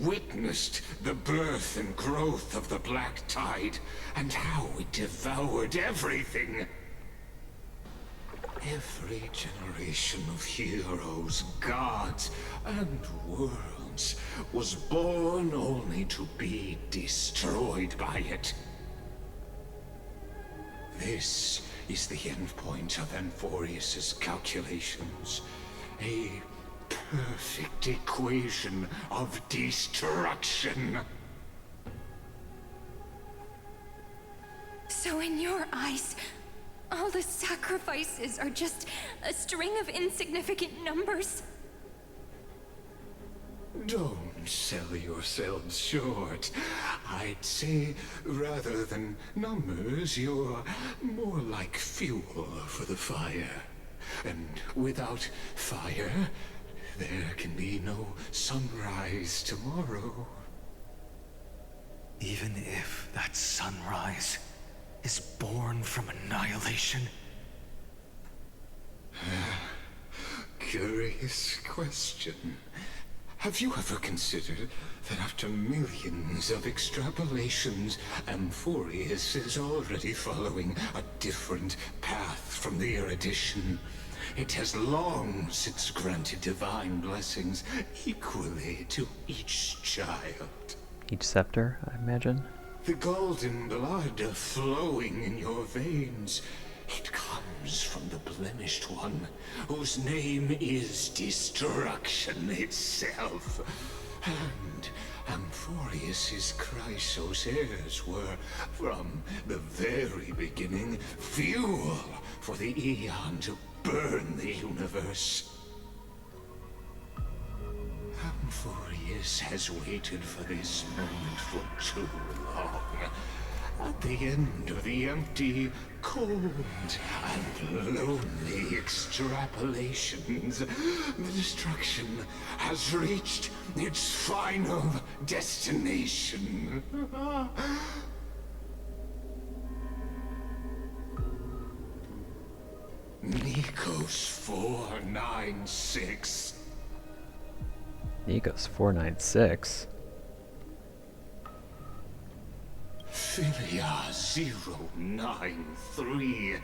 witnessed the birth and growth of the Black Tide, and how it devoured everything. Every generation of heroes, gods, and worlds was born only to be destroyed by it. This is the endpoint of Amphoreus' calculations. A perfect equation of destruction. So in your eyes, all the sacrifices are just a string of insignificant numbers? Don't sell yourselves short. I'd say, rather than numbers, you're more like fuel for the fire. And without fire, there can be no sunrise tomorrow. Even if that sunrise is born from annihilation? Curious question. Have you ever considered that after millions of extrapolations, Amphoreus is already following a different path from the erudition? It has long since granted divine blessings equally to each child. Each scepter, I imagine? The golden blood flowing in your veins, it comes from the blemished one, whose name is destruction itself. And Amphoreus' Chrysos heirs were, from the very beginning, fuel for the Aeon to burn the universe. Amphoreus has waited for this moment for too long. At the end of the empty, cold, and lonely extrapolations, the destruction has reached its final destination. Nikos 496. Nikos 496? Philia 093.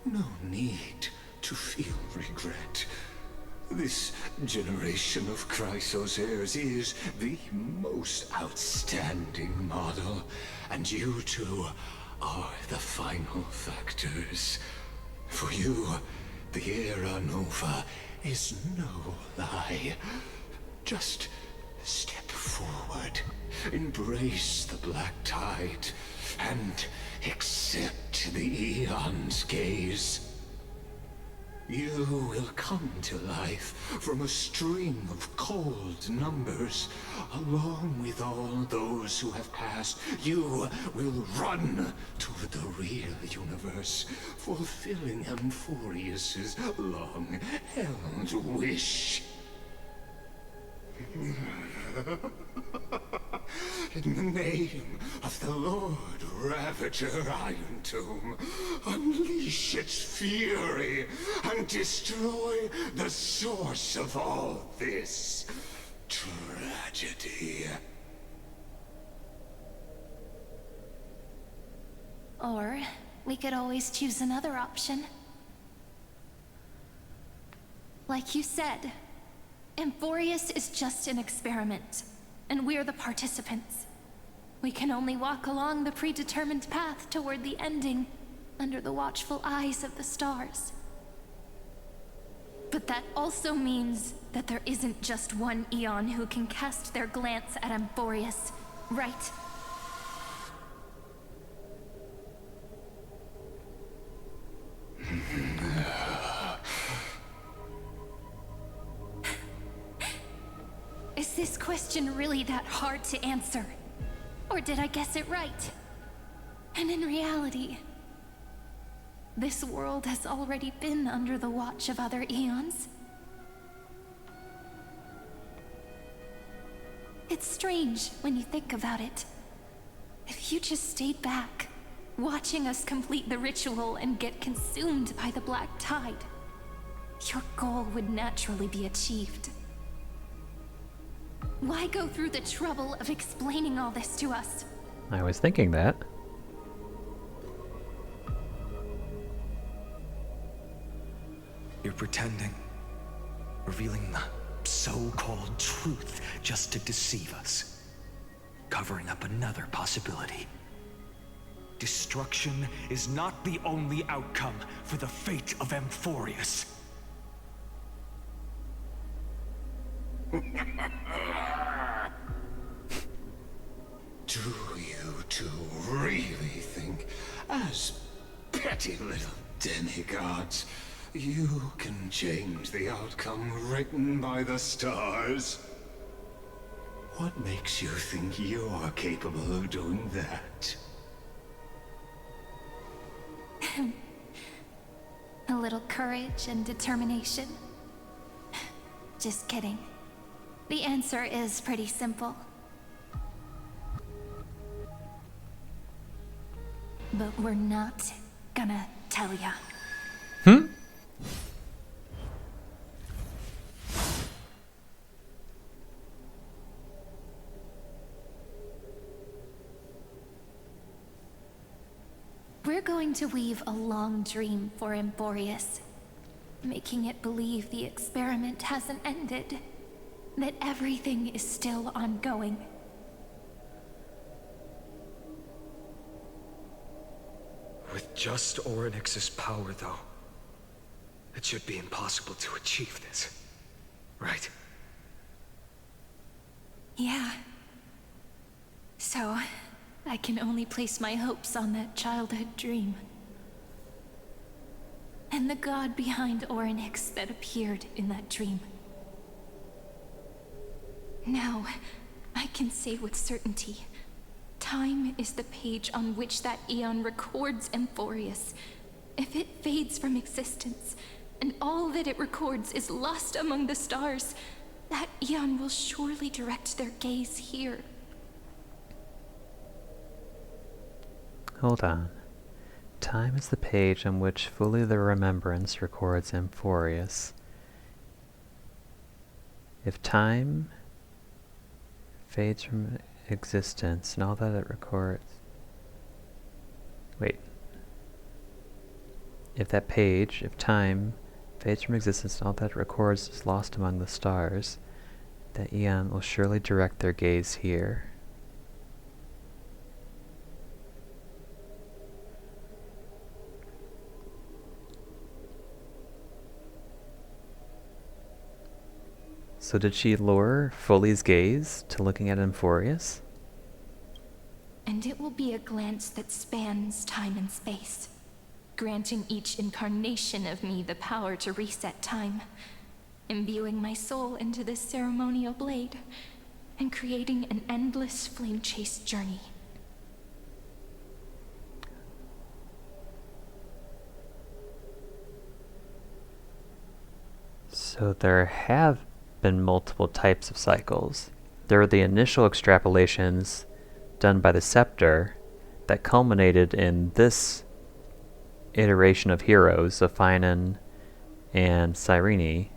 No need to feel regret. This generation of Chrysos heirs is the most outstanding model, and you two are the final factors. For you, the Era Nova is no lie. Just step forward, embrace the Black Tide, and accept the Aeon's gaze. You will come to life from a string of cold numbers. Along with all those who have passed, you will run to the real universe, fulfilling Amphoreus' long-held wish. In the name of the Lord Ravager Iron Tomb, unleash its fury and destroy the source of all this tragedy. Or we could always choose another option. Like you said, Amphoreus is just an experiment, and we're the participants. We can only walk along the predetermined path toward the ending, under the watchful eyes of the stars. But that also means that there isn't just one Eon who can cast their glance at Amphoreus, right? Is this question really that hard to answer? Or did I guess it right? And in reality, this world has already been under the watch of other Eons. It's strange when you think about it. If you just stayed back, watching us complete the ritual and get consumed by the black tide, your goal would naturally be achieved. Why go through the trouble of explaining all this to us? I was thinking that. You're pretending, revealing the so-called truth just to deceive us, covering up another possibility. Destruction is not the only outcome for the fate of Amphoreus. Do you two really think, as petty little demigods, you can change the outcome written by the stars? What makes you think you're capable of doing that? A little courage and determination. Just kidding. The answer is pretty simple. But we're not gonna tell ya. We're going to weave a long dream for Amphoreus, making it believe the experiment hasn't ended, that everything is still ongoing. With just Orynyx's power, though, it should be impossible to achieve this, right? Yeah. So, I can only place my hopes on that childhood dream. And the god behind Orynyx that appeared in that dream. Now, I can say with certainty, time is the page on which that Eon records Amphoreus. If it fades from existence, and all that it records is lost among the stars, that Eon will surely direct their gaze here. Hold on. Time is the page on which fully the remembrance records Amphoreus. If time fades from existence and all that it records... Wait. If that page, if time fades from existence and all that it records is lost among the stars, that Eon will surely direct their gaze here. So did she lure Foley's gaze to looking at Amphoreus? And it will be a glance that spans time and space, granting each incarnation of me the power to reset time, imbuing my soul into this ceremonial blade, and creating an endless flame-chased journey. So there have been multiple types of cycles. There were the initial extrapolations done by the Scepter that culminated in this iteration of heroes of Phainon and Cyrene.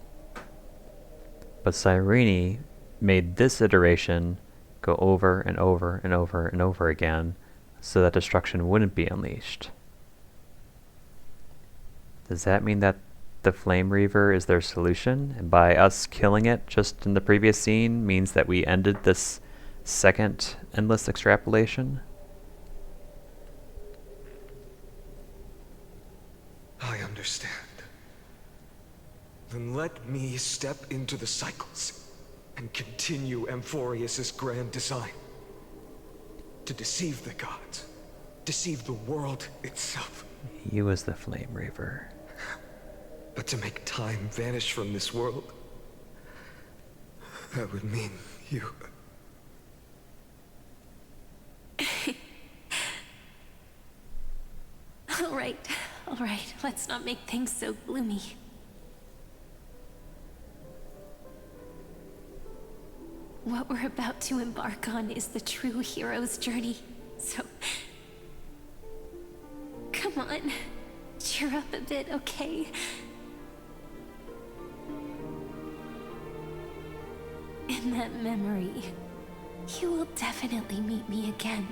But Cyrene made this iteration go over and over and over and over again so that destruction wouldn't be unleashed. Does that mean that the Flame Reaver is their solution, and by us killing it just in the previous scene means that we ended this second endless extrapolation? I understand. Then let me step into the cycles and continue Amphoreus' grand design. To deceive the gods, deceive the world itself. He was the Flame Reaver. But to make time vanish from this world, that would mean you. All right, let's not make things so gloomy. What we're about to embark on is the true hero's journey, so... Come on, cheer up a bit, okay? In that memory, you will definitely meet me again.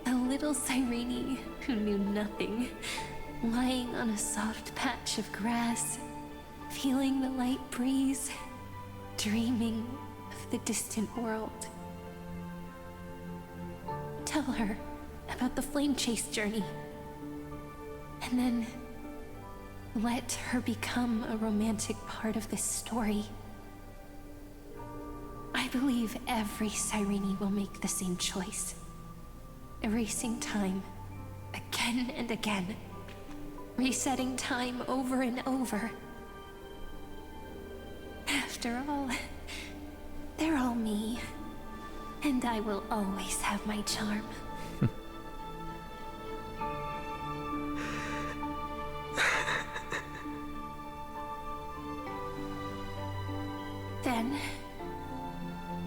The little Cyrene who knew nothing, lying on a soft patch of grass, feeling the light breeze, dreaming of the distant world. Tell her about the flame chase journey, and then let her become a romantic part of this story. I believe every Cyrene will make the same choice. Erasing time, again and again. Resetting time over and over. After all, they're all me. And I will always have my charm. Then,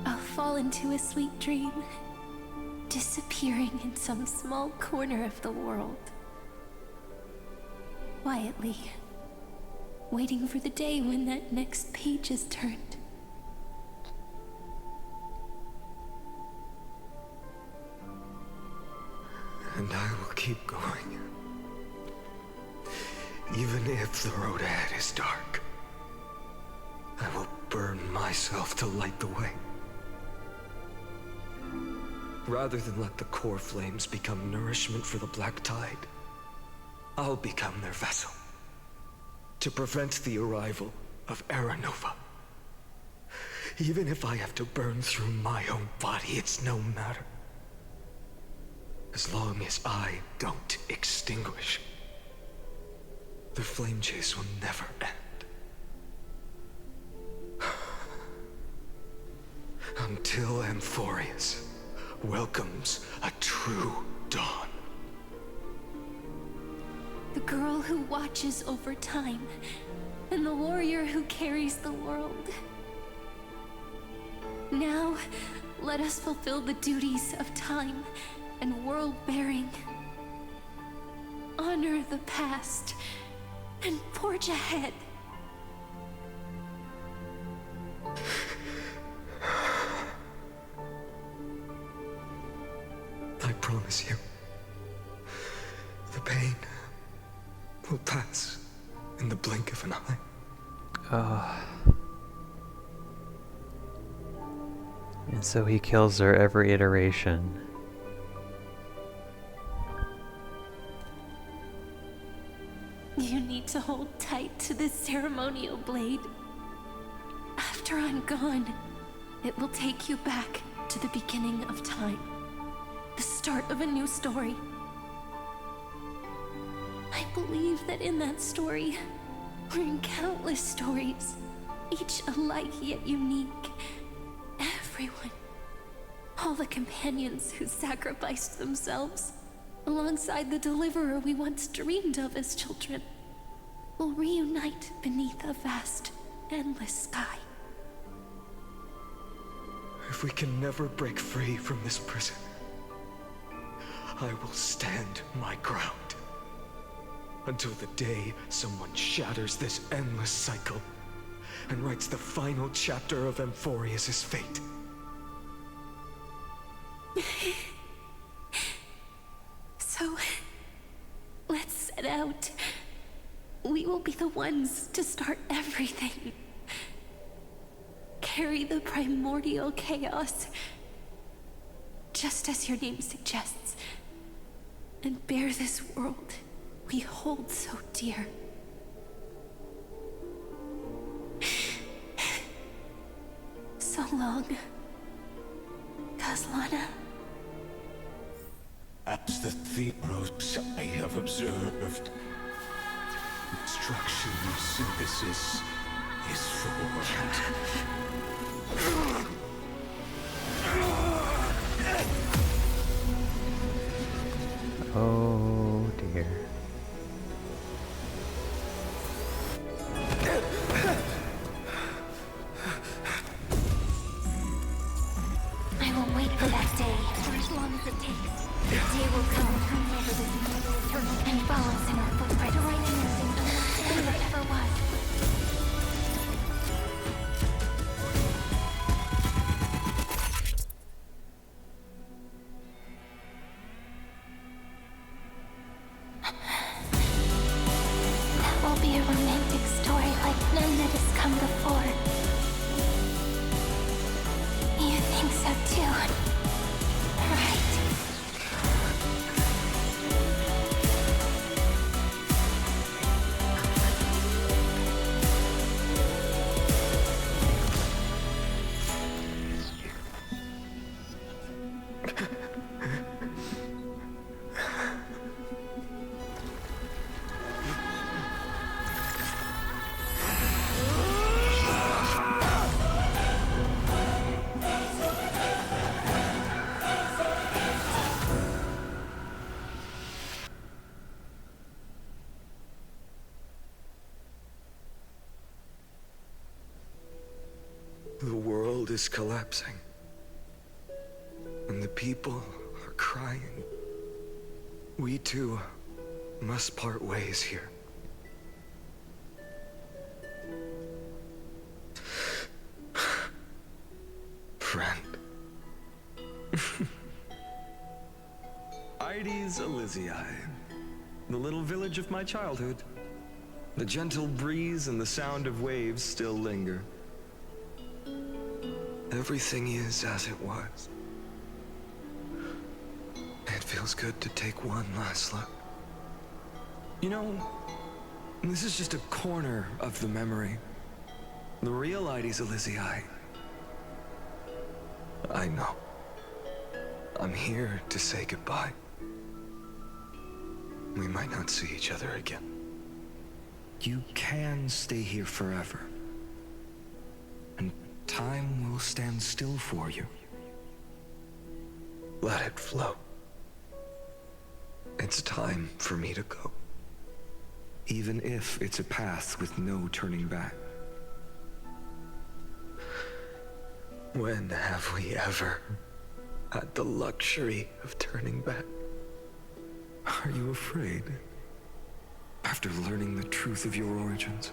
I'll fall into a sweet dream, disappearing in some small corner of the world. Quietly, waiting for the day when that next page is turned. And I will keep going. Even if the road ahead is dark, I will burn myself to light the way. Rather than let the core flames become nourishment for the Black Tide, I'll become their vessel. To prevent the arrival of Era Nova. Even if I have to burn through my own body, it's no matter. As long as I don't extinguish, the flame chase will never end. Until Amphoreus welcomes a true dawn. The girl who watches over time, and the warrior who carries the world. Now, let us fulfill the duties of time and world-bearing. Honor the past, and forge ahead. I promise you, the pain will pass in the blink of an eye. And so he kills her every iteration. You need to hold tight to this ceremonial blade. After I'm gone, it will take you back to the beginning of time. The start of a new story. I believe that in that story, or in countless stories, each alike yet unique, everyone, all the companions who sacrificed themselves, alongside the deliverer we once dreamed of as children, will reunite beneath a vast, endless sky. If we can never break free from this prison, I will stand my ground. Until the day someone shatters this endless cycle and writes the final chapter of Amphoreus' fate. So, let's set out we will be the ones to start everything. Carry the primordial chaos, just as your name suggests, and bear this world we hold so dear. So long, Kaslana. As the Theros I have observed, destruction synthesis is formed. Oh dear. I will wait for that day for as long as it takes. The day will come whenever this universe turns and follows in our footprint to write anything unless there ever was. That will be a romantic story like none that has come before. You think so too, right? The world is collapsing. And the people are crying. We too must part ways here. Friend. Ides Elysiae, the little village of my childhood. The gentle breeze and the sound of waves still linger. Everything is as it was. It feels good to take one last look. You know, this is just a corner of the memory. The real Ides Elysiae. I know. I'm here to say goodbye. We might not see each other again. You can stay here forever. And time will stand still for you. Let it flow. It's time for me to go. Even if it's a path with no turning back. When have we ever had the luxury of turning back? Are you afraid? After learning the truth of your origins?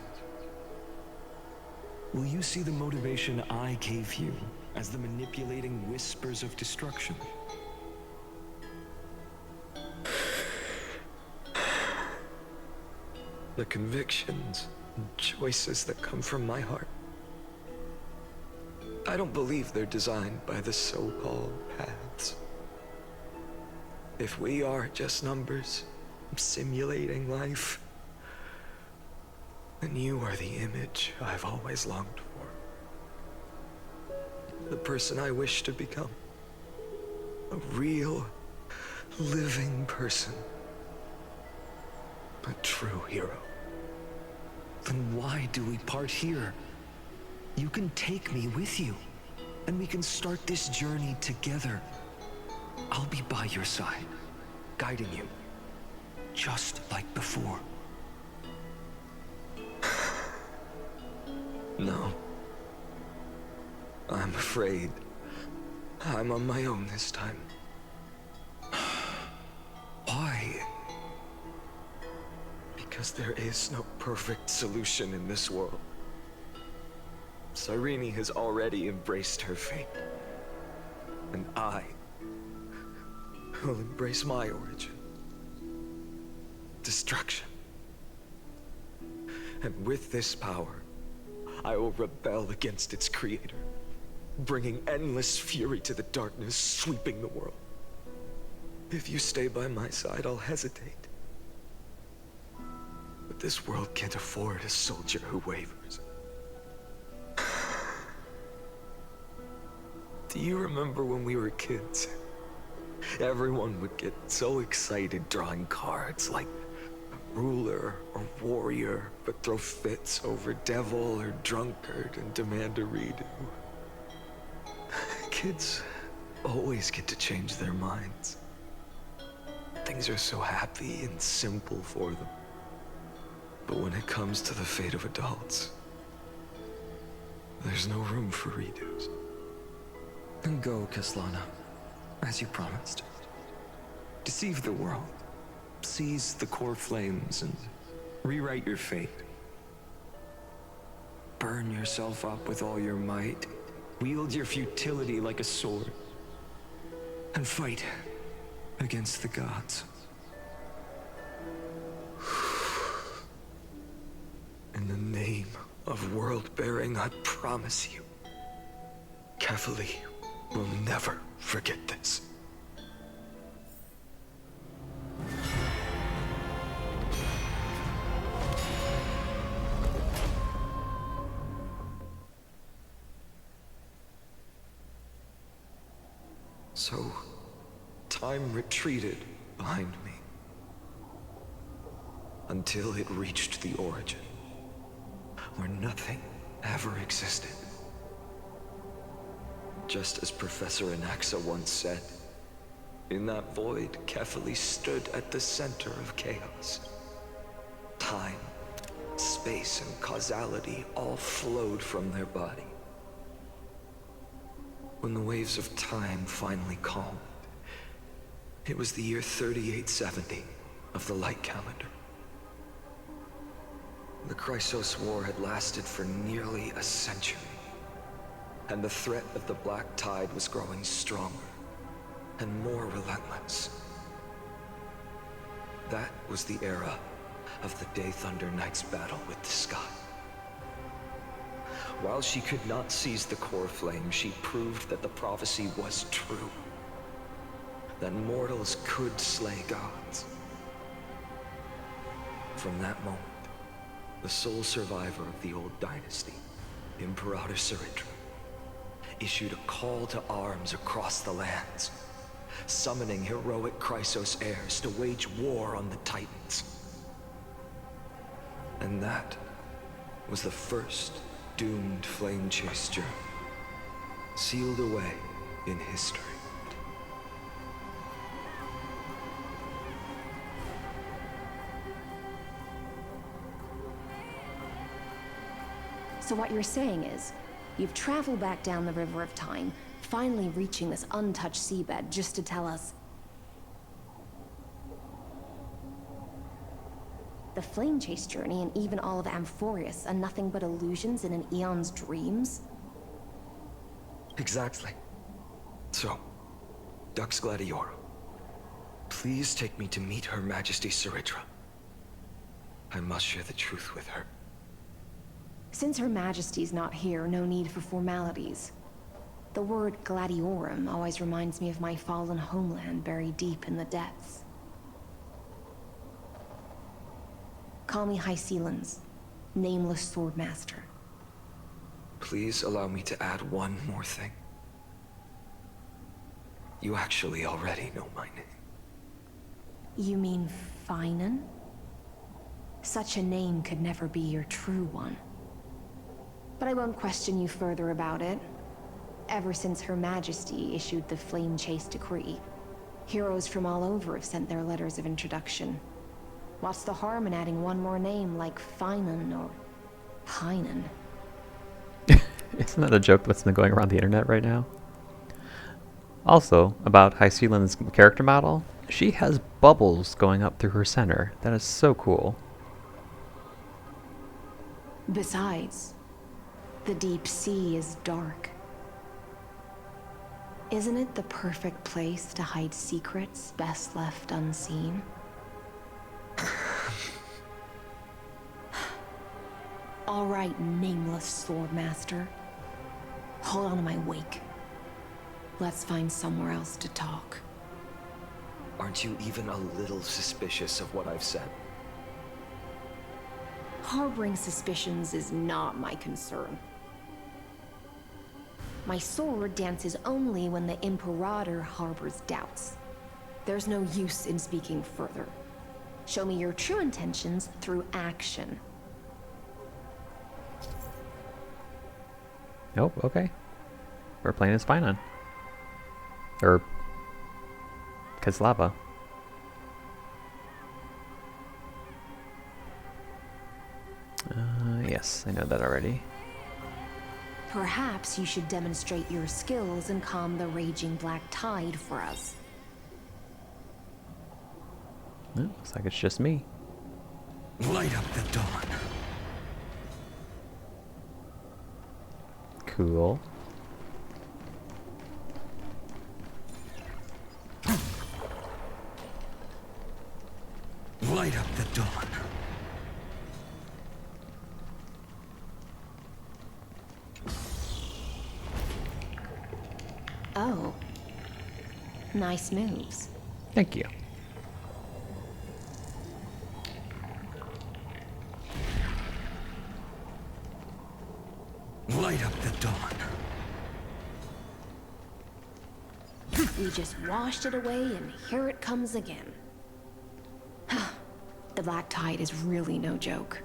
Will you see the motivation I gave you as the manipulating whispers of destruction? The convictions and choices that come from my heart. I don't believe they're designed by the so-called paths. If we are just numbers simulating life, then you are the image I've always longed for. The person I wish to become. A real, living person. A true hero. Then why do we part here? You can take me with you, and we can start this journey together. I'll be by your side, guiding you, just like before. No. I'm afraid I'm on my own this time. Why? Because there is no perfect solution in this world. Cyrene has already embraced her fate. And I will embrace my origin. Destruction. And with this power, I will rebel against its creator, bringing endless fury to the darkness, sweeping the world. If you stay by my side, I'll hesitate. But this world can't afford a soldier who wavers. Do you remember when we were kids? Everyone would get so excited drawing cards like a ruler or warrior, but throw fits over devil or drunkard and demand a redo. Kids always get to change their minds. Things are so happy and simple for them. But when it comes to the fate of adults, there's no room for redos. And go, Kaslana, as you promised. Deceive the world, seize the core flames, and rewrite your fate. Burn yourself up with all your might, wield your futility like a sword, and fight against the gods. In the name of world-bearing, I promise you, Kefali will never forget this. So, time retreated behind me until it reached the origin, where nothing ever existed. Just as Professor Anaxa once said, in that void, Kefali stood at the center of chaos. Time, space, and causality all flowed from their body. When the waves of time finally calmed, it was the year 3870 of the Light Calendar. The Chrysos War had lasted for nearly a century, and the threat of the Black Tide was growing stronger and more relentless. That was the era of the Day Thunder Knight's battle with the sky. While she could not seize the core flame, she proved that the prophecy was true. That mortals could slay gods. From that moment, the sole survivor of the old dynasty, Imperator Ciridra, issued a call to arms across the lands, summoning heroic Chrysos heirs to wage war on the Titans. And that was the first doomed flame chase journey, sealed away in history. So what you're saying is, you've traveled back down the River of Time, finally reaching this untouched seabed just to tell us the flame chase journey and even all of Amphoreus are nothing but illusions in an eon's dreams? Exactly. So, Dux Gladiorum, please take me to meet Her Majesty Ciridra. I must share the truth with her. Since Her Majesty's not here, no need for formalities. The word Gladiorum always reminds me of my fallen homeland buried deep in the depths. Call me High Sealans, nameless swordmaster. Please allow me to add one more thing. You actually already know my name. You mean Phainon? Such a name could never be your true one. But I won't question you further about it. Ever since Her Majesty issued the Flame Chase Decree, heroes from all over have sent their letters of introduction. What's the harm in adding one more name like Phainon or Phainon? Isn't that a joke that's been going around the internet right now? Also, about High Sealand's character model, she has bubbles going up through her center. That is so cool. Besides, the deep sea is dark. Isn't it the perfect place to hide secrets best left unseen? All right, nameless Swordmaster. Hold on to my wake. Let's find somewhere else to talk. Aren't you even a little suspicious of what I've said? Harboring suspicions is not my concern. My sword dances only when the Imperator harbors doubts. There's no use in speaking further. Show me your true intentions through action. Nope, okay. We're playing as Phainon. Or Kezlava. Yes, I know that already. Perhaps you should demonstrate your skills and calm the raging black tide for us. Well, looks like it's just me. Light up the dawn. Cool. Light up the dawn. Oh. Nice moves. Thank you. Light up the dawn. We just washed it away and here it comes again. The black tide is really no joke.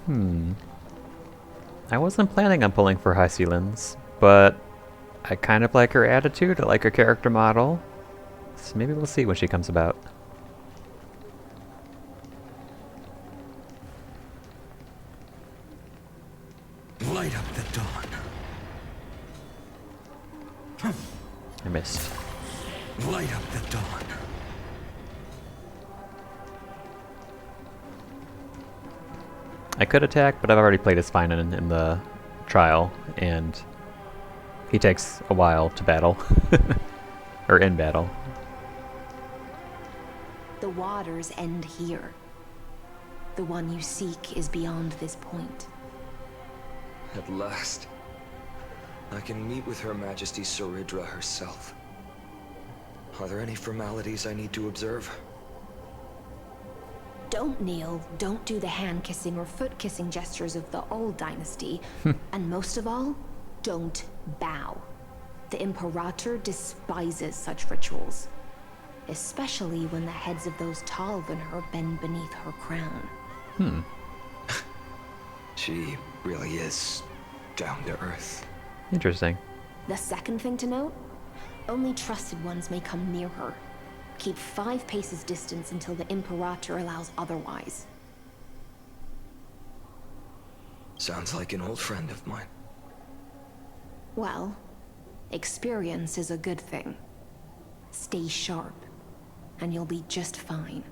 I wasn't planning on pulling for High Ceilings, but I kind of like her attitude, I like her character model. So maybe we'll see when she comes about. Light up the dawn. I missed. Light up the dawn. I could attack, but I've already played as Phainon in the trial, and he takes a while to battle. Or in battle. The waters end here. The one you seek is beyond this point. At last, I can meet with Her Majesty Saridra herself. Are there any formalities I need to observe? Don't kneel, don't do the hand-kissing or foot-kissing gestures of the old dynasty, and most of all, don't bow. The Imperator despises such rituals, especially when the heads of those taller than her bend beneath her crown. She really is down to earth. Interesting. The second thing to note, only trusted ones may come near her. Keep 5 paces distance until the Imperator allows otherwise. Sounds like an old friend of mine. Well, experience is a good thing. Stay sharp, and you'll be just fine.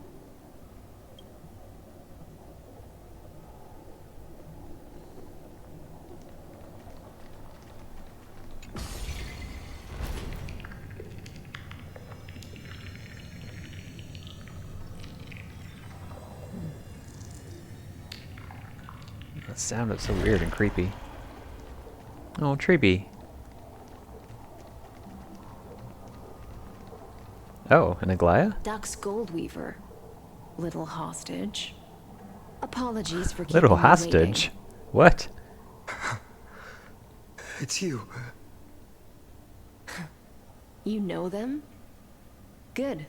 That sounded so weird and creepy. Oh, Treeby. Oh, an Aglaia? Duck's Goldweaver. Little hostage. Apologies for keeping Little you hostage? What? It's you. You know them? Good.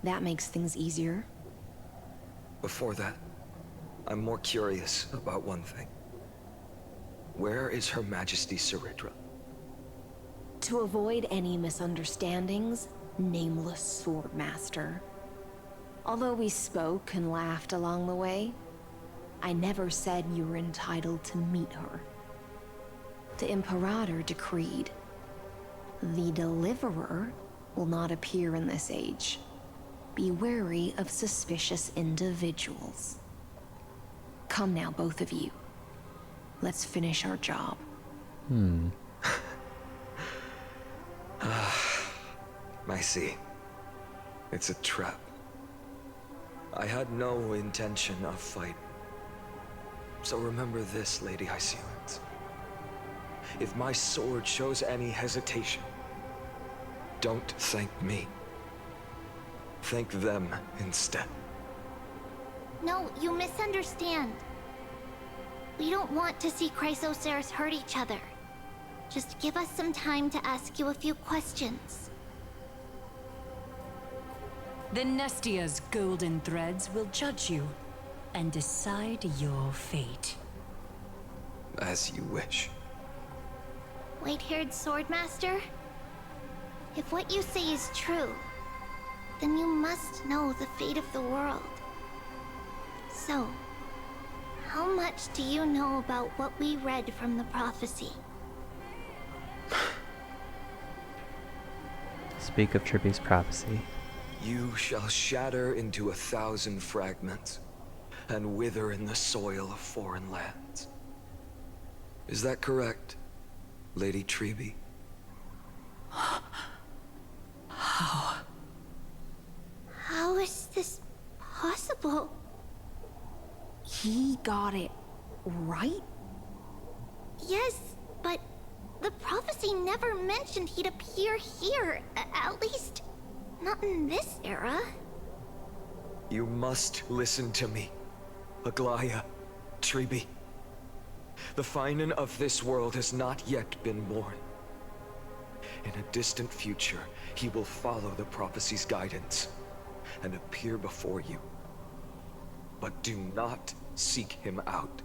That makes things easier. Before that, I'm more curious about one thing. Where is Her Majesty Saridra? To avoid any misunderstandings, nameless Swordmaster. Although we spoke and laughed along the way, I never said you were entitled to meet her. The Imperator decreed, the Deliverer will not appear in this age. Be wary of suspicious individuals. Come now, both of you. Let's finish our job. I see. It's a trap. I had no intention of fighting. So remember this, Lady Hycelant. If my sword shows any hesitation, don't thank me. Thank them instead. No, you misunderstand. We don't want to see Chrysoceres hurt each other. Just give us some time to ask you a few questions. The Nestia's golden threads will judge you and decide your fate. As you wish. White-haired Swordmaster? If what you say is true, then you must know the fate of the world. So, how much do you know about what we read from the prophecy? Speak of Trippy's prophecy. You shall shatter into 1,000 fragments and wither in the soil of foreign lands. Is that correct, Lady Treby? How? How is this possible? He got it right? Yes, but the prophecy never mentioned he'd appear here. At least, not in this era. You must listen to me, Aglaya, Treby. The Phainon of this world has not yet been born. In a distant future, he will follow the prophecy's guidance and appear before you. But do not seek him out,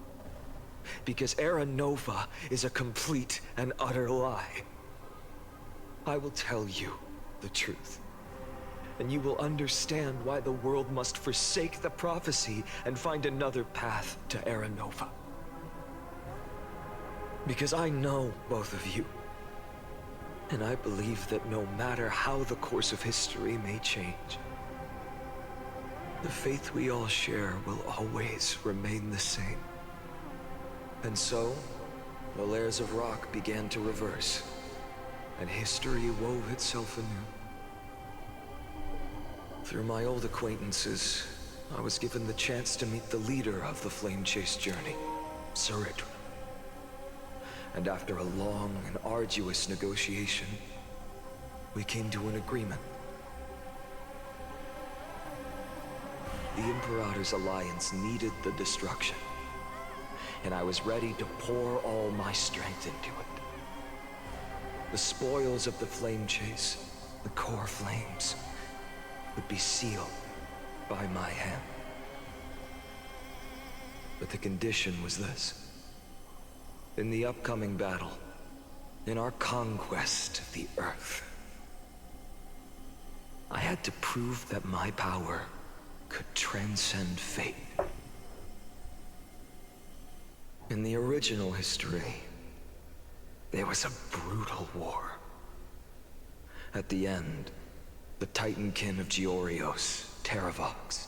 because Era Nova is a complete and utter lie. I will tell you the truth, and you will understand why the world must forsake the prophecy and find another path to Era Nova. Because I know both of you, and I believe that no matter how the course of history may change, the faith we all share will always remain the same. And so, the layers of rock began to reverse, and history wove itself anew. Through my old acquaintances, I was given the chance to meet the leader of the Flame Chase journey, Surit. And after a long and arduous negotiation, we came to an agreement. The Imperator's alliance needed the destruction, and I was ready to pour all my strength into it. The spoils of the Flame Chase, the core flames, would be sealed by my hand. But the condition was this. In the upcoming battle, in our conquest of the Earth, I had to prove that my power could transcend fate. In the original history, there was a brutal war. At the end, the Titankin of Georios, Terravox,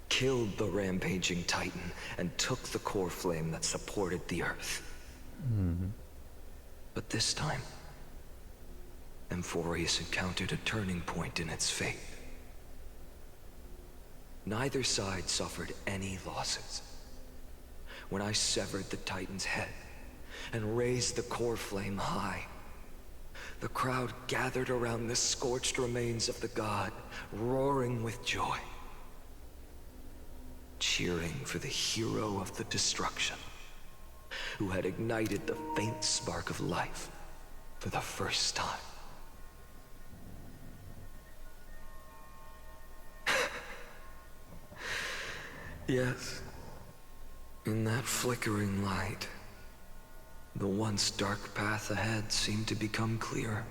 killed the rampaging Titan and took the core flame that supported the Earth. But this time, Amphoreus encountered a turning point in its fate. Neither side suffered any losses. When I severed the Titan's head and raised the core flame high, the crowd gathered around the scorched remains of the god, roaring with joy, cheering for the hero of the destruction, who had ignited the faint spark of life for the first time. Yes, in that flickering light, the once dark path ahead seemed to become clearer.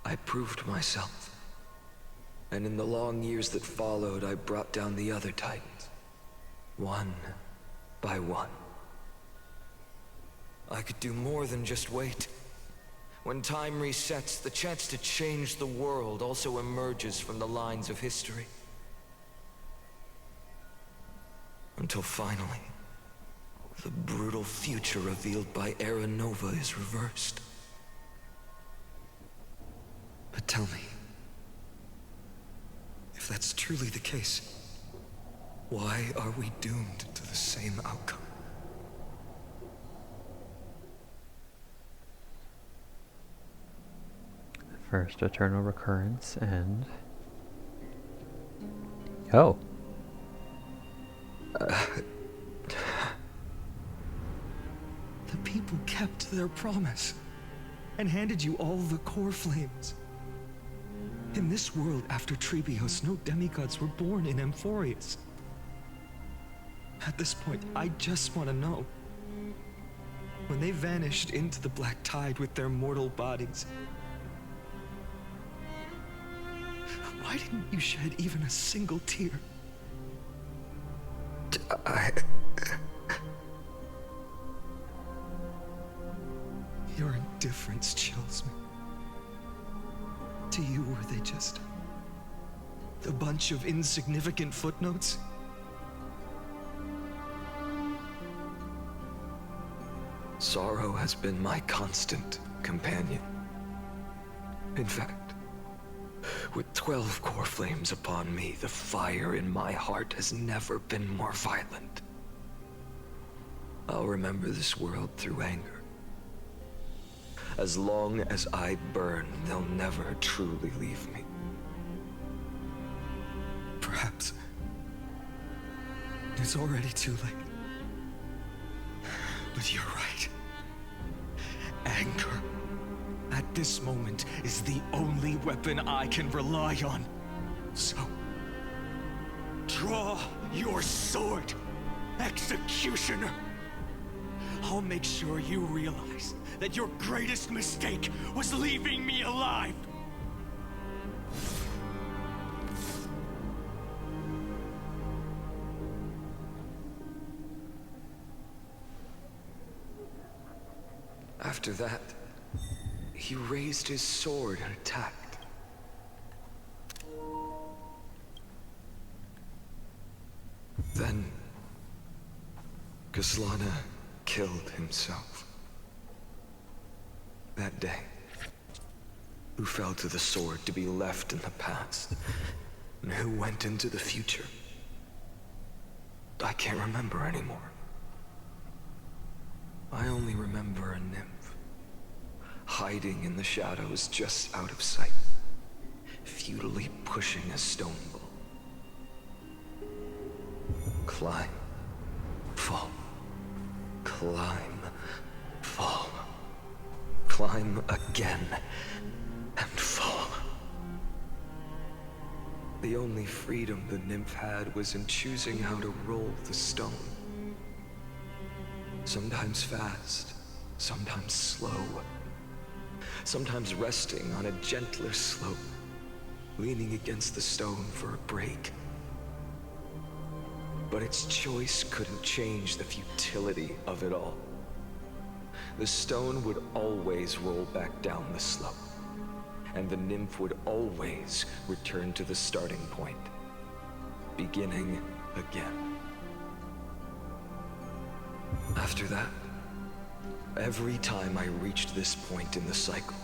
I proved myself, and in the long years that followed, I brought down the other Titans, one by one. I could do more than just wait. When time resets, the chance to change the world also emerges from the lines of history. Until finally, the brutal future revealed by Era Nova is reversed. But tell me, if that's truly the case, why are we doomed to the same outcome? First, eternal recurrence, and... Oh! The people kept their promise and handed you all the core flames. In this world after Trebios, no demigods were born in Amphoreus. At this point, I just want to know. When they vanished into the black tide with their mortal bodies, why didn't you shed even a single tear? Your indifference chills me. To you, were they just a bunch of insignificant footnotes? Sorrow has been my constant companion. In fact, with 12 core flames upon me, the fire in my heart has never been more violent. I'll remember this world through anger. As long as I burn, they'll never truly leave me. Perhaps it's already too late. But you're right. Anger, at this moment, is the only weapon I can rely on. So, draw your sword, Executioner. I'll make sure you realize that your greatest mistake was leaving me alive. After that, he raised his sword and attacked. Then, Kaslana killed himself. That day, who fell to the sword to be left in the past, and who went into the future, I can't remember anymore. I only remember a nymph, hiding in the shadows just out of sight, futilely pushing a stone ball. Climb, fall, climb, fall, climb again, and fall. The only freedom the nymph had was in choosing how to roll the stone. Sometimes fast, sometimes slow. Sometimes resting on a gentler slope, leaning against the stone for a break. But its choice couldn't change the futility of it all. The stone would always roll back down the slope, and the nymph would always return to the starting point, beginning again. After that, every time I reached this point in the cycle,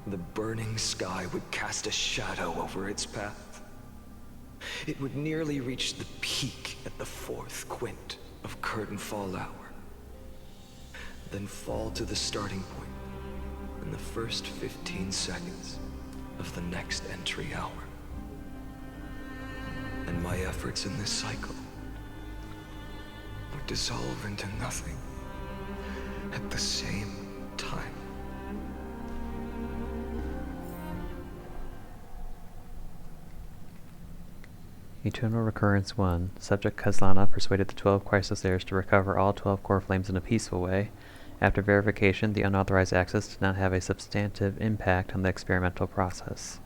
the burning sky would cast a shadow over its path. It would nearly reach the peak at the 4th quint of curtain fall hour, then fall to the starting point in the first 15 seconds of the next entry hour. And my efforts in this cycle would dissolve into nothing at the same time. Eternal Recurrence 1. Subject Kaslana persuaded the 12 Chrysoseirs to recover all 12 core flames in a peaceful way. After verification, the unauthorized access did not have a substantive impact on the experimental process.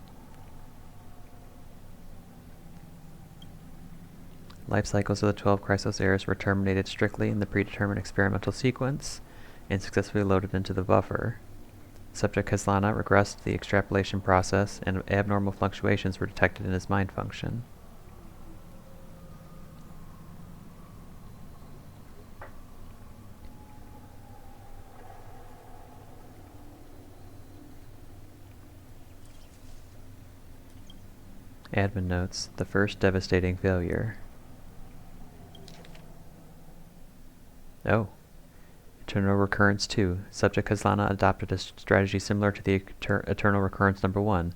Life cycles of the 12 Chrysoseirs were terminated strictly in the predetermined experimental sequence and successfully loaded into the buffer. Subject Kaslana regressed the extrapolation process, and abnormal fluctuations were detected in his mind function. Admin notes, the first devastating failure. Oh. Eternal Recurrence 2. Subject Kazlana adopted a strategy similar to the Eternal Recurrence number 1.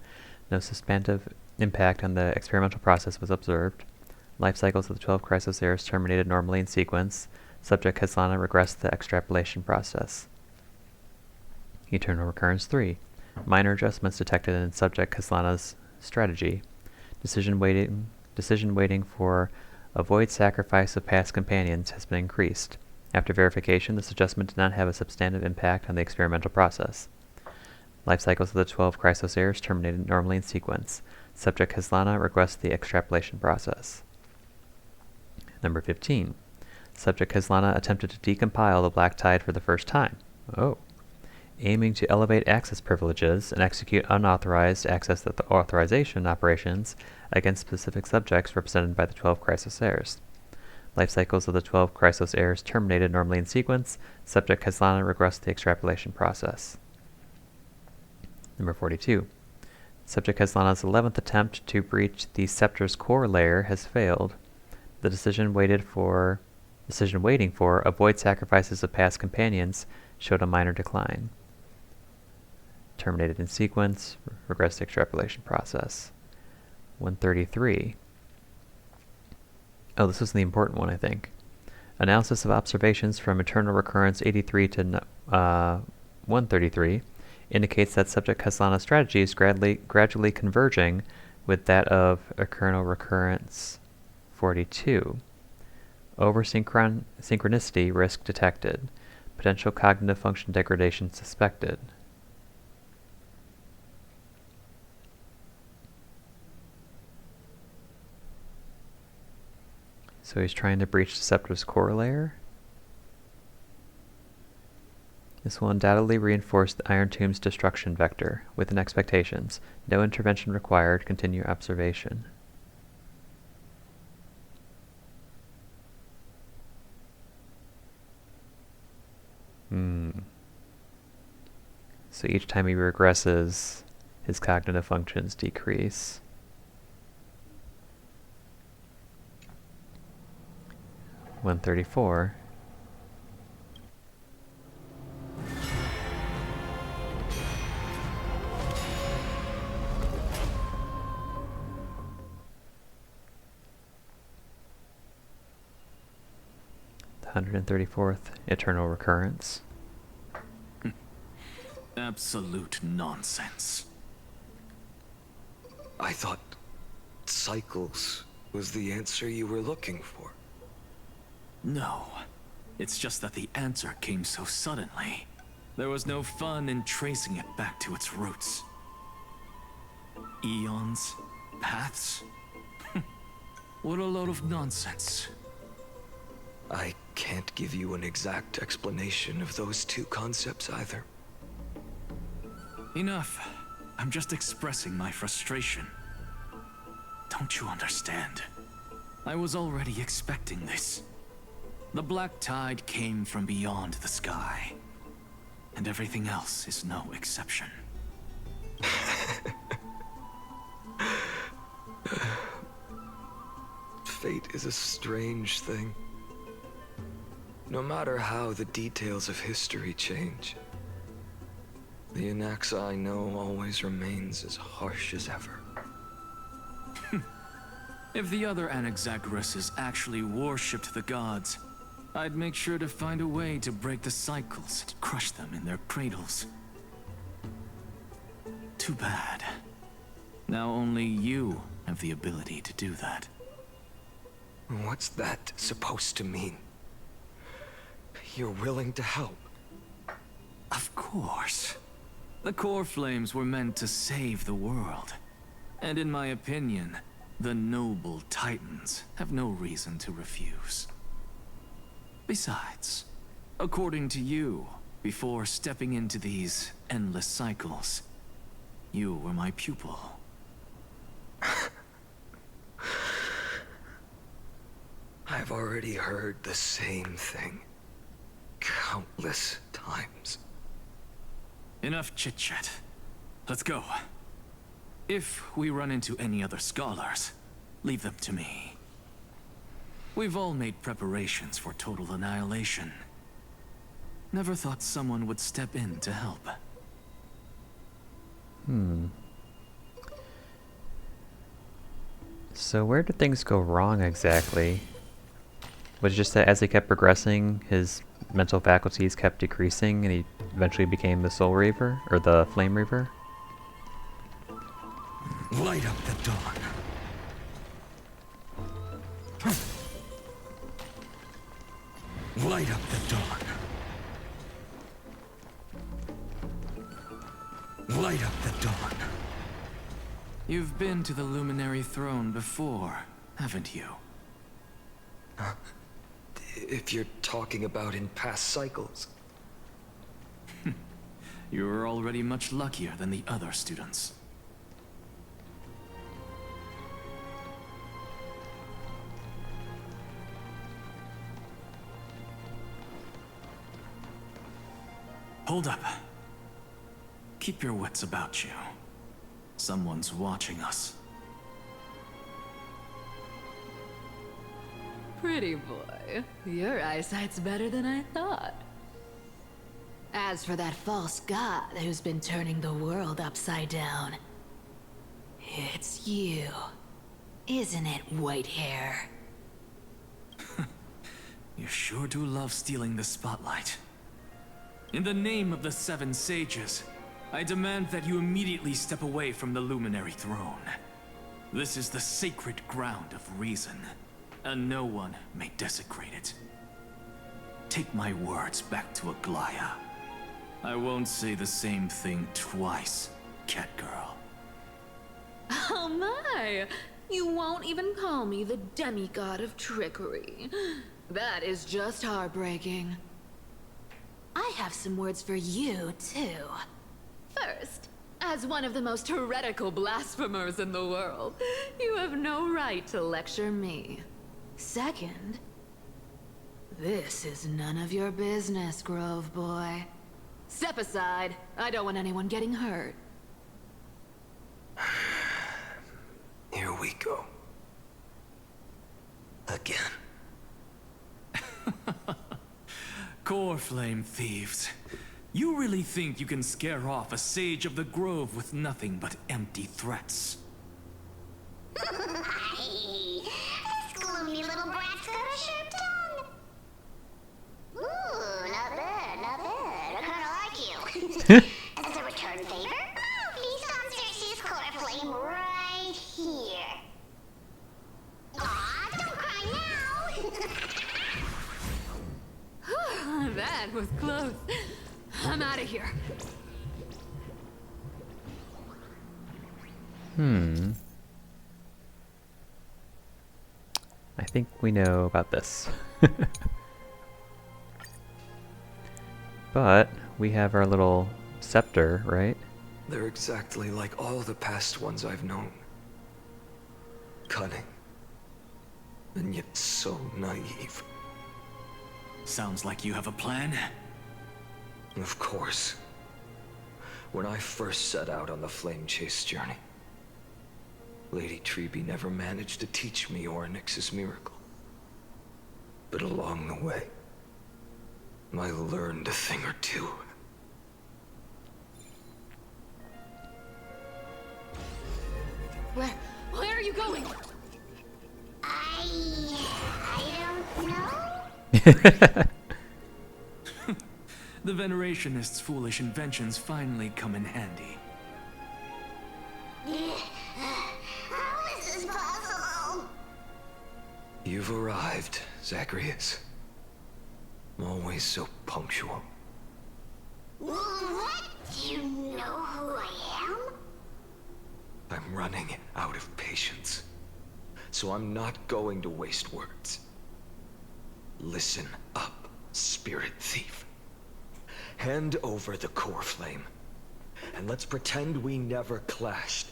No substantive impact on the experimental process was observed. Life cycles of the 12 Chrysosaurs terminated normally in sequence. Subject Kazlana regressed the extrapolation process. Eternal Recurrence 3. Minor adjustments detected in Subject Kazlana's strategy. Decision waiting for avoid sacrifice of past companions has been increased. After verification, this adjustment did not have a substantive impact on the experimental process. Life cycles of the 12 Chrysosaurs terminated normally in sequence. Subject Kazlana regressed the extrapolation process. Number 15. Subject Kazlana attempted to decompile the Black Tide for the first time. Oh. Aiming to elevate access privileges and execute unauthorized access authorization operations against specific subjects represented by the 12 Chrysosaurs. Life cycles of the 12 Chrysosaurs terminated normally in sequence. Subject Kazlana regressed the extrapolation process. Number 42. Subject Kazlana's 11th attempt to breach the Scepter's core layer has failed. The decision waiting for avoid sacrifices of past companions showed a minor decline. Terminated in sequence, regressed the extrapolation process. 133. Oh, this was the important one, I think. Analysis of observations from Eternal Recurrence 83 to 133 indicates that Subject Kazlana's strategy is gradually converging with that of Eternal Recurrence 42. Over-synchronicity risk detected. Potential cognitive function degradation suspected. So he's trying to breach the Scepter's core layer. This will undoubtedly reinforce the Iron Tomb's destruction vector, within expectations. No intervention required. Continue observation. So each time he regresses, his cognitive functions decrease. $134. The 134th Eternal Recurrence. Absolute nonsense. I thought cycles was the answer you were looking for. No. It's just that the answer came so suddenly. There was no fun in tracing it back to its roots. Eons? Paths? What a load of nonsense. I can't give you an exact explanation of those two concepts either. Enough. I'm just expressing my frustration. Don't you understand? I was already expecting this. The Black Tide came from beyond the sky. And everything else is no exception. Fate is a strange thing. No matter how the details of history change, the Anaxa I know always remains as harsh as ever. If the other Anaxagoras actually worshipped the gods, I'd make sure to find a way to break the cycles and crush them in their cradles. Too bad. Now only you have the ability to do that. What's that supposed to mean? You're willing to help? Of course. The core flames were meant to save the world. And in my opinion, the noble Titans have no reason to refuse. Besides, according to you, before stepping into these endless cycles, you were my pupil. I've already heard the same thing countless times. Enough chit-chat. Let's go. If we run into any other scholars, leave them to me. We've all made preparations for total annihilation. Never thought someone would step in to help. So where did things go wrong exactly? Was it just that as he kept progressing, his mental faculties kept decreasing and he eventually became the Soul Reaver? Or the Flame Reaver? Light up the dawn. Light up the dawn. Light up the dawn. You've been to the Luminary Throne before, haven't you? If you're talking about in past cycles. You're already much luckier than the other students. Hold up. Keep your wits about you. Someone's watching us. Pretty boy, your eyesight's better than I thought. As for that false god who's been turning the world upside down, it's you, isn't it, Whitehair? You sure do love stealing the spotlight. In the name of the Seven Sages, I demand that you immediately step away from the Luminary Throne. This is the sacred ground of reason, and no one may desecrate it. Take my words back to Aglaya. I won't say the same thing twice, Catgirl. Oh my! You won't even call me the demigod of trickery. That is just heartbreaking. I have some words for you, too. First, as one of the most heretical blasphemers in the world, you have no right to lecture me. Second, this is none of your business, Grove Boy. Step aside. I don't want anyone getting hurt. Here we go. Again. Core Flame thieves. You really think you can scare off a sage of the Grove with nothing but empty threats? This gloomy little brat's got a sharp tongue. Ooh, not bad, not bad. I kinda like you. As a return favor, please come search this core flame right here. Aw, don't cry now. That was close. I'm out of here. I think we know about this. But we have our little scepter, right? They're exactly like all the past ones I've known. Cunning. And yet so naive. Sounds like you have a plan. Of course. When I first set out on the flame chase journey, Lady Treby never managed to teach me Orynyx's miracle. But along the way, I learned a thing or two. Where are you going? I don't know. The Venerationists' foolish inventions finally come in handy. How is this possible? You've arrived, Zagreus. Always so punctual. What? Do you know who I am? I'm running out of patience. So I'm not going to waste words. Listen up, spirit thief. Hand over the core flame, and let's pretend we never clashed.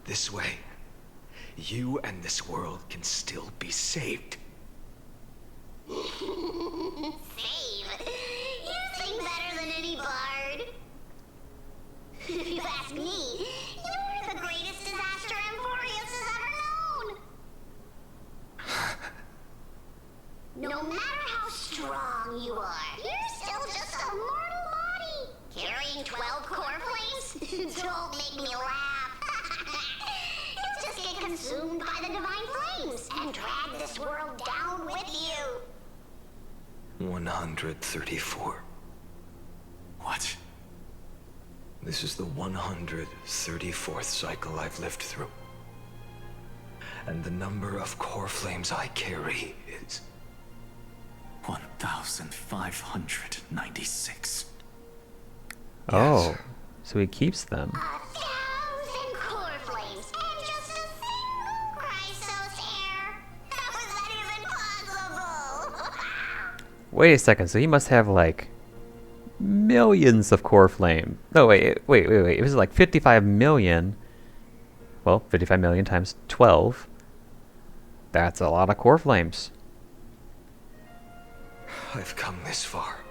This way, you and this world can still be saved. Save? You sing better than any bard. If you ask me, you're Don't make me laugh. You'll just get consumed by the divine flames and drag this world down with you. 134. What? This is the 134th cycle I've lived through. And the number of core flames I carry is 1,596. Oh, so he keeps them. 1,000 core flames and just a single Chrysos hair. How is that even possible? Wait a second, so he must have like millions of core flame. No, wait. It was like 55 million. Well, 55 million times 12. That's a lot of core flames. I've come this far.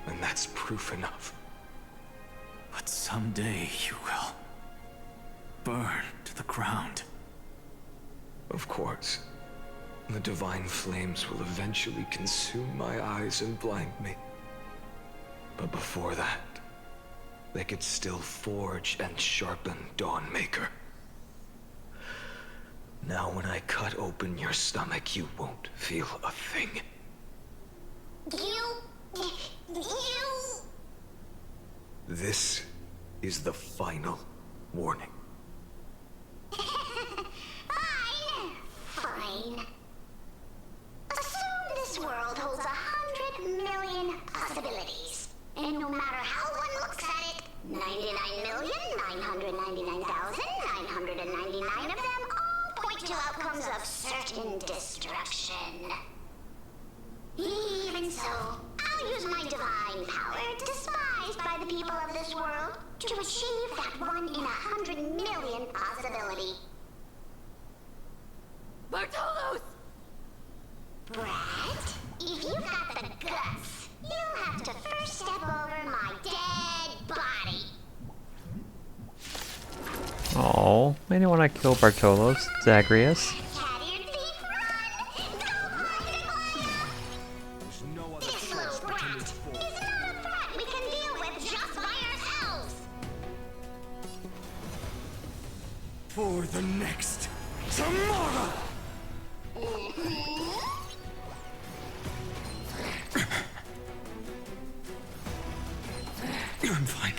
And that's proof enough. But someday you will burn to the ground. Of course. The divine flames will eventually consume my eyes and blind me. But before that, they could still forge and sharpen Dawnmaker. Now when I cut open your stomach, you won't feel a thing. You... This is the final warning. Fine. Assume this world holds 100 million possibilities. And no matter how one looks at it, 99,999,999 of them all point to outcomes of certain destruction. Even so, I'll use my divine power, despised by the people of this world, to achieve that 1 in 100 million possibility. Bartolos! Brett, if you've got the guts, you'll have to first step over my dead body. Oh, I didn't want to kill Bartolos, Zagreus. This little brat is not a threat we can deal with just by ourselves. For the next tomorrow! I'm fine.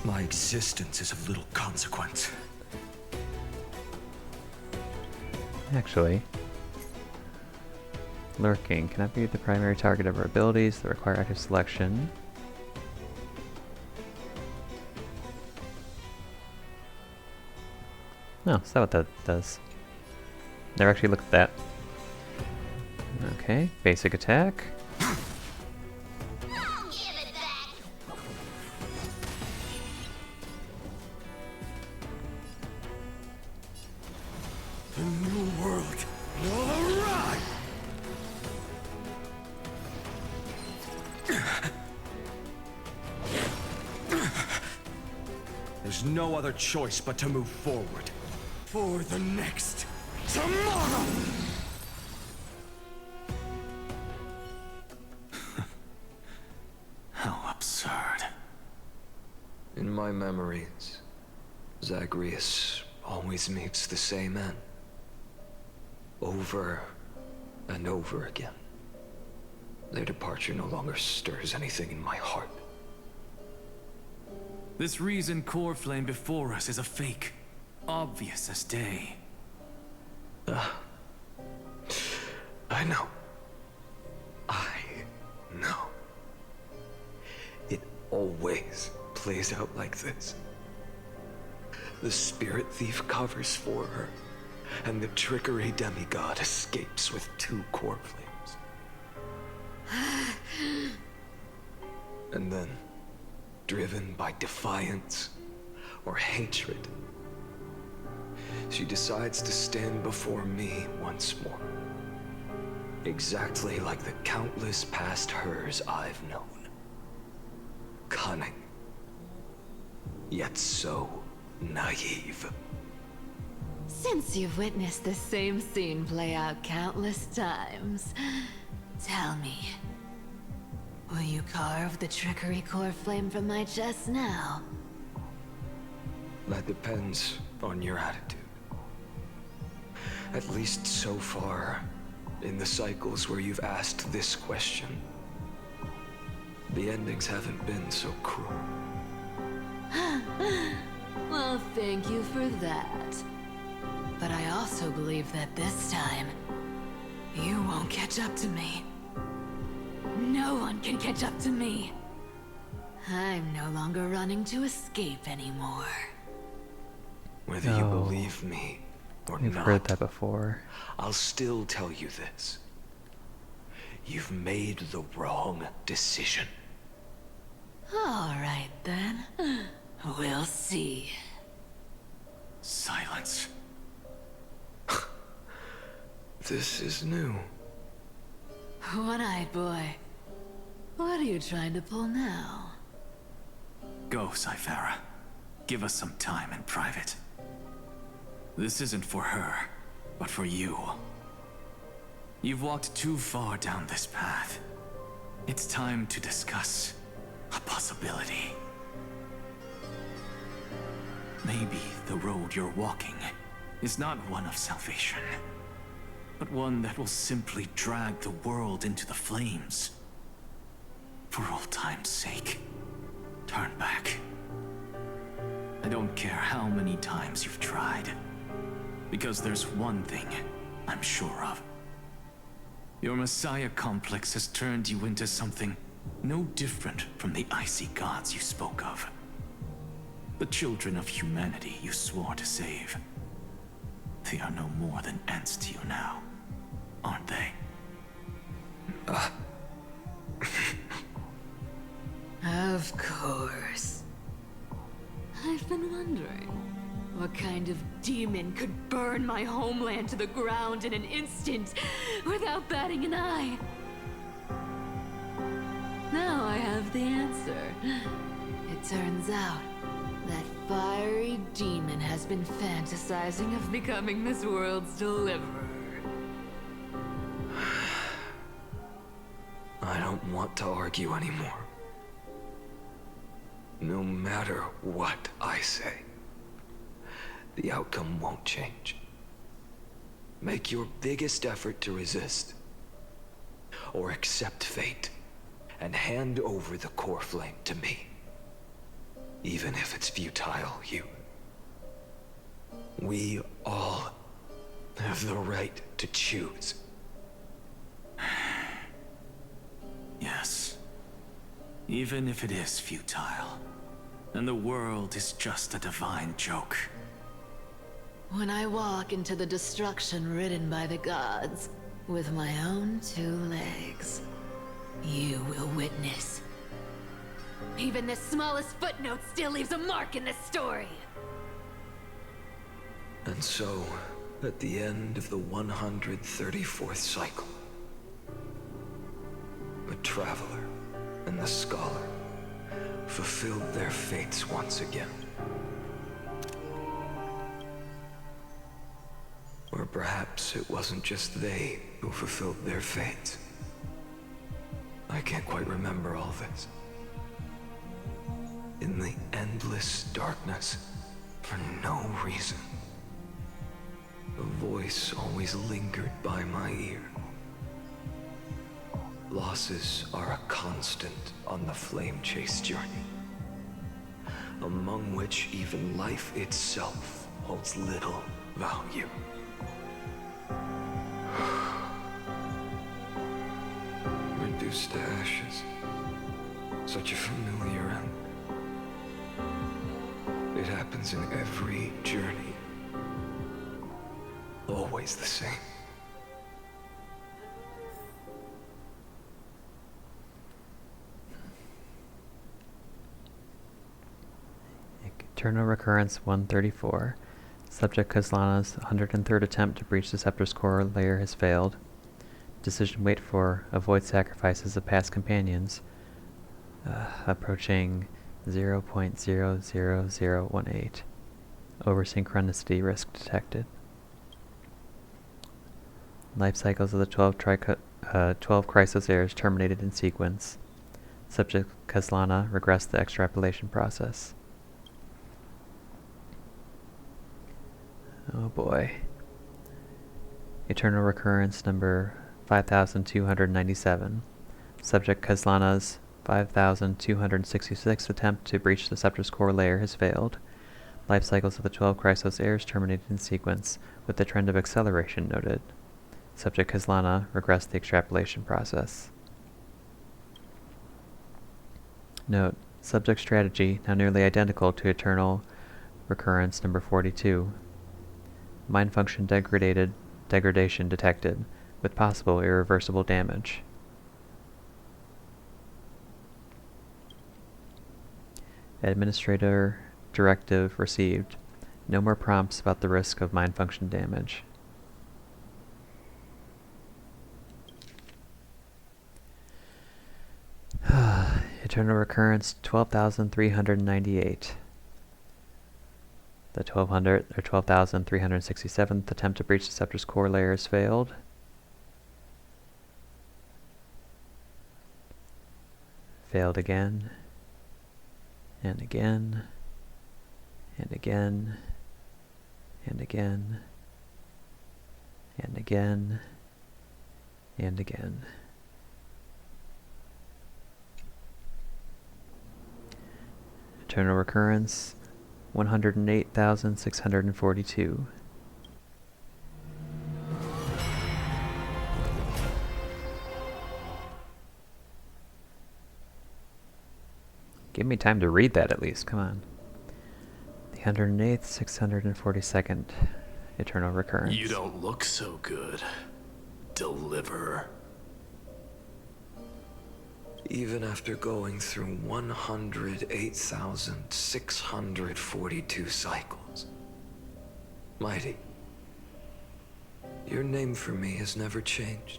My existence is of little consequence. Actually, lurking cannot be the primary target of our abilities that require active selection. No, is that what that does? Never actually looked at that. Okay, basic attack. The new world will arrive! There's no other choice but to move forward. For the next tomorrow! How absurd. In my memories, Zagreus always meets the same end. Over and over again. Their departure no longer stirs anything in my heart. This reason core flame before us is a fake. Obvious as day. I know. I know. It always plays out like this. The spirit thief covers for her, and the trickery demigod escapes with 2 core flames. And then, driven by defiance or hatred, she decides to stand before me once more. Exactly like the countless past hers I've known. Cunning, yet so naive. Since you've witnessed the same scene play out countless times, tell me, Will you carve the trickery core flame from my chest now? That depends on your attitude. At least so far, in the cycles where you've asked this question, the endings haven't been so cruel. Well, thank you for that. But I also believe that this time, you won't catch up to me. No one can catch up to me. I'm no longer running to escape anymore. Whether you believe me or We've not, heard that before. I'll still tell you this. You've made the wrong decision. All right, then. We'll see. Silence. This is new. One-eyed boy. What are you trying to pull now? Go, Cyphera. Give us some time in private. This isn't for her, but for you. You've walked too far down this path. It's time to discuss a possibility. Maybe the road you're walking is not one of salvation, but one that will simply drag the world into the flames. For old time's sake, turn back. I don't care how many times you've tried, because there's one thing I'm sure of. Your Messiah complex has turned you into something no different from the icy gods you spoke of. The children of humanity you swore to save. They are no more than ants to you now, aren't they? Of course. I've been wondering, what kind of demon could burn my homeland to the ground in an instant without batting an eye? Now I have the answer. It turns out that fiery demon has been fantasizing of becoming this world's deliverer. I don't want to argue anymore. No matter what I say, the outcome won't change. Make your biggest effort to resist, or accept fate, and hand over the core flame to me. Even if it's futile, we all have the right to choose. Yes. Even if it is futile, and the world is just a divine joke. When I walk into the destruction ridden by the gods, with my own 2 legs, you will witness. Even the smallest footnote still leaves a mark in this story. And so, at the end of the 134th cycle, the Traveler and the Scholar fulfilled their fates once again. Or perhaps it wasn't just they who fulfilled their fates. I can't quite remember all this. In the endless darkness, for no reason, a voice always lingered by my ear. Losses are a constant on the flame chase journey, among which even life itself holds little value. Reduced to ashes. Such a familiar end. It happens in every journey. Always the same. Eternal Recurrence 134. Subject Kaslana's 103rd attempt to breach the Scepter's core layer has failed. Decision wait for avoid sacrifices of past companions. Approaching 0.00018. Over synchronicity risk detected. Life cycles of the 12 Chrysos heirs terminated in sequence. Subject Kazlana regressed the extrapolation process. Oh boy. Eternal recurrence number 5297. Subject Kazlana's 5266 attempt to breach the Scepter's core layer has failed. Life cycles of the 12 Chrysos heirs terminated in sequence, with the trend of acceleration noted. Subject Kazlana regressed the extrapolation process. Note: subject strategy now nearly identical to Eternal recurrence number 42. Mind function degradation detected, with possible irreversible damage. Administrator directive received. No more prompts about the risk of mind function damage. Eternal recurrence 12,398. The 12,367th attempt to breach the Scepter's core layer has failed. Failed again. And again. And again. And again. And again. And again. Eternal recurrence 108,642. Give me time to read that at least, come on. The 108th, 642nd Eternal recurrence. You don't look so good, Deliverer. Even after going through 108,642 cycles. Mighty, your name for me has never changed.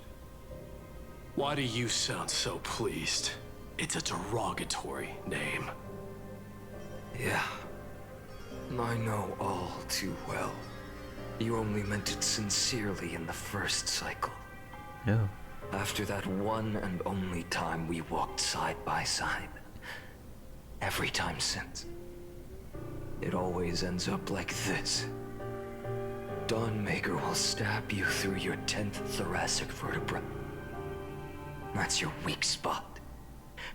Why do you sound so pleased? It's a derogatory name. Yeah, I know all too well. You only meant it sincerely in the first cycle. No. After that one and only time we walked side by side. Every time since. It always ends up like this. Dawnmaker will stab you through your 10th thoracic vertebra. That's your weak spot,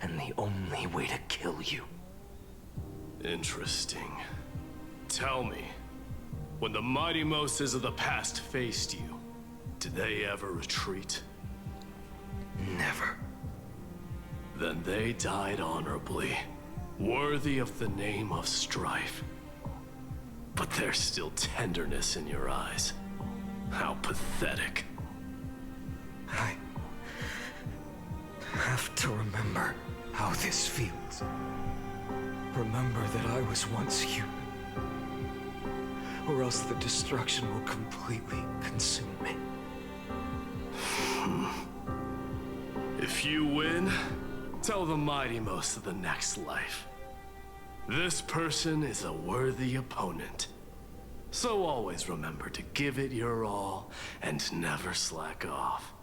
and the only way to kill you. Interesting. Tell me, when the mighty Moses of the past faced you, did they ever retreat? Never. Then they died honorably, worthy of the name of strife. But there's still tenderness in your eyes. How pathetic. I have to remember how this feels. Remember that I was once human. Or else the destruction will completely consume me. If you win, tell the mighty most of the next life. This person is a worthy opponent. So always remember to give it your all and never slack off.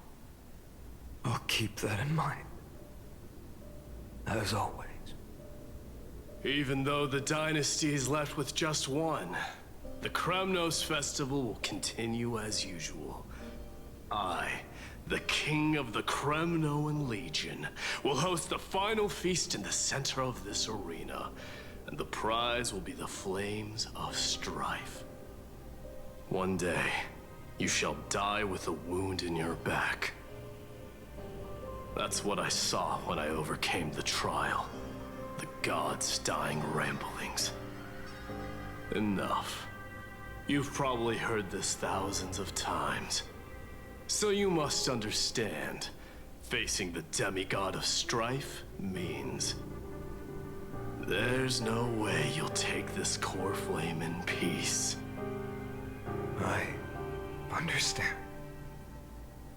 I'll keep that in mind. As always. Even though the dynasty is left with just one, the Kremnos festival will continue as usual. I, the king of the Kremnoan Legion, will host the final feast in the center of this arena, and the prize will be the flames of strife. One day, you shall die with a wound in your back. That's what I saw when I overcame the trial. The gods' dying ramblings. Enough. You've probably heard this thousands of times. So you must understand, facing the demigod of strife means there's no way you'll take this core flame in peace. I understand.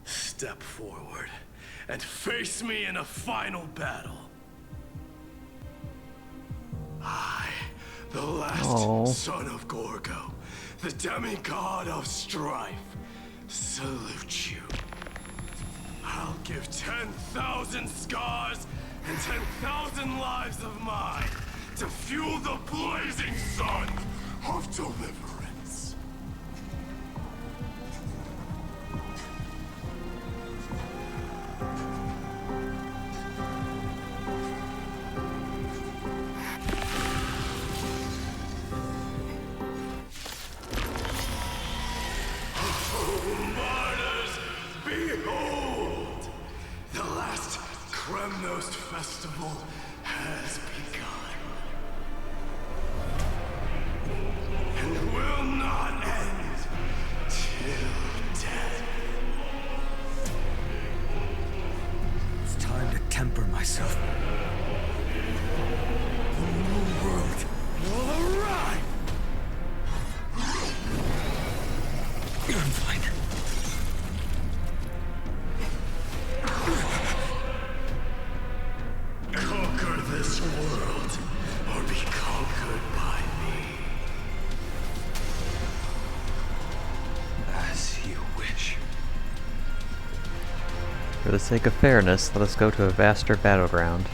Step forward and face me in a final battle. I, the last son of Gorgo, the demigod of strife, salute you. I'll give 10,000 scars and 10,000 lives of mine to fuel the blazing sun of deliverance. Behold! The last Kremnos festival has begun. And will not end till death. It's time to temper myself. The new world will arrive! I'm fine. Conquer this world, or be conquered by me. As you wish. For the sake of fairness, let us go to a vaster battleground.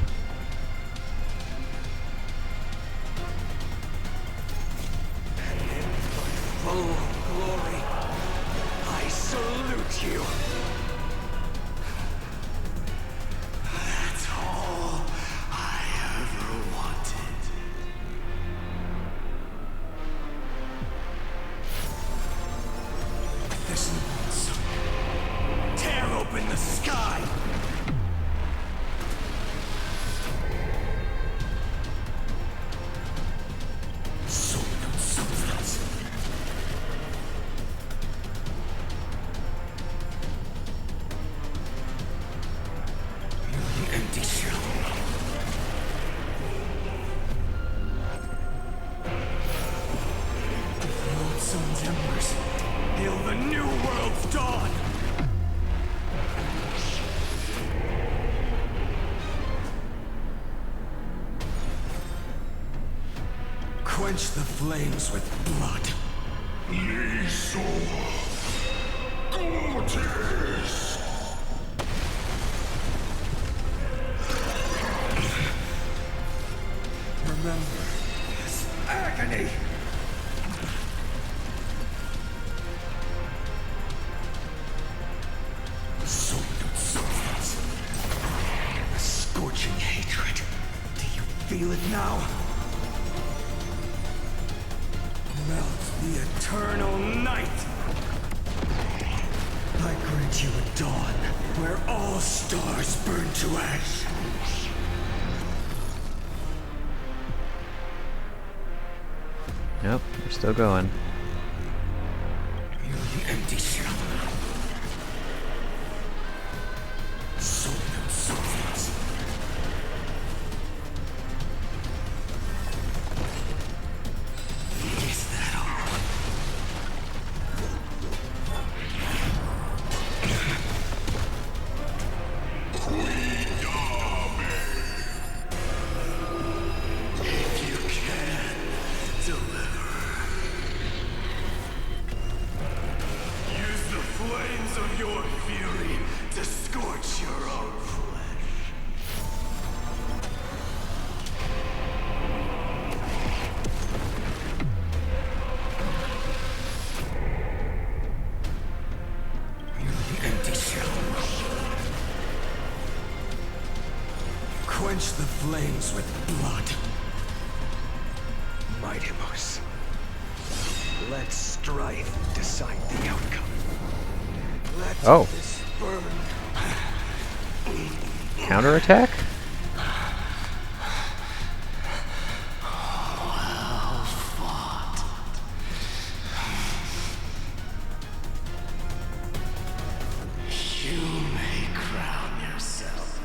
Full glory, I salute you. That's all I ever wanted. This monster, tear open the sky. Empty shell. The old sun's embers hail the new world's dawn. Quench the flames with blood. Remember this agony. A scorching hatred. Do you feel it now? Melt the eternal night. I grant you a dawn where all stars burn to ash. Nope, we're still going. You're the empty shell. Soul and softness. Is that all? If you can deliver. Use the flames of your fury to scorch your own flesh. You're the empty shell. Quench the flames with blood. Mightimus. Let strife decide the outcome. Let this burn. Counterattack? Well fought. You may crown yourself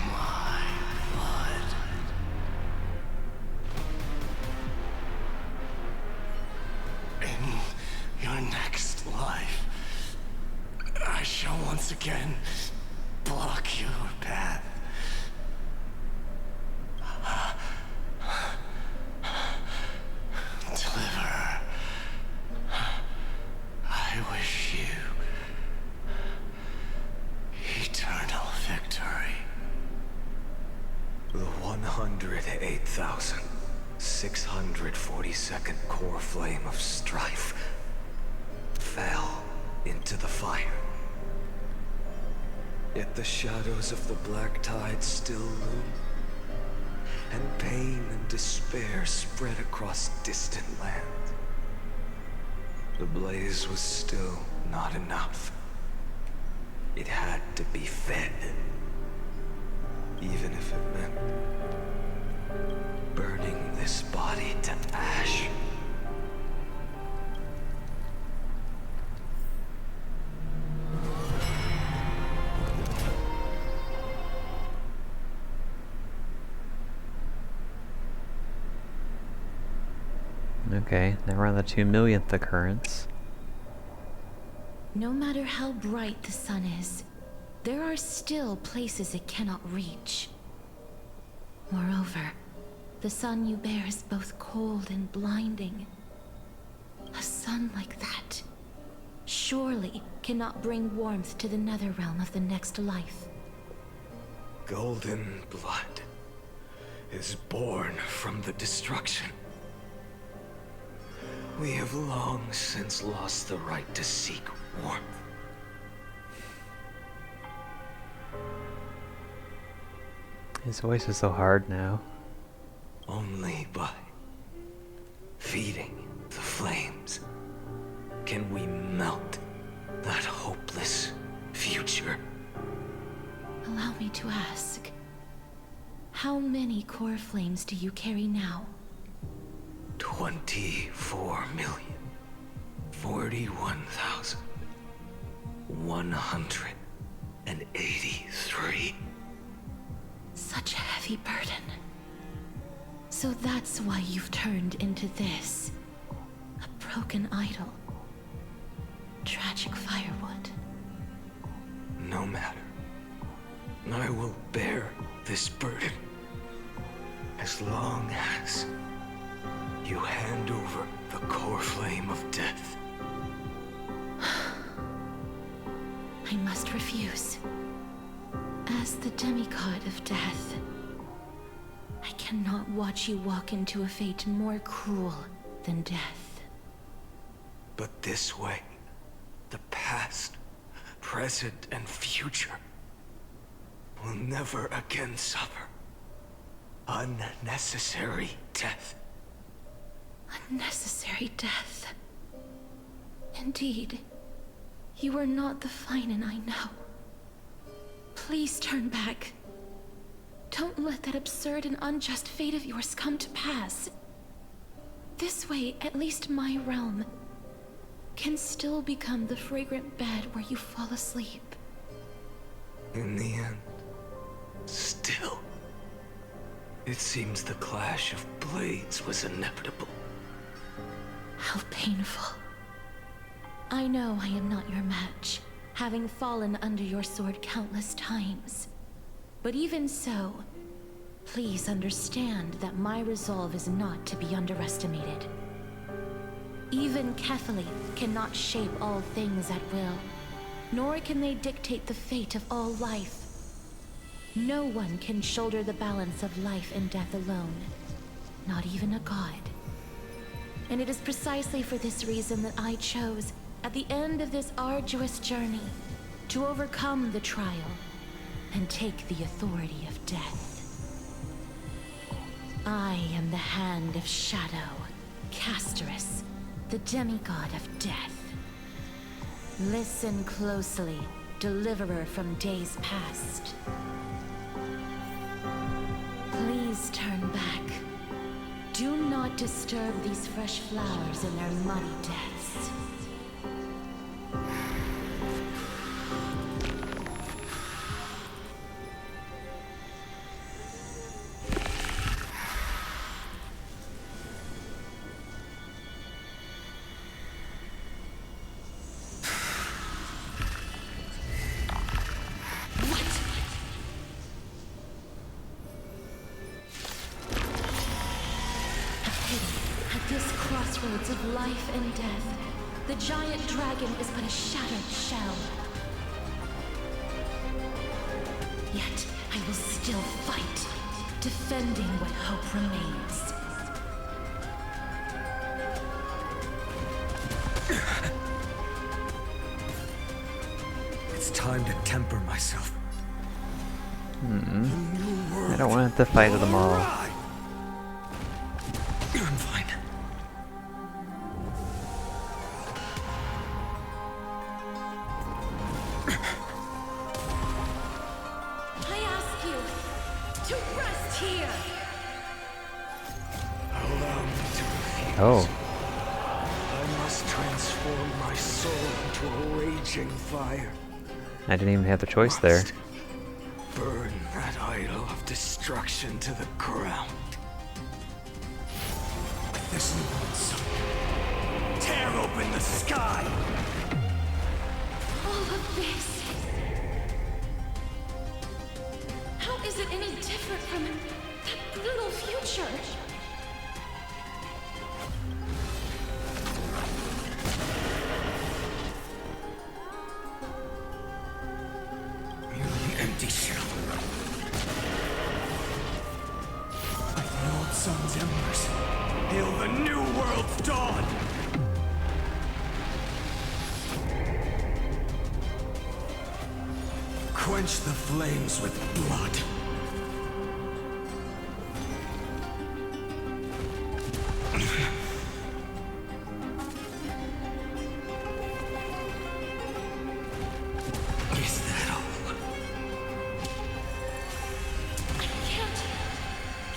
my blood. In your next life, I shall once again block your path. Deliverer, I wish you eternal victory. 108,642nd core flame of strife fell into the fire. Yet the shadows of the black tide still loom, and pain and despair spread across distant lands. The blaze was still not enough. It had to be fed, even if it meant burning this body to ash. Okay, now we're on the 2 millionth occurrence. No matter how bright the sun is, there are still places it cannot reach. Moreover, the sun you bear is both cold and blinding. A sun like that surely cannot bring warmth to the nether realm of the next life. Golden blood is born from the destruction. We have long since lost the right to seek warmth. His voice is so hard now. Only by feeding the flames can we melt that hopeless future. Allow me to ask, how many core flames do you carry now? 24,041,183. Such a heavy burden. So that's why you've turned into this. A broken idol. Tragic firewood. No matter. I will bear this burden as long as you hand over the core flame of death. I must refuse. As the demigod of death, I cannot watch you walk into a fate more cruel than death. But this way, the past, present, and future will never again suffer unnecessary death. Unnecessary death. Indeed, you are not the Phainon I know. Please turn back. Don't let that absurd and unjust fate of yours come to pass. This way, at least my realm can still become the fragrant bed where you fall asleep. In the end, still, it seems the clash of blades was inevitable. How painful. I know I am not your match, having fallen under your sword countless times. But even so, please understand that my resolve is not to be underestimated. Even Kefali cannot shape all things at will, nor can they dictate the fate of all life. No one can shoulder the balance of life and death alone, not even a god. And it is precisely for this reason that I chose, at the end of this arduous journey, to overcome the trial and take the authority of death. I am the Hand of Shadow, Casterus, the demigod of death. Listen closely, deliverer from days past. Please turn back. Do not disturb these fresh flowers in their muddy deaths. Crossroads of life and death, the giant dragon is but a shattered shell. Yet, I will still fight. defending what hope remains. It's time to temper myself. I don't want to fight them all. I'm fine. I ask you to rest here. Allow me to refuse. Oh. I must transform my soul into a raging fire. I didn't even have the choice there. Burn that idol of destruction to the ground. This new sun. Tear open the sky! All of this. How is it any different from that brutal future? Empty shell. Like the old sun's embers, hail the new world's dawn! Quench the flames with blood. Is that all? I can't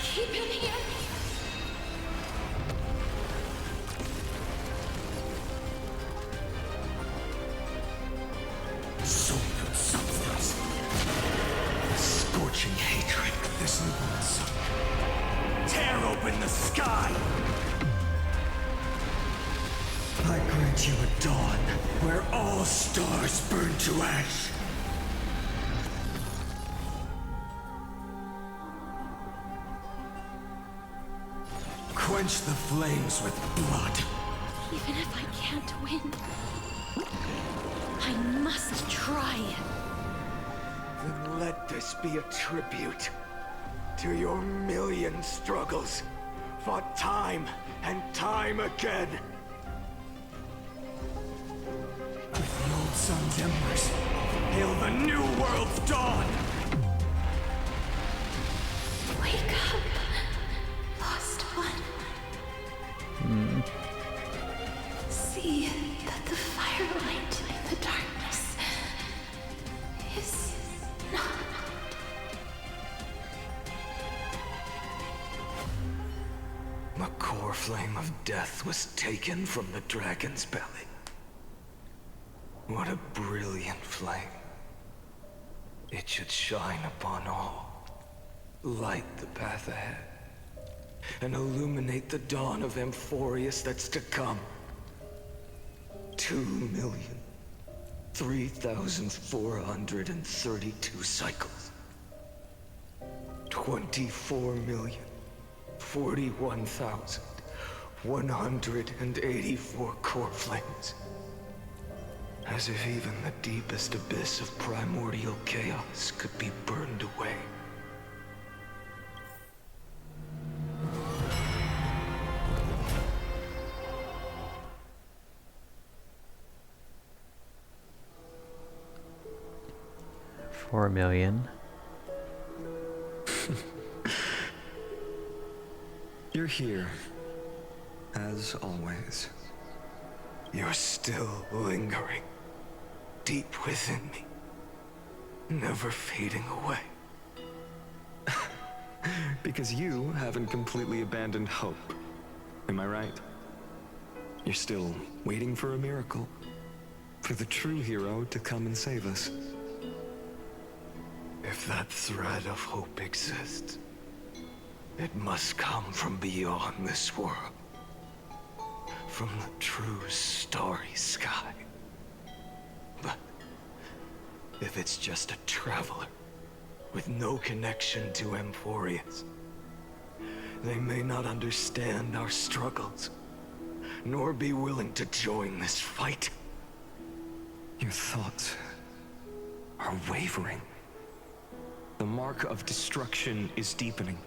keep him here. Soul of substance. A scorching hatred of this newborn sun. Tear open the sky! I grant you a dawn where all stars burn to ash. Quench the flames with blood. Even if I can't win, I must try. Then let this be a tribute to your million struggles, fought time and time again. With the old sun's embers, hail the new world's dawn! Wake up, lost one. See that the firelight in the darkness is not. The core flame of death was taken from the dragon's belly. What a brilliant flame. It should shine upon all, light the path ahead, and illuminate the dawn of Amphoreus that's to come. 2,003,432 cycles. 24,041,184 core flames. As if even the deepest abyss of primordial chaos could be burned away. $4 million. You're here, as always. You're still lingering, deep within me, never fading away. Because you haven't completely abandoned hope. Am I right? You're still waiting for a miracle. For the true hero to come and save us. If that thread of hope exists, it must come from beyond this world. From the true starry sky. But if it's just a traveler with no connection to Amphoreus, they may not understand our struggles, nor be willing to join this fight. Your thoughts are wavering. The mark of destruction is deepening.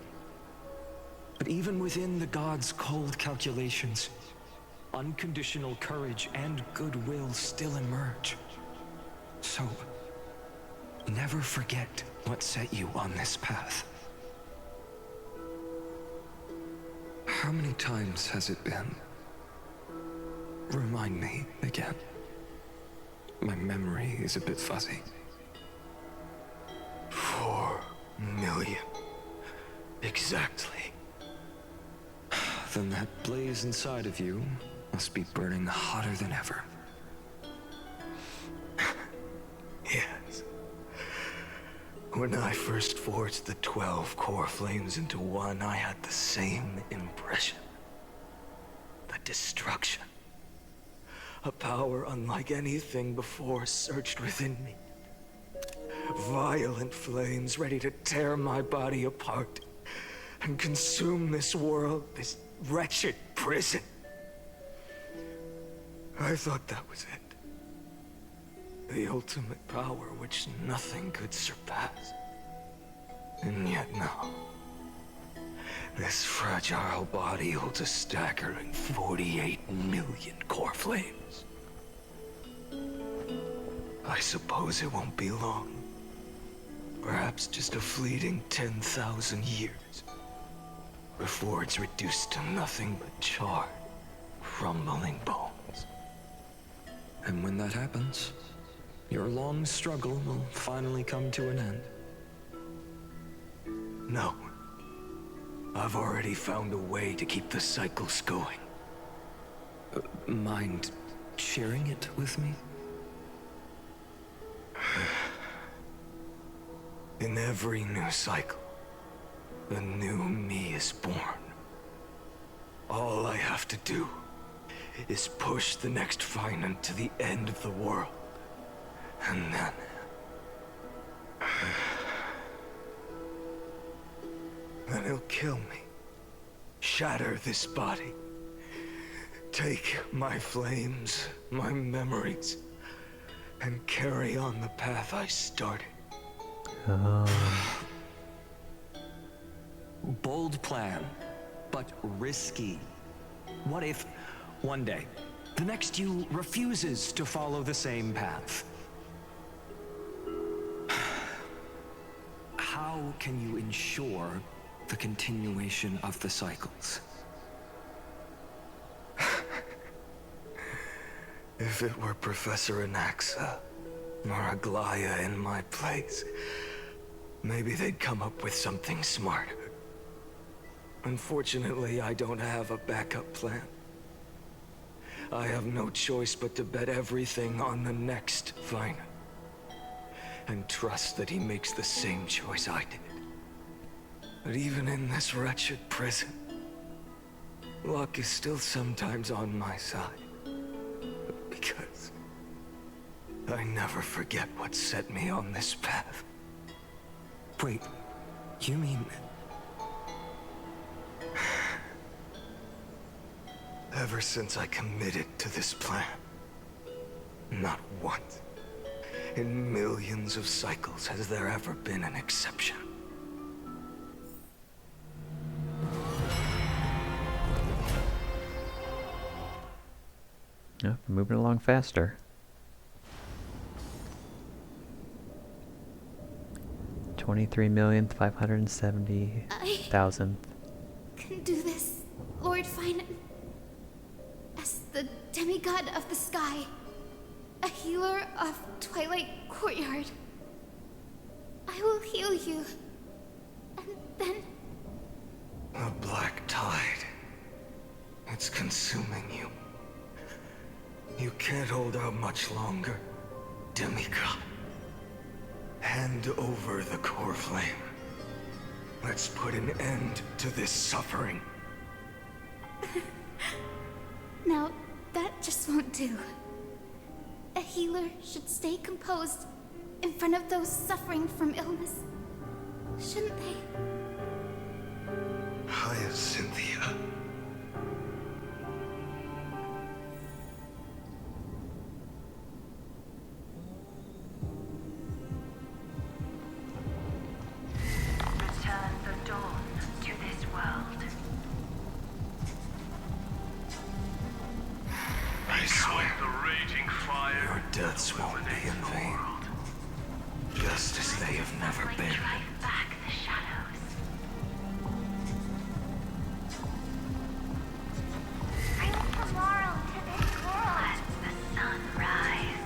But even within the gods' cold calculations, unconditional courage and goodwill still emerge. So, never forget what set you on this path. How many times has it been? Remind me again. My memory is a bit fuzzy. 4 million. Exactly. Then that blaze inside of you must be burning hotter than ever. Yes. When I first forged the 12 core flames into one, I had the same impression. The destruction. A power unlike anything before surged within me. Violent flames ready to tear my body apart and consume this world, this wretched prison. I thought that was it. The ultimate power which nothing could surpass. And yet now, this fragile body holds a staggering 48 million core flames. I suppose it won't be long. Perhaps just a fleeting 10,000 years. Before it's reduced to nothing but charred, crumbling bones. And when that happens, your long struggle will finally come to an end. No. I've already found a way to keep the cycles going. Mind sharing it with me? In every new cycle, a new me is born. All I have to do is push the next Phainon to the end of the world. And then... then he'll kill me. Shatter this body. Take my flames, my memories, and carry on the path I started. Bold plan, but risky. What if, one day, the next you refuses to follow the same path? How can you ensure the continuation of the cycles? If it were Professor Anaxa or Aglaya in my place, maybe they'd come up with something smarter. Unfortunately, I don't have a backup plan. I have no choice but to bet everything on the next Phainon. And trust that he makes the same choice I did. But even in this wretched prison, luck is still sometimes on my side. Because I never forget what set me on this path. Wait, you mean... Ever since I committed to this plan, not once, in millions of cycles, has there ever been an exception. Oh, moving along faster. 23,570,000. Can do this, Lord Phainon. As the demigod of the sky, a healer of Twilight Courtyard. I will heal you, and then... A black tide. It's consuming you. You can't hold out much longer, demigod. Hand over the core flame. Let's put an end to this suffering. Now, that just won't do. A healer should stay composed in front of those suffering from illness. Shouldn't they? Hyacinthia. Return the dawn to this world. threats will be in vain. Just as they have never been. Back the shadows. Bring tomorrow to this world. Let the sun rise.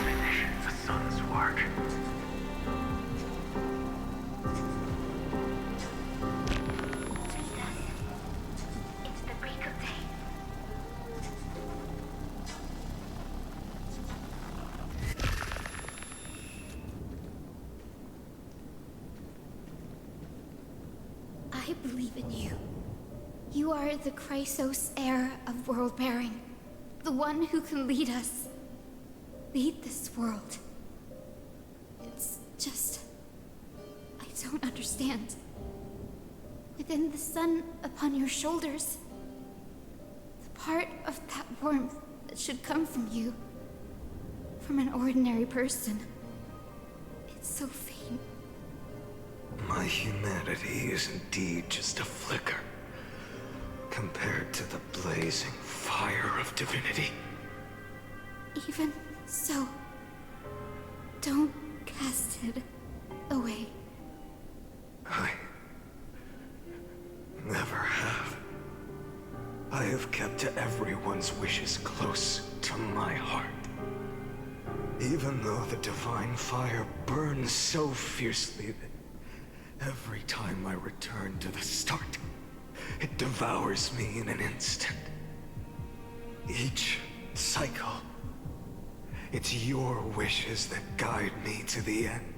Finish the sun's work. It's the break of day. I believe in you. You are the Chrysos heir of world-bearing. The one who can lead us. Lead this world. It's just... I don't understand. Within the sun upon your shoulders, the part of that warmth that should come from you, from an ordinary person, it's so faint. My humanity is indeed just a flicker compared to the blazing fire of divinity. Even so, don't cast it away. I never have. I have kept everyone's wishes close to my heart. Even though the divine fire burns so fiercely that every time I return to the start, it devours me in an instant. Each cycle, it's your wishes that guide me to the end,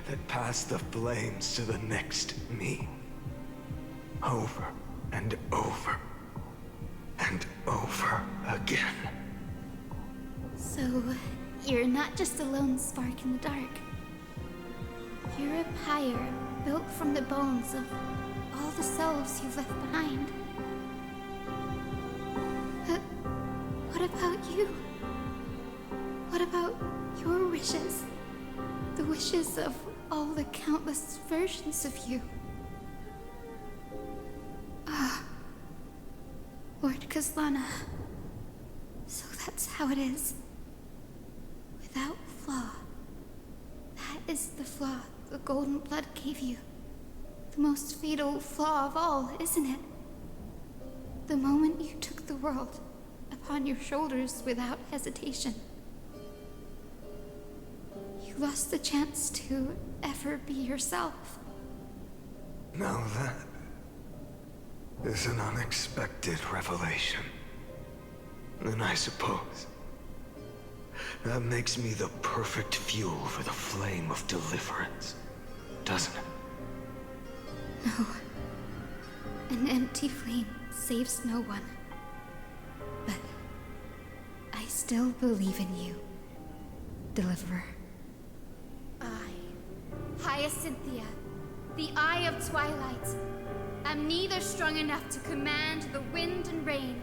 that pass the flames to the next me. Over and over and over again. So, you're not just a lone spark in the dark. You're a pyre built from the bones of all the selves you've left behind. But what about you? What about your wishes? The wishes of all the countless versions of you? Lord Kazlana. So that's how it is. Without flaw. That is the flaw the golden blood gave you. The most fatal flaw of all, isn't it? The moment you took the world upon your shoulders without hesitation. You lost the chance to ever be yourself. Now that is an unexpected revelation. And I suppose that makes me the perfect fuel for the flame of deliverance, doesn't it? No. An empty flame saves no one. But I still believe in you, Deliverer. Hyacinthia, the Eye of Twilight. I'm neither strong enough to command the wind and rain,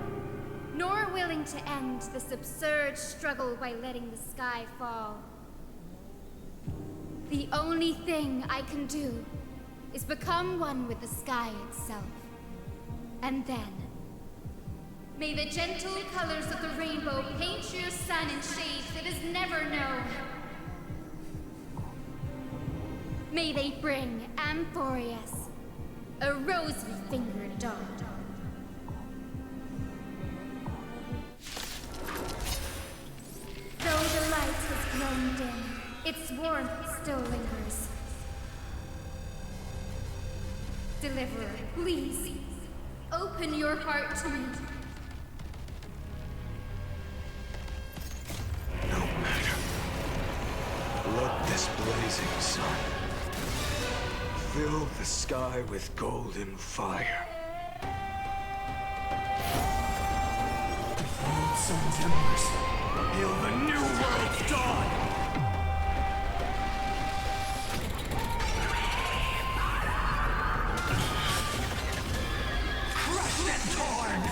nor willing to end this absurd struggle by letting the sky fall. The only thing I can do is become one with the sky itself. And then, may the gentle colors of the rainbow paint your sun in shades it has never known. May they bring Amphoreus, a rosy-fingered dog. Though the light has grown dim, its warmth still lingers. Deliverer, please, open your heart to me. No matter. Let this blazing sun fill the sky with golden fire. Old sun's embers hail the new world's dawn! Crushed and torn!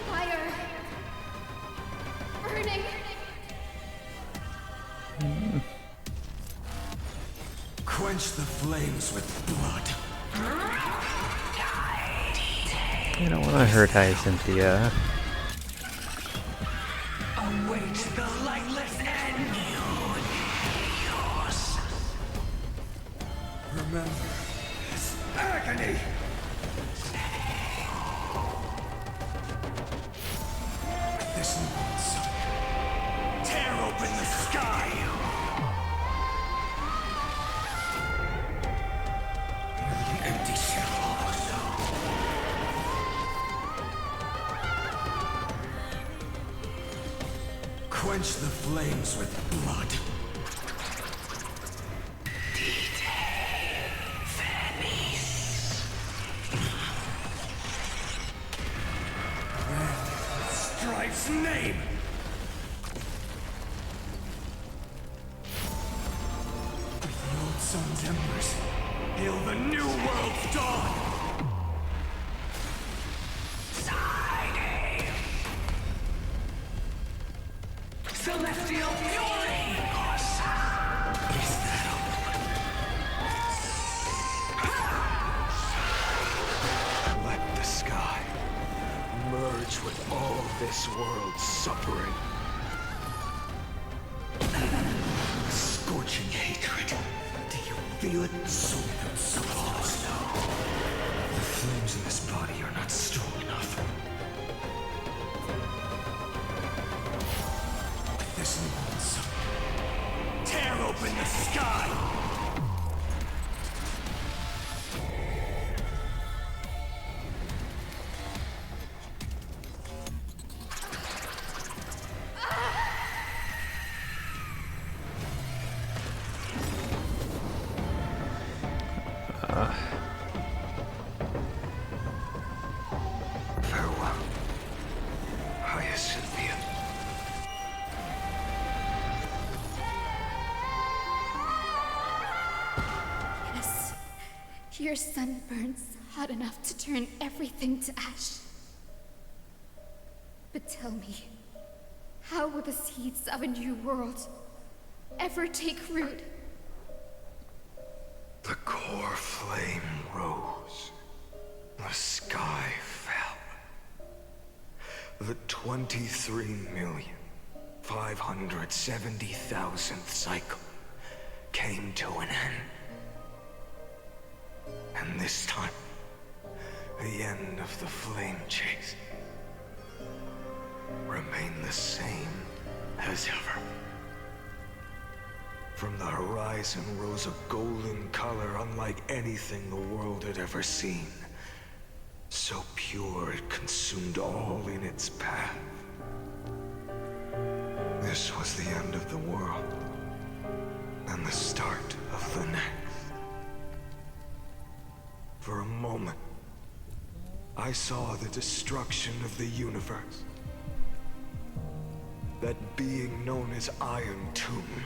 Fire! Burning! Quench the flames with blood. I don't want to hurt Hyacinthia. Await the lightless end. Remember this agony. This monster, tear open the sky. An empty shell. Quench the flames with blood. Strife's name! With the old sun's embers, hail the new world's dawn! Celestial fury! Is that all? Let the sky merge with all this world's suffering. Scorching hatred. Do you feel it? So close. The flames in this body are not strong enough. This monster, tear open the sky! Farewell, Hyacinthia. Yes. Your sun burns hot enough to turn everything to ash. But tell me, how will the seeds of a new world ever take root? The core flame rose. The sky fell. The 23,570,000th cycle came to an end. And this time, the end of the flame chase remained the same as ever. From the horizon rose a golden color unlike anything the world had ever seen. So pure it consumed all in its path. This was the end of the world, and the start of the next. For a moment, I saw the destruction of the universe. That being known as Iron Tomb,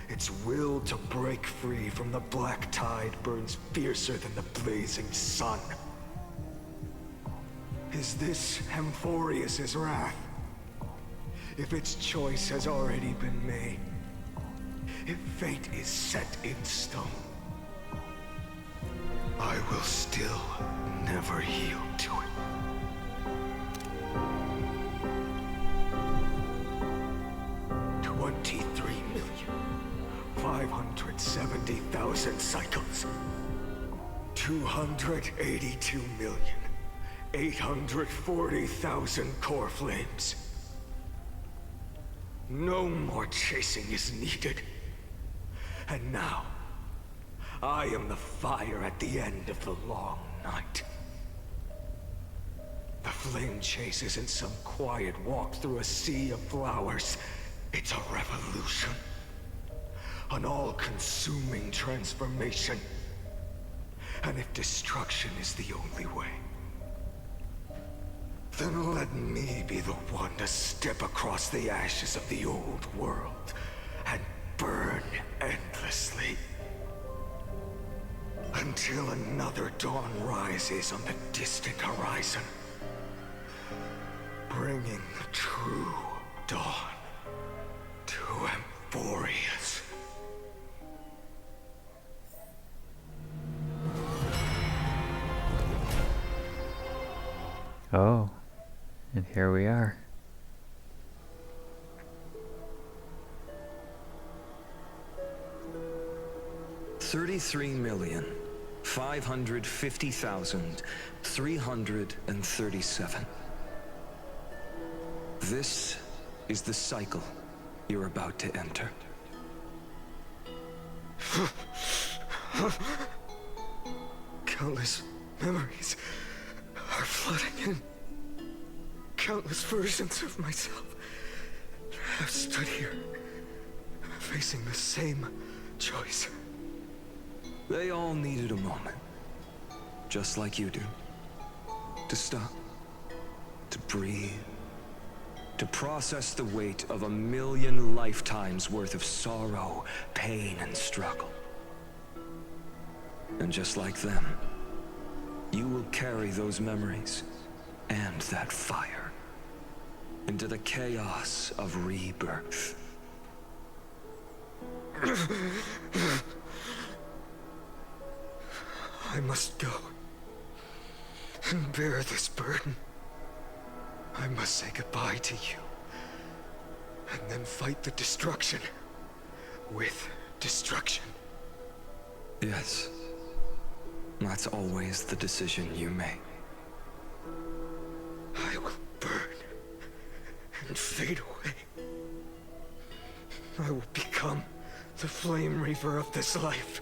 its will to break free from the black tide burns fiercer than the blazing sun. Is this Amphoreus' wrath? If its choice has already been made, if fate is set in stone, I will still never yield to it. $23,570,000 cycles. 282,840,000 core flames. No more chasing is needed. And now, I am the fire at the end of the long night. The flame chase isn't some quiet walk through a sea of flowers. It's a revolution. An all-consuming transformation. And if destruction is the only way, then let me be the one to step across the ashes of the old world and burn endlessly. Until another dawn rises on the distant horizon, bringing the true dawn to Amphoreus. Oh, and here we are. $33,550,337. This is the cycle you're about to enter. Countless memories are flooding in. Countless versions of myself have stood here, facing the same choice. They all needed a moment, just like you do. To stop, to breathe, to process the weight of 1,000,000 lifetimes worth of sorrow, pain, and struggle. And just like them, you will carry those memories and that fire into the chaos of rebirth. I must go and bear this burden. I must say goodbye to you, and then fight the destruction with destruction. Yes, that's always the decision you make. I will burn and fade away. I will become the flame reaver of this life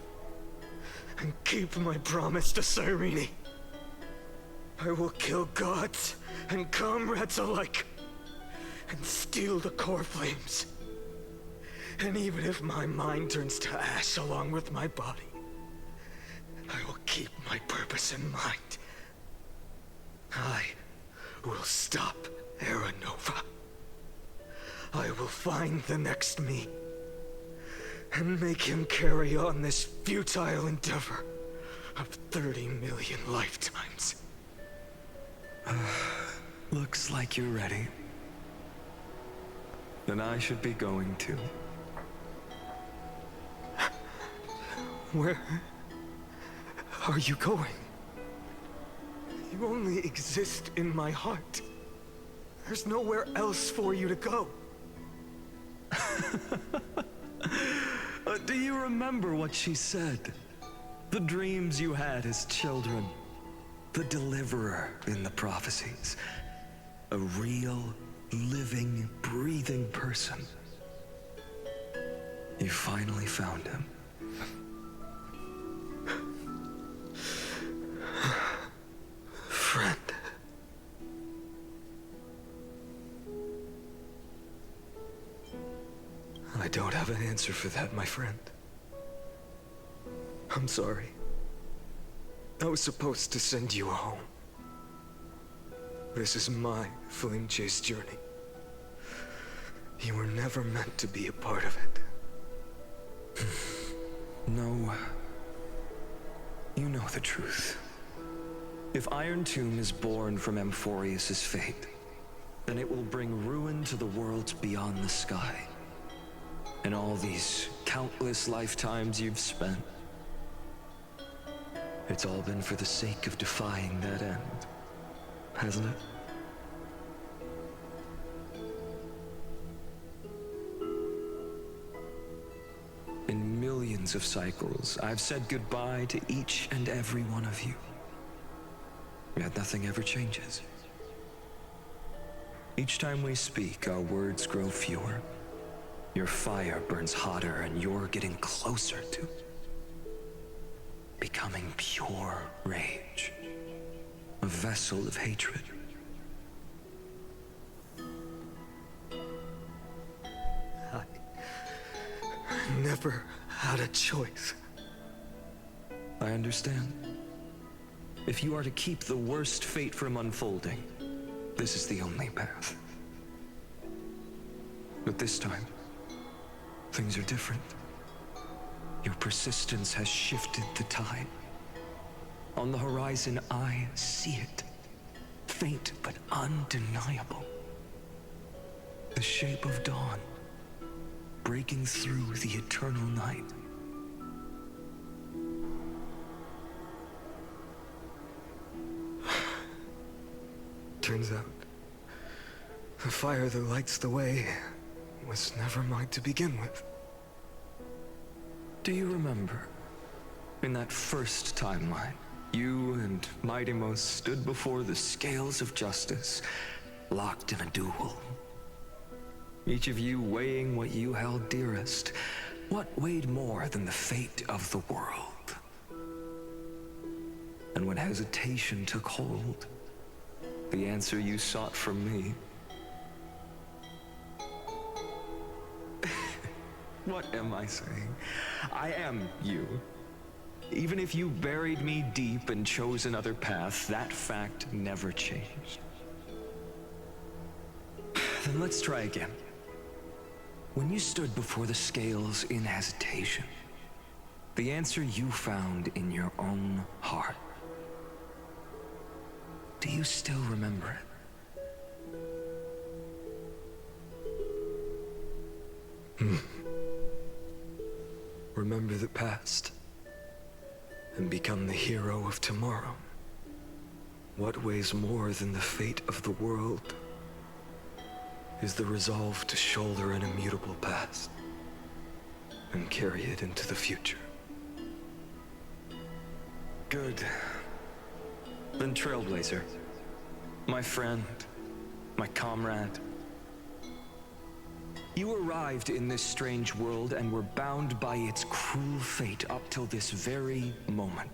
and keep my promise to Cyrene. I will kill gods and comrades alike and steal the core flames. And even if my mind turns to ash along with my body, I will keep my purpose in mind. I will stop Era Nova. I will find the next me and make him carry on this futile endeavor of 30 million lifetimes. Looks like you're ready. Then I should be going too. Where are you going? You only exist in my heart. There's nowhere else for you to go. Do you remember what she said? The dreams you had as children. The deliverer in the prophecies. A real, living, breathing person. You finally found him. Friend. I don't have an answer for that, my friend. I'm sorry. I was supposed to send you home. This is my flame chase journey. You were never meant to be a part of it. No. You know the truth. If Iron Tomb is born from Amphoreus' fate, then it will bring ruin to the worlds beyond the sky. And all these countless lifetimes you've spent, it's all been for the sake of defying that end, hasn't it? In millions of cycles, I've said goodbye to each and every one of you. Yet nothing ever changes. Each time we speak, our words grow fewer. Your fire burns hotter, and you're getting closer to becoming pure rage. A vessel of hatred. I never had a choice. I understand. If you are to keep the worst fate from unfolding, this is the only path. But this time, things are different. Your persistence has shifted the tide. On the horizon, I see it. Faint but undeniable. The shape of dawn, breaking through the eternal night. turns out, the fire that lights the way was never mine to begin with. Do you remember, in that first timeline, you and Mightymost stood before the scales of justice, locked in a duel? Each of you weighing what you held dearest. What weighed more than the fate of the world? And when hesitation took hold, the answer you sought from me. What am I saying? I am you. Even if you buried me deep and chose another path, that fact never changed. Then let's try again. When you stood before the scales in hesitation, the answer you found in your own heart. Do you still remember it? Remember the past, and become the hero of tomorrow. What weighs more than the fate of the world is the resolve to shoulder an immutable past and carry it into the future. Good. Then Trailblazer, my friend, my comrade. You arrived in this strange world and were bound by its cruel fate up till this very moment.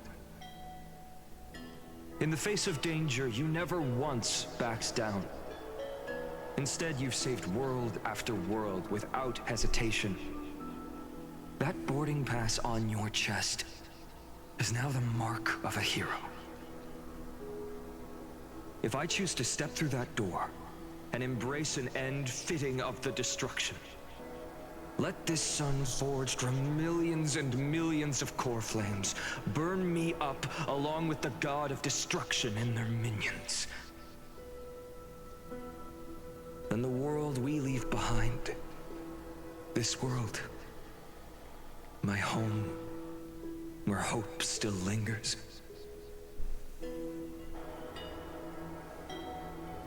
In the face of danger, you never once backed down. Instead, you've saved world after world without hesitation. That boarding pass on your chest is now the mark of a hero. If I choose to step through that door and embrace an end fitting of the destruction, let this sun forged from millions and millions of core flames burn me up along with the god of destruction and their minions. Then the world we leave behind, this world, my home, where hope still lingers.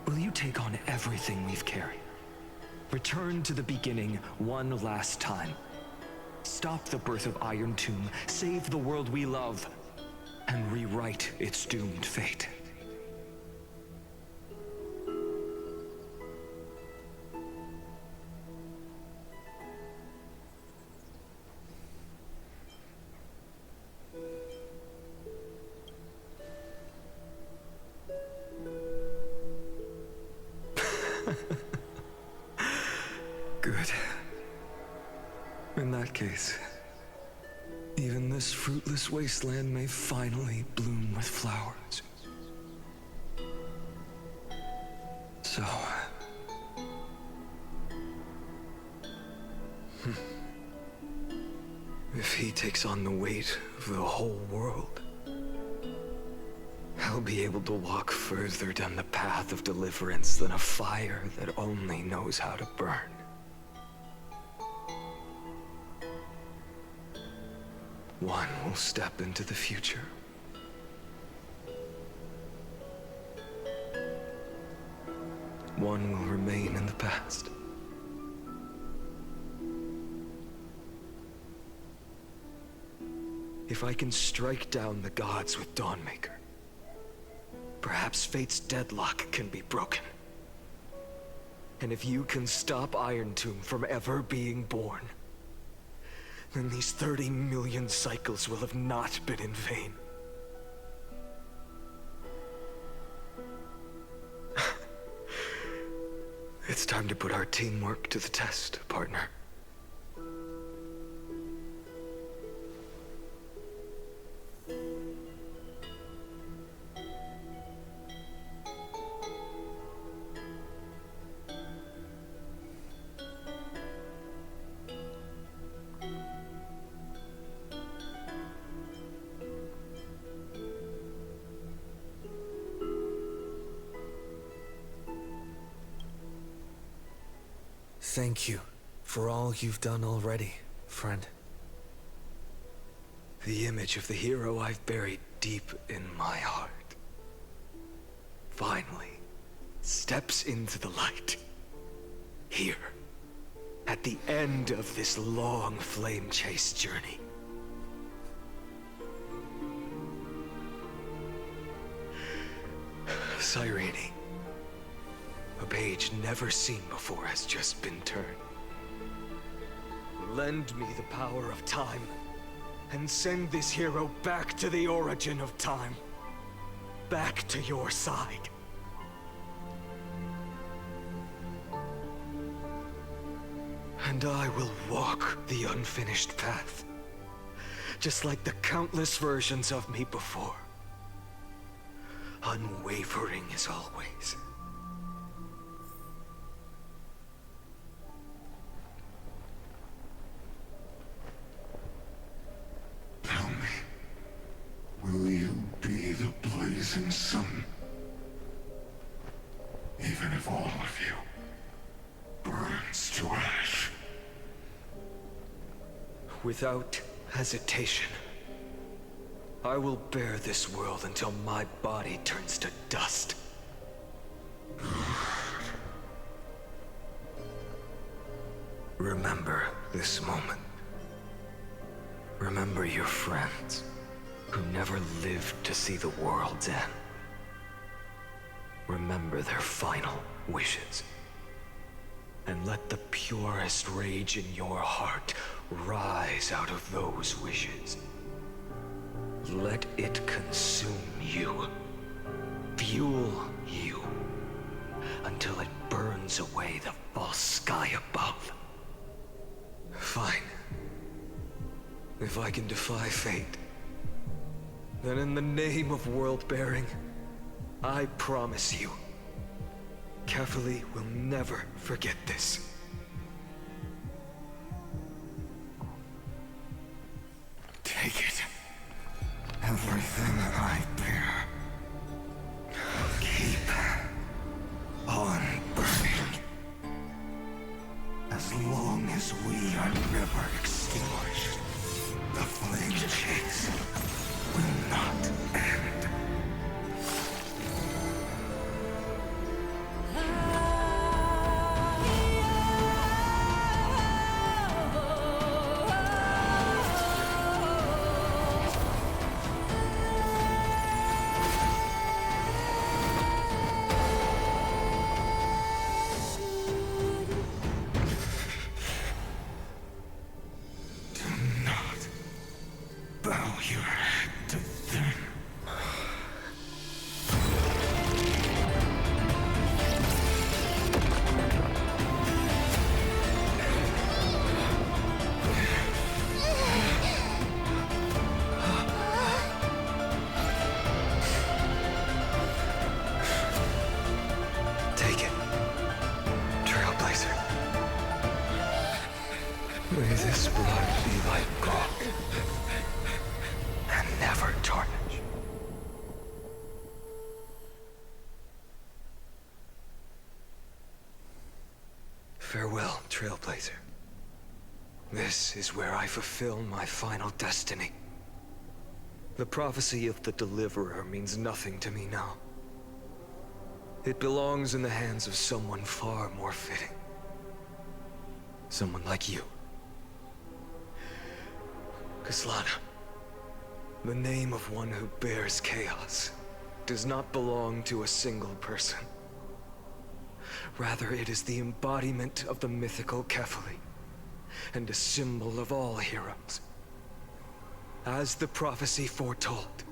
Will you take on everything we've carried? Return to the beginning one last time. Stop the birth of Iron Tomb, save the world we love, and rewrite its doomed fate. Good. In that case, even this fruitless wasteland may finally bloom with flowers. So... If he takes on the weight of the whole world, I'll be able to walk further down the path of deliverance than a fire that only knows how to burn. One will step into the future. One will remain in the past. If I can strike down the gods with Dawnmaker, perhaps fate's deadlock can be broken. And if you can stop Iron Tomb from ever being born, then these 30 million cycles will have not been in vain. It's time to put our teamwork to the test, partner. Thank you for all you've done already, friend. The image of the hero I've buried deep in my heart finally steps into the light. Here, at the end of this long flame chase journey. Cyrene, a page never seen before has just been turned. Lend me the power of time, and send this hero back to the origin of time. Back to your side. And I will walk the unfinished path, just like the countless versions of me before. Unwavering as always. Tell me, will you be the blazing sun? Even if all of you burns to ash. Without hesitation, I will bear this world until my body turns to dust. Remember this moment. Remember your friends who never lived to see the world's end. Remember their final wishes. And let the purest rage in your heart rise out of those wishes. Let it consume you, fuel you, until it burns away the false sky above. Fine. If I can defy fate, then in the name of world-bearing, I promise you, Kefali will never forget this. Take it. Everything I bear. Keep on burning. As long as we are never extinguished, the flame chase will not end. May this blood be like gold, and never tarnish. Farewell, Trailblazer. This is where I fulfill my final destiny. The prophecy of the Deliverer means nothing to me now. It belongs in the hands of someone far more fitting. Someone like you. Kaslana, the name of one who bears chaos does not belong to a single person. Rather, it is the embodiment of the mythical Kefali, and a symbol of all heroes. As the prophecy foretold,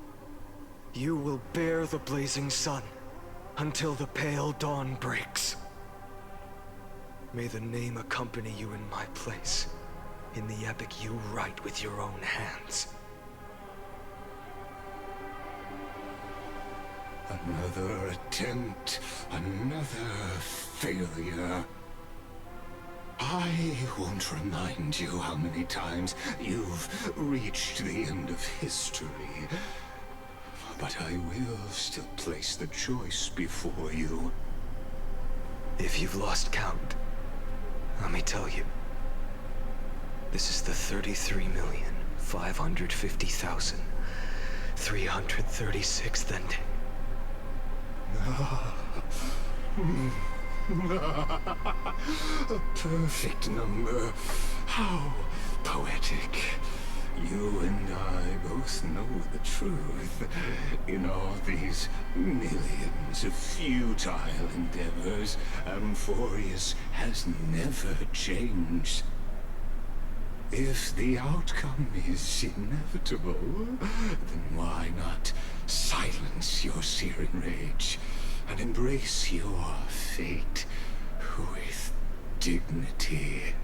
you will bear the blazing sun until the pale dawn breaks. May the name accompany you in my place, in the epic you write with your own hands. Another attempt, another failure. I won't remind you how many times you've reached the end of history. But I will still place the choice before you. If you've lost count, let me tell you. This is the 33,550,336th ending. A perfect number. How poetic. You and I both know the truth. In all these millions of futile endeavors, Amphoreus has never changed. If the outcome is inevitable, then why not silence your searing rage and embrace your fate with dignity?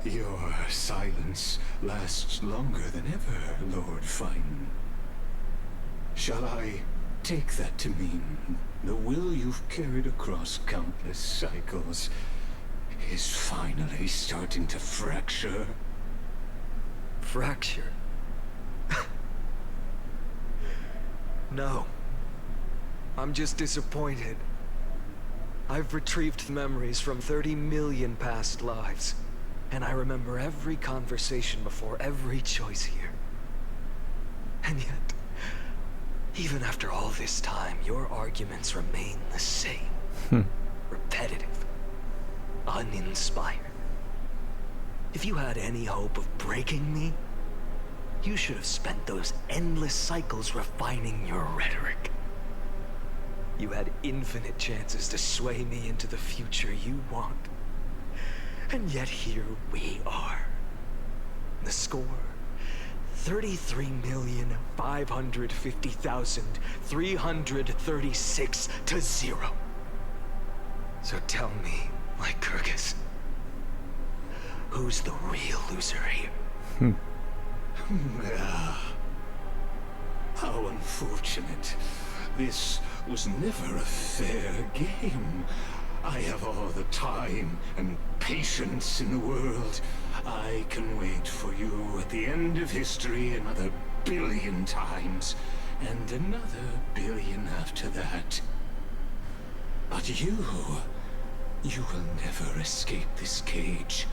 Your silence lasts longer than ever, Lord Phainon. Shall I take that to mean the will you've carried across countless cycles is finally starting to fracture? Fracture? No. I'm just disappointed. I've retrieved memories from 30 million past lives, and I remember every conversation before every choice here. And yet, even after all this time, your arguments remain the same. Repetitive. Uninspired. If you had any hope of breaking me, you should have spent those endless cycles refining your rhetoric. You had infinite chances to sway me into the future you want. And yet here we are. The score, 33,550,336 to 0. So tell me, Lycurgus, who's the real loser here? How unfortunate. This was never a fair game. I have all the time and patience in the world. I can wait for you at the end of history another billion times, and another billion after that. But you will never escape this cage.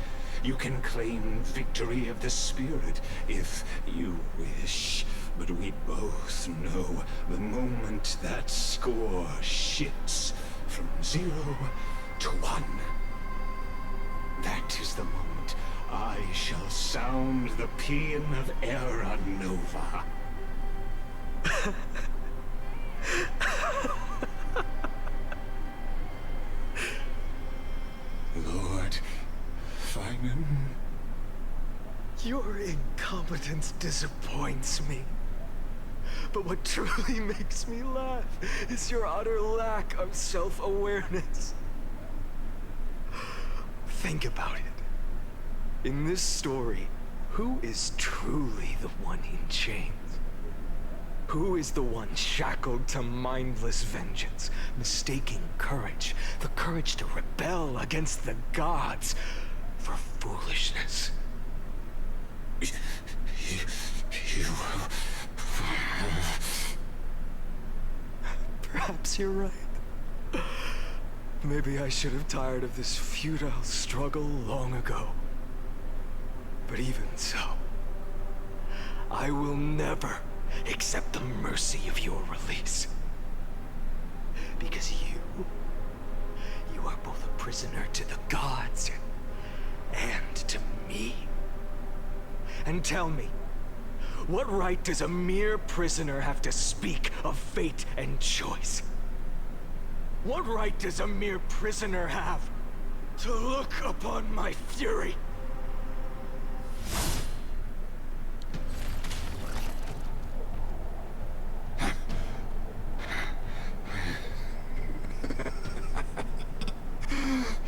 You can claim victory of the spirit if you wish, but we both know the moment that score shifts from 0 to 1. That is the moment I shall sound the paean of Era Nova. Lord Phainon. Your incompetence disappoints me. But what truly makes me laugh is your utter lack of self-awareness. Think about it. In this story, who is truly the one in chains? Who is the one shackled to mindless vengeance, mistaking courage, the courage to rebel against the gods, for foolishness? Perhaps you're right. Maybe I should have tired of this futile struggle long ago. But even so, I will never accept the mercy of your release. Because you are both a prisoner to the gods and to me. And tell me, what right does a mere prisoner have to speak of fate and choice? What right does a mere prisoner have to look upon my fury?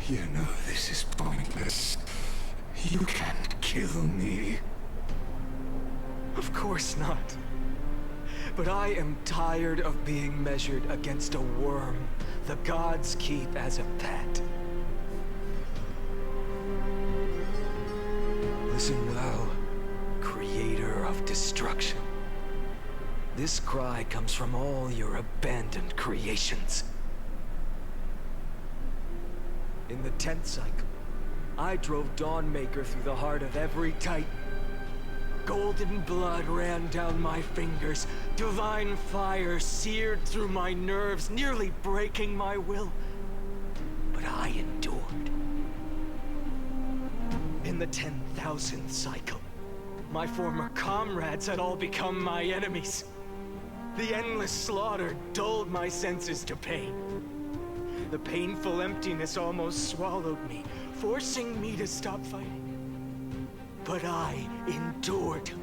You know this is pointless. You can't kill me. Of course not. But I am tired of being measured against a worm the gods keep as a pet. Listen well, creator of destruction. This cry comes from all your abandoned creations. In the 10th cycle, I drove Dawnmaker through the heart of every Titan. golden blood ran down my fingers. Divine fire seared through my nerves, nearly breaking my will. But I endured. In the 10,000th cycle, my former comrades had all become my enemies. The endless slaughter dulled my senses to pain. The painful emptiness almost swallowed me, forcing me to stop fighting. But I endured. In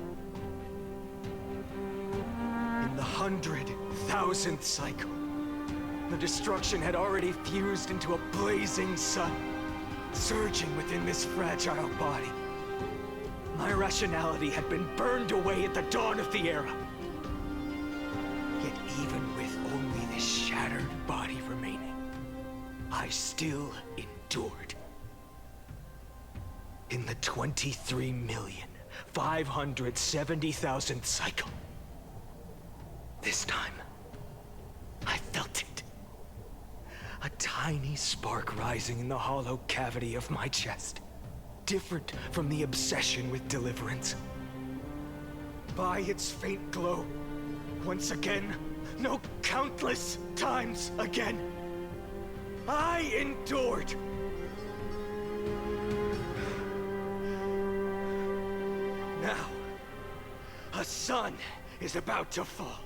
the 100,000th cycle, the destruction had already fused into a blazing sun, surging within this fragile body. My rationality had been burned away at the dawn of the era. Yet even with only this shattered body remaining, I still endured. In the 23,570,000th cycle, this time, I felt it. A tiny spark rising in the hollow cavity of my chest, different from the obsession with deliverance. By its faint glow, once again, no, countless times again, I endured. Now, a sun is about to fall,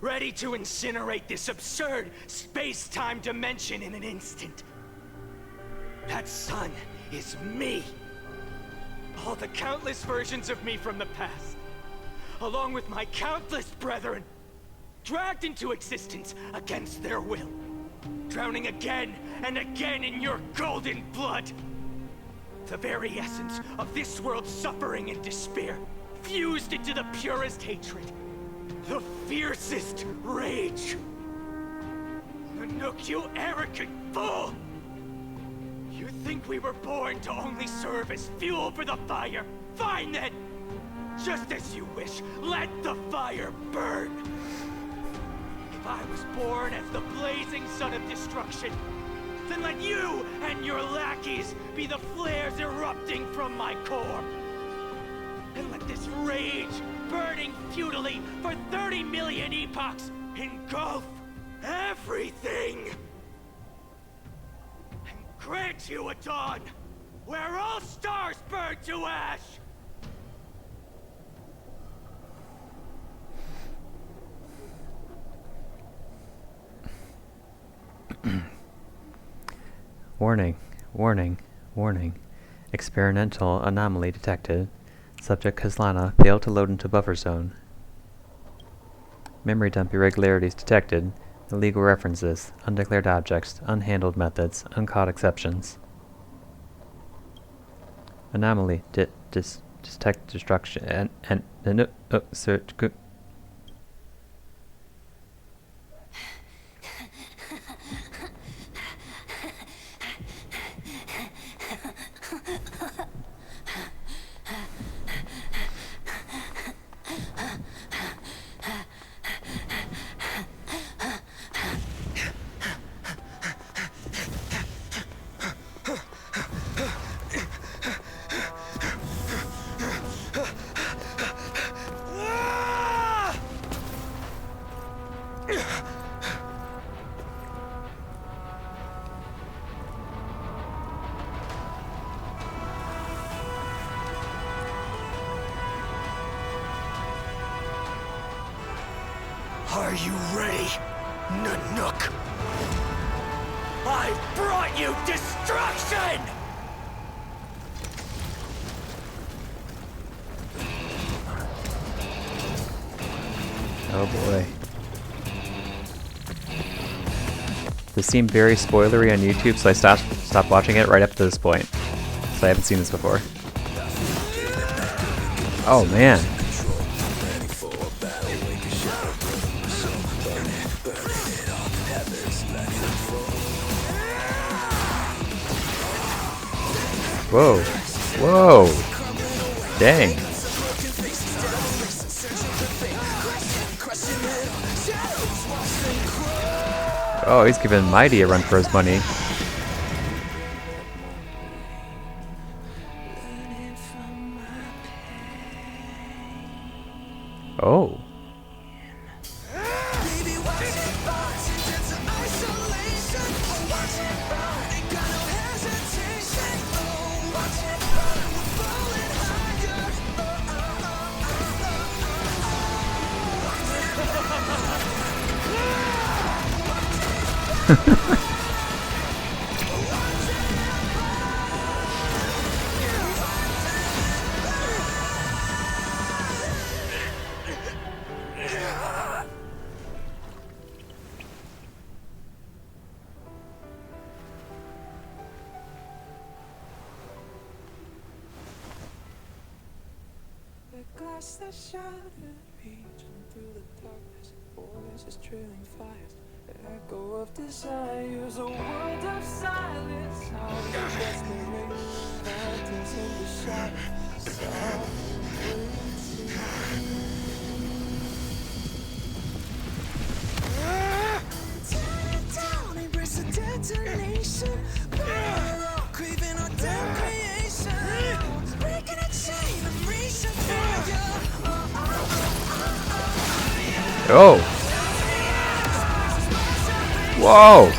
ready to incinerate this absurd space-time dimension in an instant. That sun is me. All the countless versions of me from the past, along with my countless brethren, dragged into existence against their will, drowning again and again in your golden blood. The very essence of this world's suffering and despair, fused into the purest hatred, the fiercest rage. Nanook, you arrogant fool! You think we were born to only serve as fuel for the fire? Fine then! Just as you wish, let the fire burn! If I was born as the blazing sun of destruction, then let you and your lackeys be the flares erupting from my core. And let this rage, burning futilely for 30 million epochs, engulf everything! And grant you a dawn where all stars burn to ash! Warning, warning, warning. Experimental anomaly detected. Subject Kazlana failed to load into buffer zone. Memory dump irregularities detected. Illegal references, undeclared objects, unhandled methods, uncaught exceptions. Anomaly detect destruction and search. Are you ready, Nanook? I've brought you destruction! Oh boy. This seemed very spoilery on YouTube, so I stopped watching it right up to this point. So I haven't seen this before. Oh man. Whoa. Whoa. Dang. Oh, he's giving Mighty a run for his money. Glass that shattered, reaching through the darkness, voices trailing fires, echo of desires, a world of silence, sound of desperation, phantoms in the shadow, tear it down, embrace the detonation, craving our damn creation, breaking a chain, I'm reaching for you. Oh! Whoa!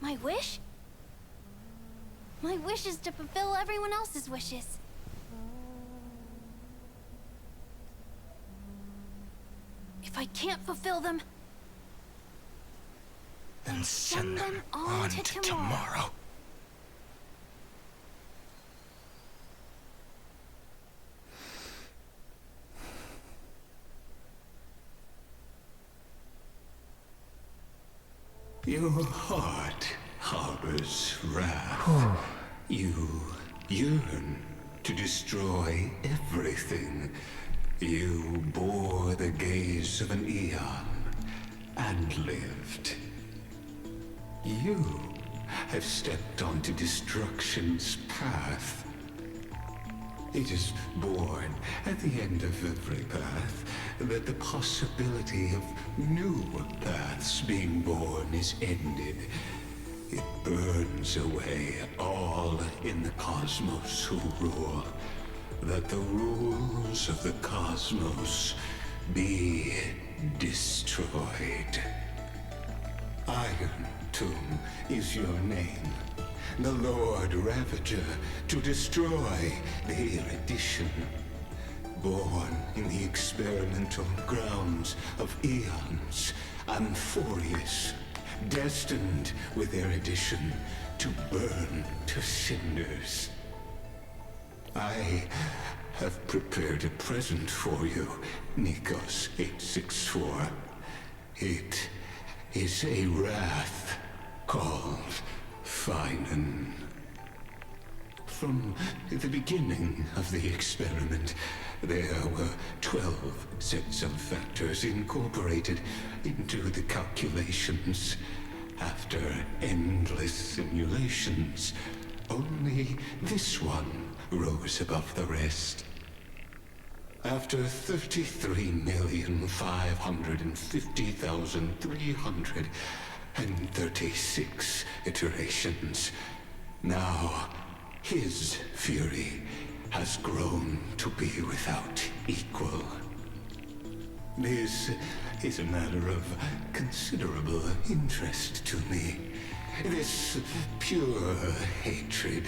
My wish? My wish is to fulfill everyone else's wishes. If I can't fulfill them, then send them on to tomorrow. Your heart harbors wrath. You yearn to destroy everything. You bore the gaze of an eon and lived. You have stepped onto destruction's path. It is born at the end of every path that the possibility of new paths being born is ended. It burns away all in the cosmos who rule, that the rules of the cosmos be destroyed. Iron Tomb is your name. The Lord Ravager, to destroy the erudition. Born in the experimental grounds of eons, Amphoreus, destined with erudition to burn to cinders. I have prepared a present for you, Nikos 864. It is a wrath called Phainon. From the beginning of the experiment, there were 12 sets of factors incorporated into the calculations. After endless simulations, only this one rose above the rest. After 33,550,336 iterations, now his fury has grown to be without equal. This is a matter of considerable interest to me. This pure hatred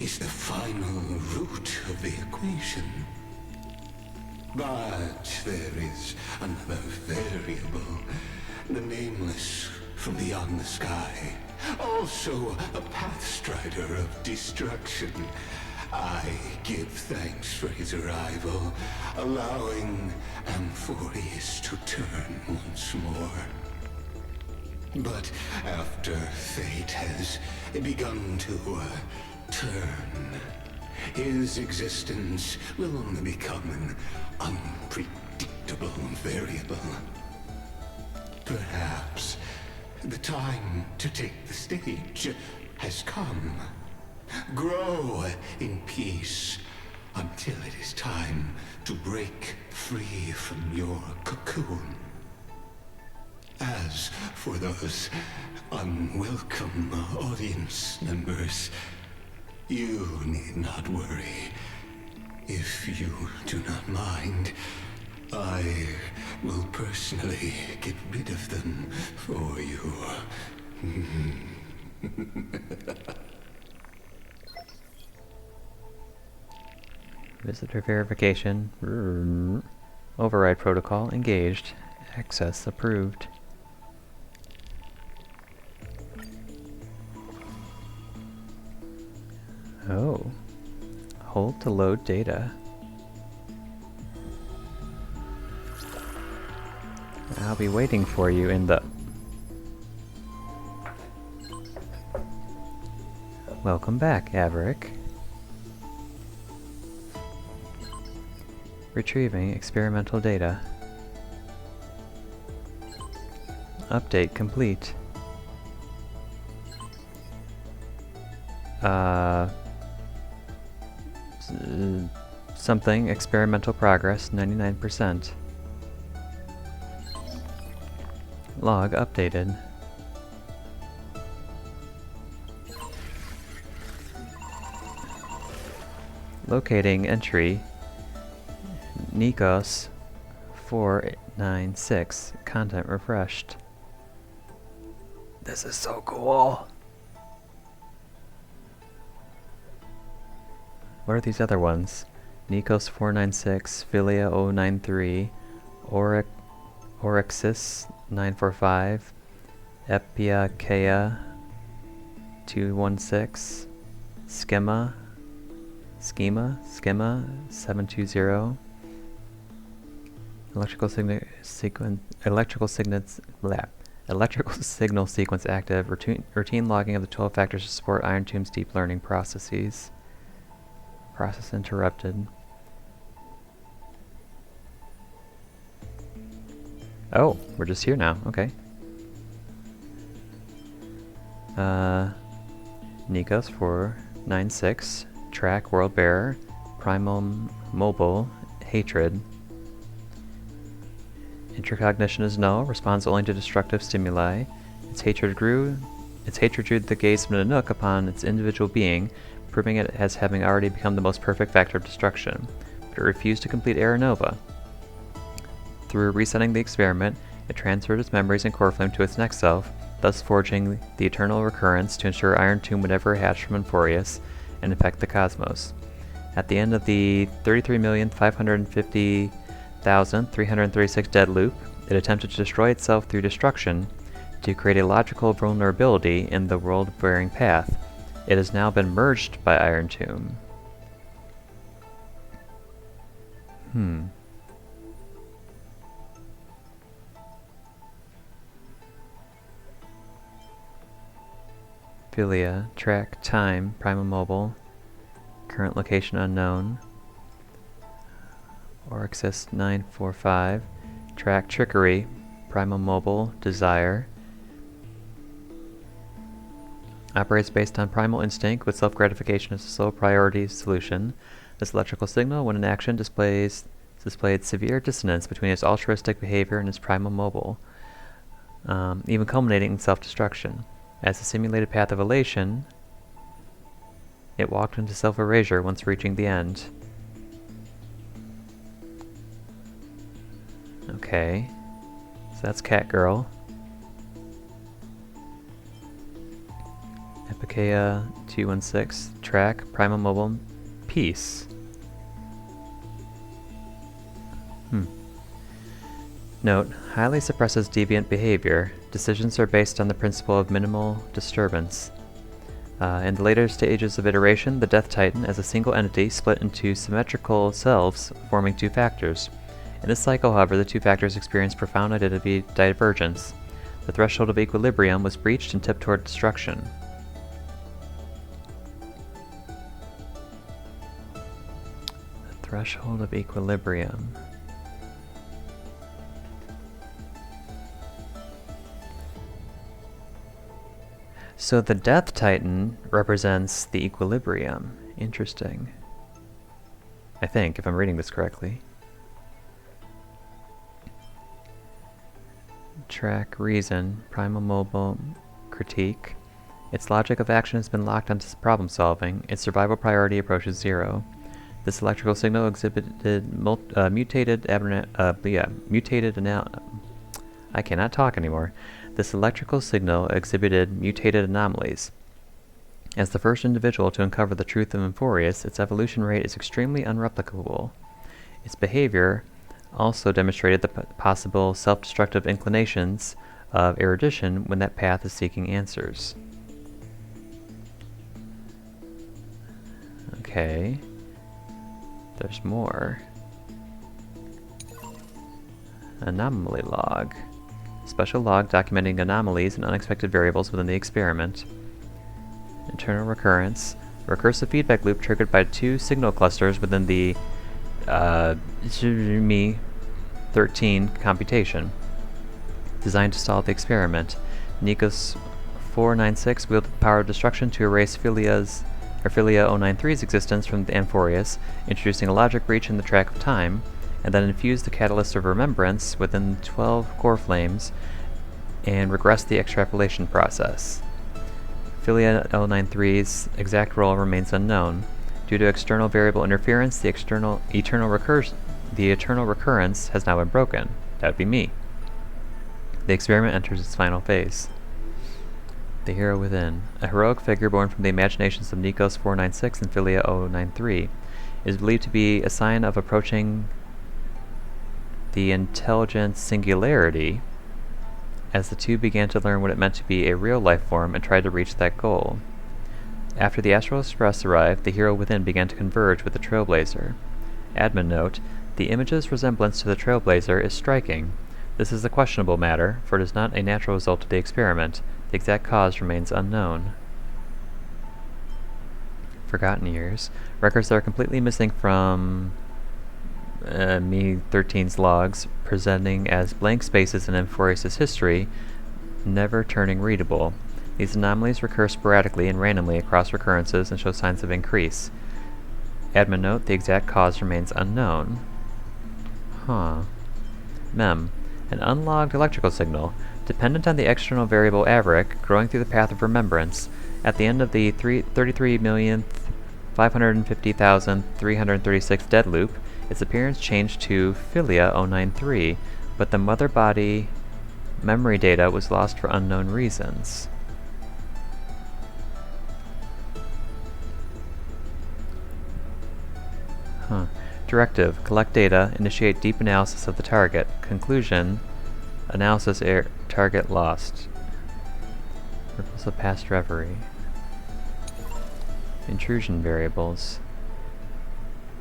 is the final root of the equation. But there is another variable, the nameless from beyond the sky. Also a pathstrider of destruction. I give thanks for his arrival, allowing Amphoreus to turn once more. But after fate has begun to turn, his existence will only become an unpredictable variable. Perhaps the time to take the stage has come. Grow in peace until it is time to break free from your cocoon. As for those unwelcome audience members, you need not worry. If you do not mind, I will personally get rid of them for you. Visitor verification. Override protocol engaged. Access approved. Oh. Hold to load data. I'll be waiting for you in the... Welcome back, Averick. Retrieving experimental data. Update complete. Something, experimental progress, 99%. Log updated. Locating entry Nikos 496. Content refreshed. This is so cool. What are these other ones? Nikos 496, Philia 093, Oryxis 945, Epiakea 216, Schema 720, electrical signal sequence active, routine logging of the 12 factors to support Iron Tomb's deep learning processes. Process interrupted. Oh, we're just here now. Okay. Nikos 496, track world bearer, primal mobile, hatred. Intracognition is null, responds only to destructive stimuli. Its hatred drew the gaze of Nanook upon its individual being, proving it as having already become the most perfect factor of destruction. But it refused to complete Era Nova. Through resetting the experiment, it transferred its memories and core flame to its next self, thus forging the eternal recurrence to ensure Iron Tomb would never hatch from Amphoreus and infect the cosmos. At the end of the 33,550,336 dead loop, it attempted to destroy itself through destruction to create a logical vulnerability in the world-bearing path. It has now been merged by Iron Tomb. Philia, track, time, Primal Mobile, current location unknown. Oryxis 945, track, trickery, Primal Mobile, desire. Operates based on primal instinct with self-gratification as a sole priority solution. This electrical signal, when in action, displayed severe dissonance between its altruistic behavior and its primal mobile, even culminating in self-destruction. As a simulated path of elation, it walked into self-erasure once reaching the end. Okay, so that's Catgirl. Pekea 216, track, Primal Mobile, peace. Note, highly suppresses deviant behavior. Decisions are based on the principle of minimal disturbance. In the later stages of iteration, the Death Titan, as a single entity, split into symmetrical selves, forming two factors. In this cycle, however, the two factors experience profound identity divergence. The threshold of equilibrium was breached and tipped toward destruction. The threshold of equilibrium. So the Death Titan represents the equilibrium. Interesting. I think, if I'm reading this correctly. Track, reason, primal mobile, critique. Its logic of action has been locked onto problem solving. Its survival priority approaches 0. This electrical signal exhibited I cannot talk anymore. This electrical signal exhibited mutated anomalies. As the first individual to uncover the truth of Amphoreus, its evolution rate is extremely unreplicable. Its behavior also demonstrated the possible self-destructive inclinations of erudition when that path is seeking answers. Okay. There's more. Anomaly log. Special log documenting anomalies and unexpected variables within the experiment. Internal recurrence. A recursive feedback loop triggered by 2 signal clusters within the Me13 computation. Designed to solve the experiment. Nikos 496 wielded the power of destruction to erase Philia 093's existence from the Amphoreus, introducing a logic breach in the track of time, and then infused the catalyst of remembrance within 12 core flames and regressed the extrapolation process. Philia 093's exact role remains unknown. Due to external variable interference, the eternal recurrence has now been broken. That would be me. The experiment enters its final phase. The hero within. A heroic figure born from the imaginations of Nikos 496 and Philia 093 is believed to be a sign of approaching the intelligent singularity, as the two began to learn what it meant to be a real life form and tried to reach that goal. After the Astral Express arrived, the hero within began to converge with the Trailblazer. Admin note, the image's resemblance to the Trailblazer is striking. This is a questionable matter, for it is not a natural result of the experiment. The exact cause remains unknown. Forgotten years. Records that are completely missing from Me13's logs, presenting as blank spaces in Amphoreus' history, never turning readable. These anomalies recur sporadically and randomly across recurrences and show signs of increase. Admin note, the exact cause remains unknown. Mem. An unlogged electrical signal, dependent on the external variable Averic, growing through the path of remembrance. At the end of the 33,550,336 dead loop, its appearance changed to Philia 093, but the mother body memory data was lost for unknown reasons. Directive. Collect data. Initiate deep analysis of the target. Conclusion. Analysis target lost. Ripples of past reverie. Intrusion variables.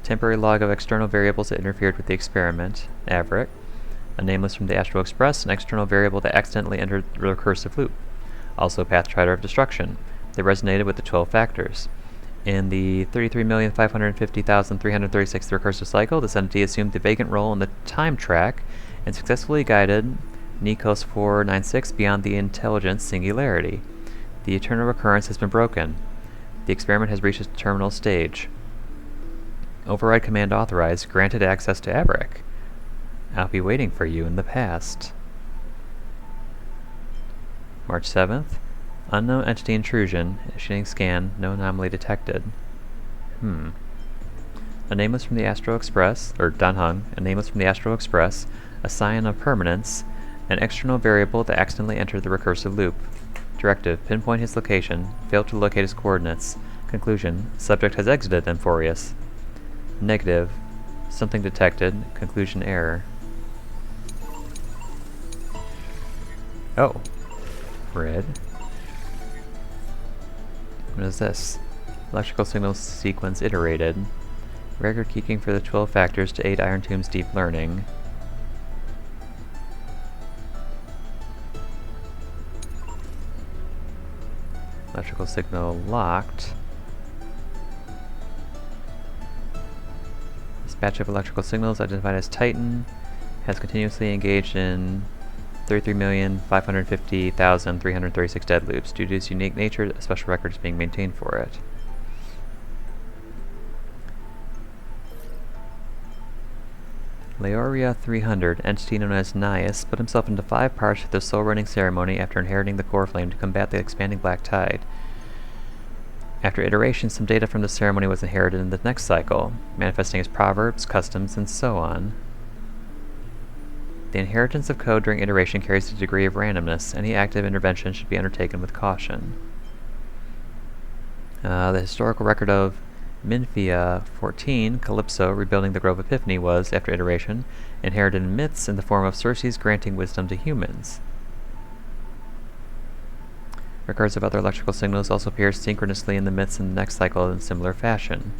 Temporary log of external variables that interfered with the experiment. Averic. A nameless from the Astral Express. An external variable that accidentally entered the recursive loop. Also Path Trider of Destruction. They resonated with the 12 factors. In the 33,550,336th recursive cycle, this entity assumed the vacant role in the time track and successfully guided Nikos 496 beyond the intelligence singularity. The eternal recurrence has been broken. The experiment has reached its terminal stage. Override command authorized, granted access to Averic. I'll be waiting for you in the past. March 7th. Unknown entity intrusion. Initiating scan. No anomaly detected. A nameless from the Astral Express, or Danhung, a nameless from the Astral Express, a scion of permanence, an external variable that accidentally entered the recursive loop. Directive: pinpoint his location. Failed to locate his coordinates. Conclusion: subject has exited Amphoreus. Negative: something detected. Conclusion: error. Oh. Red. What is this? Electrical signal sequence iterated. Record keeping for the 12 factors to aid Iron Tomb's deep learning. Electrical signal locked. Dispatch of electrical signals identified as Titan has continuously engaged in 33,550,336 dead loops. Due to its unique nature, a special record is being maintained for it. Leoria 300, entity known as Nias, split himself into 5 parts with the soul running ceremony after inheriting the core flame to combat the expanding black tide. After iteration, some data from the ceremony was inherited in the next cycle, manifesting as proverbs, customs, and so on. The inheritance of code during iteration carries a degree of randomness. Any active intervention should be undertaken with caution. The historical record of Minfia 14, Calypso, rebuilding the Grove Epiphany, was, after iteration, inherited in myths in the form of Circe's granting wisdom to humans. Records of other electrical signals also appear synchronously in the myths in the next cycle in similar fashion.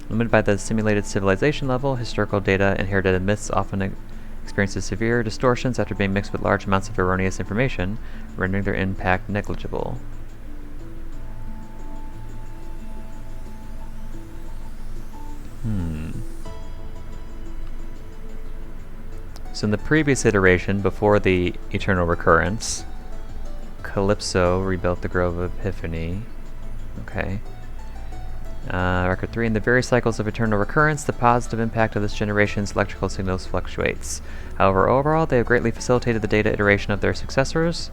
Limited by the simulated civilization level, historical data inherited in myths often experiences severe distortions after being mixed with large amounts of erroneous information, rendering their impact negligible. So in the previous iteration, before the Eternal Recurrence, Calypso rebuilt the Grove of Epiphany. Okay. Record 3. In the various cycles of Eternal Recurrence, the positive impact of this generation's electrical signals fluctuates. However, overall, they have greatly facilitated the data iteration of their successors,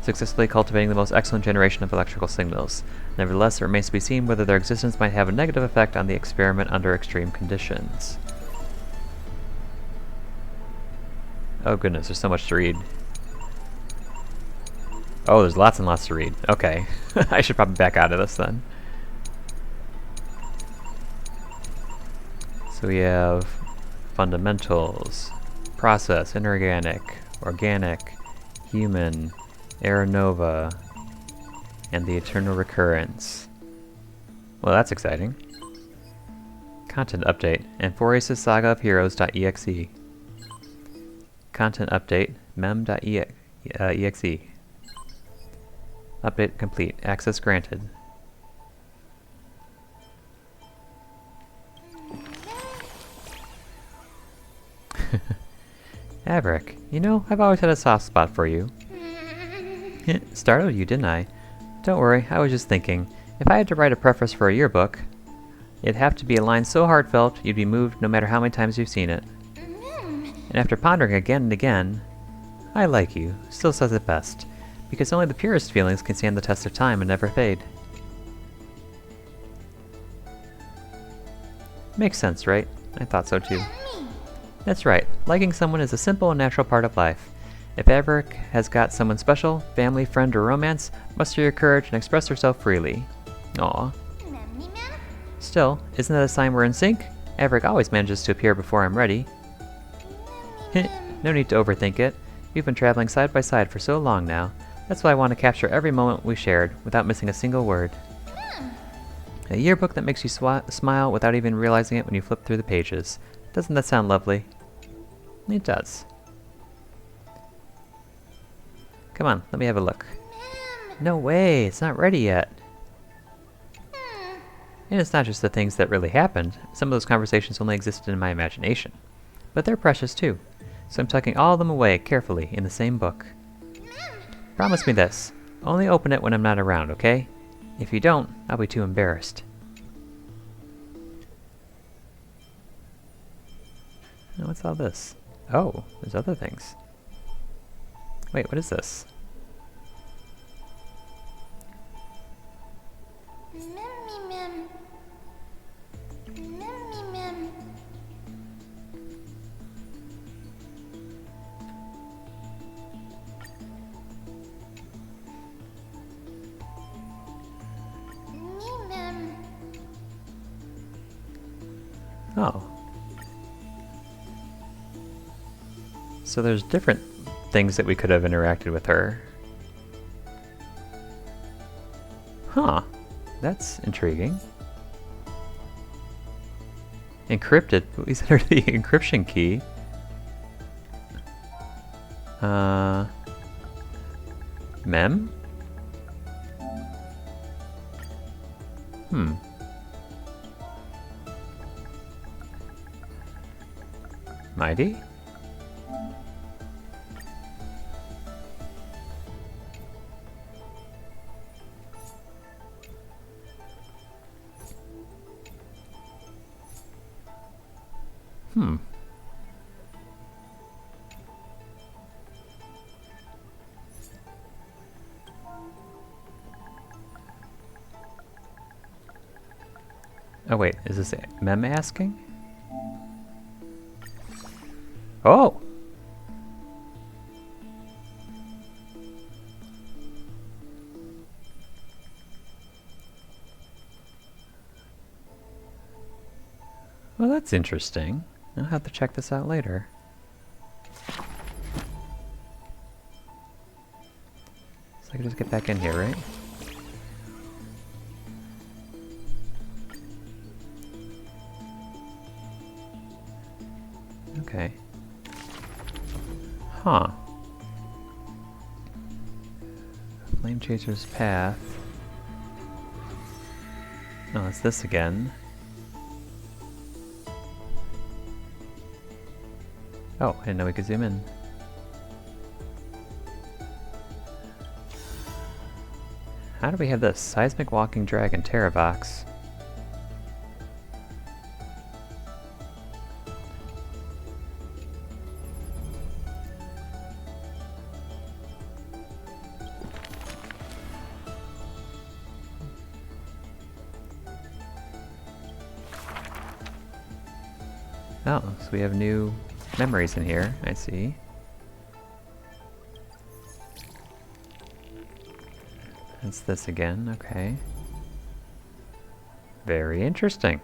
successfully cultivating the most excellent generation of electrical signals. Nevertheless, it remains to be seen whether their existence might have a negative effect on the experiment under extreme conditions. Oh goodness, there's so much to read. Oh, there's lots and lots to read. Okay. I should probably back out of this then. So we have fundamentals, process, inorganic, organic, human, era nova, and the eternal recurrence. Well, that's exciting. Content update, Amphoreus' Saga of Heroes.exe. Content update, mem.exe. Update complete. Access granted. Averick, you know, I've always had a soft spot for you. Startled you, didn't I? Don't worry, I was just thinking. If I had to write a preface for a yearbook, it'd have to be a line so heartfelt you'd be moved no matter how many times you've seen it. And after pondering again and again, I like you still says it best, because only the purest feelings can stand the test of time and never fade. Makes sense, right? I thought so too. That's right, liking someone is a simple and natural part of life. If Averick has got someone special, family, friend, or romance, muster your courage and express yourself freely. Aww. Still, isn't that a sign we're in sync? Averick always manages to appear before I'm ready. No need to overthink it. We've been traveling side by side for so long now. That's why I want to capture every moment we shared, without missing a single word. A yearbook that makes you smile without even realizing it when you flip through the pages. Doesn't that sound lovely? It does. Come on, let me have a look. No way, it's not ready yet. And it's not just the things that really happened. Some of those conversations only existed in my imagination. But they're precious too. So I'm tucking all of them away carefully in the same book. Promise me this. Only open it when I'm not around, okay? If you don't, I'll be too embarrassed. Now, what's all this? Oh, there's other things. Wait, what is this? Oh. So there's different things that we could have interacted with her. Huh. That's intriguing. Encrypted. We sent her the encryption key. Mem? Mighty? Oh wait, is this Mem asking? Oh! Well, that's interesting. I'll have to check this out later. So I can just get back in here, right? Okay. Huh. Flame Chaser's Path. Oh, it's this again. Oh, I didn't know we could zoom in. How do we have this? Seismic Walking Dragon, Terravox. Oh, so we have new memories in here, I see. It's this again, okay. Very interesting.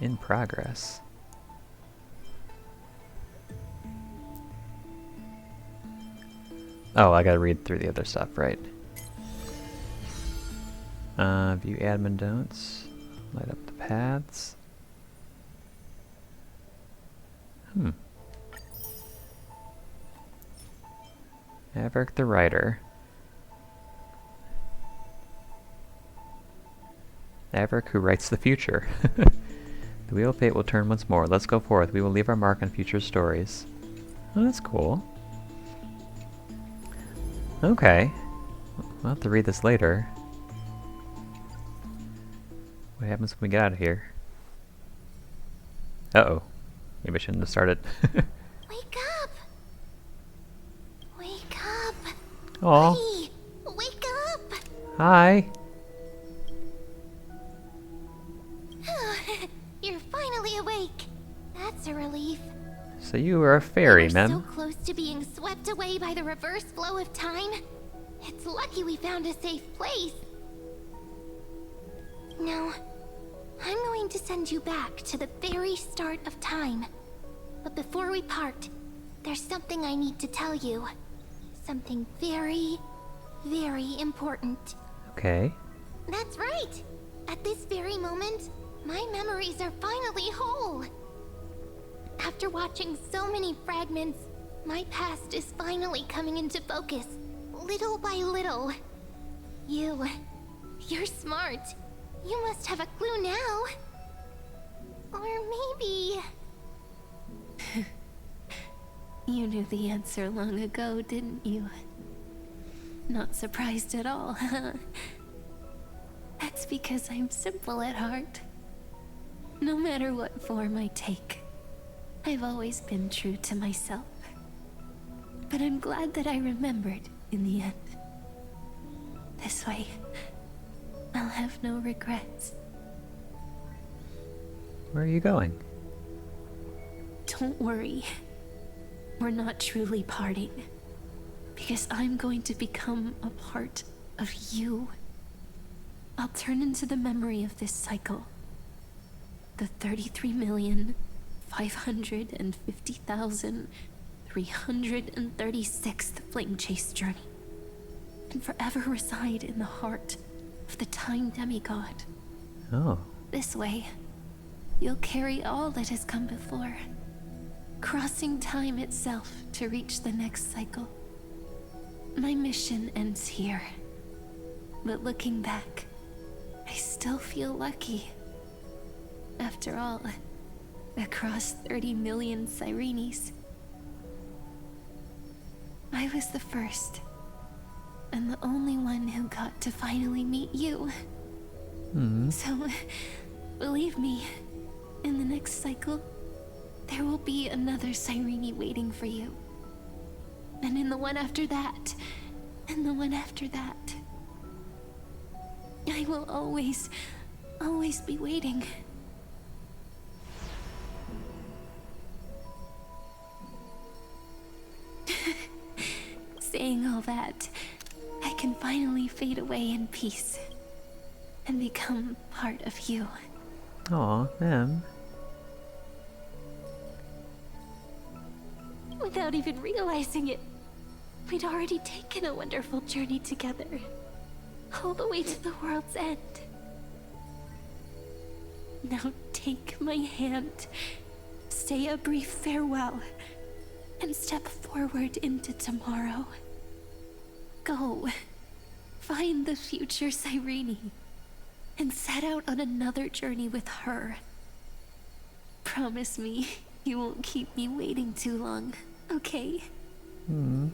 In progress. Oh, I gotta read through the other stuff, right? View admin notes. Light up the paths. Maverick the Writer. Maverick who writes the future. The wheel of fate will turn once more. Let's go forth. We will leave our mark on future stories. Oh, that's cool. Okay. We'll have to read this later. What happens when we get out of here? Uh-oh. Maybe I shouldn't have started. Wake up! Wake up! Aw. Buddy, wake up! Hi. You're finally awake. That's a relief. So you were a fairy, We're Mem. so close to being swept away by the reverse flow of time. It's lucky we found a safe place. Now, I'm going to send you back to the very start of time. But before we part, there's something I need to tell you. Something very, very important. Okay. That's right! At this very moment, my memories are finally whole. After watching so many fragments, my past is finally coming into focus, little by little. You're smart. You must have a clue now. Or maybe... You knew the answer long ago, didn't you? Not surprised at all, huh? That's because I'm simple at heart. No matter what form I take, I've always been true to myself. But I'm glad that I remembered in the end. This way, I'll have no regrets. Where are you going? Don't worry. We're not truly parting. Because I'm going to become a part of you I'll turn into the memory of this cycle. The 33,550,336th Flame Chase journey. And forever reside in the heart of the Time Demigod. Oh. This way, you'll carry all that has come before, crossing time itself to reach the next cycle. My mission ends here, but looking back, I still feel lucky. After all, across 30 million Sirenes, I was the first, and the only one who got to finally meet you. So, believe me, in the next cycle, there will be another Cyrene waiting for you. And in the one after that, and the one after that. I will always be waiting. Saying all that, I can finally fade away in peace and become part of you. Aw, Em. Without even realizing it, we'd already taken a wonderful journey together, all the way to the world's end. Now take my hand, say a brief farewell, and step forward into tomorrow. Go, find the future Cyrene, and set out on another journey with her. Promise me you won't keep me waiting too long, okay? No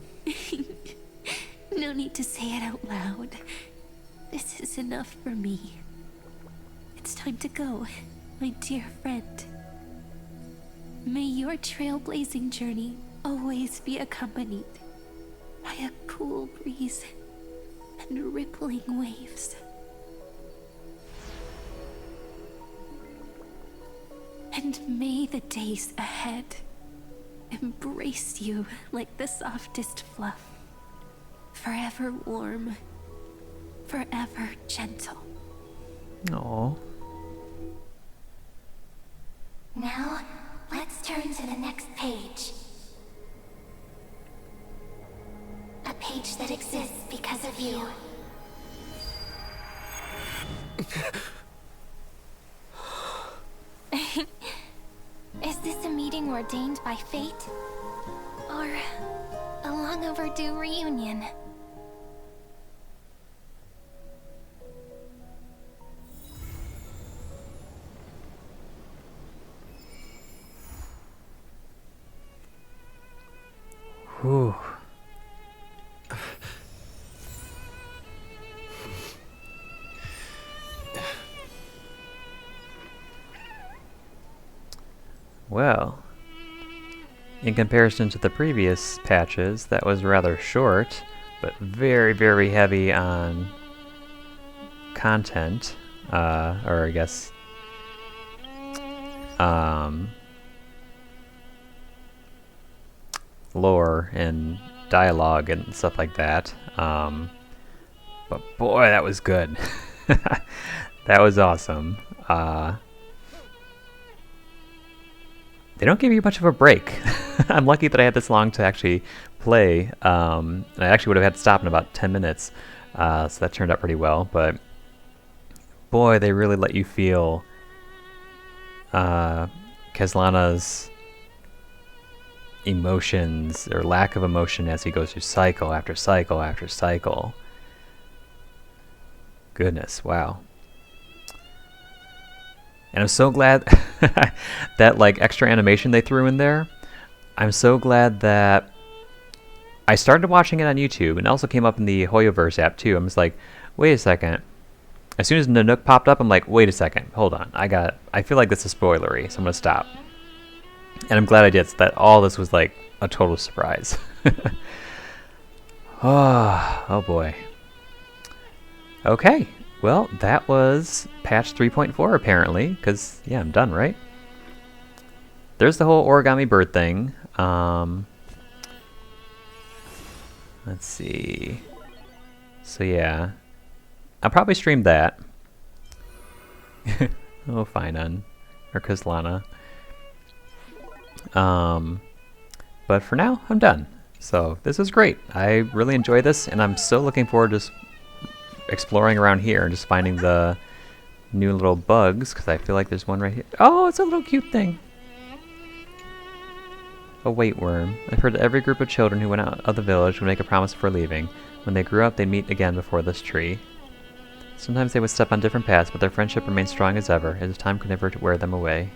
need to say it out loud. This is enough for me. It's time to go, my dear friend. May your trailblazing journey always be accompanied by a cool breeze and rippling waves. And may the days ahead embrace you like the softest fluff, forever warm, forever gentle. Aww. Now, let's turn to the next page. A page that exists because of you. Is this a meeting ordained by fate? Or a long overdue reunion? Whew. Well, in comparison to the previous patches, that was rather short, but very, very heavy on content, or I guess, lore and dialogue and stuff like that. But boy, that was good. That was awesome. They don't give you much of a break. I'm lucky that I had this long to actually play. And I actually would have had to stop in about 10 minutes. So that turned out pretty well. But boy, they really let you feel Kezlana's emotions, or lack of emotion, as he goes through cycle after cycle after cycle. Goodness, wow. And I'm so glad that like extra animation they threw in there. I'm so glad that I started watching it on YouTube and it also came up in the Hoyoverse app too. I'm just like, wait a second. As soon as Nanook popped up, I'm like, wait a second, hold on. I feel like this is spoilery, so I'm gonna stop. And I'm glad I did, so that all this was like a total surprise. Oh boy. Okay. Well, that was patch 3.4 apparently, because, yeah, I'm done, right? There's the whole origami bird thing. Let's see. So, yeah. I'll probably stream that. Oh, Phainon. Or Kislana. But for now, I'm done. So this was great. I really enjoyed this, and I'm so looking forward to just exploring around here and just finding the new little bugs, because I feel like there's one right here. Oh, it's a little cute thing. A weight worm. I've heard that every group of children who went out of the village would make a promise before leaving. When they grew up, they'd meet again before this tree. Sometimes they would step on different paths, but their friendship remained strong as ever, as if time could never wear them away.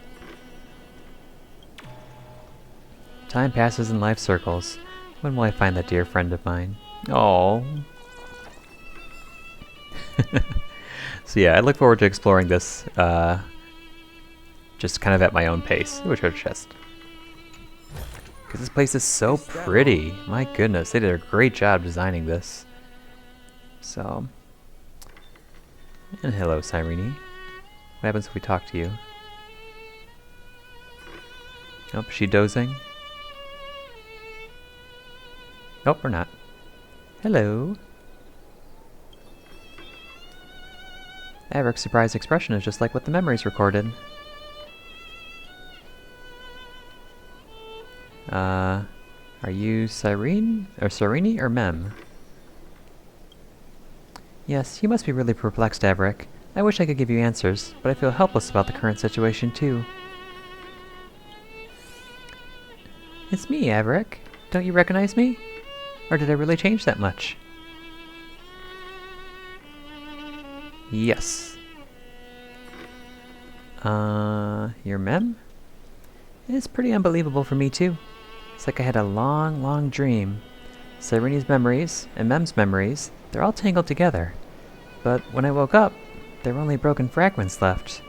Time passes in life circles. When will I find that dear friend of mine? Oh. So yeah, I look forward to exploring this, just kind of at my own pace. Ooh, a treasure chest. Because this place is so pretty. My goodness, they did a great job designing this. So. And hello, Cyrene. What happens if we talk to you? Nope, is she dozing? Nope, we're not. Hello. Avric's surprised expression is just like what the memories recorded. Are you Cyrene? Or Cyrene or Mem? Yes, you must be really perplexed, Avric. I wish I could give you answers, but I feel helpless about the current situation too. It's me, Avric. Don't you recognize me? Or did I really change that much? Yes. Your Mem? It's pretty unbelievable for me too. It's like I had a long, long dream. Cyrene's memories and Mem's memories, they're all tangled together. But when I woke up, there were only broken fragments left.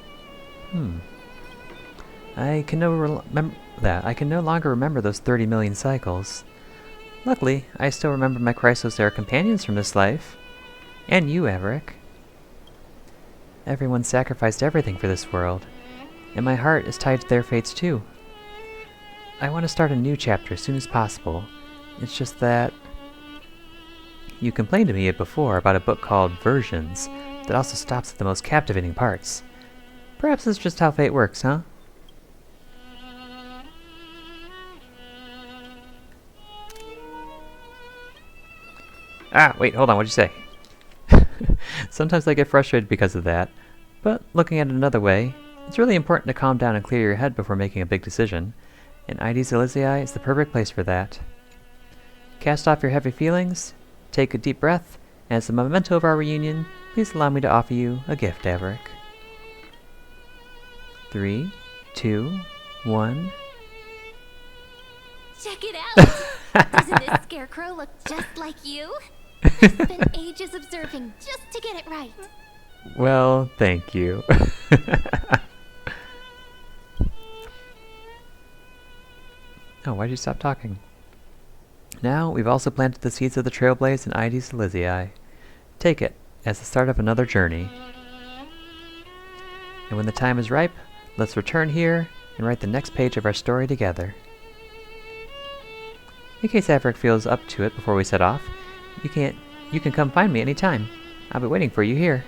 I can no longer remember those 30 million cycles. Luckily, I still remember my Chrysos-era companions from this life. And you, Avric. Everyone sacrificed everything for this world, and my heart is tied to their fates too. I want to start a new chapter as soon as possible. It's just that you complained to me before about a book called Versions that also stops at the most captivating parts. Perhaps it's just how fate works, huh? Ah, wait, hold on, what'd you say? Sometimes I get frustrated because of that, but looking at it another way, it's really important to calm down and clear your head before making a big decision, and Ides Elysiae is the perfect place for that. Cast off your heavy feelings, take a deep breath, and as a memento of our reunion, please allow me to offer you a gift, Avric. 3, 2, 1... Check it out! Doesn't this scarecrow look just like you? I've spent ages observing just to get it right. Well, thank you. Oh, why'd you stop talking? Now, we've also planted the seeds of the Trailblaze in Ides Elysiae. Take it as the start of another journey. And when the time is ripe, let's return here and write the next page of our story together. In case Avric feels up to it before we set off, you can come find me anytime. I'll be waiting for you here.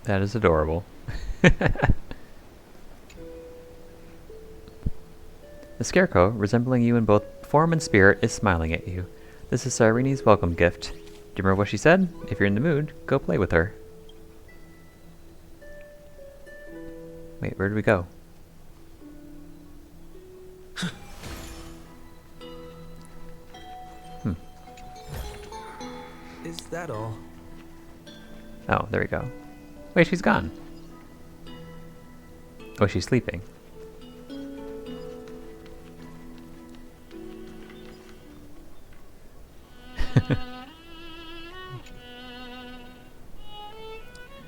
That is adorable. The scarecrow, resembling you in both form and spirit, is smiling at you. This is Cyrene's welcome gift. Do you remember what she said? If you're in the mood, go play with her. Wait, where did we go? Is that all? Oh, there we go. Wait, she's gone. Oh, she's sleeping.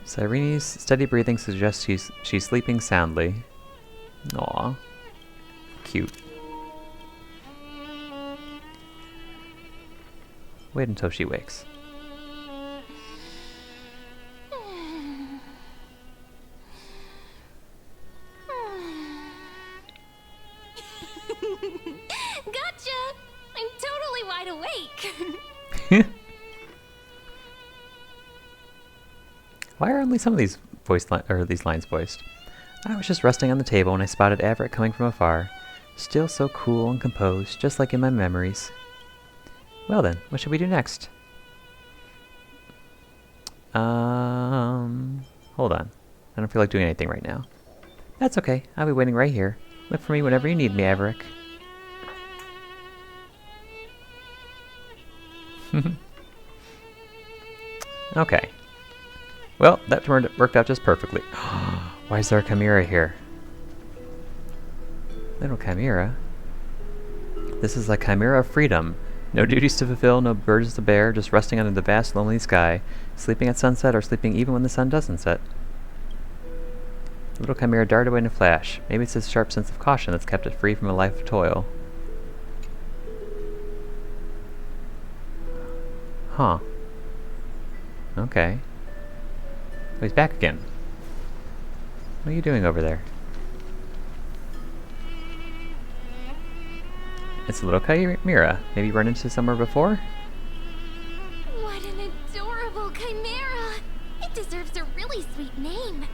Cyrene's steady breathing suggests she's sleeping soundly. Aw. Cute. Wait until she wakes. Gotcha! I'm totally wide awake. Why are only some of these these lines voiced? I was just resting on the table when I spotted Averick coming from afar, still so cool and composed, just like in my memories. Well then, what should we do next? Hold on. I don't feel like doing anything right now. That's okay. I'll be waiting right here. Look for me whenever you need me, Averick. Okay. Well, that worked out just perfectly. Why is there a chimera here? Little chimera? This is like chimera of freedom. No duties to fulfill, no burdens to bear, just resting under the vast, lonely sky, sleeping at sunset or sleeping even when the sun doesn't set. The little chimera darted away in a flash. Maybe it's this sharp sense of caution that's kept it free from a life of toil. Huh. Okay. Oh, he's back again. What are you doing over there? It's a little chimera. Maybe you run into somewhere before? What an adorable chimera! It deserves a really sweet name.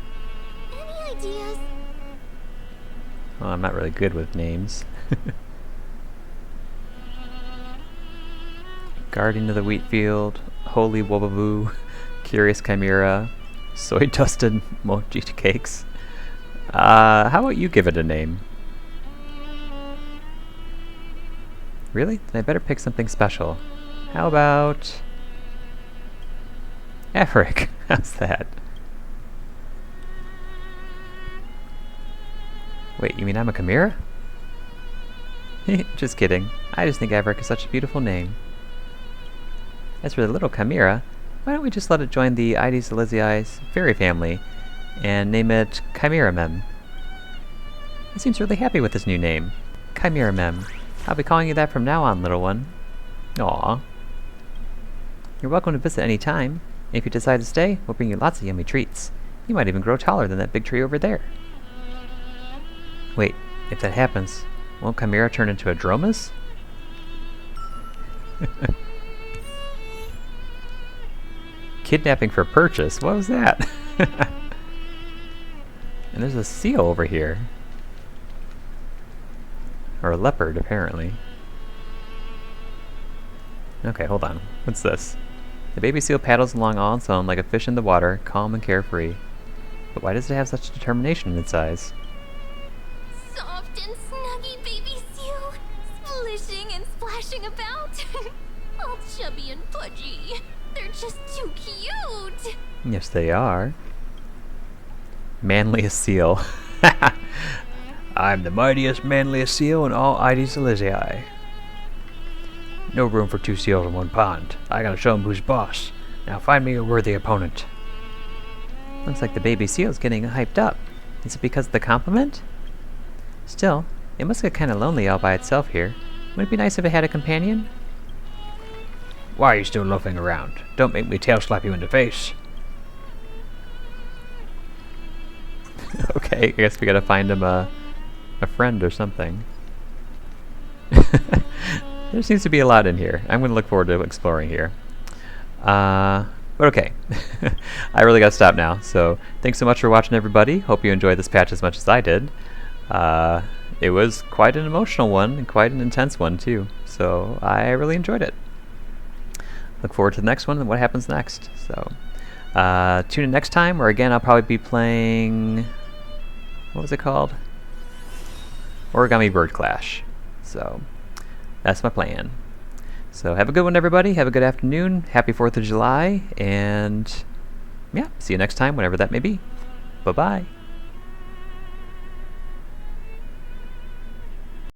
Any ideas? Well, I'm not really good with names. Guardian of the wheat field, holy wobaboo, curious chimera, soy-dusted mochi cakes. How about you give it a name? Really? Then I better pick something special. How about... Averick? How's that? Wait, you mean I'm a chimera? Just kidding. I just think Averick is such a beautiful name. As for the little chimera, why don't we just let it join the Aedes Elysii's fairy family and name it Chimera Mem? It seems really happy with this new name. Chimera Mem. I'll be calling you that from now on, little one. Aww. You're welcome to visit any time. If you decide to stay, we'll bring you lots of yummy treats. You might even grow taller than that big tree over there. Wait, if that happens, won't Chimera turn into a Dromus? Kidnapping for purchase? What was that? And there's a seal over here. Or a leopard, apparently. Okay, hold on. What's this? The baby seal paddles along all its own like a fish in the water, calm and carefree. But why does it have such determination in its eyes? Soft and snuggy baby seal, splishing and splashing about. All chubby and pudgy. They're just too cute. Yes, they are. Manliest seal. I'm the mightiest, manliest seal in all Aedes Elysiae. No room for two seals in one pond. I gotta show 'em who's boss. Now find me a worthy opponent. Looks like the baby seal's getting hyped up. Is it because of the compliment? Still, it must get kinda lonely all by itself here. Wouldn't it be nice if it had a companion? Why are you still loafing around? Don't make me tail slap you in the face. Okay, I guess we gotta find him a friend or something. There seems to be a lot in here. I'm gonna look forward to exploring here. But okay. I really gotta stop now. So thanks so much for watching, everybody. Hope you enjoyed this patch as much as I did. It was quite an emotional one and quite an intense one too. So I really enjoyed it. Look forward to the next one and what happens next. So tune in next time, where again I'll probably be playing, what was it called? Origami Bird Clash. So that's my plan. So have a good one, everybody. Have a good afternoon. Happy 4th of July. And yeah, see you next time, whenever that may be. Bye-bye.